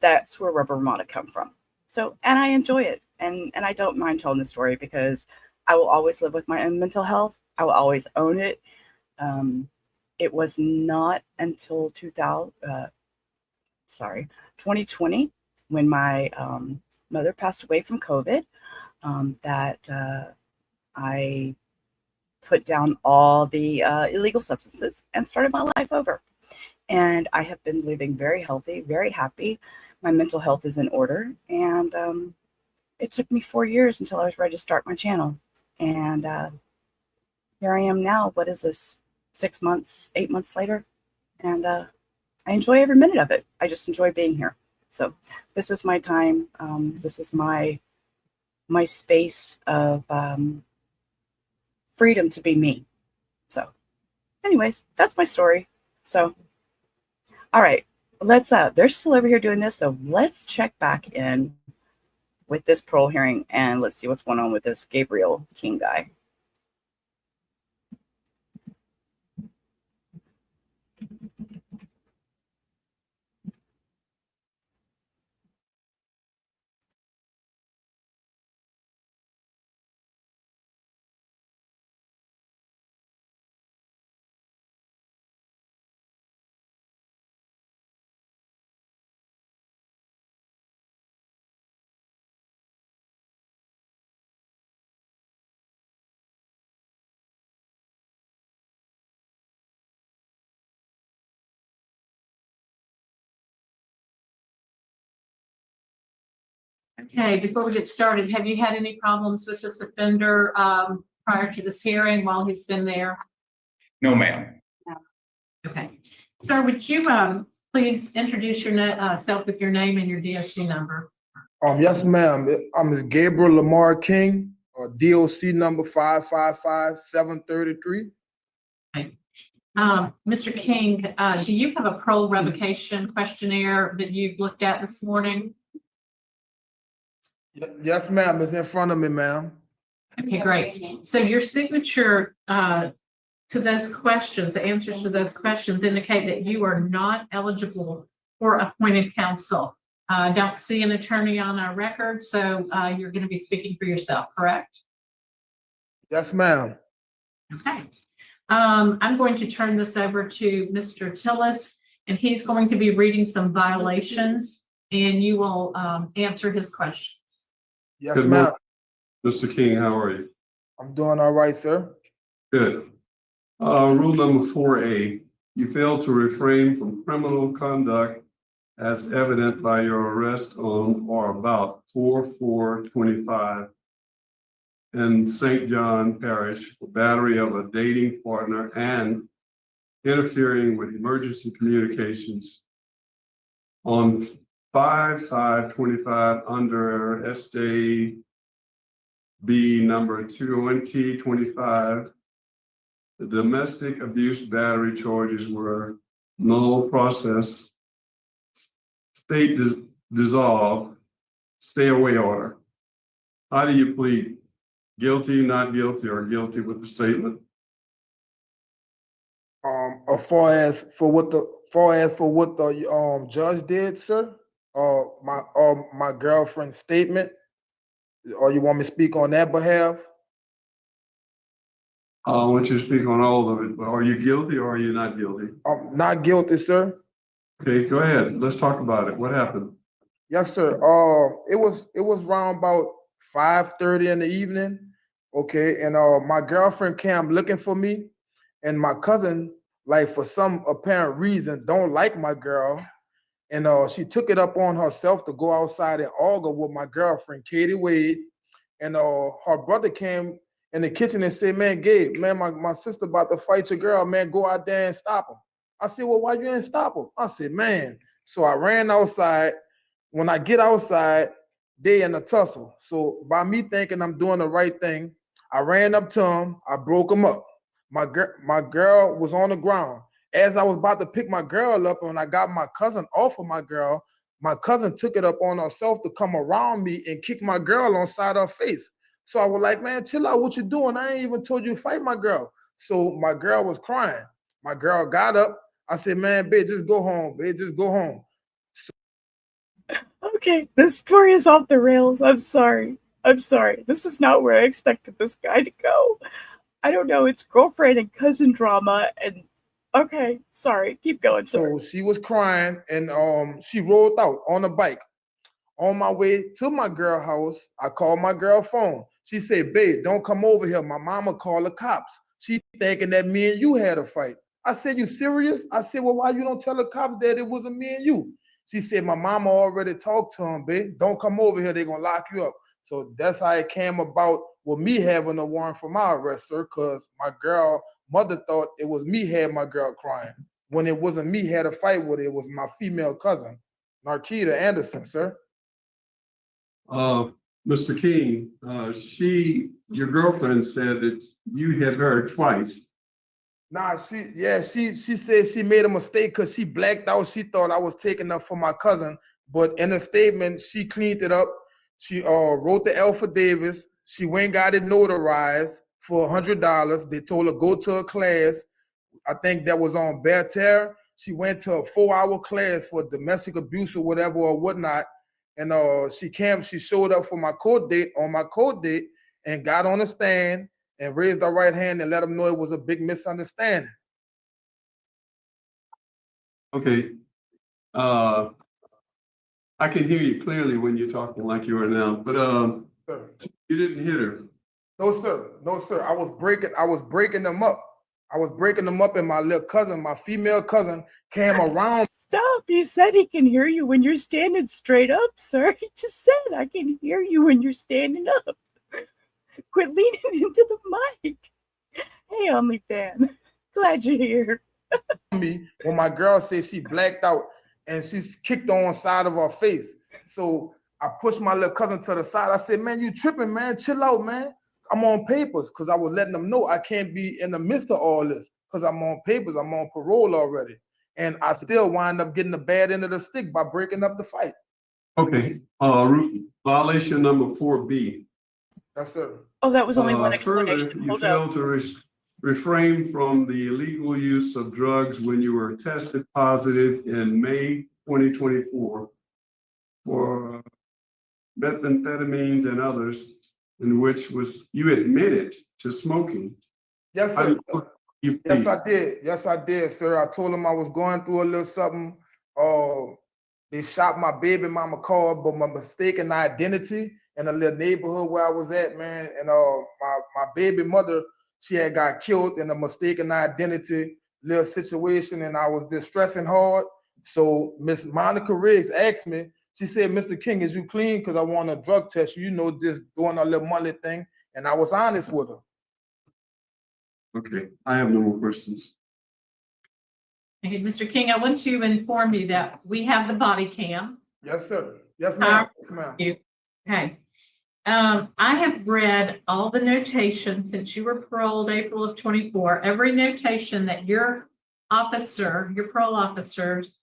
That's where Rubber Ramada come from. So, and I enjoy it. And I don't mind telling the story because I will always live with my own mental health. I will always own it. It was not until 2020, when my mother passed away from COVID, that I put down all the illegal substances and started my life over. And I have been living very healthy, very happy. My mental health is in order. And it took me 4 years until I was ready to start my channel. And here I am now. What is this? 6 months, 8 months later? And I enjoy every minute of it. I just enjoy being here. So this is my time. This is my space of freedom to be me. So anyways, that's my story. So, all right, they're still over here doing this. So let's check back in with this parole hearing and let's see what's going on with this Gabriel King guy. Okay, before we get started, have you had any problems with this offender prior to this hearing while he's been there? No, ma'am. No. Okay. Sir, would you please introduce yourself with your name and your DOC number? Yes, ma'am. I'm Gabriel Lamar King, DOC number 555733. Okay. Mr. King, do you have a parole revocation questionnaire that you've looked at this morning? Yes, ma'am. It's in front of me, ma'am. Okay, great. So your signature to those questions, the answers to those questions indicate that you are not eligible for appointed counsel. Don't see an attorney on our record, so you're going to be speaking for yourself, correct? Yes, ma'am. Okay. I'm going to turn this over to Mr. Tillis, and he's going to be reading some violations, and you will answer his questions. Yes, Good ma'am. morning, Mr. King, how are you? I'm doing all right, sir. Good. Rule number 4A, you failed to refrain from criminal conduct as evident by your arrest on or about 4/4/25 in St. John Parish for battery of a dating partner and interfering with emergency communications on 5/5/25 under SJB number 2025. The domestic abuse battery charges were null process, state dissolved, stay away order. How do you plead? Guilty, not guilty, or guilty with the statement? As far as for what the judge did, sir, my girlfriend's statement, or you want me to speak on that behalf? I want you to speak on all of it, but are you guilty or are you not guilty? Not guilty, sir. Okay, go ahead. Let's talk about it. What happened? Yes, sir. It was around about 5:30 in the evening. Okay, and my girlfriend came looking for me, and my cousin, like for some apparent reason, don't like my girl, and she took it up on herself to go outside and argue with my girlfriend, Katie Wade, and her brother came in the kitchen and said, "Man, Gabe, man, my sister about to fight your girl, man, go out there and stop him." I said, "Well, why you didn't stop him?" I said, "Man." So I ran outside. When I get outside, they in a tussle. So by me thinking I'm doing the right thing, I ran up to him, I broke him up. My girl was on the ground. As I was about to pick my girl up and I got my cousin off of my cousin took it up on herself to come around me and kick my girl on side of her face. So I was like, "Man, chill out, what you doing? I ain't even told you to fight my girl." So my girl was crying. My girl got up. I said, "Man, babe, just go home, babe, just go home." Okay, this story is off the rails. I'm sorry. I'm sorry. This is not where I expected this guy to go. I don't know. It's girlfriend and cousin drama. And okay, sorry. Keep going, sir. So she was crying and she rolled out on a bike. On my way to my girl house, I called my girl phone. She said, "Babe, don't come over here. My mama called the cops. She thinking that me and you had a fight." I said, "You serious?" I said, "Well, why you don't tell the cops that it wasn't me and you?" She said, "My mama already talked to him, babe. Don't come over here. They're going to lock you up." So that's how it came about with me having a warrant for my arrest, sir, because my girl mother thought it was me had my girl crying. When it wasn't me had a fight with her, it was my female cousin, Narkita Anderson, sir. Mr. King, your girlfriend said that you hit her twice. Nah, she said she made a mistake because she blacked out. She thought I was taking up for my cousin, but in a statement, she cleaned it up. She wrote the affidavits. She went and got it notarized for $100. They told her go to a class. I think that was on Bear Terre. She went to a 4-hour class for domestic abuse or whatever or whatnot. And she showed up for my court date and got on the stand and raised her right hand and let them know it was a big misunderstanding. Okay. I can hear you clearly when you're talking like you are now, but you didn't hit her. No, sir. No, sir. I was breaking them up. And my little cousin, my female cousin, came around. Stop. He said he can hear you when you're standing straight up, sir. He just said I can hear you when you're standing up. Quit leaning into the mic. Hey, OnlyFan. Glad you're here. Me when my girl said she blacked out and she kicked on side of her face. So I pushed my little cousin to the side. I said, "Man, you tripping, man. Chill out, man. I'm on papers," because I was letting them know I can't be in the midst of all this because I'm on papers. I'm on parole already. And I still wind up getting the bad end of the stick by breaking up the fight. Okay. Violation number 4B. Yes, sir. Oh, that was only one Further, explanation. you Hold failed up. to refrain from the illegal use of drugs when you were tested positive in May 2024 for methamphetamines and others, in which you admitted to smoking. Yes, sir. Yes, I did. Yes, I did, sir. I told him I was going through a little something. They shot my baby mama car, but my mistaken identity in a little neighborhood where I was at, man. And my baby mother, she had got killed in a mistaken identity little situation, and I was distressing hard. So Miss Monica Riggs asked me, she said, "Mr. King, is you clean? Because I want a drug test. You know, just doing a little money thing." And I was honest with her. Okay, I have no more questions. Okay, Mr. King, I want to inform you that we have the body cam. Yes, sir. Yes, ma'am. Yes, ma'am. Okay. I have read all the notations since you were paroled April of 24, every notation that your parole officers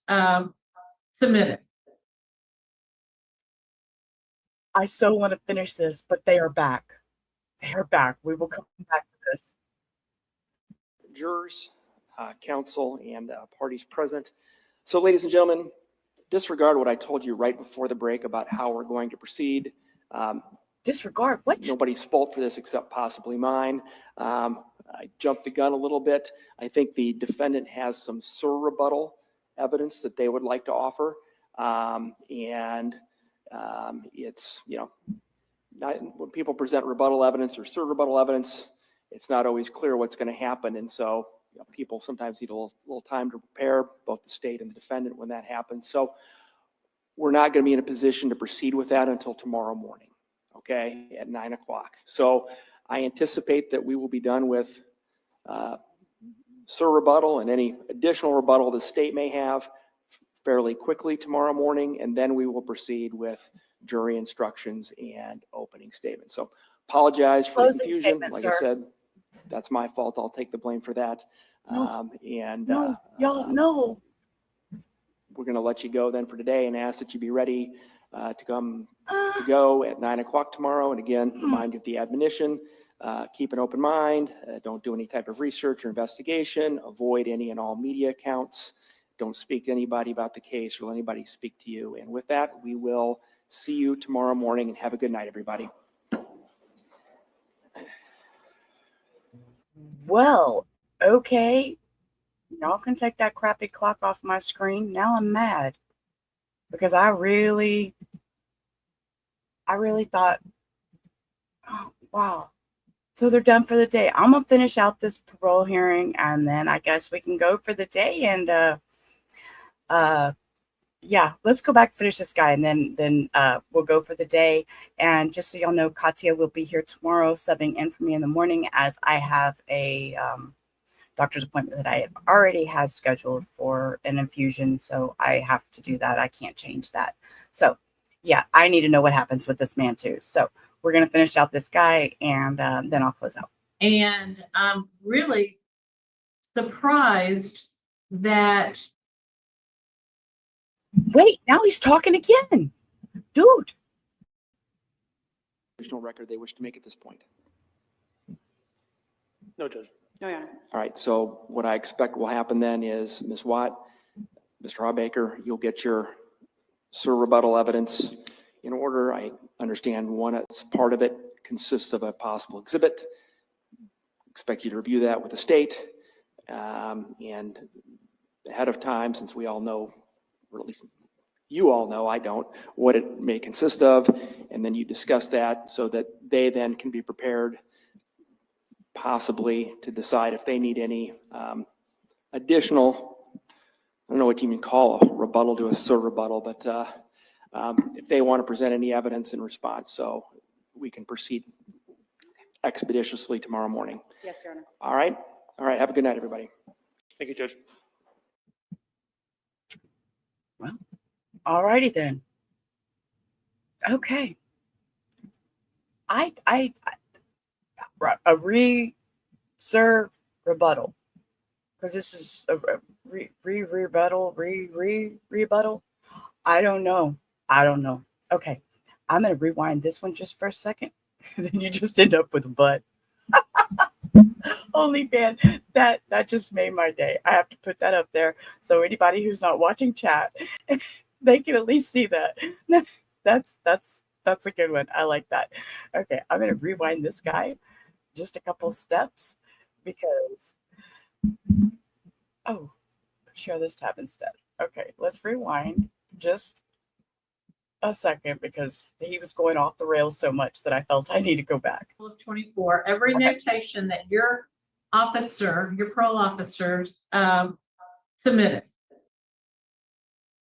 submitted. I so want to finish this, but they are back. They are back. We will come back to this. Jurors, counsel, and parties present. So, ladies and gentlemen, disregard what I told you right before the break about how we're going to proceed. Disregard what? Nobody's fault for this except possibly mine. I jumped the gun a little bit. I think the defendant has some surrebuttal evidence that they would like to offer. And It's, not when people present rebuttal evidence or serve rebuttal evidence, it's not always clear what's going to happen. And so people sometimes need a little time to prepare, both the state and the defendant, when that happens. So we're not going to be in a position to proceed with that until tomorrow morning, okay, at 9 o'clock. So I anticipate that we will be done with serve rebuttal and any additional rebuttal the state may have fairly quickly tomorrow morning, and then we will proceed with jury instructions and opening statements. So apologize for the Closing confusion. statement, Like sir. I said, that's my fault. I'll take the blame for that. No, y'all know. We're going to let you go then for today and ask that you be ready to go at 9 o'clock tomorrow. And again, remind you of the admonition. Keep an open mind. Don't do any type of research or investigation. Avoid any and all media accounts. Don't speak to anybody about the case or let anybody speak to you. And with that, we will see you tomorrow morning, and have a good night, everybody. Well, okay. Y'all can take that crappy clock off my screen. Now I'm mad because I really thought, oh, wow. So they're done for the day. I'm going to finish out this parole hearing, and then I guess we can go for the day. And, yeah, let's go back, finish this guy, and then we'll go for the day. And just so y'all know, Katya will be here tomorrow subbing in for me in the morning, as I have a doctor's appointment that I already had scheduled for an infusion. So I have to do that. I can't change that. So yeah, I need to know what happens with this man too. So we're going to finish out this guy, and then I'll close out. And I'm really surprised that. Wait, now he's talking again. Dude. Additional record they wish to make at this point? No, Judge. No, Your Honor. All right, so what I expect will happen then is Ms. Watt, Mr. Hawbaker, you'll get your serve rebuttal evidence in order. I understand part of it consists of a possible exhibit. Expect you to review that with the state. And ahead of time, since we all know, or at least you all know, I don't, what it may consist of, and then you discuss that so that they then can be prepared possibly to decide if they need any additional, I don't know what you even call a rebuttal to a serve rebuttal, but if they want to present any evidence in response, so we can proceed expeditiously tomorrow morning. Yes, Your Honor. All right. All right. Have a good night, everybody. Thank you, Judge. Well, all righty then. Okay. A reserve rebuttal, because this is a rebuttal. I don't know. Okay, I'm gonna rewind this one just for a second. Then you just end up with a butt. Holy man, that just made my day. I have to put that up there so anybody who's not watching chat, they can at least see that. That's a good one. I like that. Okay, I'm gonna rewind this guy just a couple steps because share this tab instead. Okay, let's rewind just a second because he was going off the rails so much that I felt I need to go back. 24, every notation that your parole officers submitted.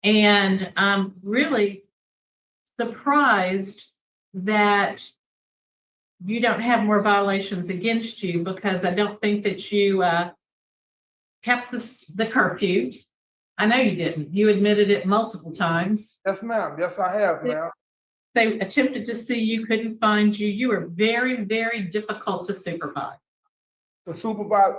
And I'm really surprised that you don't have more violations against you, because I don't think that you kept the curfew. I know you didn't. You admitted it multiple times. Yes, ma'am. Yes, I have, ma'am. They attempted to see you, couldn't find you. You were very, very difficult to supervise. The supervise,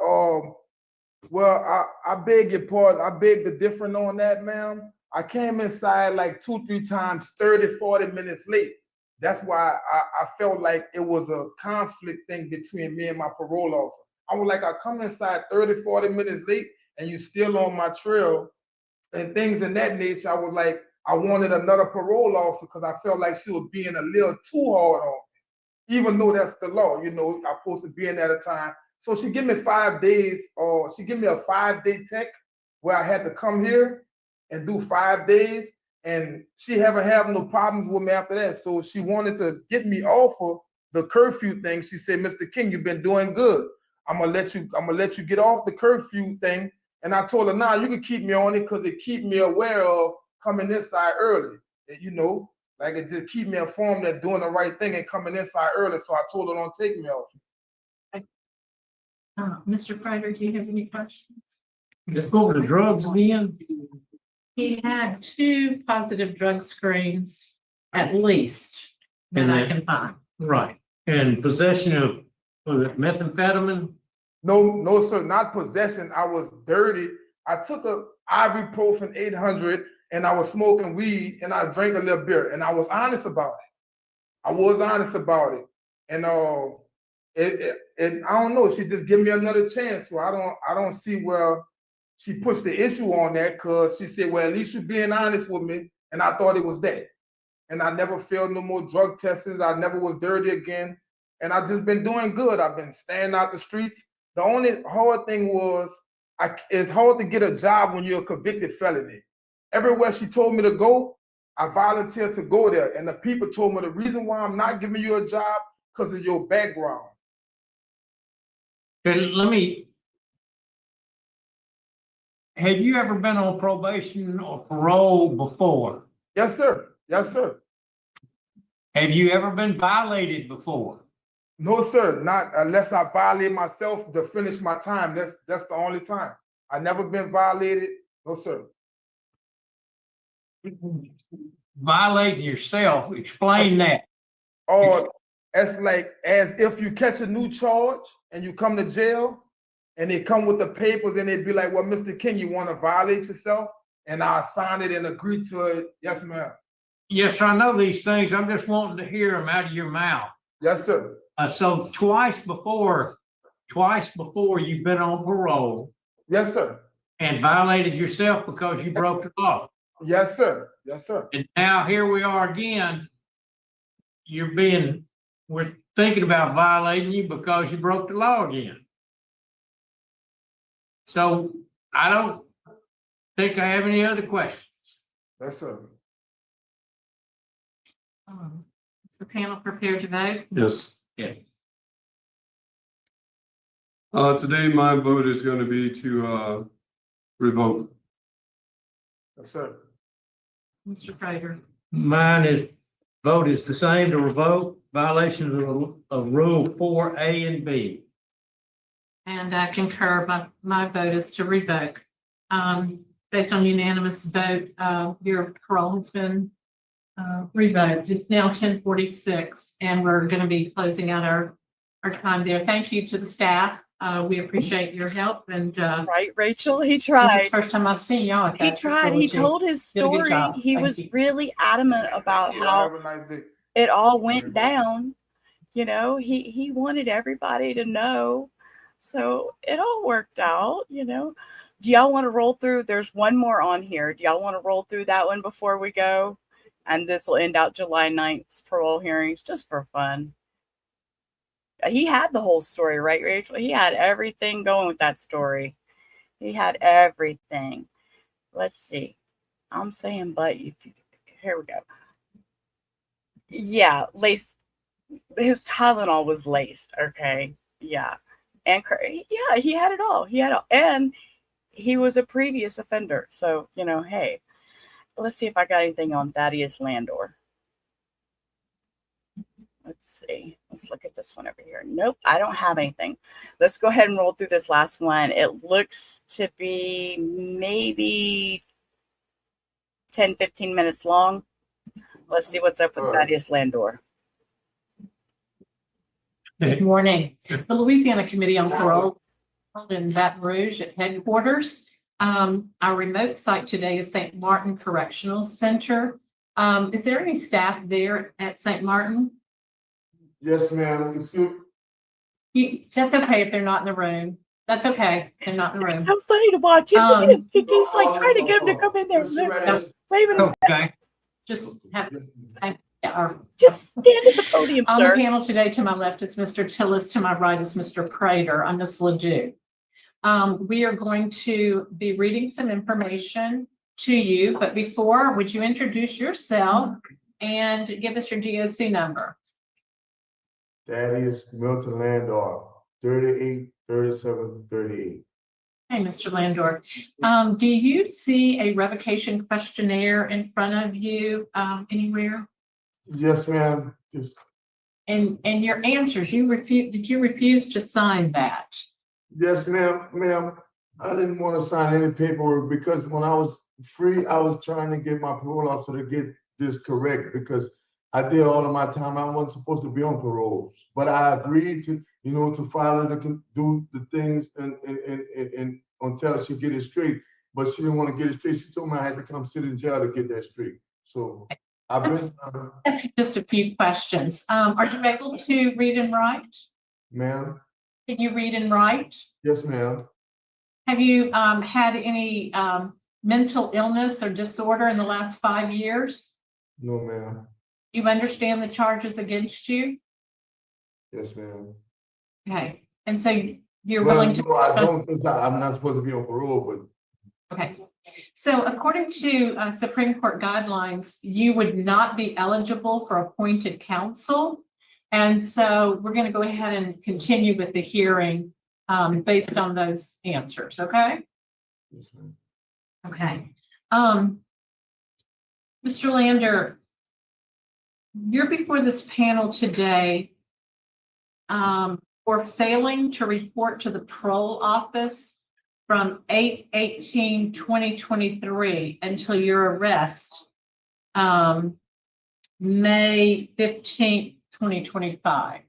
well, I beg your pardon. I beg to differ on that, ma'am. I came inside like 2-3 times, 30-40 minutes late. That's why I felt like it was a conflict thing between me and my parole officer. I was like, I come inside 30-40 minutes late and you still on my trail and things in that nature. I was like, I wanted another parole officer because I felt like she was being a little too hard on me, even though that's the law. I'm supposed to be in at a time. So she gave me 5 days, or she gave me a 5-day tech where I had to come here and do 5 days. and she haven't had no problems with me after that. So she wanted to get me off of the curfew thing. She said, Mr. King, you've been doing good. I'm gonna let you get off the curfew thing. And I told her, nah, you can keep me on it because it keep me aware of coming inside early. And, you know, like it just keep me informed that doing the right thing and coming inside early. So I told her, don't take me off. Mr. Prater, do you have any questions? Let's go over the drugs again. He had 2 positive drug screens, at least, that I can find. Right. And possession of, was it methamphetamine? No, sir, not possession. I was dirty. I took a ibuprofen 800 and I was smoking weed and I drank a little beer and I was honest about it. And I don't know, she just give me another chance. So I don't see where she pushed the issue on that, because she said, well, at least you're being honest with me. And I thought it was that. And I never failed no more drug tests. I never was dirty again. And I just been doing good. I've been staying out the streets. The only hard thing was, it's hard to get a job when you're a convicted felony. Everywhere she told me to go, I volunteered to go there. And the people told me the reason why I'm not giving you a job, because of your background. Okay, have you ever been on probation or parole before? Yes, sir. Yes, sir. Have you ever been violated before? No, sir. Not unless I violate myself to finish my time. That's the only time. I never been violated. No, sir. Violating yourself. Explain that. Oh, it's like as if you catch a new charge and you come to jail and they come with the papers and they be like, well, Mr. King, you want to violate yourself? And I sign it and agree to it. Yes, ma'am. Yes, I know these things. I'm just wanting to hear them out of your mouth. Yes, sir. So twice before you've been on parole. Yes, sir. And violated yourself because you broke the law. Yes, sir. Yes, sir. And now here we are again. We're thinking about violating you because you broke the law again. So I don't think I have any other questions. Yes, sir. Is the panel prepared to vote? Yes. Yeah. Today, my vote is going to be to revoke. Yes, sir. Mr. Prater? Vote is the same, to revoke violations of Rule 4A and B. And I concur, my vote is to revoke. Based on unanimous vote, your parole has been revoked. It's now 10:46, and we're going to be closing out our time there. Thank you to the staff. We appreciate your help. And right, Rachel, he this is tried. the first time I've seen y'all at He that tried. He facility. told his Did a good story. job. He Thank was you. really adamant about how Have a nice day. it all went down. You know, he wanted everybody to know. So it all worked out, you know. Do y'all want to roll through? There's one more on here. Do y'all want to roll through that one before we go? And this will end out July 9th's parole hearings, just for fun. He had the whole story, right, Rachel? He had everything going with that story. He had everything. Let's see. I'm saying, but here we go. Yeah, laced. His Tylenol was laced. Okay. Yeah. And yeah, he had it all. He had it all. And he was a previous offender. So, you know, hey, let's see if I got anything on Thaddeus Landor. Let's see. Let's look at this one over here. Nope, I don't have anything. Let's go ahead and roll through this last one. It looks to be maybe 10, 15 minutes long. Let's see what's up with Thaddeus Landor. Good morning. The Louisiana Committee on Parole in Baton Rouge at headquarters. Our remote site today is St. Martin Correctional Center. Is there any staff there at St. Martin? Yes, ma'am. That's okay if they're not in the room. That's okay. They're not in the room. It's so funny to watch. He's like trying to get him to come in there. Wait a minute. Okay. Just stand at the podium, on sir. the panel today, to my left is Mr. Tillis, to my right is Mr. Prater. I'm Ms. Ledoux. We are going to be reading some information to you, but before, would you introduce yourself and give us your DOC number? Thaddeus Milton Landor, 383738. Hey, Mr. Landor, do you see a revocation questionnaire in front of you anywhere? Yes, ma'am. And your answers, did you refuse to sign that? Yes, ma'am. I didn't want to sign any paperwork because when I was free, I was trying to get my parole officer to get this correct because I did all of my time. I wasn't supposed to be on parole, but I agreed to, to follow do the things and until she get it straight. But she didn't want to get it straight. She told me I had to come sit in jail to get that straight. So I've been. That's just a few questions. Are you able to read and write? Ma'am. Can you read and write? Yes, ma'am. Have you had any mental illness or disorder in the last 5 years? No, ma'am. You understand the charges against you? Yes, ma'am. Okay, and so you're willing to. No, I don't, because I'm not supposed to be on parole, but. Okay, so according to Supreme Court guidelines, you would not be eligible for appointed counsel. And so we're going to go ahead and continue with the hearing based on those answers, okay? Yes, ma'am. Okay. Mr. Lander, you're before this panel today for failing to report to the parole office from 8/18/2023 until your arrest, May 15th, 2025.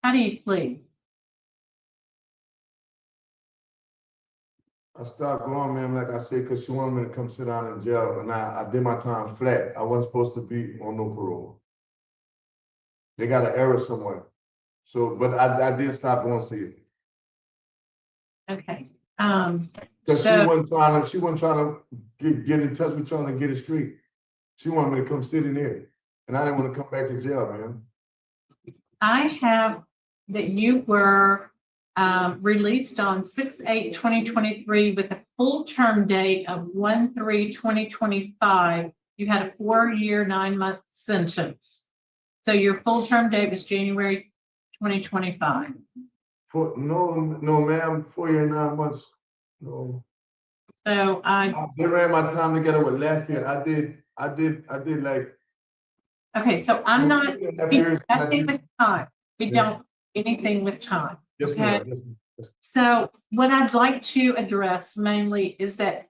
How do you plead? I stopped going, ma'am, like I said, because she wanted me to come sit down in jail, and I did my time flat. I wasn't supposed to be on no parole. They got an error somewhere. So, but I did stop going to see it. Okay. Because she wasn't trying to get in touch with trying to get it straight. She wanted me to come sit in there, and I didn't want to come back to jail, man. I have that you were released on 6/8/2023 with a full term date of 1/3/2025. You had a 4-year, 9-month sentence. So your full term date was January 2025. No, ma'am, 4 years, 9 months. No. So they ran my time together with Lafayette. I did like. Okay, so I'm not anything with time. We Yeah. don't anything with time. Yes, Okay. ma'am. Yes, ma'am. So what I'd like to address mainly is that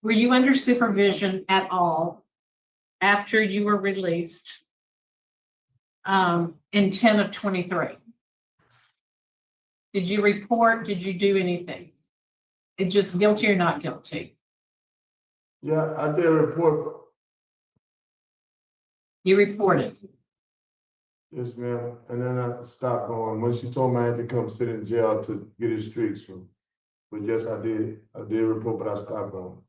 were you under supervision at all after you were released in 10/23? Did you report? Did you do anything? It just guilty or not guilty? Yeah, I did a report. You reported. Yes, ma'am. And then I stopped going. When she told me I had to come sit in jail to get it straight. So, but yes, I did. I did report, but I stopped going.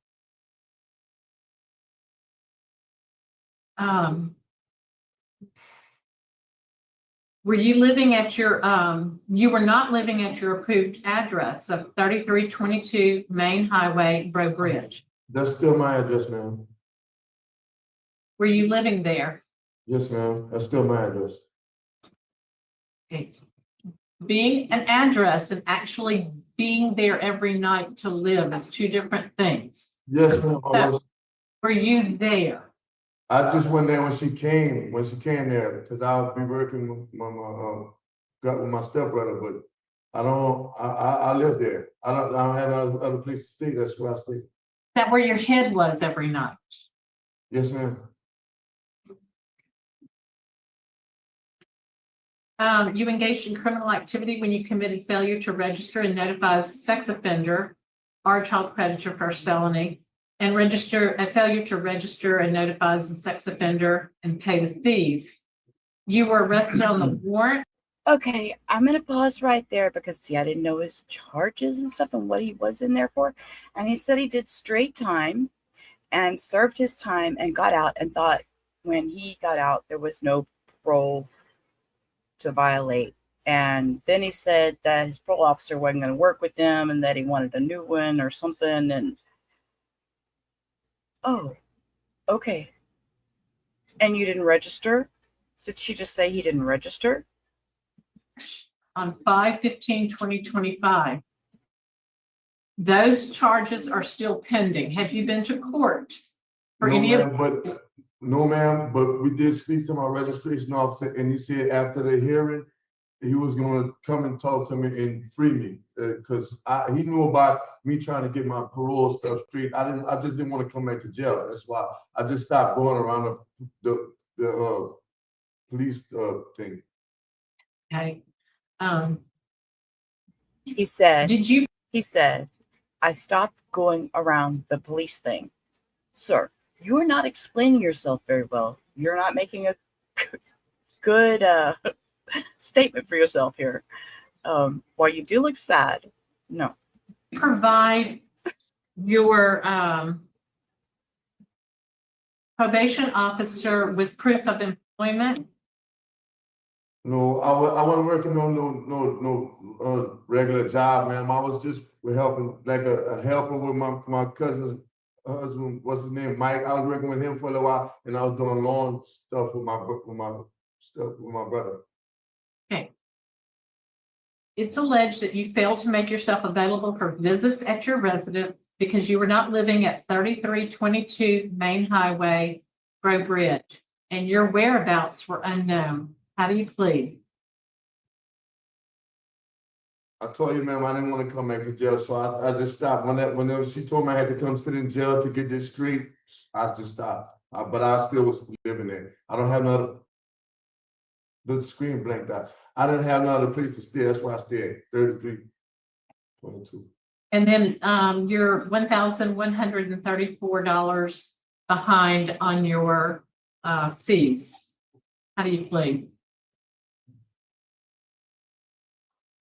Were you living at your, you were not living at your approved address of 3322 Main Highway, Bro Bridge? That's still my address, ma'am. Were you living there? Yes, ma'am. That's still my address. Okay. Being an address and actually being there every night to live is two different things. Yes, ma'am. So, were you there? I just went there when she came there, because I'll be working with my stepbrother, but I live there. I don't have other place to stay. That's where I stay. Is that where your head was every night? Yes, ma'am. You engaged in criminal activity when you committed failure to register and notify as a sex offender or child predator first felony, and failure to register and notify as a sex offender and pay the fees. You were arrested on the warrant. Okay, I'm going to pause right there because, see, I didn't know his charges and stuff and what he was in there for. And he said he did straight time and served his time and got out and thought when he got out, there was no parole to violate. And then he said that his parole officer wasn't going to work with him and that he wanted a new one or something. And Oh, okay. And you didn't register? Did she just say he didn't register? On 5/15/2025. Those charges are still pending. Have you been to court for No, any of? ma'am, but we did speak to my registration officer, and he said after the hearing, he was gonna come and talk to me and free me, because he knew about me trying to get my parole stuff straight. I just didn't want to come back to jail. That's why I just stopped going around the police thing. Okay. He said, Did you? He said, I stopped going around the police thing. Sir, you're not explaining yourself very well. You're not making a good statement for yourself here. While you do look sad, no. Provide your probation officer with proof of employment? No, I wasn't working on no regular job, ma'am. I was just helping, like a helper with my cousin's husband. What's his name? Mike. I was working with him for a little while, and I was doing lawn stuff with my brother. Okay. It's alleged that you failed to make yourself available for visits at your residence because you were not living at 3322 Main Highway, Grow Bridge, and your whereabouts were unknown. How do you plead? I told you, ma'am, I didn't want to come back to jail, so I just stopped. Whenever she told me I had to come sit in jail to get this straight, I just stopped. But I still was living there. I don't have no the screen blanked out. I didn't have no other place to stay. That's why I stayed 3322. And then you're $1,134 behind on your fees. How do you plead?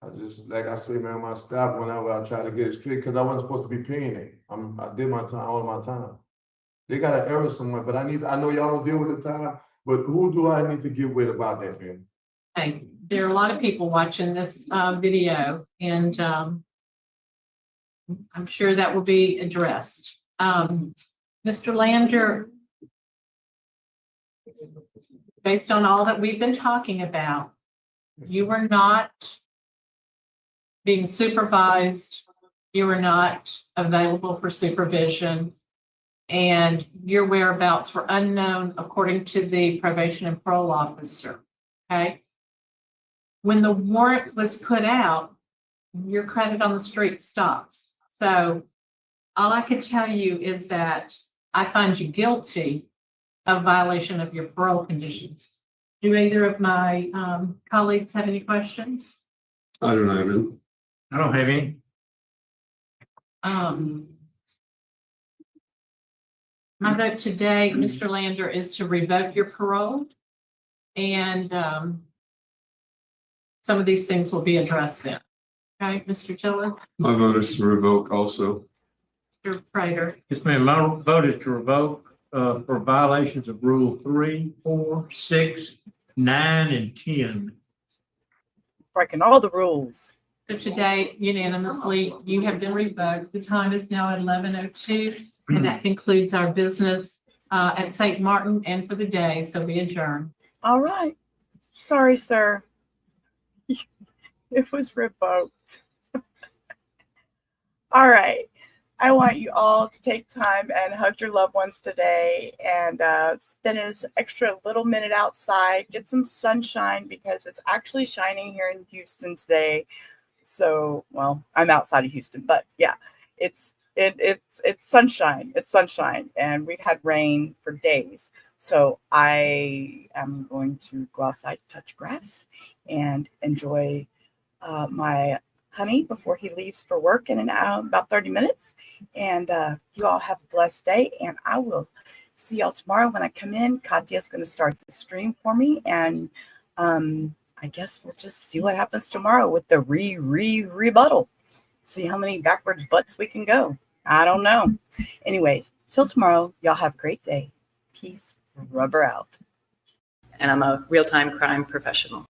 I just, like I say, ma'am, I stopped whenever I try to get it straight because I wasn't supposed to be paying it. I did my time, all my time. They got an error somewhere, but I know y'all don't deal with the time, but who do I need to get with about that, ma'am? Okay, there are a lot of people watching this video, and I'm sure that will be addressed. Mr. Lander, based on all that we've been talking about, you were not being supervised, you were not available for supervision, and your whereabouts were unknown according to the probation and parole officer, okay? When the warrant was put out, your credit on the street stops. So all I can tell you is that I find you guilty of violation of your parole conditions. Do either of my colleagues have any questions? I don't have any. I don't have any. My vote today, Mr. Lander, is to revoke your parole, and some of these things will be addressed then. Okay, Mr. Tiller? My vote is to revoke also. Mr. Prater? Yes, ma'am. My vote is to revoke for violations of Rule 3, 4, 6, 9, and 10. Breaking all the rules. So today, unanimously, you have been revoked. The time is now at 11:02, and that concludes our business at St. Martin and for the day, so we adjourn. All right. Sorry, sir. It was revoked. All right. I want you all to take time and hug your loved ones today and spend this extra little minute outside, get some sunshine because it's actually shining here in Houston today. So, well, I'm outside of Houston, but yeah, it's sunshine. It's sunshine, and we've had rain for days. So I am going to go outside, touch grass, and enjoy my honey before he leaves for work in about 30 minutes. And you all have a blessed day, and I will see y'all tomorrow when I come in. Katya's going to start the stream for me, and I guess we'll just see what happens tomorrow with the rebuttal. See how many backwards butts we can go. I don't know. Anyways, till tomorrow, y'all have a great day. Peace. Rubber out. And I'm a real-time crime professional.